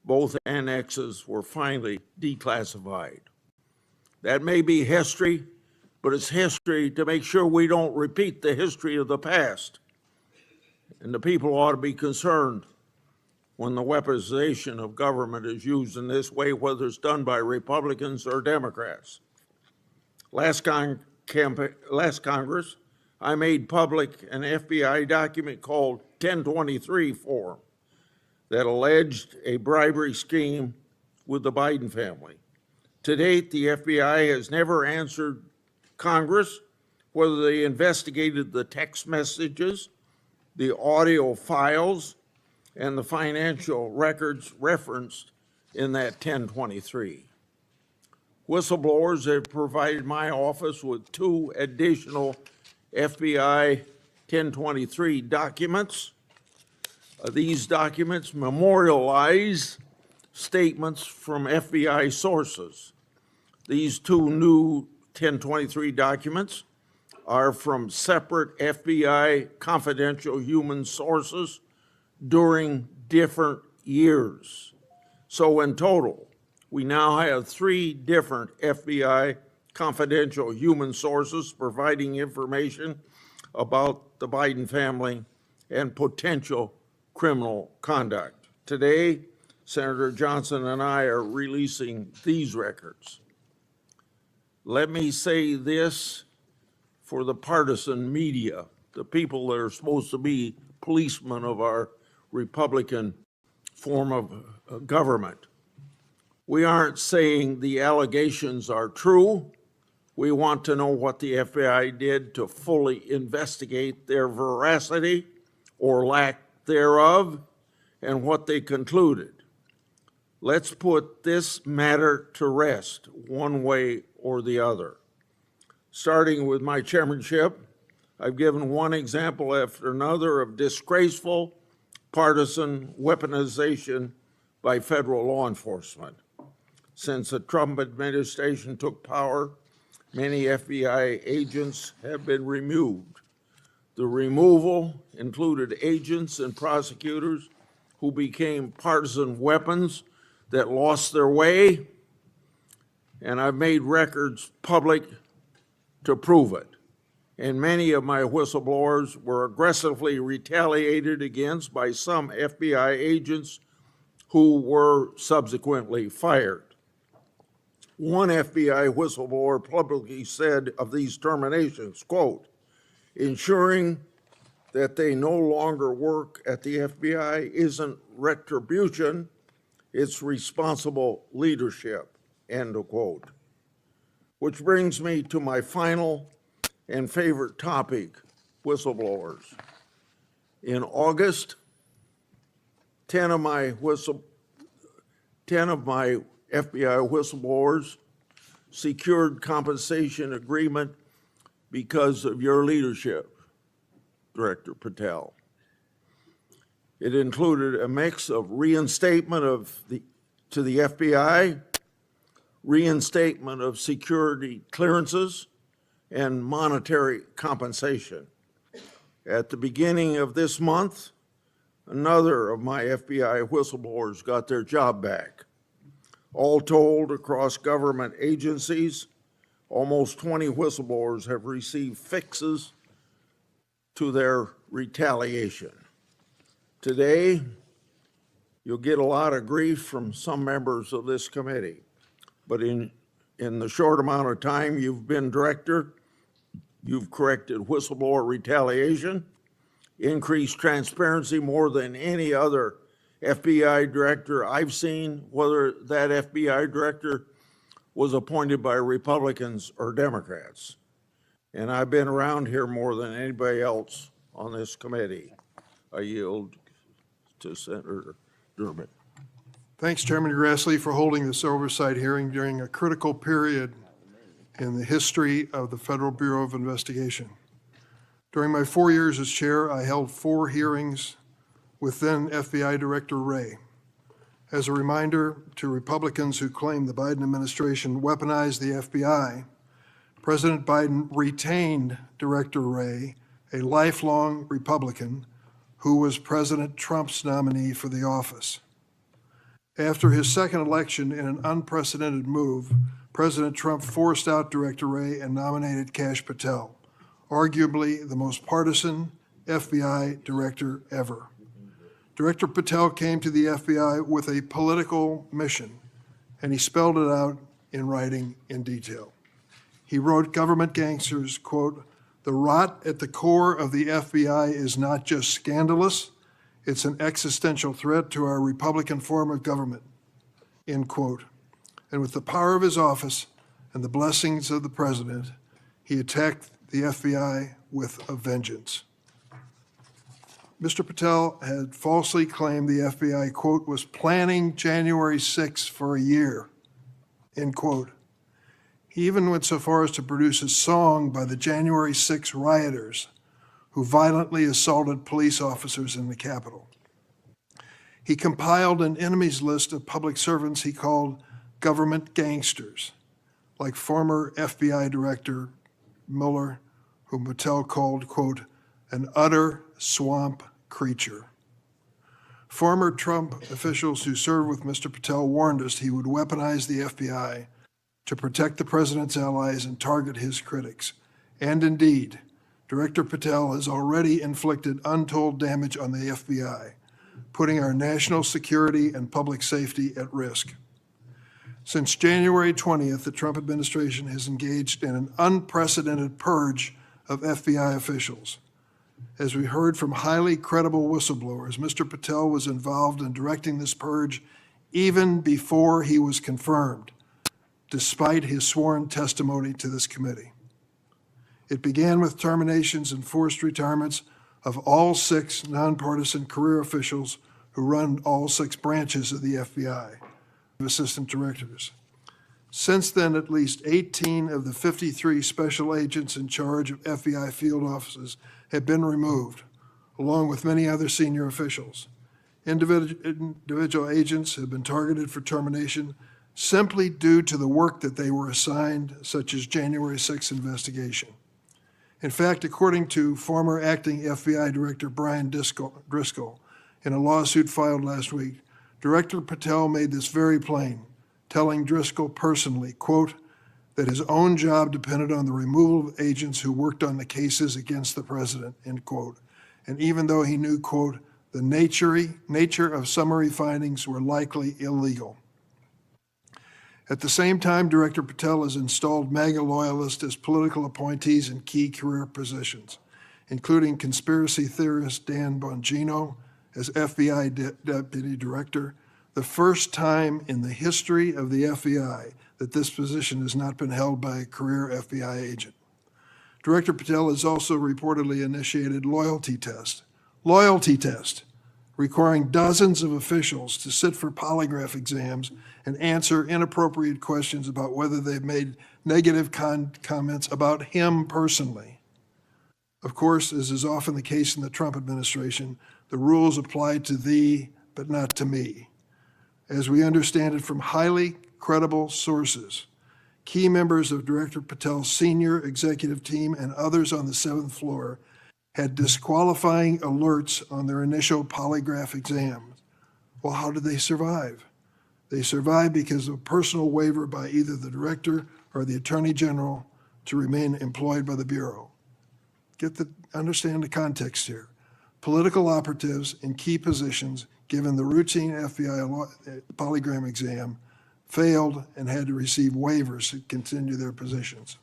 both annexes were finally declassified. That may be history, but it's history to make sure we don't repeat the history of the past. And the people ought to be concerned when the weaponization of government is used in this way, whether it's done by Republicans or Democrats. Last Congress, I made public an FBI document called 1023 form that alleged a bribery scheme with the Biden family. To date, the FBI has never answered Congress whether they investigated the text messages, the audio files, and the financial records referenced in that 1023. Whistleblowers have provided my office with 2 additional FBI 1023 documents. These documents memorialize statements from FBI sources. These 2 new 1023 documents are from separate FBI confidential human sources during different years. So in total, we now have 3 different FBI confidential human sources providing information about the Biden family and potential criminal conduct. Today, Senator Johnson and I are releasing these records. Let me say this for the partisan media, the people that are supposed to be policemen of our Republican form of government. We aren't saying the allegations are true. We want to know what the FBI did to fully investigate their veracity or lack thereof, and what they concluded. Let's put this matter to rest one way or the other. Starting with my chairmanship, I've given one example after another of disgraceful partisan weaponization by federal law enforcement. Since the Trump administration took power, many FBI agents have been removed. The removal included agents and prosecutors who became partisan weapons that lost their way, and I've made records public to prove it. And many of my whistleblowers were aggressively retaliated against by some FBI agents who were subsequently fired. One FBI whistleblower publicly said of these terminations, quote, ensuring that they no longer work at the FBI isn't retribution, it's responsible leadership, end of quote. Which brings me to my final and favorite topic, whistleblowers. In August, 10 of my FBI whistleblowers secured compensation agreement because of your leadership, Director Patel. It included a mix of reinstatement to the FBI, reinstatement of security clearances, and monetary compensation. At the beginning of this month, another of my FBI whistleblowers got their job back. All told, across government agencies, almost 20 whistleblowers have received fixes to their retaliation. Today, you'll get a lot of grief from some members of this committee, but in the short amount of time you've been director, you've corrected whistleblower retaliation, increased transparency more than any other FBI director I've seen, whether that FBI director was appointed by Republicans or Democrats. And I've been around here more than anybody else on this committee. I yield to Senator Durbin. Thanks, Chairman Grassley, for holding this oversight hearing during a critical period in the history of the Federal Bureau of Investigation. During my 4 years as chair, I held 4 hearings with then FBI Director Wray. As a reminder to Republicans who claim the Biden administration weaponized the FBI, President Biden retained Director Wray, a lifelong Republican who was President Trump's nominee for the office. After his second election, in an unprecedented move, President Trump forced out Director Wray and nominated Kash Patel, arguably the most partisan FBI director ever. Director Patel came to the FBI with a political mission, and he spelled it out in writing in detail. He wrote government gangsters, quote, "The rot at the core of the FBI is not just scandalous, it's an existential threat to our Republican form of government," end quote. And with the power of his office and the blessings of the president, he attacked the FBI with a vengeance. Mr. Patel had falsely claimed the FBI, quote, "was planning January 6th for a year," end quote. He even went so far as to produce a song by the January 6 rioters who violently assaulted police officers in the Capitol. He compiled an enemies list of public servants he called government gangsters, like former FBI Director Mueller, whom Patel called, quote, "an utter swamp creature." Former Trump officials who served with Mr. Patel warned us he would weaponize the FBI to protect the president's allies and target his critics. And indeed, Director Patel has already inflicted untold damage on the FBI, putting our national security and public safety at risk. Since January 20th, the Trump administration has engaged in an unprecedented purge of FBI officials. As we heard from highly credible whistleblowers, Mr. Patel was involved in directing this purge even before he was confirmed, despite his sworn testimony to this committee. It began with terminations and forced retirements of all 6 nonpartisan career officials who run all 6 branches of the FBI, assistant directors. Since then, at least 18 of the 53 special agents in charge of FBI field offices have been removed, along with many other senior officials. Individual agents have been targeted for termination simply due to the work that they were assigned, such as January 6th investigation. In fact, according to former acting FBI Director Brian Driscoll, in a lawsuit filed last week, Director Patel made this very plain, telling Driscoll personally, quote, that his own job depended on the removal of agents who worked on the cases against the president, end quote. And even though he knew, quote, the nature of summary findings were likely illegal. At the same time, Director Patel has installed MAGA loyalists as political appointees in key career positions, including conspiracy theorist Dan Bongino as FBI Deputy Director, the first time in the history of the FBI that this position has not been held by a career FBI agent. Director Patel has also reportedly initiated loyalty test, requiring dozens of officials to sit for polygraph exams and answer inappropriate questions about whether they've made negative comments about him personally. Of course, as is often the case in the Trump administration, the rules apply to thee, but not to me. As we understand it from highly credible sources, key members of Director Patel's senior executive team and others on the 7th floor had disqualifying alerts on their initial polygraph exams. Well, how did they survive? They survived because of a personal waiver by either the director or the attorney general to remain employed by the Bureau. Understand the context here. Political operatives in key positions, given the routine FBI polygraph exam, failed and had to receive waivers to continue their positions.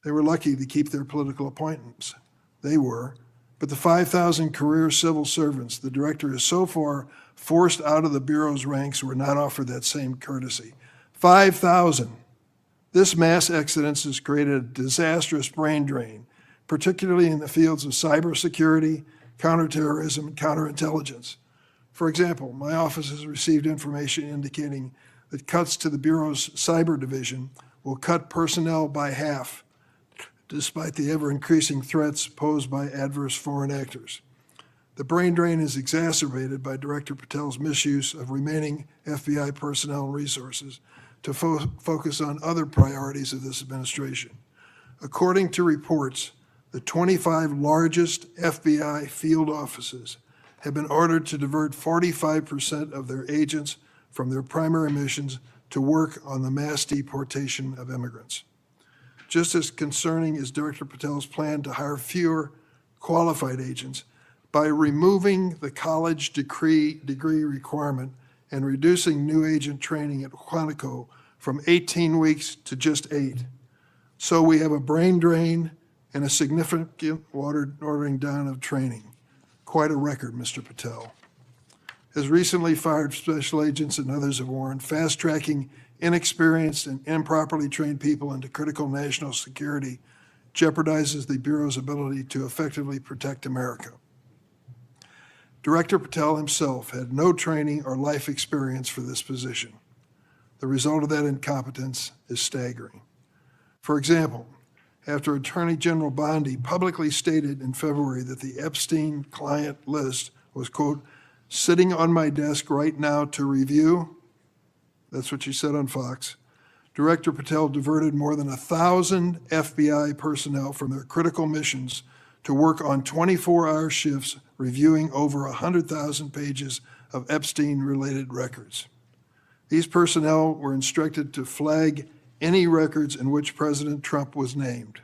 They were lucky to keep their political appointments. They were, but the 5,000 career civil servants the director has so far forced out of the Bureau's ranks were not offered that same courtesy. 5,000. This mass exodus has created a disastrous brain drain, particularly in the fields of cybersecurity, counterterrorism, and counterintelligence. For example, my office has received information indicating that cuts to the Bureau's cyber division will cut personnel by half, despite the ever-increasing threats posed by adverse foreign actors. The brain drain is exacerbated by Director Patel's misuse of remaining FBI personnel and resources to focus on other priorities of this administration. According to reports, the 25 largest FBI field offices have been ordered to divert 45% of their agents from their primary missions to work on the mass deportation of immigrants. Just as concerning is Director Patel's plan to hire fewer qualified agents by removing the college degree requirement and reducing new agent training at Quantico from 18 weeks to just 8. So we have a brain drain and a significant watering down of training. Quite a record, Mr. Patel. As recently fired special agents and others have warned, fast-tracking inexperienced and improperly trained people into critical national security jeopardizes the Bureau's ability to effectively protect America. Director Patel himself had no training or life experience for this position. The result of that incompetence is staggering. For example, after Attorney General Bondi publicly stated in February that the Epstein client list was, quote, sitting on my desk right now to review, that's what she said on Fox, Director Patel diverted more than 1,000 FBI personnel from their critical missions to work on 24-hour shifts reviewing over 100,000 pages of Epstein-related records. These personnel were instructed to flag any records in which President Trump was named.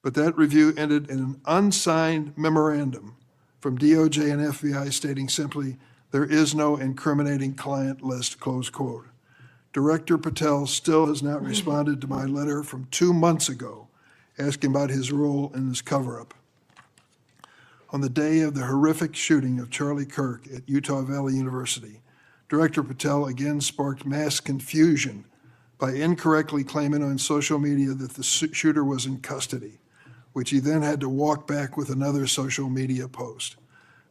But that review ended in an unsigned memorandum from DOJ and FBI stating simply, there is no incriminating client list, close quote. Director Patel still has not responded to my letter from 2 months ago asking about his role in this cover-up. On the day of the horrific shooting of Charlie Kirk at Utah Valley University, Director Patel again sparked mass confusion by incorrectly claiming on social media that the shooter was in custody, which he then had to walk back with another social media post.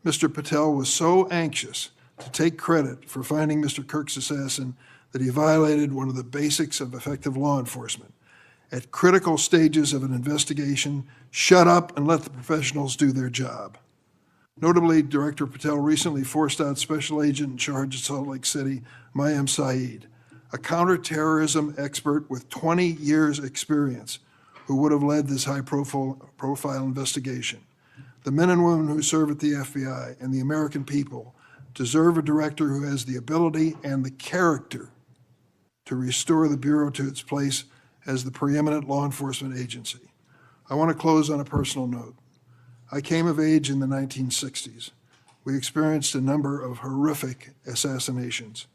Mr. Patel was so anxious to take credit for finding Mr. Kirk's assassin that he violated one of the basics of effective law enforcement. At critical stages of an investigation, shut up and let the professionals do their job. Notably, Director Patel recently forced out Special Agent in charge of Salt Lake City, Mayim Saeed, a counterterrorism expert with 20 years' experience, who would have led this high-profile investigation. The men and women who serve at the FBI and the American people deserve a director who has the ability and the character to restore the Bureau to its place as the preeminent law enforcement agency. I want to close on a personal note. I came of age in the 1960s. We experienced a number of horrific assassinations,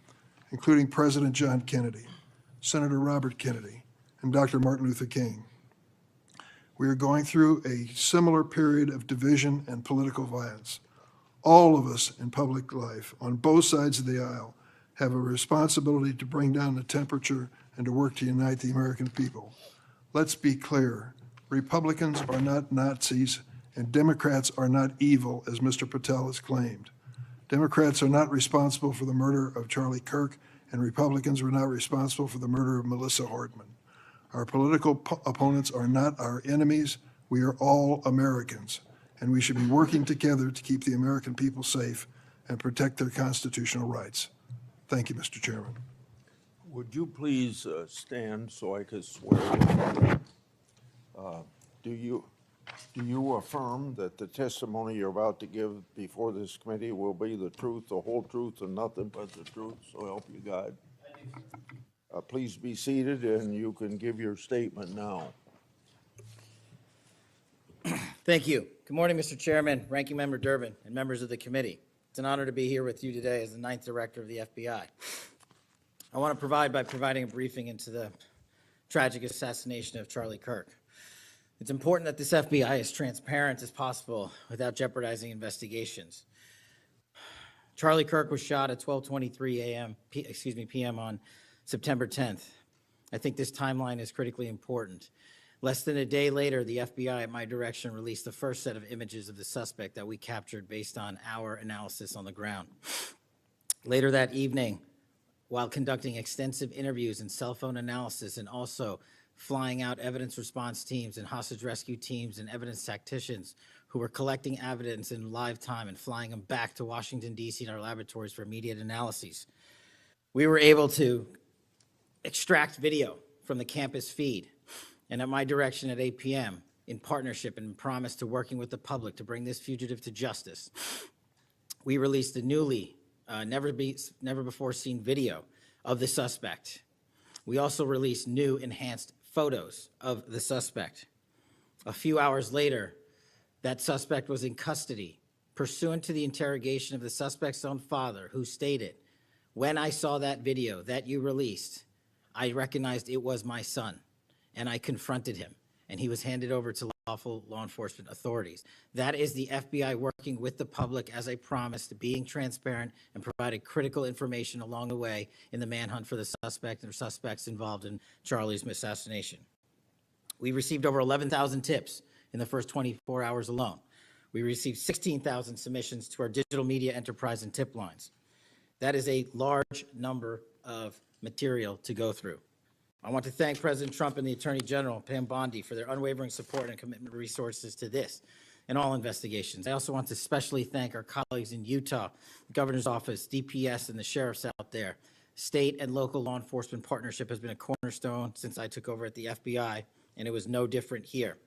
including President John Kennedy, Senator Robert Kennedy, and Dr. Martin Luther King. We are going through a similar period of division and political violence. All of us in public life, on both sides of the aisle, have a responsibility to bring down the temperature and to work to unite the American people. Let's be clear. Republicans are not Nazis, and Democrats are not evil, as Mr. Patel has claimed. Democrats are not responsible for the murder of Charlie Kirk, and Republicans were not responsible for the murder of Melissa Hordman. Our political opponents are not our enemies. We are all Americans, and we should be working together to keep the American people safe and protect their constitutional rights. Thank you, Mr. Chairman. Would you please stand so I can swear? Do you affirm that the testimony you're about to give before this committee will be the truth, the whole truth, and nothing but the truth? So help you God. Please be seated, and you can give your statement now. Thank you. Good morning, Mr. Chairman, Ranking Member Durbin, and members of the committee. It's an honor to be here with you today as the 9th Director of the FBI. I want to provide by providing a briefing into the tragic assassination of Charlie Kirk. It's important that this FBI is transparent as possible without jeopardizing investigations. Charlie Kirk was shot at 12:23 p.m. on September 10th. I think this timeline is critically important. Less than a day later, the FBI, at my direction, released the first set of images of the suspect that we captured based on our analysis on the ground. Later that evening, while conducting extensive interviews and cell phone analysis, and also flying out evidence response teams and hostage rescue teams and evidence tacticians who were collecting evidence in live time and flying them back to Washington, D.C. in our laboratories for immediate analyses, we were able to extract video from the campus feed. And at my direction at 8 p.m., in partnership and promise to working with the public to bring this fugitive to justice, we released a newly, never before seen video of the suspect. We also released new enhanced photos of the suspect. A few hours later, that suspect was in custody, pursuant to the interrogation of the suspect's own father, who stated, "When I saw that video that you released, I recognized it was my son, and I confronted him, and he was handed over to lawful law enforcement authorities." That is the FBI working with the public, as I promised, being transparent and providing critical information along the way in the manhunt for the suspect and suspects involved in Charlie's assassination. We received over 11,000 tips in the first 24 hours alone. We received 16,000 submissions to our digital media enterprise and tip lines. That is a large number of material to go through. I want to thank President Trump and the Attorney General, Pam Bondi, for their unwavering support and commitment of resources to this and all investigations. I also want to especially thank our colleagues in Utah, the Governor's Office, DPS, and the sheriffs out there. State and local law enforcement partnership has been a cornerstone since I took over at the FBI, and it was no different here.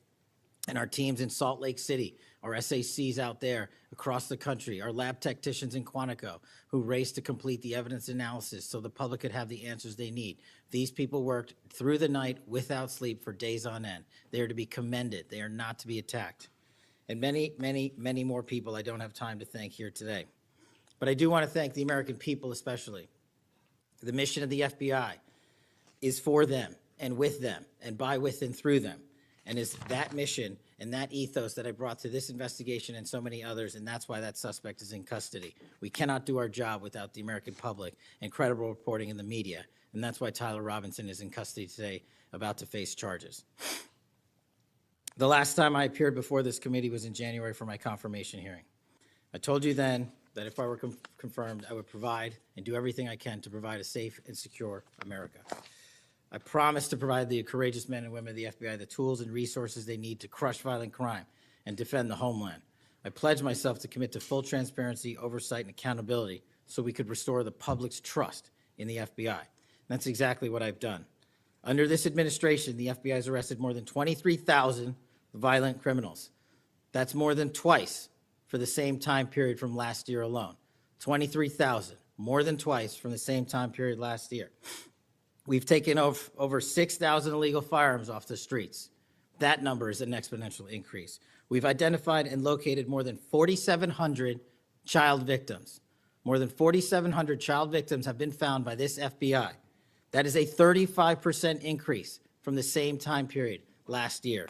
And our teams in Salt Lake City, our SACs out there across the country, our lab technicians in Quantico who raced to complete the evidence analysis so the public could have the answers they need. These people worked through the night without sleep for days on end. They are to be commended. They are not to be attacked. And many, many, many more people I don't have time to thank here today. But I do want to thank the American people especially. The mission of the FBI is for them and with them and by, with, and through them. And it's that mission and that ethos that I brought to this investigation and so many others, and that's why that suspect is in custody. We cannot do our job without the American public and credible reporting in the media, and that's why Tyler Robinson is in custody today, about to face charges. The last time I appeared before this committee was in January for my confirmation hearing. I told you then that if I were confirmed, I would provide and do everything I can to provide a safe and secure America. I promise to provide the courageous men and women of the FBI the tools and resources they need to crush violent crime and defend the homeland. I pledge myself to commit to full transparency, oversight, and accountability so we could restore the public's trust in the FBI. And that's exactly what I've done. Under this administration, the FBI has arrested more than 23,000 violent criminals. That's more than twice for the same time period from last year alone. 23,000, more than twice from the same time period last year. We've taken over 6,000 illegal firearms off the streets. That number is an exponential increase. We've identified and located more than 4,700 child victims. More than 4,700 child victims have been found by this FBI. That is a 35% increase from the same time period last year.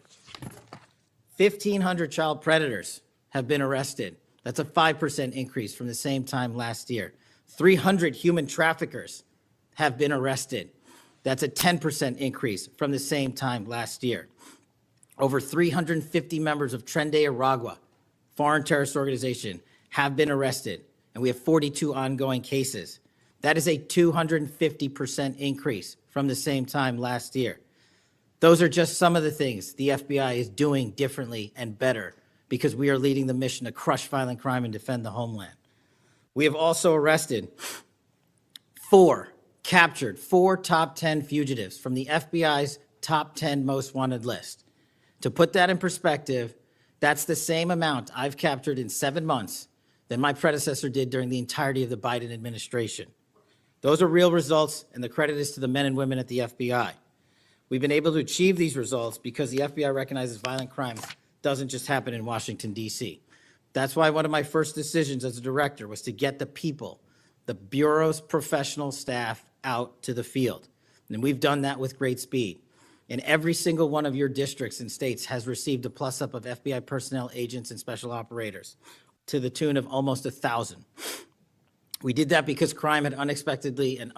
1,500 child predators have been arrested. That's a 5% increase from the same time last year. 300 human traffickers have been arrested. That's a 10% increase from the same time last year. Over 350 members of Tren de Aragua, foreign terrorist organization, have been arrested, and we have 42 ongoing cases. That is a 250% increase from the same time last year. Those are just some of the things the FBI is doing differently and better because we are leading the mission to crush violent crime and defend the homeland. We have also captured four top 10 fugitives from the FBI's top 10 most wanted list. To put that in perspective, that's the same amount I've captured in 7 months than my predecessor did during the entirety of the Biden administration. Those are real results, and the credit is to the men and women at the FBI. We've been able to achieve these results because the FBI recognizes violent crime doesn't just happen in Washington, D.C. That's why one of my first decisions as a director was to get the people, the Bureau's professional staff, out to the field. And we've done that with great speed. And every single one of your districts and states has received a plus-up of FBI personnel, agents, and special operators to the tune of almost 1,000. We did that because crime had unexpectedly and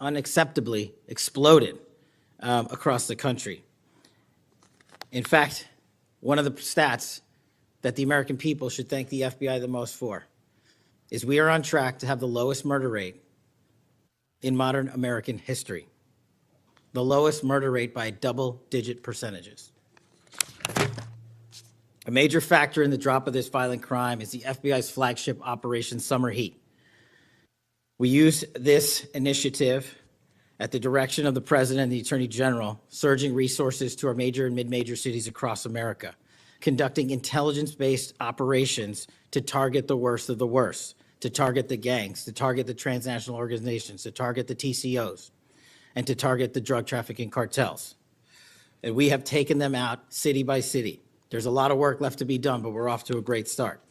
unacceptably exploded across the country. In fact, one of the stats that the American people should thank the FBI the most for is we are on track to have the lowest murder rate in modern American history. The lowest murder rate by double-digit percentages. A major factor in the drop of this violent crime is the FBI's flagship Operation Summer Heat. We use this initiative at the direction of the President and the Attorney General, surging resources to our major and mid-major cities across America, conducting intelligence-based operations to target the worst of the worst, to target the gangs, to target the transnational organizations, to target the TCOs, and to target the drug trafficking cartels. And we have taken them out city by city. There's a lot of work left to be done, but we're off to a great start.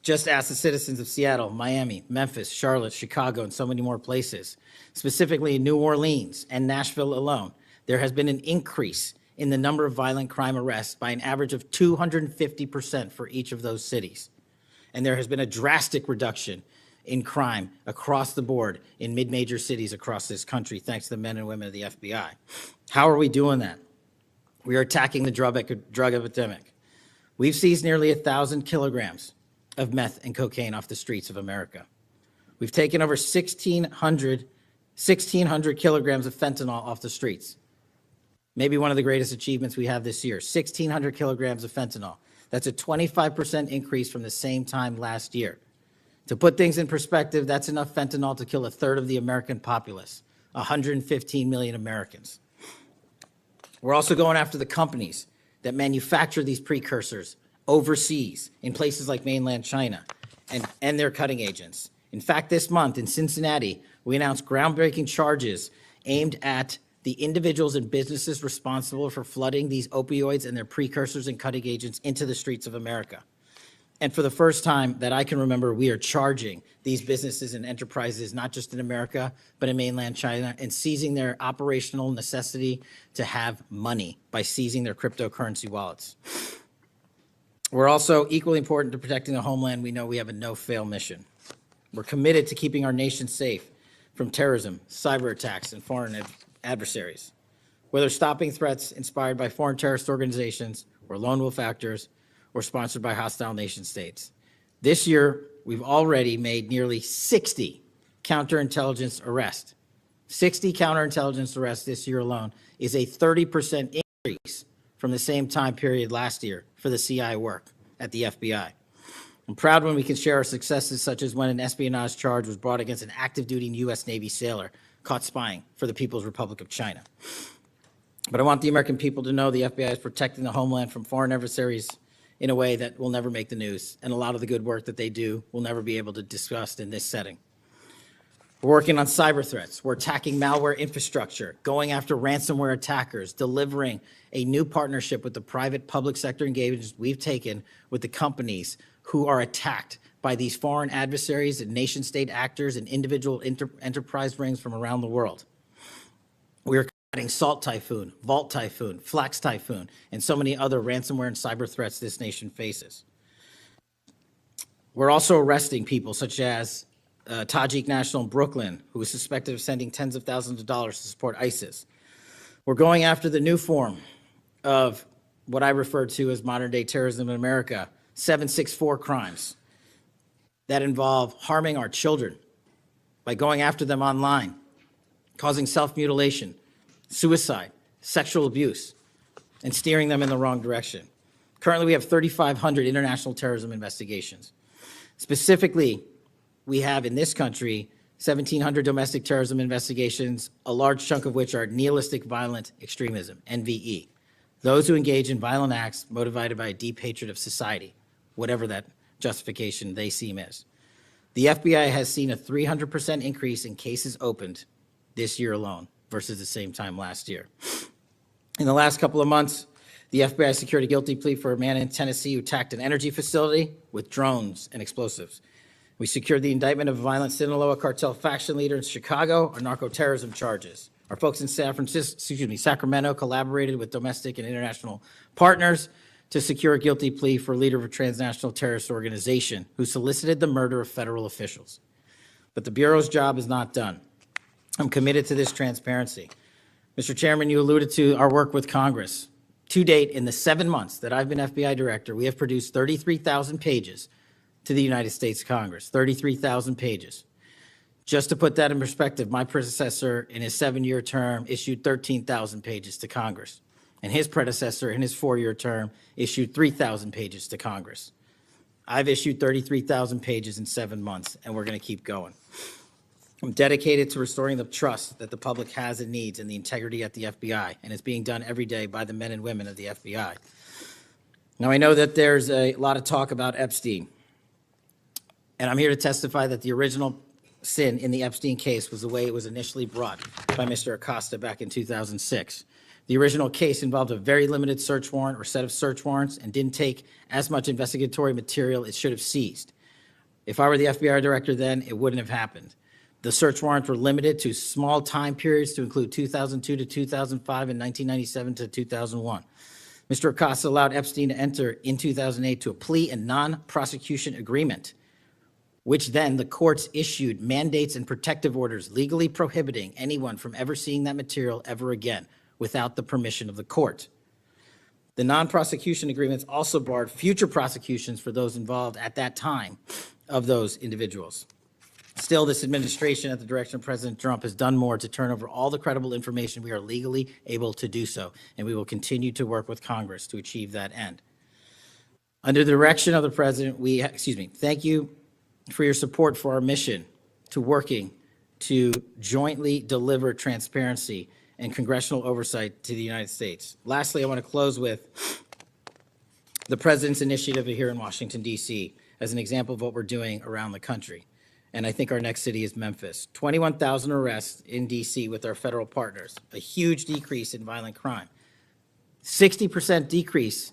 Just ask the citizens of Seattle, Miami, Memphis, Charlotte, Chicago, and so many more places. Specifically in New Orleans and Nashville alone, there has been an increase in the number of violent crime arrests by an average of 250% for each of those cities. And there has been a drastic reduction in crime across the board in mid-major cities across this country, thanks to the men and women of the FBI. How are we doing that? We are attacking the drug epidemic. We've seized nearly 1,000 kilograms of meth and cocaine off the streets of America. We've taken over 1,600 kilograms of fentanyl off the streets. Maybe one of the greatest achievements we have this year, 1,600 kilograms of fentanyl. That's a 25% increase from the same time last year. To put things in perspective, that's enough fentanyl to kill a third of the American populace, 115 million Americans. We're also going after the companies that manufacture these precursors overseas in places like mainland China and their cutting agents. In fact, this month in Cincinnati, we announced groundbreaking charges aimed at the individuals and businesses responsible for flooding these opioids and their precursors and cutting agents into the streets of America. And for the first time that I can remember, we are charging these businesses and enterprises, not just in America, but in mainland China, and seizing their operational necessity to have money by seizing their cryptocurrency wallets. We're also equally important to protecting the homeland. We know we have a no-fail mission. We're committed to keeping our nation safe from terrorism, cyber attacks, and foreign adversaries. Whether stopping threats inspired by foreign terrorist organizations or lone wolf actors or sponsored by hostile nation states. This year, we've already made nearly 60 counterintelligence arrests. 60 counterintelligence arrests this year alone is a 30% increase from the same time period last year for the CI work at the FBI. I'm proud when we can share our successes, such as when an espionage charge was brought against an active-duty U.S. Navy sailor caught spying for the People's Republic of China. But I want the American people to know the FBI is protecting the homeland from foreign adversaries in a way that will never make the news, and a lot of the good work that they do will never be able to discuss in this setting. We're working on cyber threats. We're attacking malware infrastructure, going after ransomware attackers, delivering a new partnership with the private public sector engagements we've taken with the companies who are attacked by these foreign adversaries and nation-state actors and individual enterprise rings from around the world. We are combating Salt Typhoon, Vault Typhoon, Flax Typhoon, and so many other ransomware and cyber threats this nation faces. We're also arresting people such as Tajik national in Brooklyn, who is suspected of sending tens of thousands of dollars to support ISIS. We're going after the new form of what I refer to as modern-day terrorism in America, 764 crimes that involve harming our children by going after them online, causing self-mutilation, suicide, sexual abuse, and steering them in the wrong direction. Currently, we have 3,500 international terrorism investigations. Specifically, we have in this country 1,700 domestic terrorism investigations, a large chunk of which are nihilistic violent extremism, NVE. Those who engage in violent acts motivated by a deep hatred of society, whatever that justification they seem is. The FBI has seen a 300% increase in cases opened this year alone versus the same time last year. In the last couple of months, the FBI secured a guilty plea for a man in Tennessee who attacked an energy facility with drones and explosives. We secured the indictment of a violent Sinaloa cartel faction leader in Chicago on narco-terrorism charges. Our folks in Sacramento collaborated with domestic and international partners to secure a guilty plea for a leader of a transnational terrorist organization who solicited the murder of federal officials. But the Bureau's job is not done. I'm committed to this transparency. Mr. Chairman, you alluded to our work with Congress. To date, in the 7 months that I've been FBI director, we have produced 33,000 pages to the United States Congress, 33,000 pages. Just to put that in perspective, my predecessor in his 7-year term issued 13,000 pages to Congress, and his predecessor in his 4-year term issued 3,000 pages to Congress. I've issued 33,000 pages in 7 months, and we're going to keep going. I'm dedicated to restoring the trust that the public has and needs in the integrity at the FBI, and it's being done every day by the men and women of the FBI. Now, I know that there's a lot of talk about Epstein, and I'm here to testify that the original sin in the Epstein case was the way it was initially brought by Mr. Acosta back in 2006. The original case involved a very limited search warrant or set of search warrants and didn't take as much investigatory material it should have seized. If I were the FBI director then, it wouldn't have happened. The search warrants were limited to small time periods to include 2002 to 2005 and 1997 to 2001. Mr. Acosta allowed Epstein to enter in 2008 to a plea and non-prosecution agreement, which then the courts issued mandates and protective orders legally prohibiting anyone from ever seeing that material ever again without the permission of the court. The non-prosecution agreements also barred future prosecutions for those involved at that time of those individuals. Still, this administration, at the direction of President Trump, has done more to turn over all the credible information we are legally able to do so, and we will continue to work with Congress to achieve that end. Under the direction of the President, thank you for your support for our mission to working to jointly deliver transparency and congressional oversight to the United States. Lastly, I want to close with the President's initiative here in Washington, D.C. as an example of what we're doing around the country. And I think our next city is Memphis. 21,000 arrests in D.C. with our federal partners, a huge decrease in violent crime, 60% decrease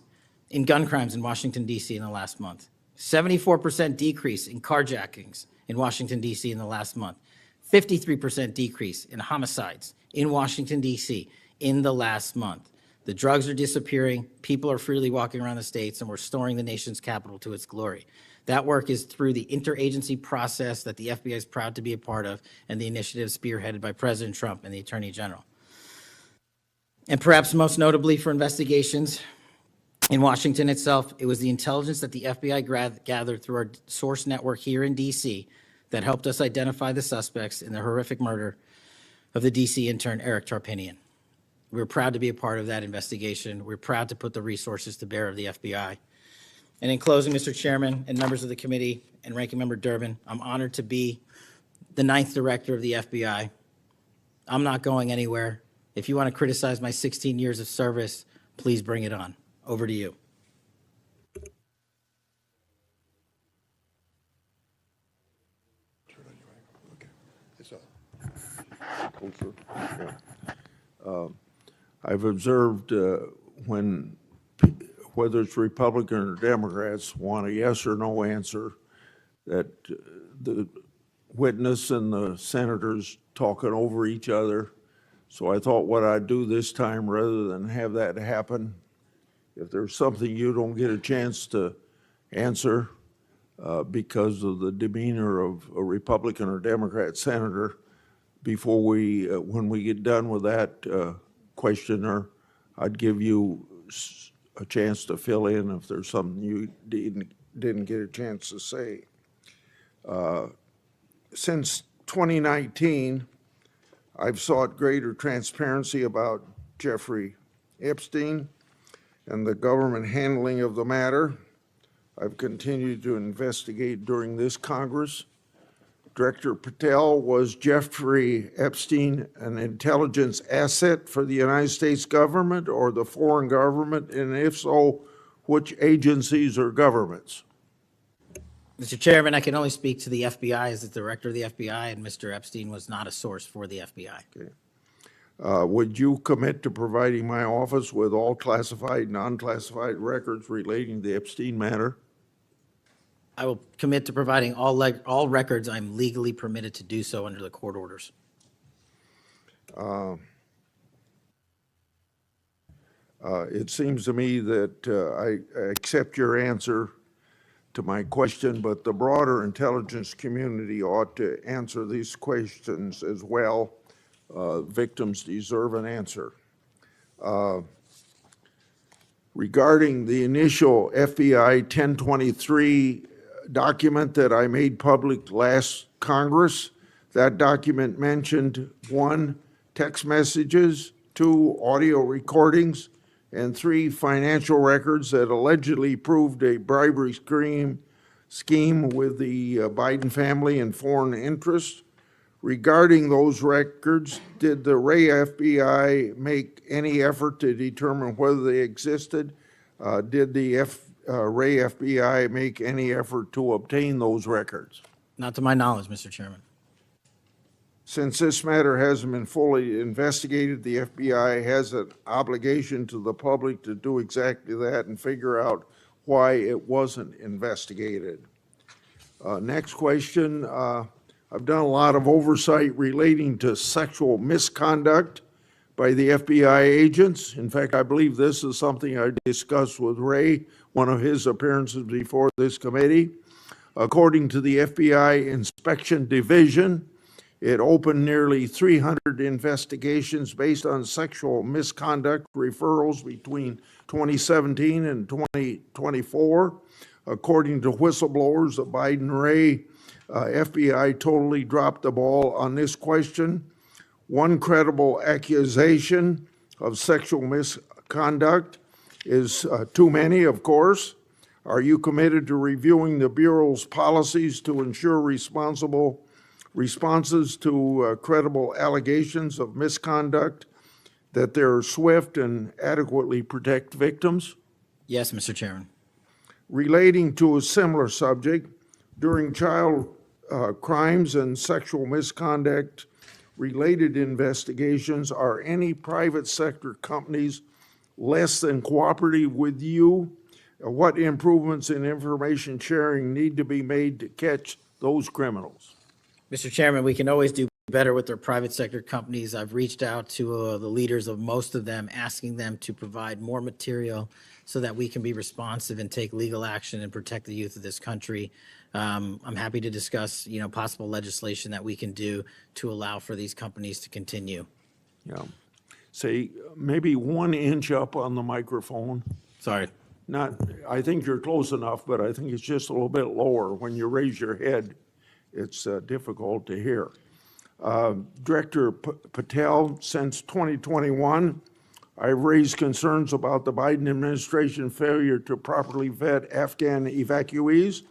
in gun crimes in Washington, D.C. in the last month. 74% decrease in carjackings in Washington, D.C. in the last month. 53% decrease in homicides in Washington, D.C. in the last month. The drugs are disappearing, people are freely walking around the states, and we're restoring the nation's capital to its glory. That work is through the interagency process that the FBI is proud to be a part of, and the initiative spearheaded by President Trump and the Attorney General. And perhaps most notably for investigations in Washington itself, it was the intelligence that the FBI gathered through our source network here in D.C. that helped us identify the suspects in the horrific murder of the D.C. intern Eric Tarpinian. We're proud to be a part of that investigation. We're proud to put the resources to bear of the FBI. And in closing, Mr. Chairman and members of the committee and Ranking Member Durbin, I'm honored to be the 9th director of the FBI. I'm not going anywhere. If you want to criticize my 16 years of service, please bring it on. Over to you. I've observed when, whether it's Republican or Democrats, want a yes or no answer, that the witness and the senators talking over each other. So I thought what I'd do this time, rather than have that happen, if there's something you don't get a chance to answer because of the demeanor of a Republican or Democrat senator, before we, when we get done with that questioner, I'd give you a chance to fill in if there's something you didn't get a chance to say. Since 2019, I've sought greater transparency about Jeffrey Epstein and the government handling of the matter. I've continued to investigate during this Congress. Director Patel, was Jeffrey Epstein an intelligence asset for the United States government or the foreign government? And if so, which agencies or governments? Mr. Chairman, I can only speak to the FBI as the director of the FBI, and Mr. Epstein was not a source for the FBI. Okay. Would you commit to providing my office with all classified, non-classified records relating to the Epstein matter? I will commit to providing all records I'm legally permitted to do so under the court orders. It seems to me that I accept your answer to my question, but the broader intelligence community ought to answer these questions as well. Victims deserve an answer. Regarding the initial FBI 1023 document that I made public last Congress, that document mentioned 1, text messages, 2, audio recordings, and 3, financial records that allegedly proved a bribery scheme with the Biden family and foreign interests. Regarding those records, did the Ray FBI make any effort to determine whether they existed? Did the Ray FBI make any effort to obtain those records? Not to my knowledge, Mr. Chairman. Since this matter hasn't been fully investigated, the FBI has an obligation to the public to do exactly that and figure out why it wasn't investigated. Next question. I've done a lot of oversight relating to sexual misconduct by the FBI agents. In fact, I believe this is something I discussed with Ray, one of his appearances before this committee. According to the FBI Inspection Division, it opened nearly 300 investigations based on sexual misconduct referrals between 2017 and 2024. According to whistleblowers, the Biden-Ray FBI totally dropped the ball on this question. One credible accusation of sexual misconduct is too many, of course. Are you committed to reviewing the Bureau's policies to ensure responsible responses to credible allegations of misconduct, that they're swift and adequately protect victims? Yes, Mr. Chairman. Relating to a similar subject, during child crimes and sexual misconduct related investigations, are any private sector companies less than cooperative with you What improvements in information sharing need to be made to catch those criminals? Mr. Chairman, we can always do better with our private sector companies. I've reached out to the leaders of most of them, asking them to provide more material so that we can be responsive and take legal action and protect the youth of this country. I'm happy to discuss, possible legislation that we can do to allow for these companies to continue. Yeah. Say, maybe 1 inch up on the microphone. Sorry. I think you're close enough, but I think it's just a little bit lower. When you raise your head, it's difficult to hear. Director Patel, since 2021, I've raised concerns about the Biden administration failure to properly vet Afghan evacuees.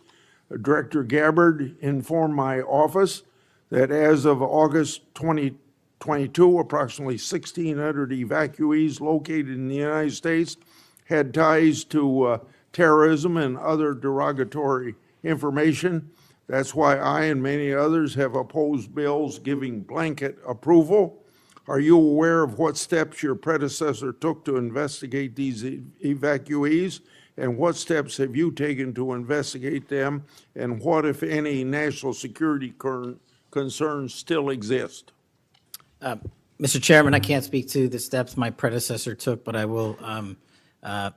Director Gabbard informed my office that as of August 2022, approximately 1,600 evacuees located in the United States had ties to terrorism and other derogatory information. That's why I and many others have opposed bills giving blanket approval. Are you aware of what steps your predecessor took to investigate these evacuees? And what steps have you taken to investigate them? And what, if any, national security concerns still exist? Mr. Chairman, I can't speak to the steps my predecessor took, but I will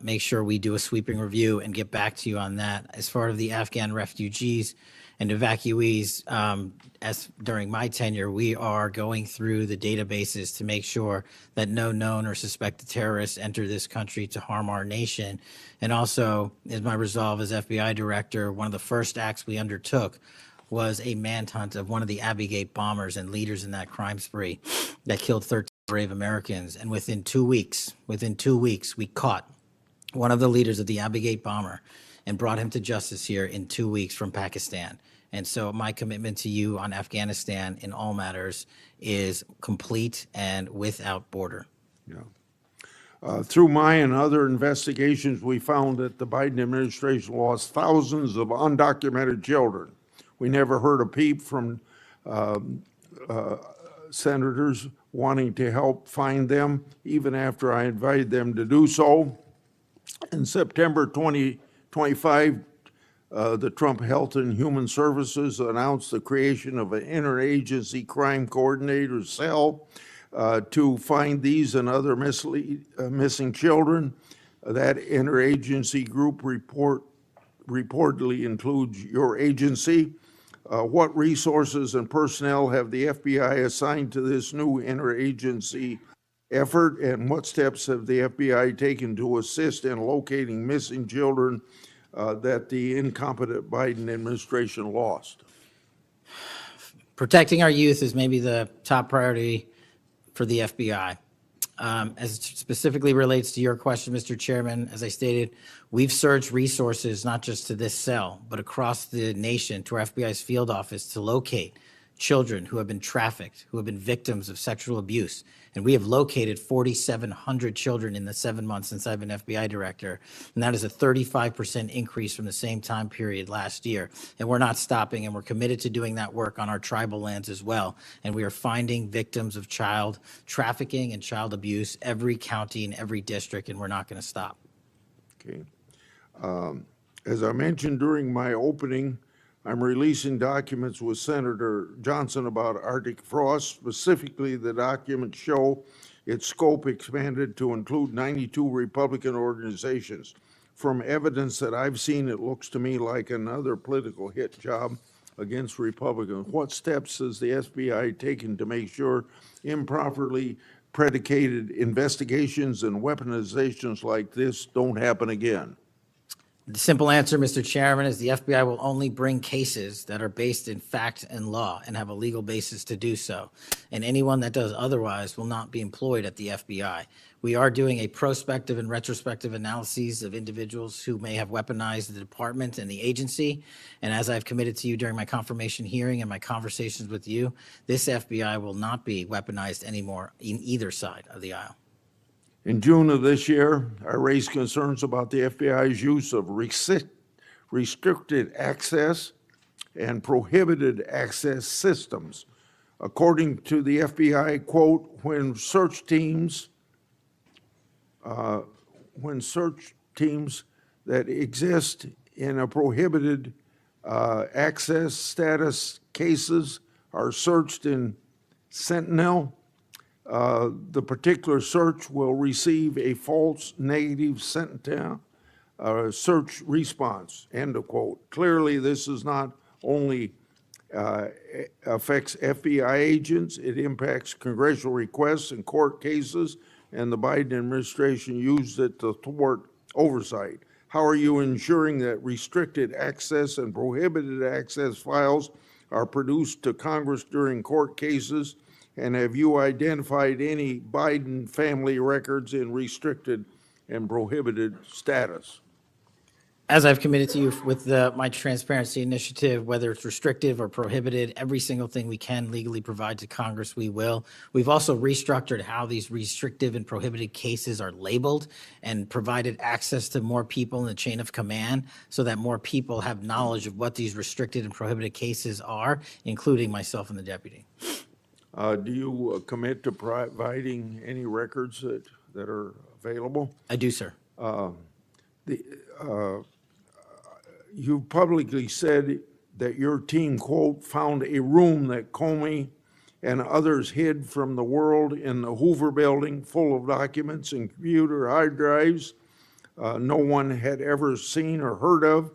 make sure we do a sweeping review and get back to you on that. As far as the Afghan refugees and evacuees, as during my tenure, we are going through the databases to make sure that no known or suspected terrorists enter this country to harm our nation. And also, as my resolve as FBI director, one of the first acts we undertook was a manhunt of one of the Abbey Gate bombers and leaders in that crime spree that killed 13 brave Americans. And within 2 weeks, we caught one of the leaders of the Abbey Gate bomber and brought him to justice here in 2 weeks from Pakistan. And so my commitment to you on Afghanistan in all matters is complete and without border. Yeah. Through my and other investigations, we found that the Biden administration lost thousands of undocumented children. We never heard a peep from senators wanting to help find them, even after I invited them to do so. In September 2025, the Trump Health and Human Services announced the creation of an interagency crime coordinator cell to find these and other missing children. That interagency group reportedly includes your agency. What resources and personnel have the FBI assigned to this new interagency effort, and what steps have the FBI taken to assist in locating missing children that the incompetent Biden administration lost? Protecting our youth is maybe the top priority for the FBI. As it specifically relates to your question, Mr. Chairman, as I stated, we've surged resources not just to this cell, but across the nation to our FBI's field office to locate children who have been trafficked, who have been victims of sexual abuse. And we have located 4,700 children in the 7 months since I've been FBI director. And that is a 35% increase from the same time period last year. And we're not stopping, and we're committed to doing that work on our tribal lands as well. And we are finding victims of child trafficking and child abuse every county and every district, and we're not going to stop. Okay. As I mentioned during my opening, I'm releasing documents with Senator Johnson about Arctic frost. Specifically, the documents show its scope expanded to include 92 Republican organizations. From evidence that I've seen, it looks to me like another political hit job against Republicans. What steps has the FBI taken to make sure improperly predicated investigations and weaponizations like this don't happen again? The simple answer, Mr. Chairman, is the FBI will only bring cases that are based in fact and law and have a legal basis to do so. And anyone that does otherwise will not be employed at the FBI. We are doing a prospective and retrospective analyses of individuals who may have weaponized the department and the agency. And as I've committed to you during my confirmation hearing and my conversations with you, this FBI will not be weaponized anymore in either side of the aisle. In June of this year, I raised concerns about the FBI's use of restricted access and prohibited access systems. According to the FBI, quote, when search teams that exist in a prohibited access status cases are searched in Sentinel. The particular search will receive a false negative Sentinel search response, end of quote. Clearly, this is not only affects FBI agents, it impacts congressional requests and court cases, and the Biden administration used it to thwart oversight. How are you ensuring that restricted access and prohibited access files are produced to Congress during court cases? And have you identified any Biden family records in restricted and prohibited status? As I've committed to you with my transparency initiative, whether it's restrictive or prohibited, every single thing we can legally provide to Congress, we will. We've also restructured how these restrictive and prohibited cases are labeled and provided access to more people in the chain of command so that more people have knowledge of what these restricted and prohibited cases are, including myself and the deputy. Do you commit to providing any records that are available? I do, sir. You've publicly said that your team, quote, found a room that Comey and others hid from the world in the Hoover building full of documents and computer hard drives no one had ever seen or heard of.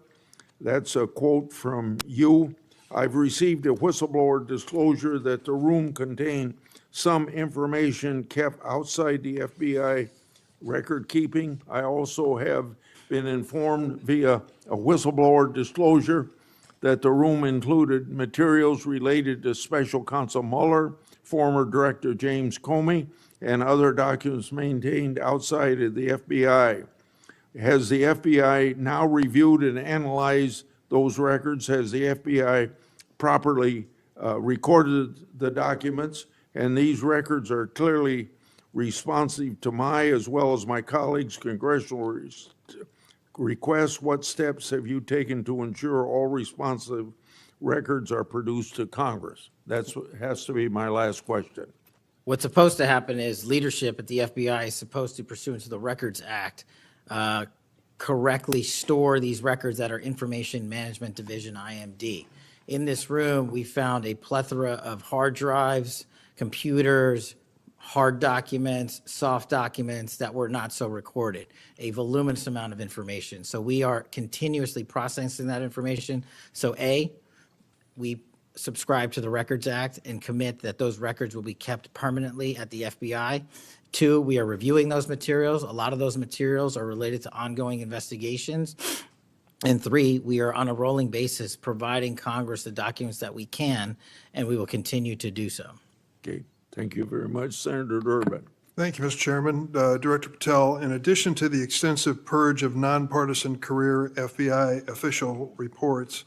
That's a quote from you. I've received a whistleblower disclosure that the room contained some information kept outside the FBI record keeping. I also have been informed via a whistleblower disclosure that the room included materials related to Special Counsel Mueller, former Director James Comey, and other documents maintained outside of the FBI. Has the FBI now reviewed and analyzed those records? Has the FBI properly recorded the documents? And these records are clearly responsive to my, as well as my colleagues' congressional requests. What steps have you taken to ensure all responsive records are produced to Congress? That has to be my last question. What's supposed to happen is leadership at the FBI is supposed to, pursuant to the Records Act, correctly store these records at our Information Management Division, IMD. In this room, we found a plethora of hard drives, computers, hard documents, soft documents that were not so recorded, a voluminous amount of information. So we are continuously processing that information. So A, we subscribe to the Records Act and commit that those records will be kept permanently at the FBI. 2, we are reviewing those materials. A lot of those materials are related to ongoing investigations. And 3, we are on a rolling basis providing Congress the documents that we can, and we will continue to do so. Okay, thank you very much, Senator Durbin. Thank you, Mr. Chairman. Director Patel, in addition to the extensive purge of nonpartisan career FBI official reports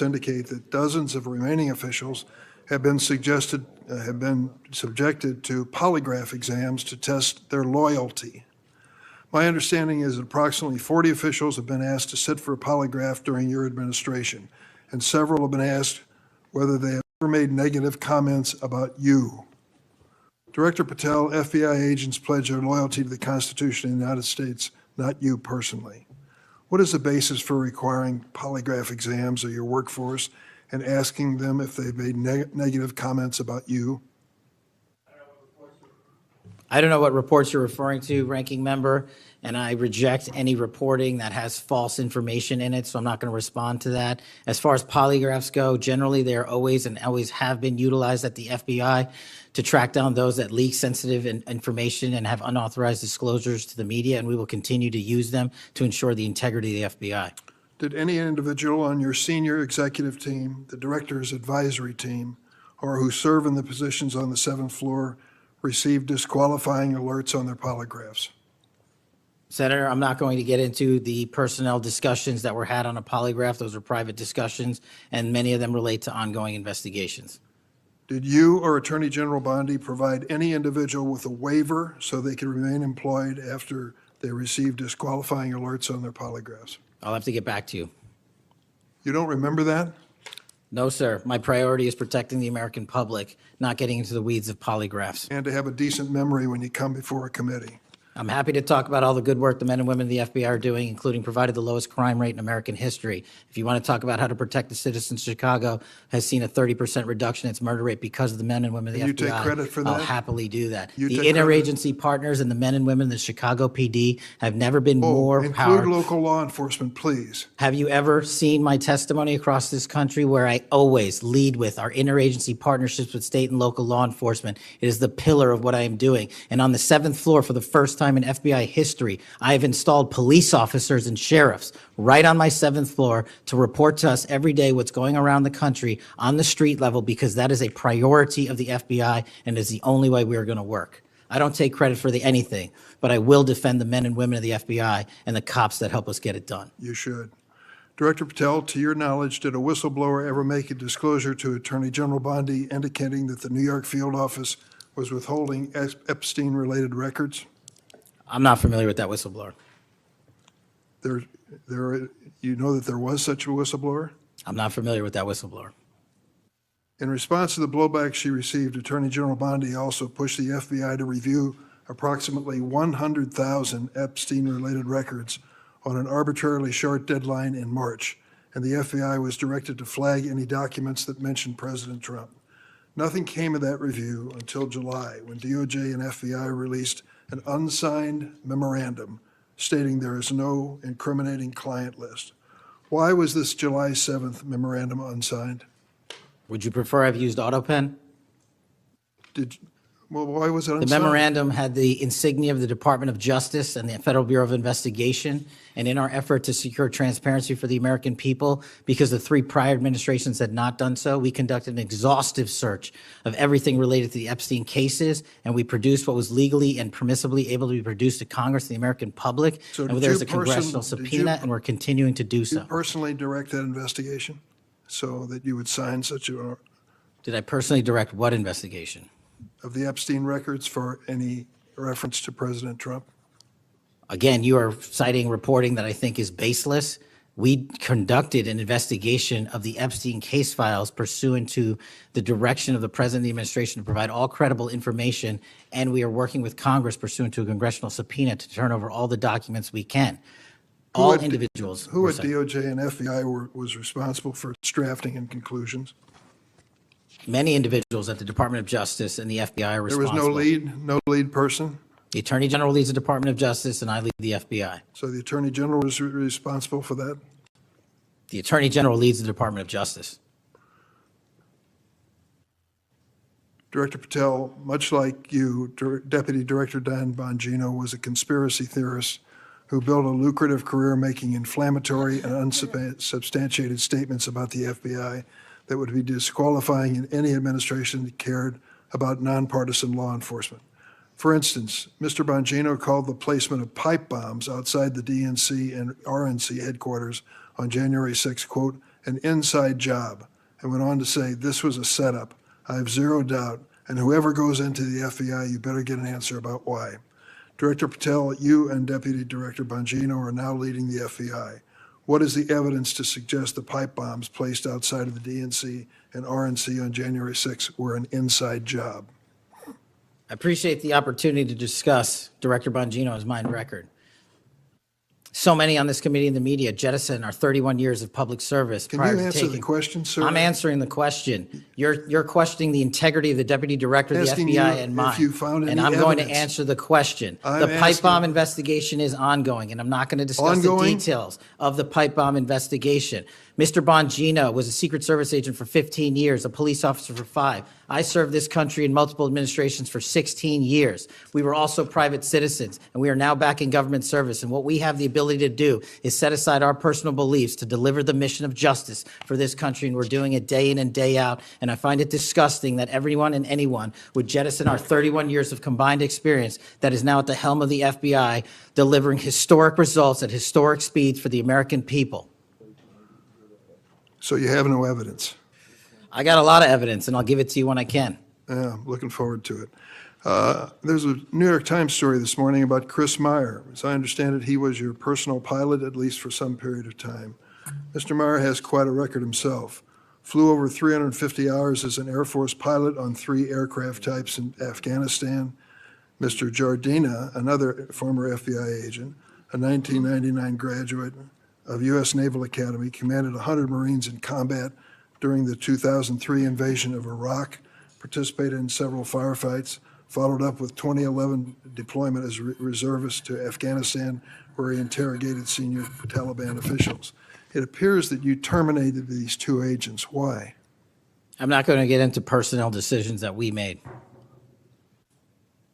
indicate that dozens of remaining officials have been subjected to polygraph exams to test their loyalty. My understanding is that approximately 40 officials have been asked to sit for a polygraph during your administration, and several have been asked whether they have ever made negative comments about you. Director Patel, FBI agents pledge their loyalty to the Constitution of the United States, not you personally. What is the basis for requiring polygraph exams of your workforce and asking them if they've made negative comments about you? I don't know what reports you're referring to, Ranking Member, and I reject any reporting that has false information in it, so I'm not going to respond to that. As far as polygraphs go, generally they are always and always have been utilized at the FBI to track down those that leak sensitive information and have unauthorized disclosures to the media, and we will continue to use them to ensure the integrity of the FBI. Did any individual on your senior executive team, the director's advisory team, or who serve in the positions on the 7th floor receive disqualifying alerts on their polygraphs? Senator, I'm not going to get into the personnel discussions that were had on a polygraph. Those are private discussions, and many of them relate to ongoing investigations. Did you or Attorney General Bondi provide any individual with a waiver so they could remain employed after they received disqualifying alerts on their polygraphs? I'll have to get back to you. You don't remember that? No, sir. My priority is protecting the American public, not getting into the weeds of polygraphs. And to have a decent memory when you come before a committee. I'm happy to talk about all the good work the men and women of the FBI are doing, including provided the lowest crime rate in American history. If you want to talk about how to protect the citizens, Chicago has seen a 30% reduction in its murder rate because of the men and women of the And FBI. you take credit for I'll that? happily do that. You The take credit? interagency partners and the men and women of the Chicago PD have never been Oh, more include powerful. local law enforcement, please. Have you ever seen my testimony across this country where I always lead with our interagency partnerships with state and local law enforcement? It is the pillar of what I am doing. And on the 7th floor, for the first time in FBI history, I have installed police officers and sheriffs right on my 7th floor to report to us every day what's going around the country on the street level, because that is a priority of the FBI and is the only way we are going to work. I don't take credit for anything, but I will defend the men and women of the FBI and the cops that help us get it done. You should. Director Patel, to your knowledge, did a whistleblower ever make a disclosure to Attorney General Bondi indicating that the New York field office was withholding Epstein-related records? I'm not familiar with that whistleblower. You know that there was such a whistleblower? I'm not familiar with that whistleblower. In response to the blowback she received, Attorney General Bondi also pushed the FBI to review approximately 100,000 Epstein-related records on an arbitrarily short deadline in March, and the FBI was directed to flag any documents that mentioned President Trump. Nothing came of that review until July, when DOJ and FBI released an unsigned memorandum stating there is no incriminating client list. Why was this July 7th memorandum unsigned? Would you prefer I've used AutoPen? Well, why was it The unsigned? memorandum had the insignia of the Department of Justice and the Federal Bureau of Investigation. And in our effort to secure transparency for the American people, because the 3 prior administrations had not done so, we conducted an exhaustive search of everything related to the Epstein cases, and we produced what was legally and permissibly able to be produced to Congress and the American public. So And did there's you a congressional did you- subpoena, and we're continuing to do You so. personally direct that investigation so that you would sign such a, Did I personally direct what investigation? of the Epstein records for any reference to President Trump? Again, you are citing reporting that I think is baseless. We conducted an investigation of the Epstein case files pursuant to the direction of the President of the administration to provide all credible information, and we are working with Congress pursuant to a congressional subpoena to turn over all the documents we can. All individuals. Who were at cited. DOJ and FBI was responsible for its drafting and conclusions? Many individuals at the Department of Justice and the FBI are There was responsible. no lead person? The Attorney General leads the Department of Justice, and I lead the FBI. So the Attorney General was responsible for that? The Attorney General leads the Department of Justice. Director Patel, much like you, Deputy Director Dan Bongino was a conspiracy theorist who built a lucrative career making inflammatory and unsubstantiated statements about the FBI that would be disqualifying in any administration that cared about nonpartisan law enforcement. For instance, Mr. Bongino called the placement of pipe bombs outside the DNC and RNC headquarters on January 6, quote, an inside job, and went on to say, this was a setup. I have zero doubt, and whoever goes into the FBI, you better get an answer about why. Director Patel, you and Deputy Director Bongino are now leading the FBI. What is the evidence to suggest the pipe bombs placed outside of the DNC and RNC on January 6 were an inside job? I appreciate the opportunity to discuss Director Bongino's mind record. So many on this committee and the media jettison our 31 years of public service. Can prior you to answer taking- the question, sir? I'm answering the question. You're questioning the integrity of the Deputy Director of the Asking FBI you and if mine. you found And any I'm going to evidence. answer the question. I'm The pipe asking- bomb investigation is ongoing, and I'm not going to discuss the Ongoing? details of the pipe bomb investigation. Mr. Bongino was a Secret Service agent for 15 years, a police officer for 5. I served this country in multiple administrations for 16 years. We were also private citizens, and we are now back in government service. And what we have the ability to do is set aside our personal beliefs to deliver the mission of justice for this country, and we're doing it day in and day out. And I find it disgusting that everyone and anyone would jettison our 31 years of combined experience that is now at the helm of the FBI, delivering historic results at historic speeds for the American people. So you have no evidence? I got a lot of evidence, and I'll give it to you when I can. Yeah, I'm looking forward to it. There's a New York Times story this morning about Chris Meyer. As I understand it, he was your personal pilot, at least for some period of time. Mr. Meyer has quite a record himself. Flew over 350 hours as an Air Force pilot on 3 aircraft types in Afghanistan. Mr. Jardina, another former FBI agent, a 1999 graduate of U.S. Naval Academy, commanded 100 Marines in combat during the 2003 invasion of Iraq, participated in several firefights, followed up with 2011 deployment as reservist to Afghanistan, where he interrogated senior Taliban officials. It appears that you terminated these two agents. Why? I'm not going to get into personnel decisions that we made.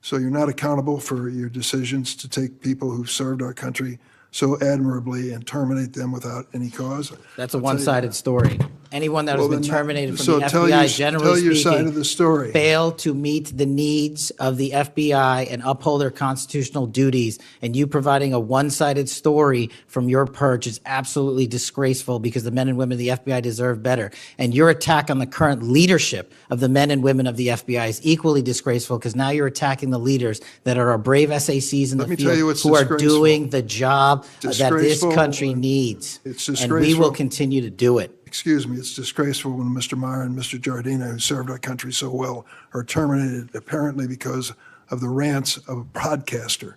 So you're not accountable for your decisions to take people who served our country so admirably and terminate them without any cause? That's a one-sided story. Anyone that has Well, been then, terminated from so the tell FBI, your- generally tell your side speaking, of the story. failed to meet the needs of the FBI and uphold their constitutional duties. And you providing a one-sided story from your perch is absolutely disgraceful, because the men and women of the FBI deserve better. And your attack on the current leadership of the men and women of the FBI is equally disgraceful, because now you're attacking the leaders that are our brave SACs in Let the me tell you field what's who are disgraceful. doing the job that this Disgraceful. country needs. It's And we will disgraceful. continue to do it. Excuse me, it's disgraceful when Mr. Meyer and Mr. Jardina, who served our country so well, are terminated apparently because of the rants of a podcaster.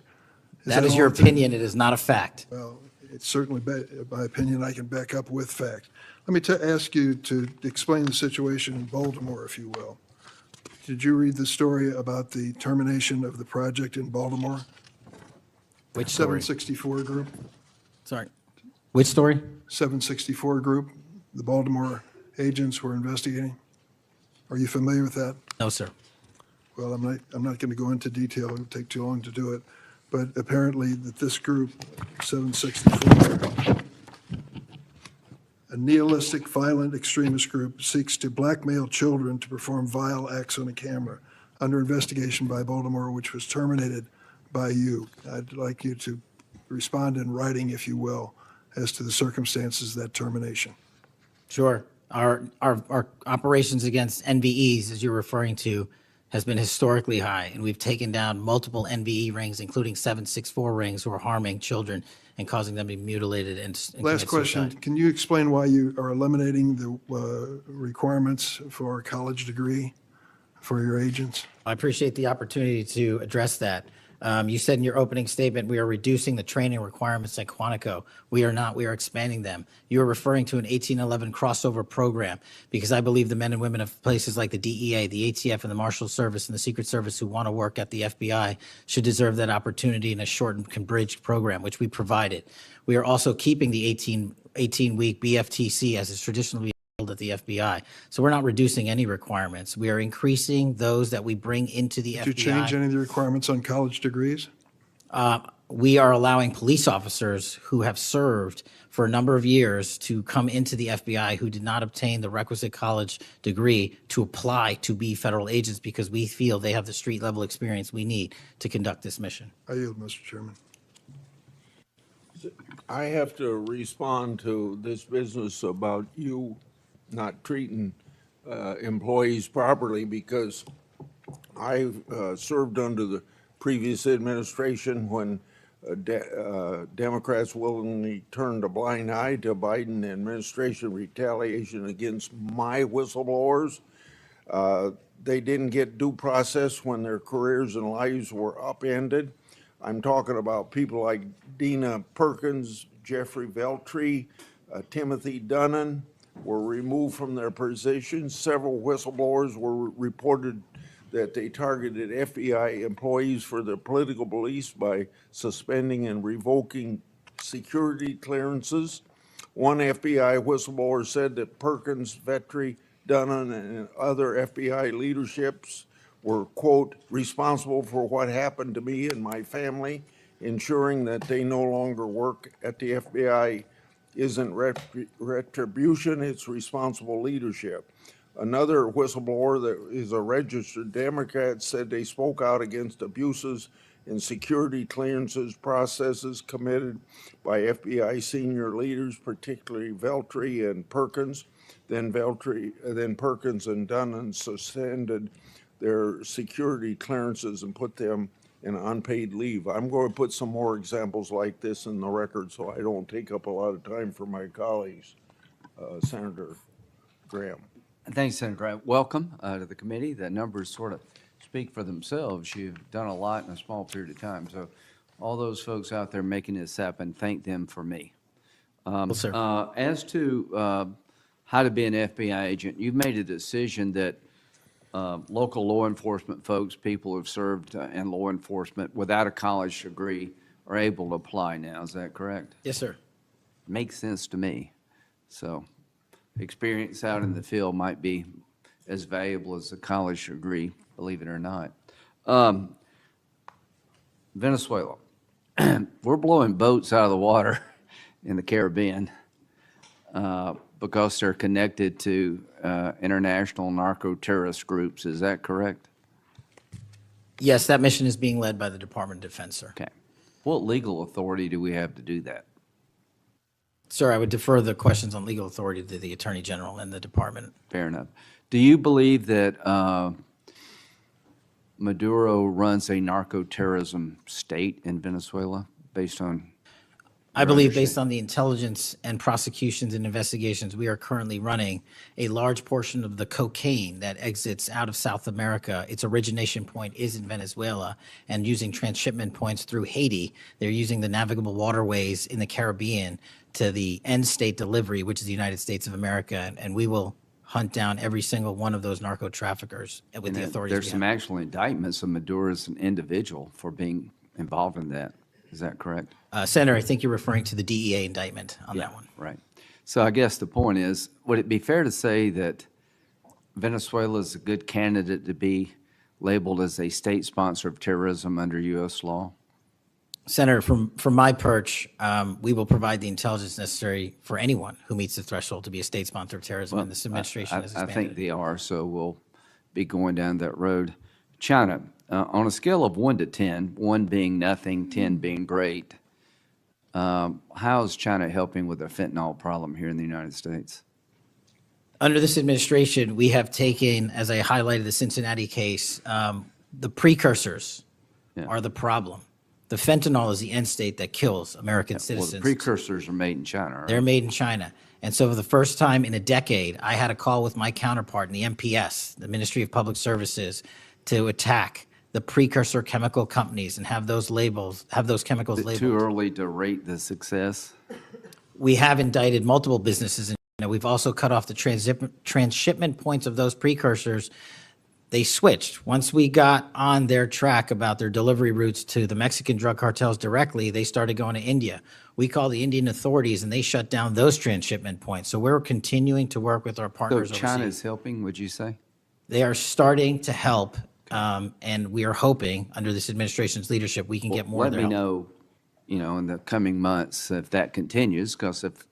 That is your opinion. It is not a fact. Well, it's certainly my opinion. I can back up with fact. Let me ask you to explain the situation in Baltimore, if you will. Did you read the story about the termination of the project in Baltimore? Which story? 764 Group? Sorry. Which story? 764 Group, the Baltimore agents were investigating. Are you familiar with that? No, sir. Well, I'm not going to go into detail. It would take too long to do it. But apparently that this group, 764, a nihilistic, violent extremist group, seeks to blackmail children to perform vile acts on a camera, under investigation by Baltimore, which was terminated by you. I'd like you to respond in writing, if you will, as to the circumstances of that termination. Sure. Our operations against NVEs, as you're referring to, has been historically high, and we've taken down multiple NVE rings, including 764 rings, who are harming children and causing them to be mutilated and Last commit question. suicide. Can you explain why you are eliminating the requirements for a college degree for your agents? I appreciate the opportunity to address that. You said in your opening statement, we are reducing the training requirements at Quantico. We are not. We are expanding them. You're referring to an 1811 crossover program, because I believe the men and women of places like the DEA, the ATF, and the Marshal Service and the Secret Service who want to work at the FBI should deserve that opportunity in a shortened, abridged program, which we provided. We are also keeping the 18-week BFTC as is traditionally at the FBI. So we're not reducing any requirements. We are increasing those that we bring into the FBI. Did you change any of the requirements on college degrees? We are allowing police officers who have served for a number of years to come into the FBI who did not obtain the requisite college degree to apply to be federal agents, because we feel they have the street level experience we need to conduct this mission. I yield, Mr. Chairman. I have to respond to this business about you not treating employees properly, because I served under the previous administration when Democrats willingly turned a blind eye to Biden administration retaliation against my whistleblowers. They didn't get due process when their careers and lives were upended. I'm talking about people like Dina Perkins, Jeffrey Veltri, Timothy Dunnan were removed from their positions. Several whistleblowers were reported that they targeted FBI employees for their political beliefs by suspending and revoking security clearances. One FBI whistleblower said that Perkins, Vetri, Dunnan, and other FBI leaderships were, quote, responsible for what happened to me and my family, ensuring that they no longer work at the FBI isn't retribution, it's responsible leadership. Another whistleblower that is a registered Democrat said they spoke out against abuses in security clearances processes committed by FBI senior leaders, particularly Veltri and Perkins. Then Perkins and Dunnan suspended their security clearances and put them in unpaid leave. I'm going to put some more examples like this in the record so I don't take up a lot of time for my colleagues. Senator Graham. Thanks, Senator Graham. Welcome to the committee. The numbers sort of speak for themselves. You've done a lot in a small period of time. So all those folks out there making this happen, thank them for me. sir. As to how to be an FBI agent, you've made a decision that local law enforcement folks, people who've served in law enforcement without a college degree are able to apply now. Is that correct? Yes, sir. Makes sense to me. So experience out in the field might be as valuable as a college degree, believe it or not. Venezuela. We're blowing boats out of the water in the Caribbean because they're connected to international narco-terrorist groups. Is that correct? Yes, that mission is being led by the Department of Defense, sir. Okay. What legal authority do we have to do that? Sir, I would defer the questions on legal authority to the Attorney General and the department. Fair enough. Do you believe that Maduro runs a narco-terrorism state in Venezuela based on? I believe based on the intelligence and prosecutions and investigations we are currently running, a large portion of the cocaine that exits out of South America, its origination point is in Venezuela, and using transshipment points through Haiti, they're using the navigable waterways in the Caribbean to the end state delivery, which is the United States of America, and we will hunt down every single one of those narco traffickers with the authorities. There's we some have. actual indictments of Maduro as an individual for being involved in that. Is that correct? Senator, I think you're referring to the DEA indictment on that one. Right. So I guess the point is, would it be fair to say that Venezuela is a good candidate to be labeled as a state sponsor of terrorism under U.S. law? Senator, from my perch, we will provide the intelligence necessary for anyone who meets the threshold to be a state sponsor of terrorism, and this administration has I expanded. think they are, so we'll be going down that road. China, on a scale of 1 to 10, 1 being nothing, 10 being great, how is China helping with the fentanyl problem here in the United States? Under this administration, we have taken, as I highlighted the Cincinnati case, the precursors are the problem. The fentanyl is the end state that kills American Well, citizens. the precursors are made in China, right? They're made in China. And so for the first time in a decade, I had a call with my counterpart in the MPS, the Ministry of Public Services, to attack the precursor chemical companies and have those chemicals Is it labeled. too early to rate the success? We have indicted multiple businesses in China. We've also cut off the transshipment points of those precursors. They switched. Once we got on their track about their delivery routes to the Mexican drug cartels directly, they started going to India. We called the Indian authorities and they shut down those transshipment points. So we're continuing to work with our So partners China overseas. is helping, would you say? They are starting to help, and we are hoping under this administration's leadership we can get more of Let their me help. know, in the coming months if that continues, because if